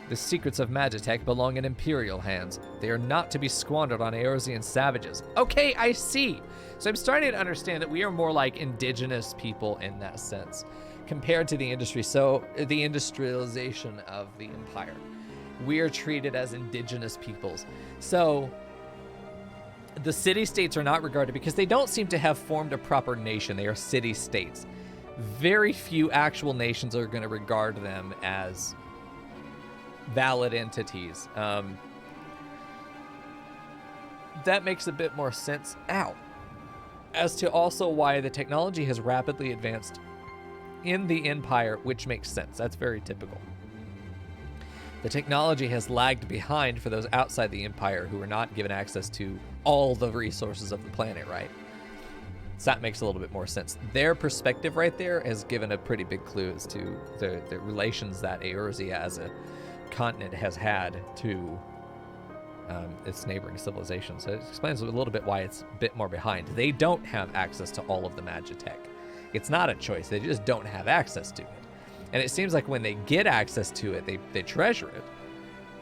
The secrets of Magitech belong in Imperial hands. They are not to be squandered on Eorzean savages. Okay, I see. So I'm starting to understand that we are more like indigenous people in that sense, compared to the industry. So the industrialization of the Empire. We are treated as indigenous peoples. So the city-states are not regarded because they don't seem to have formed a proper nation. They are city-states. Very few actual nations are going to regard them as valid entities. That makes a bit more sense. Ow. As to also why the technology has rapidly advanced in the Empire, which makes sense. That's very typical. The technology has lagged behind for those outside the Empire who are not given access to all the resources of the planet, right? So that makes a little bit more sense. Their perspective right there has given a pretty big clue as to the relations that Eorzea as a continent has had to its neighboring civilizations. So it explains a little bit why it's a bit more behind. They don't have access to all of the Magitech. It's not a choice. They just don't have access to it. And it seems like when they get access to it, they treasure it.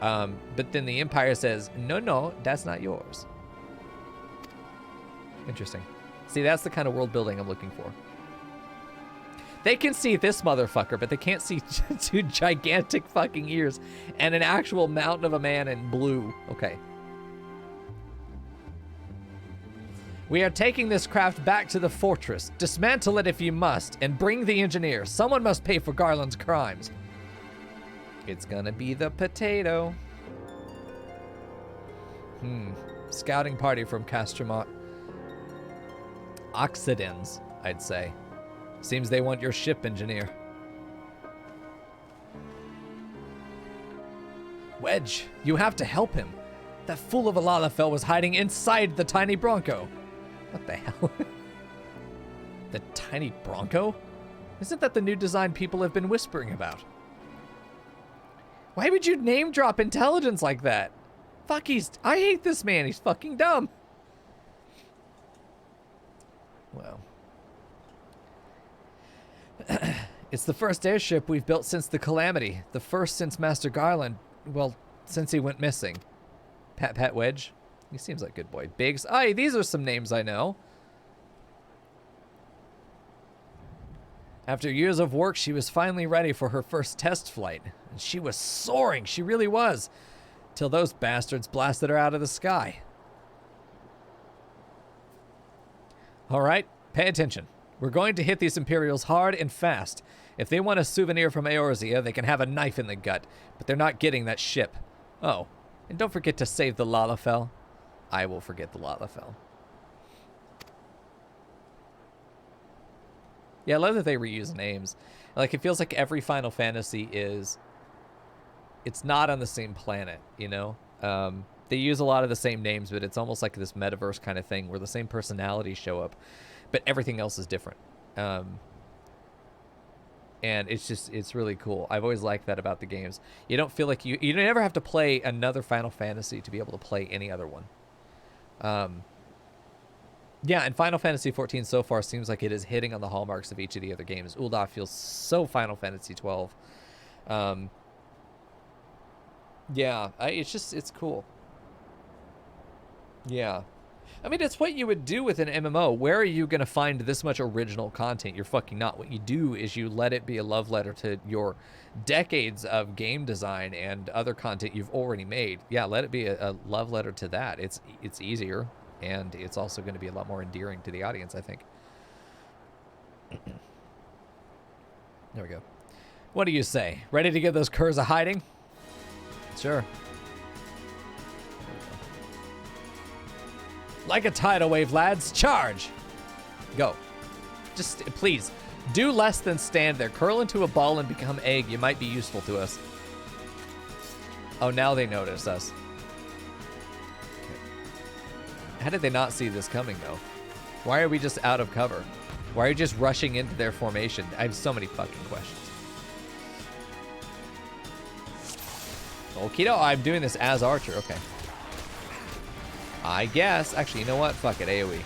But then the Empire says, no, that's not yours. Interesting. See, that's the kind of world building I'm looking for. They can see this motherfucker, but they can't see two gigantic fucking ears and an actual mountain of a man in blue. Okay. We are taking this craft back to the fortress. Dismantle it if you must, and bring the engineer. Someone must pay for Garland's crimes. It's gonna be the potato. Scouting party from Castromont. Oxidens, I'd say. Seems they want your ship, engineer. Wedge, you have to help him. That fool of a Lalafell was hiding inside the tiny Bronco. What the hell? The tiny Bronco? Isn't that the new design people have been whispering about? Why would you name drop intelligence like that? Fuck, I hate this man. He's fucking dumb. Well. It's the first airship we've built since the Calamity. The first since Master Garland, well, since he went missing. Pat Wedge. He seems like a good boy. Biggs. Aye, these are some names I know. After years of work, she was finally ready for her first test flight. And she was soaring. She really was. Till those bastards blasted her out of the sky. All right, pay attention. We're going to hit these Imperials hard and fast. If they want a souvenir from Eorzea, they can have a knife in the gut, but they're not getting that ship. Oh, and don't forget to save the Lalafell. I will forget the Lalafell. Yeah, I love that they reuse names. Like, it feels like every Final Fantasy is... It's not on the same planet, you know? They use a lot of the same names, but it's almost like this metaverse kind of thing where the same personalities show up, but everything else is different. And it's really cool. I've always liked that about the games. You don't feel like you never have to play another Final Fantasy to be able to play any other one. Yeah, and Final Fantasy XIV so far seems like it is hitting on the hallmarks of each of the other games. Ul'dah feels so Final Fantasy XII. Yeah, it's cool. Yeah. I mean, it's what you would do with an MMO. Where are you going to find this much original content? You're fucking not. What you do is you let it be a love letter to your decades of game design and other content you've already made. Yeah, let it be a love letter to that. It's easier, and it's also going to be a lot more endearing to the audience, I think. There we go. What do you say? Ready to give those curs a hiding? Sure. Like a tidal wave, lads. Charge! Go. Just, please, do less than stand there. Curl into a ball and become egg. You might be useful to us. Oh, now they notice us. Okay. How did they not see this coming, though? Why are we just out of cover? Why are you just rushing into their formation? I have so many fucking questions. Okido, I'm doing this as Archer. Okay. I guess. Actually, you know what? Fuck it. AoE.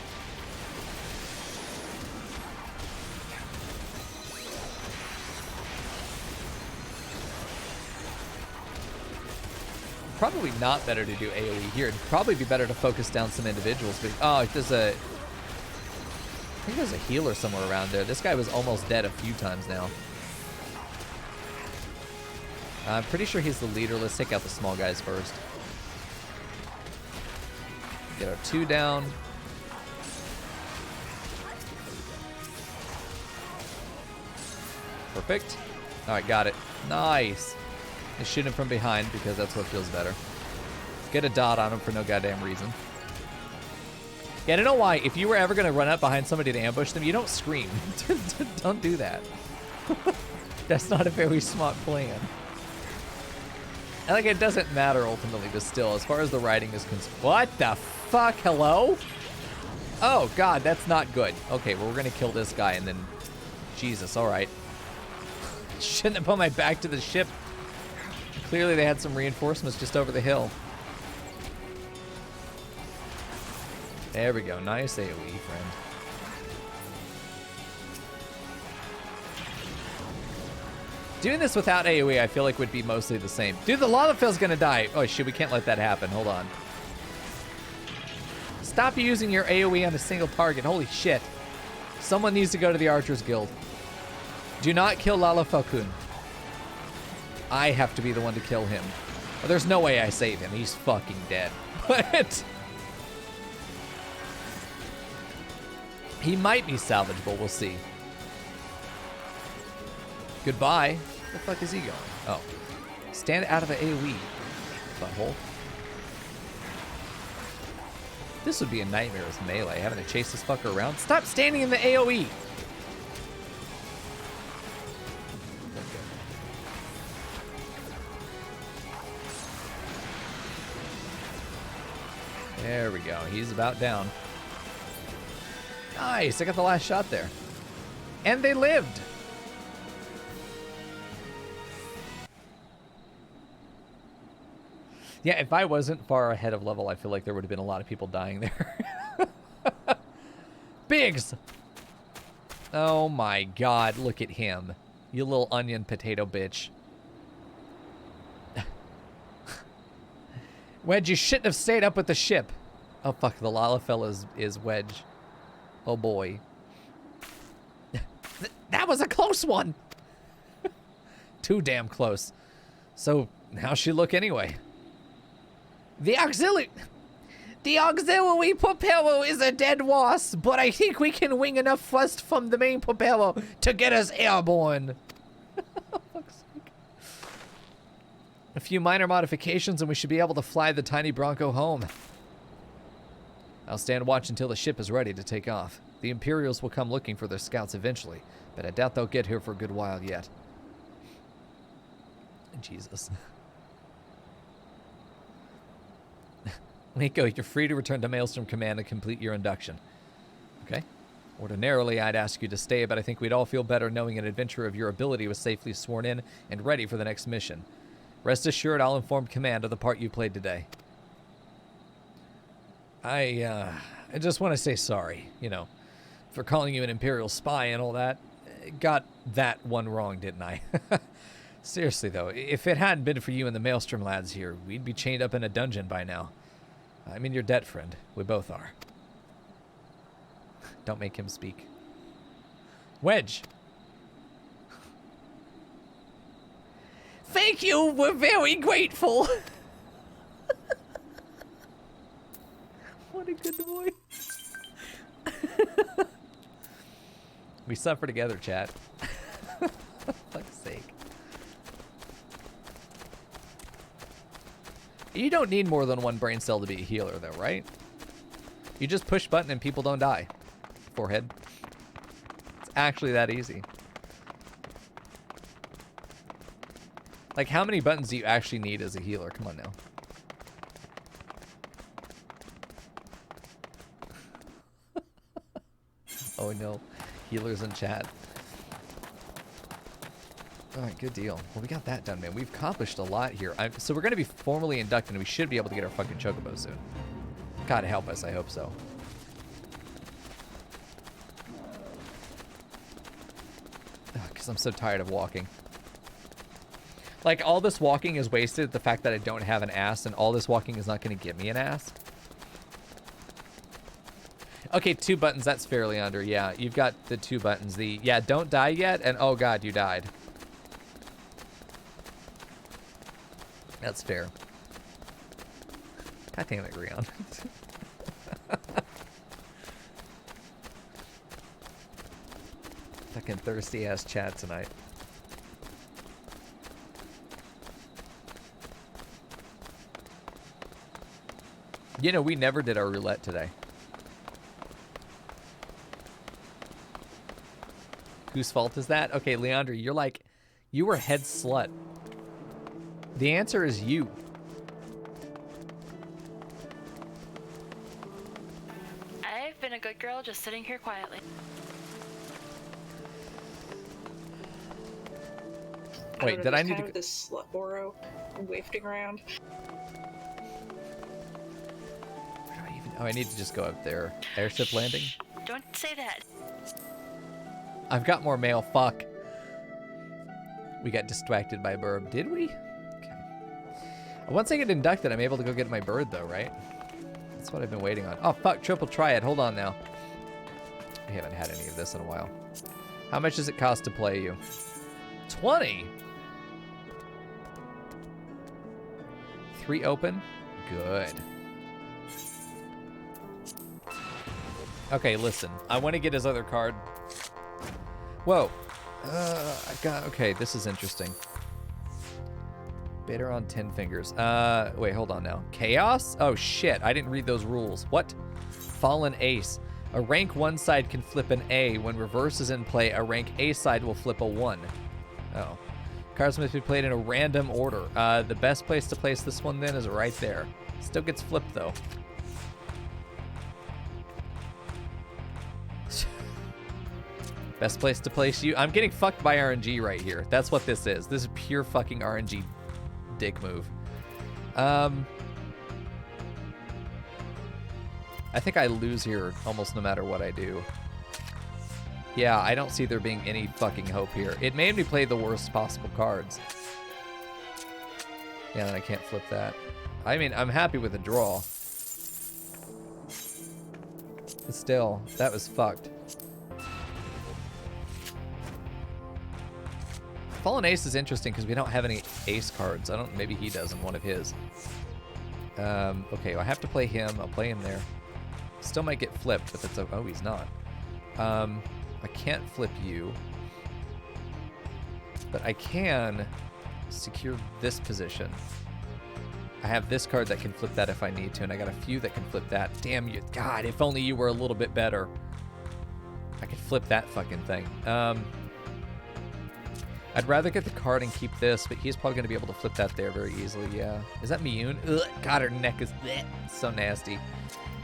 Probably not better to do AoE here. It'd probably be better to focus down some individuals. But, oh, there's a... I think there's a healer somewhere around there. This guy was almost dead a few times now. I'm pretty sure he's the leader. Let's take out the small guys first. Get our 2 down. Perfect. All right, got it. Nice. Let's shoot him from behind because that's what feels better. Get a dot on him for no goddamn reason. Yeah, I don't know why. If you were ever going to run up behind somebody to ambush them, you don't scream. Don't do that. That's not a very smart plan. And like, it doesn't matter ultimately, but still, as far as the writing is concerned. What the fuck? Hello? Oh, God, that's not good. Okay, well, we're going to kill this guy and then... Jesus, all right. Shouldn't have put my back to the ship. Clearly, they had some reinforcements just over the hill. There we go. Nice AoE, friend. Doing this without AoE, I feel like would be mostly the same. Dude, the Lalafell's gonna die. Oh shit, we can't let that happen. Hold on. Stop using your AoE on a single target. Holy shit. Someone needs to go to the Archers Guild. Do not kill Lalafell-kun. I have to be the one to kill him. Well, there's no way I save him. He's fucking dead. What? He might be salvageable. We'll see. Goodbye. Where the fuck is he going? Oh. Stand out of the AoE. Butthole. This would be a nightmare with melee, having to chase this fucker around. Stop standing in the AoE! There we go. He's about down. Nice. I got the last shot there. And they lived. Yeah, if I wasn't far ahead of level, I feel like there would have been a lot of people dying there. Biggs! Oh my god, look at him. You little onion potato bitch. Wedge, you shouldn't have stayed up with the ship. Oh fuck, the Lalafell is Wedge. Oh boy. That was a close one! Too damn close. So, how's she look anyway? The auxiliary propeller is a dead loss, but I think we can wing enough thrust from the main propeller to get us airborne. A few minor modifications and we should be able to fly the tiny Bronco home. I'll stand watch until the ship is ready to take off. The Imperials will come looking for their scouts eventually, but I doubt they'll get here for a good while yet. Jesus. Mico, you're free to return to Maelstrom Command and complete your induction. Okay. Ordinarily, I'd ask you to stay, but I think we'd all feel better knowing an adventurer of your ability was safely sworn in and ready for the next mission. Rest assured, I'll inform Command of the part you played today. I just want to say sorry, you know, for calling you an Imperial spy and all that. Got that one wrong, didn't I? Seriously, though, if it hadn't been for you and the Maelstrom lads here, we'd be chained up in a dungeon by now. I'm in your debt, friend. We both are. Don't make him speak. Wedge! Thank you! We're very grateful! What a good boy. We suffer together, chat. For fuck's sake. You don't need more than one brain cell to be a healer, though, right? You just push button and people don't die. Forehead. It's actually that easy. Like, how many buttons do you actually need as a healer? Come on now. Oh no. Healers in chat. Alright, good deal. Well, we got that done, man. We've accomplished a lot here. So we're going to be formally inducted, and we should be able to get our fucking chocobo soon. God help us, I hope so. Because I'm so tired of walking. Like, all this walking is wasted, the fact that I don't have an ass, and all this walking is not going to give me an ass. Okay, 2 buttons, that's fairly under. Yeah, you've got the 2 buttons. The, yeah, don't die yet, and oh god, you died. That's fair. God damn it, Rion. Fucking thirsty ass chat tonight. You know, we never did our roulette today. Whose fault is that? Okay, Leandra, you're like, you were head slut. The answer is you. I've been a good girl just sitting here quietly. Wait, did I need to... this slut Oro wafting around. Where do I even... Oh, I need to just go up there. Airship landing? Don't say that. I've got more mail. Fuck. We got distracted by Burb. Did we? Okay. Once I get inducted, I'm able to go get my bird, though, right? That's what I've been waiting on. Oh, fuck. Triple triad. Hold on now. I haven't had any of this in a while. How much does it cost to play you? 20? 3 open? Good. Okay, listen. I want to get his other card. Whoa. I got... Okay, this is interesting. Bidder on 10 fingers. Wait, hold on now. Chaos? Oh, shit. I didn't read those rules. What? Fallen Ace. A rank 1 side can flip an A. When reverse is in play, a rank A side will flip a 1. Oh. Cards must be played in a random order. The best place to place this one, then, is right there. Still gets flipped, though. Best place to place you. I'm getting fucked by RNG right here. That's what this is. This is pure fucking RNG dick move. I think I lose here almost no matter what I do. Yeah, I don't see there being any fucking hope here. It made me play the worst possible cards. Yeah, and I can't flip that. I mean, I'm happy with the draw. But still, that was fucked. Fallen Ace is interesting because we don't have any ace cards. I don't. Maybe he does in one of his. Okay, I have to play him. I'll play him there. Still might get flipped, but that's oh, he's not. I can't flip you, but I can secure this position. I have this card that can flip that if I need to, and I got a few that can flip that. Damn you, God! If only you were a little bit better. I could flip that fucking thing. I'd rather get the card and keep this, but he's probably going to be able to flip that there very easily, yeah. Is that Miyun? Ugh, God, her neck is so nasty.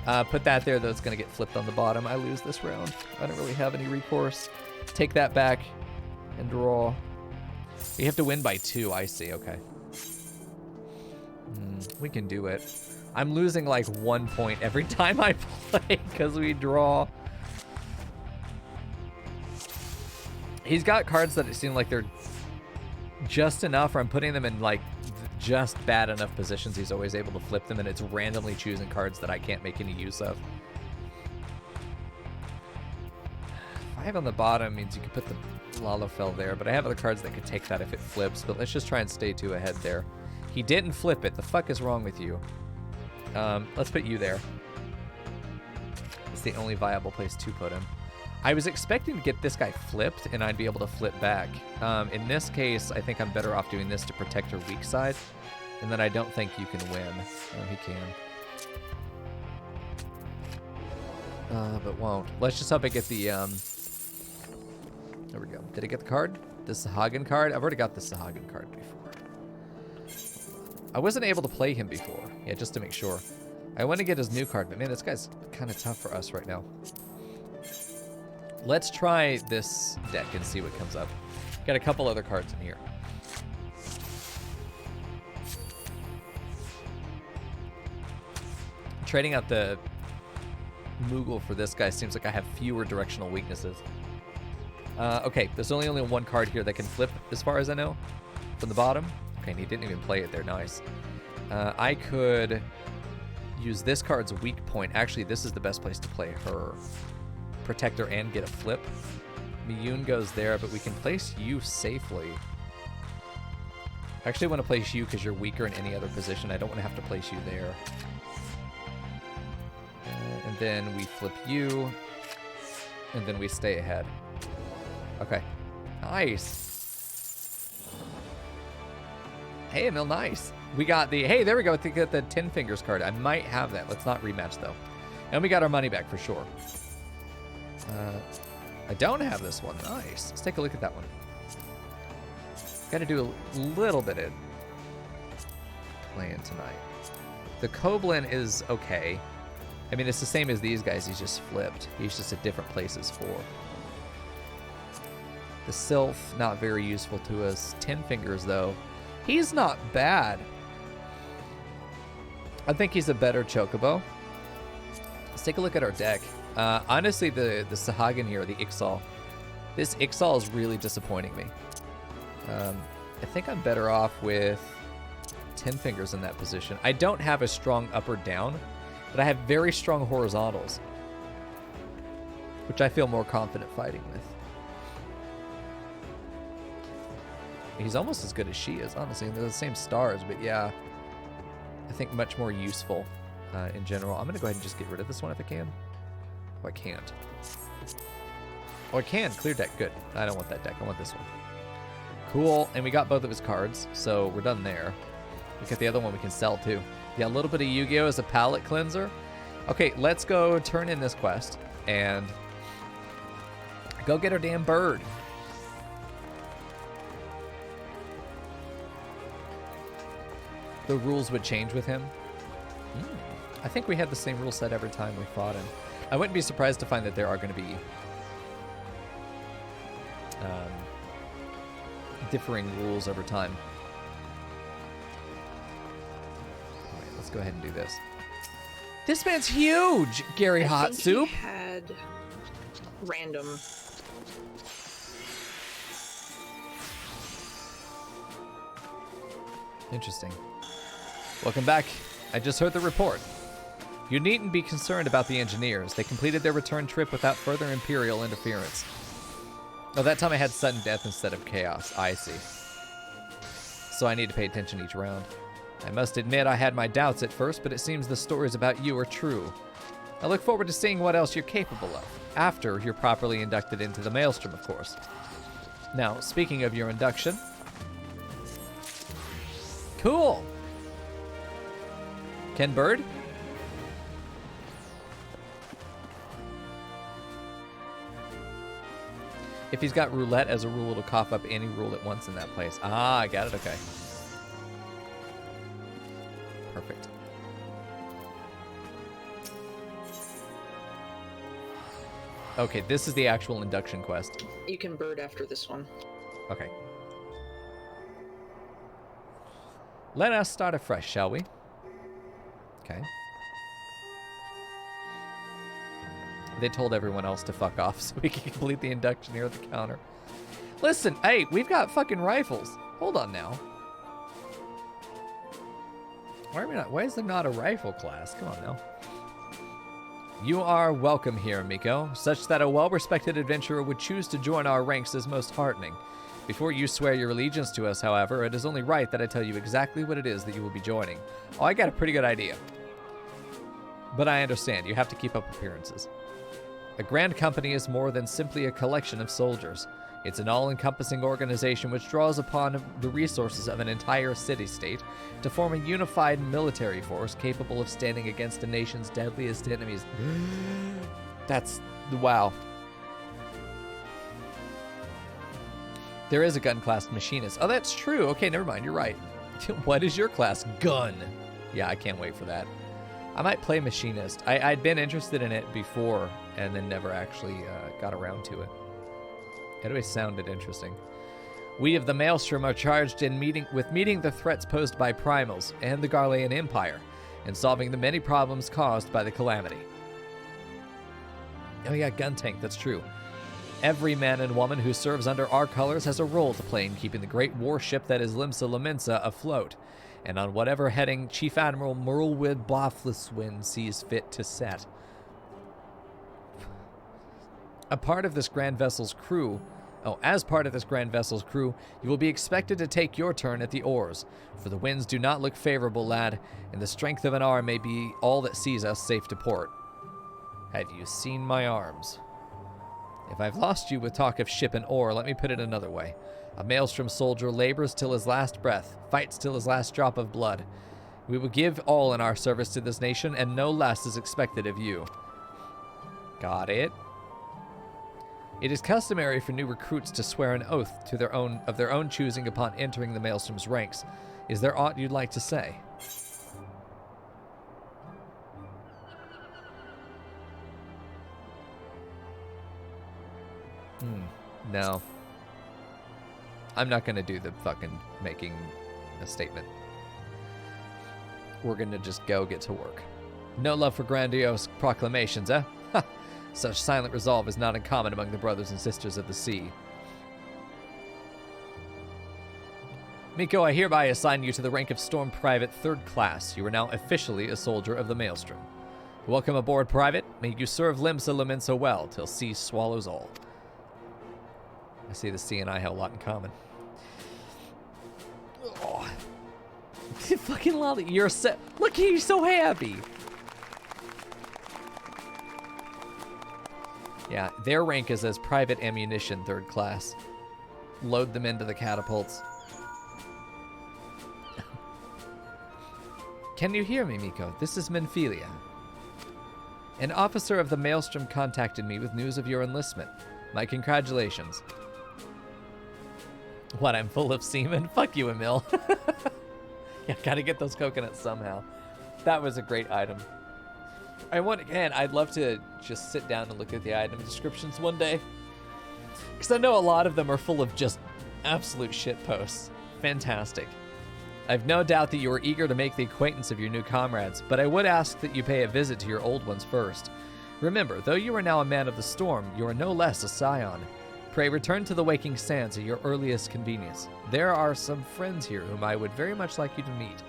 Put that there, though it's going to get flipped on the bottom. I lose this round. I don't really have any recourse. Take that back and draw. You have to win by 2, I see, okay. We can do it. I'm losing like 1 point every time I play because we draw. He's got cards that seem like they're just enough, or I'm putting them in like just bad enough positions. He's always able to flip them, and it's randomly choosing cards that I can't make any use of. 5 on the bottom means you could put the Lalafell there, but I have other cards that could take that if it flips, but let's just try and stay 2 ahead there. He didn't flip it. The fuck is wrong with you? Let's put you there. It's the only viable place to put him. I was expecting to get this guy flipped, and I'd be able to flip back. In this case, I think I'm better off doing this to protect her weak side, and then I don't think you can win. Oh, he can. But won't. Let's just hope I get the, there we go. Did I get the card? The Sahagin card? I've already got the Sahagin card before. I wasn't able to play him before. Yeah, just to make sure. I want to get his new card, but man, this guy's kind of tough for us right now. Let's try this deck and see what comes up. Got a couple other cards in here. Trading out the Moogle for this guy seems like I have fewer directional weaknesses. Okay, there's only one card here that can flip, as far as I know, from the bottom. Okay, and he didn't even play it there. Nice. I could use this card's weak point. Actually, this is the best place to play her. Protect her and get a flip. Miyun goes there, but we can place you safely. I actually want to place you because you're weaker in any other position. I don't want to have to place you there. And then we flip you, and then we stay ahead. Okay. Nice. Hey, Emil, nice. We got the, hey, there we go. We got the 10 Fingers card. I might have that. Let's not rematch, though. And we got our money back for sure. I don't have this one. Nice. Let's take a look at that one. Got to do a little bit of playing tonight. The Koblin is okay. I mean, it's the same as these guys. He's just flipped. He's just at different places for. The Sylph, not very useful to us. 10 Fingers, though. He's not bad. I think he's a better Chocobo. Let's take a look at our deck. Honestly, the Sahagin here, the Ixal. This Ixal is really disappointing me. I think I'm better off with 10 Fingers in that position. I don't have a strong up or down, but I have very strong horizontals, which I feel more confident fighting with. He's almost as good as she is, honestly. They're the same stars, but yeah, I think much more useful in general. I'm going to go ahead and just get rid of this one if I can. Oh, I can't. Oh, I can. Clear deck. Good. I don't want that deck. I want this one. Cool. And we got both of his cards, so we're done there. We got the other one we can sell, too. Yeah, a little bit of Yu-Gi-Oh! As a palette cleanser. Okay, let's go turn in this quest and go get our damn bird. The rules would change with him. I think we had the same rule set every time we fought him. I wouldn't be surprised to find that there are going to be differing rules over time. All right, let's go ahead and do this. This man's huge, Gary Hot Soup. He had random. Interesting. Welcome back. I just heard the report. You needn't be concerned about the engineers. They completed their return trip without further Imperial interference. Oh, that time I had sudden death instead of chaos. I see. So I need to pay attention each round. I must admit I had my doubts at first, but it seems the stories about you are true. I look forward to seeing what else you're capable of, after you're properly inducted into the Maelstrom, of course. Now, speaking of your induction... Cool! Ken Bird? If he's got roulette as a rule, it'll cough up any rule at once in that place. Ah, I got it. Okay. Perfect. Okay, this is the actual induction quest. You can bird after this one. Okay. Let us start afresh, shall we? Okay. They told everyone else to fuck off so we can complete the induction here at the counter. Listen, hey, we've got fucking rifles. Hold on now. Why is there not a rifle class? Come on now. You are welcome here, Mico. Such that a well-respected adventurer would choose to join our ranks is most heartening. Before you swear your allegiance to us, however, it is only right that I tell you exactly what it is that you will be joining. Oh, I got a pretty good idea. But I understand, you have to keep up appearances. A grand company is more than simply a collection of soldiers. It's an all-encompassing organization which draws upon the resources of an entire city-state to form a unified military force capable of standing against a nation's deadliest enemies. That's... wow. There is a gun class machinist. Oh, that's true. Okay, never mind. You're right. What is your class? Gun. Yeah, I can't wait for that. I might play machinist. I'd been interested in it before and then never actually got around to it. It always sounded interesting. We of the Maelstrom are charged with meeting the threats posed by Primals and the Garlean Empire and solving the many problems caused by the Calamity. Oh yeah, gun tank, that's true. Every man and woman who serves under our colors has a role to play in keeping the great warship that is Lominsa afloat, and on whatever heading Chief Admiral Merlwyd Bothleswyn sees fit to set. As part of this grand vessel's crew, you will be expected to take your turn at the oars, for the winds do not look favorable, lad, and the strength of an arm may be all that sees us safe to port. Have you seen my arms? If I've lost you with talk of ship and oar, let me put it another way. A Maelstrom soldier labors till his last breath, fights till his last drop of blood. We will give all in our service to this nation, and no less is expected of you. Got it. It is customary for new recruits to swear an oath to their own choosing upon entering the Maelstrom's ranks. Is there aught you'd like to say? No. I'm not going to do the fucking making a statement. We're going to just go get to work. No love for grandiose proclamations, eh? Ha! Such silent resolve is not uncommon among the brothers and sisters of the sea. Mico, I hereby assign you to the rank of Storm Private 3rd Class. You are now officially a soldier of the Maelstrom. Welcome aboard, Private. May you serve Limsa well till sea swallows all. I see the sea and I have a lot in common. Oh. Fucking love it. You're so... Look, he's so happy. Yeah, their rank is as Private Ammunition 3rd Class. Load them into the catapults. Can you hear me, Mico? This is Menphelia. An officer of the Maelstrom contacted me with news of your enlistment. My congratulations. What, I'm full of semen? Fuck you, Emil. Yeah, gotta get those coconuts somehow. That was a great item. I'd love to just sit down and look at the item descriptions one day. Because I know a lot of them are full of just Absolute shit posts. Fantastic. I've no doubt that you are eager to make the acquaintance of your new comrades, but I would ask that you pay a visit to your old ones first. Remember, though you are now a man of the storm, you are no less a scion. Pray return to the waking sands at your earliest convenience. There are some friends here whom I would very much like you to meet.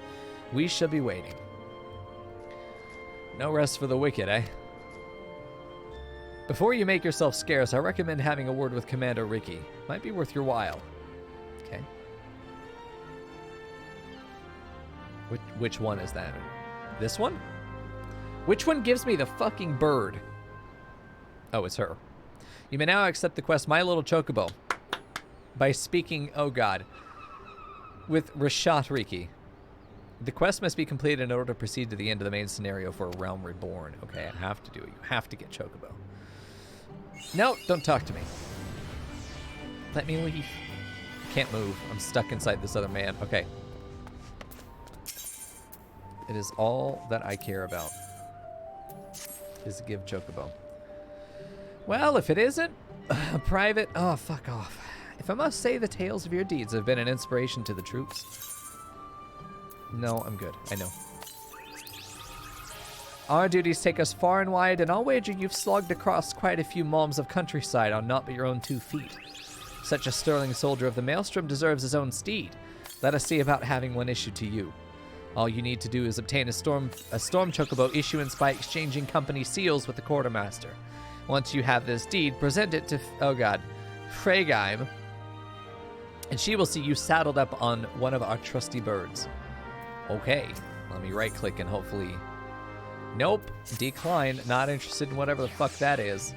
We shall be waiting. No rest for the wicked, eh? Before you make yourself scarce, I recommend having a word with Commander Ricky. Might be worth your while. Okay. Which one is that? This one? Which one gives me the fucking bird? Oh, it's her. You may now accept the quest My Little Chocobo by speaking, oh god, with Rashat Riki. The quest must be completed in order to proceed to the end of the main scenario for A Realm Reborn. Okay, I have to do it. You have to get Chocobo. No, don't talk to me. Let me leave. I can't move. I'm stuck inside this other man. Okay. It is all that I care about is to give Chocobo. Well, if it isn't a private... Oh, fuck off. If I must say, the tales of your deeds have been an inspiration to the troops. No, I'm good. I know. Our duties take us far and wide, and I'll wager you've slogged across quite a few malms of countryside on not but your own 2 feet. Such a sterling soldier of the Maelstrom deserves his own steed. Let us see about having one issued to you. All you need to do is obtain a storm chocobo issuance by exchanging company seals with the quartermaster. Once you have this deed, present it to, oh god, Fregeim, and she will see you saddled up on one of our trusty birds. Okay, let me right click and hopefully, nope, decline, not interested in whatever the fuck that is.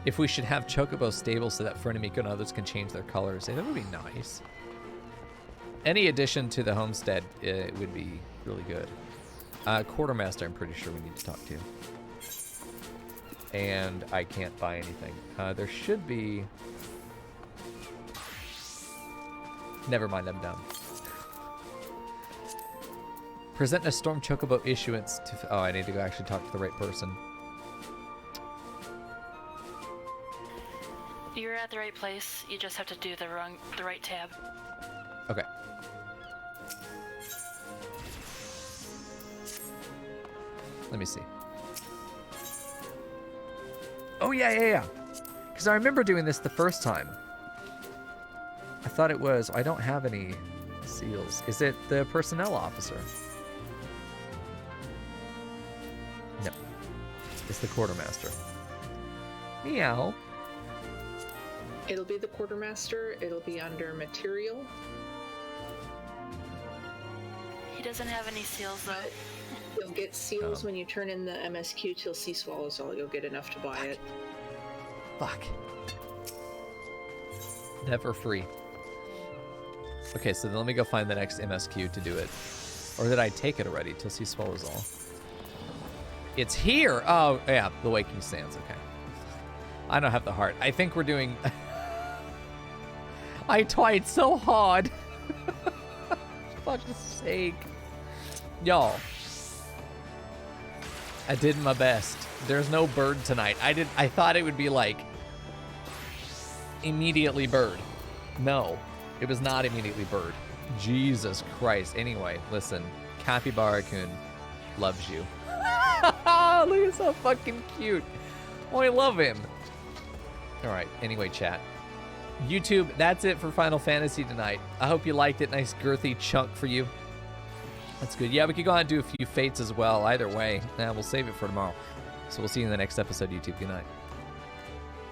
If we should have Chocobo stable so that Mico and others can change their colors, that would be nice. Any addition to the homestead would be really good. Quartermaster, I'm pretty sure we need to talk to. And I can't buy anything. There should be... Never mind, I'm done. Present a Storm Chocobo issuance to... Oh, I need to go actually talk to the right person. You're at the right place. You just have to do the right tab. Okay. Let me see. Oh, yeah. Because I remember doing this the first time. I thought it was... I don't have any seals. Is it the personnel officer? No. It's the quartermaster. Meow. It'll be the quartermaster. It'll be under material. He doesn't have any seals, though. You'll get seals when you turn in the MSQ till Sea Swallows all. You'll get enough to buy it. Fuck. Never free. Okay, so then let me go find the next MSQ to do it. Or did I take it already till Sea Swallows all? It's here! Oh, yeah, the Waking Sands, okay. I don't have the heart. I think we're doing... I tried so hard. For fuck's sake. Y'all. I did my best. There's no bird tonight. I thought it would be like immediately bird. No, it was not immediately bird. Jesus Christ. Anyway, listen, Capybara-kun loves you. Look, he's so fucking cute. Oh, I love him. All right. Anyway, chat. YouTube, that's it for Final Fantasy tonight. I hope you liked it. Nice girthy chunk for you. That's good. Yeah, we could go on and do a few fates as well. Either way, we'll save it for tomorrow. So we'll see you in the next episode, YouTube. Good night.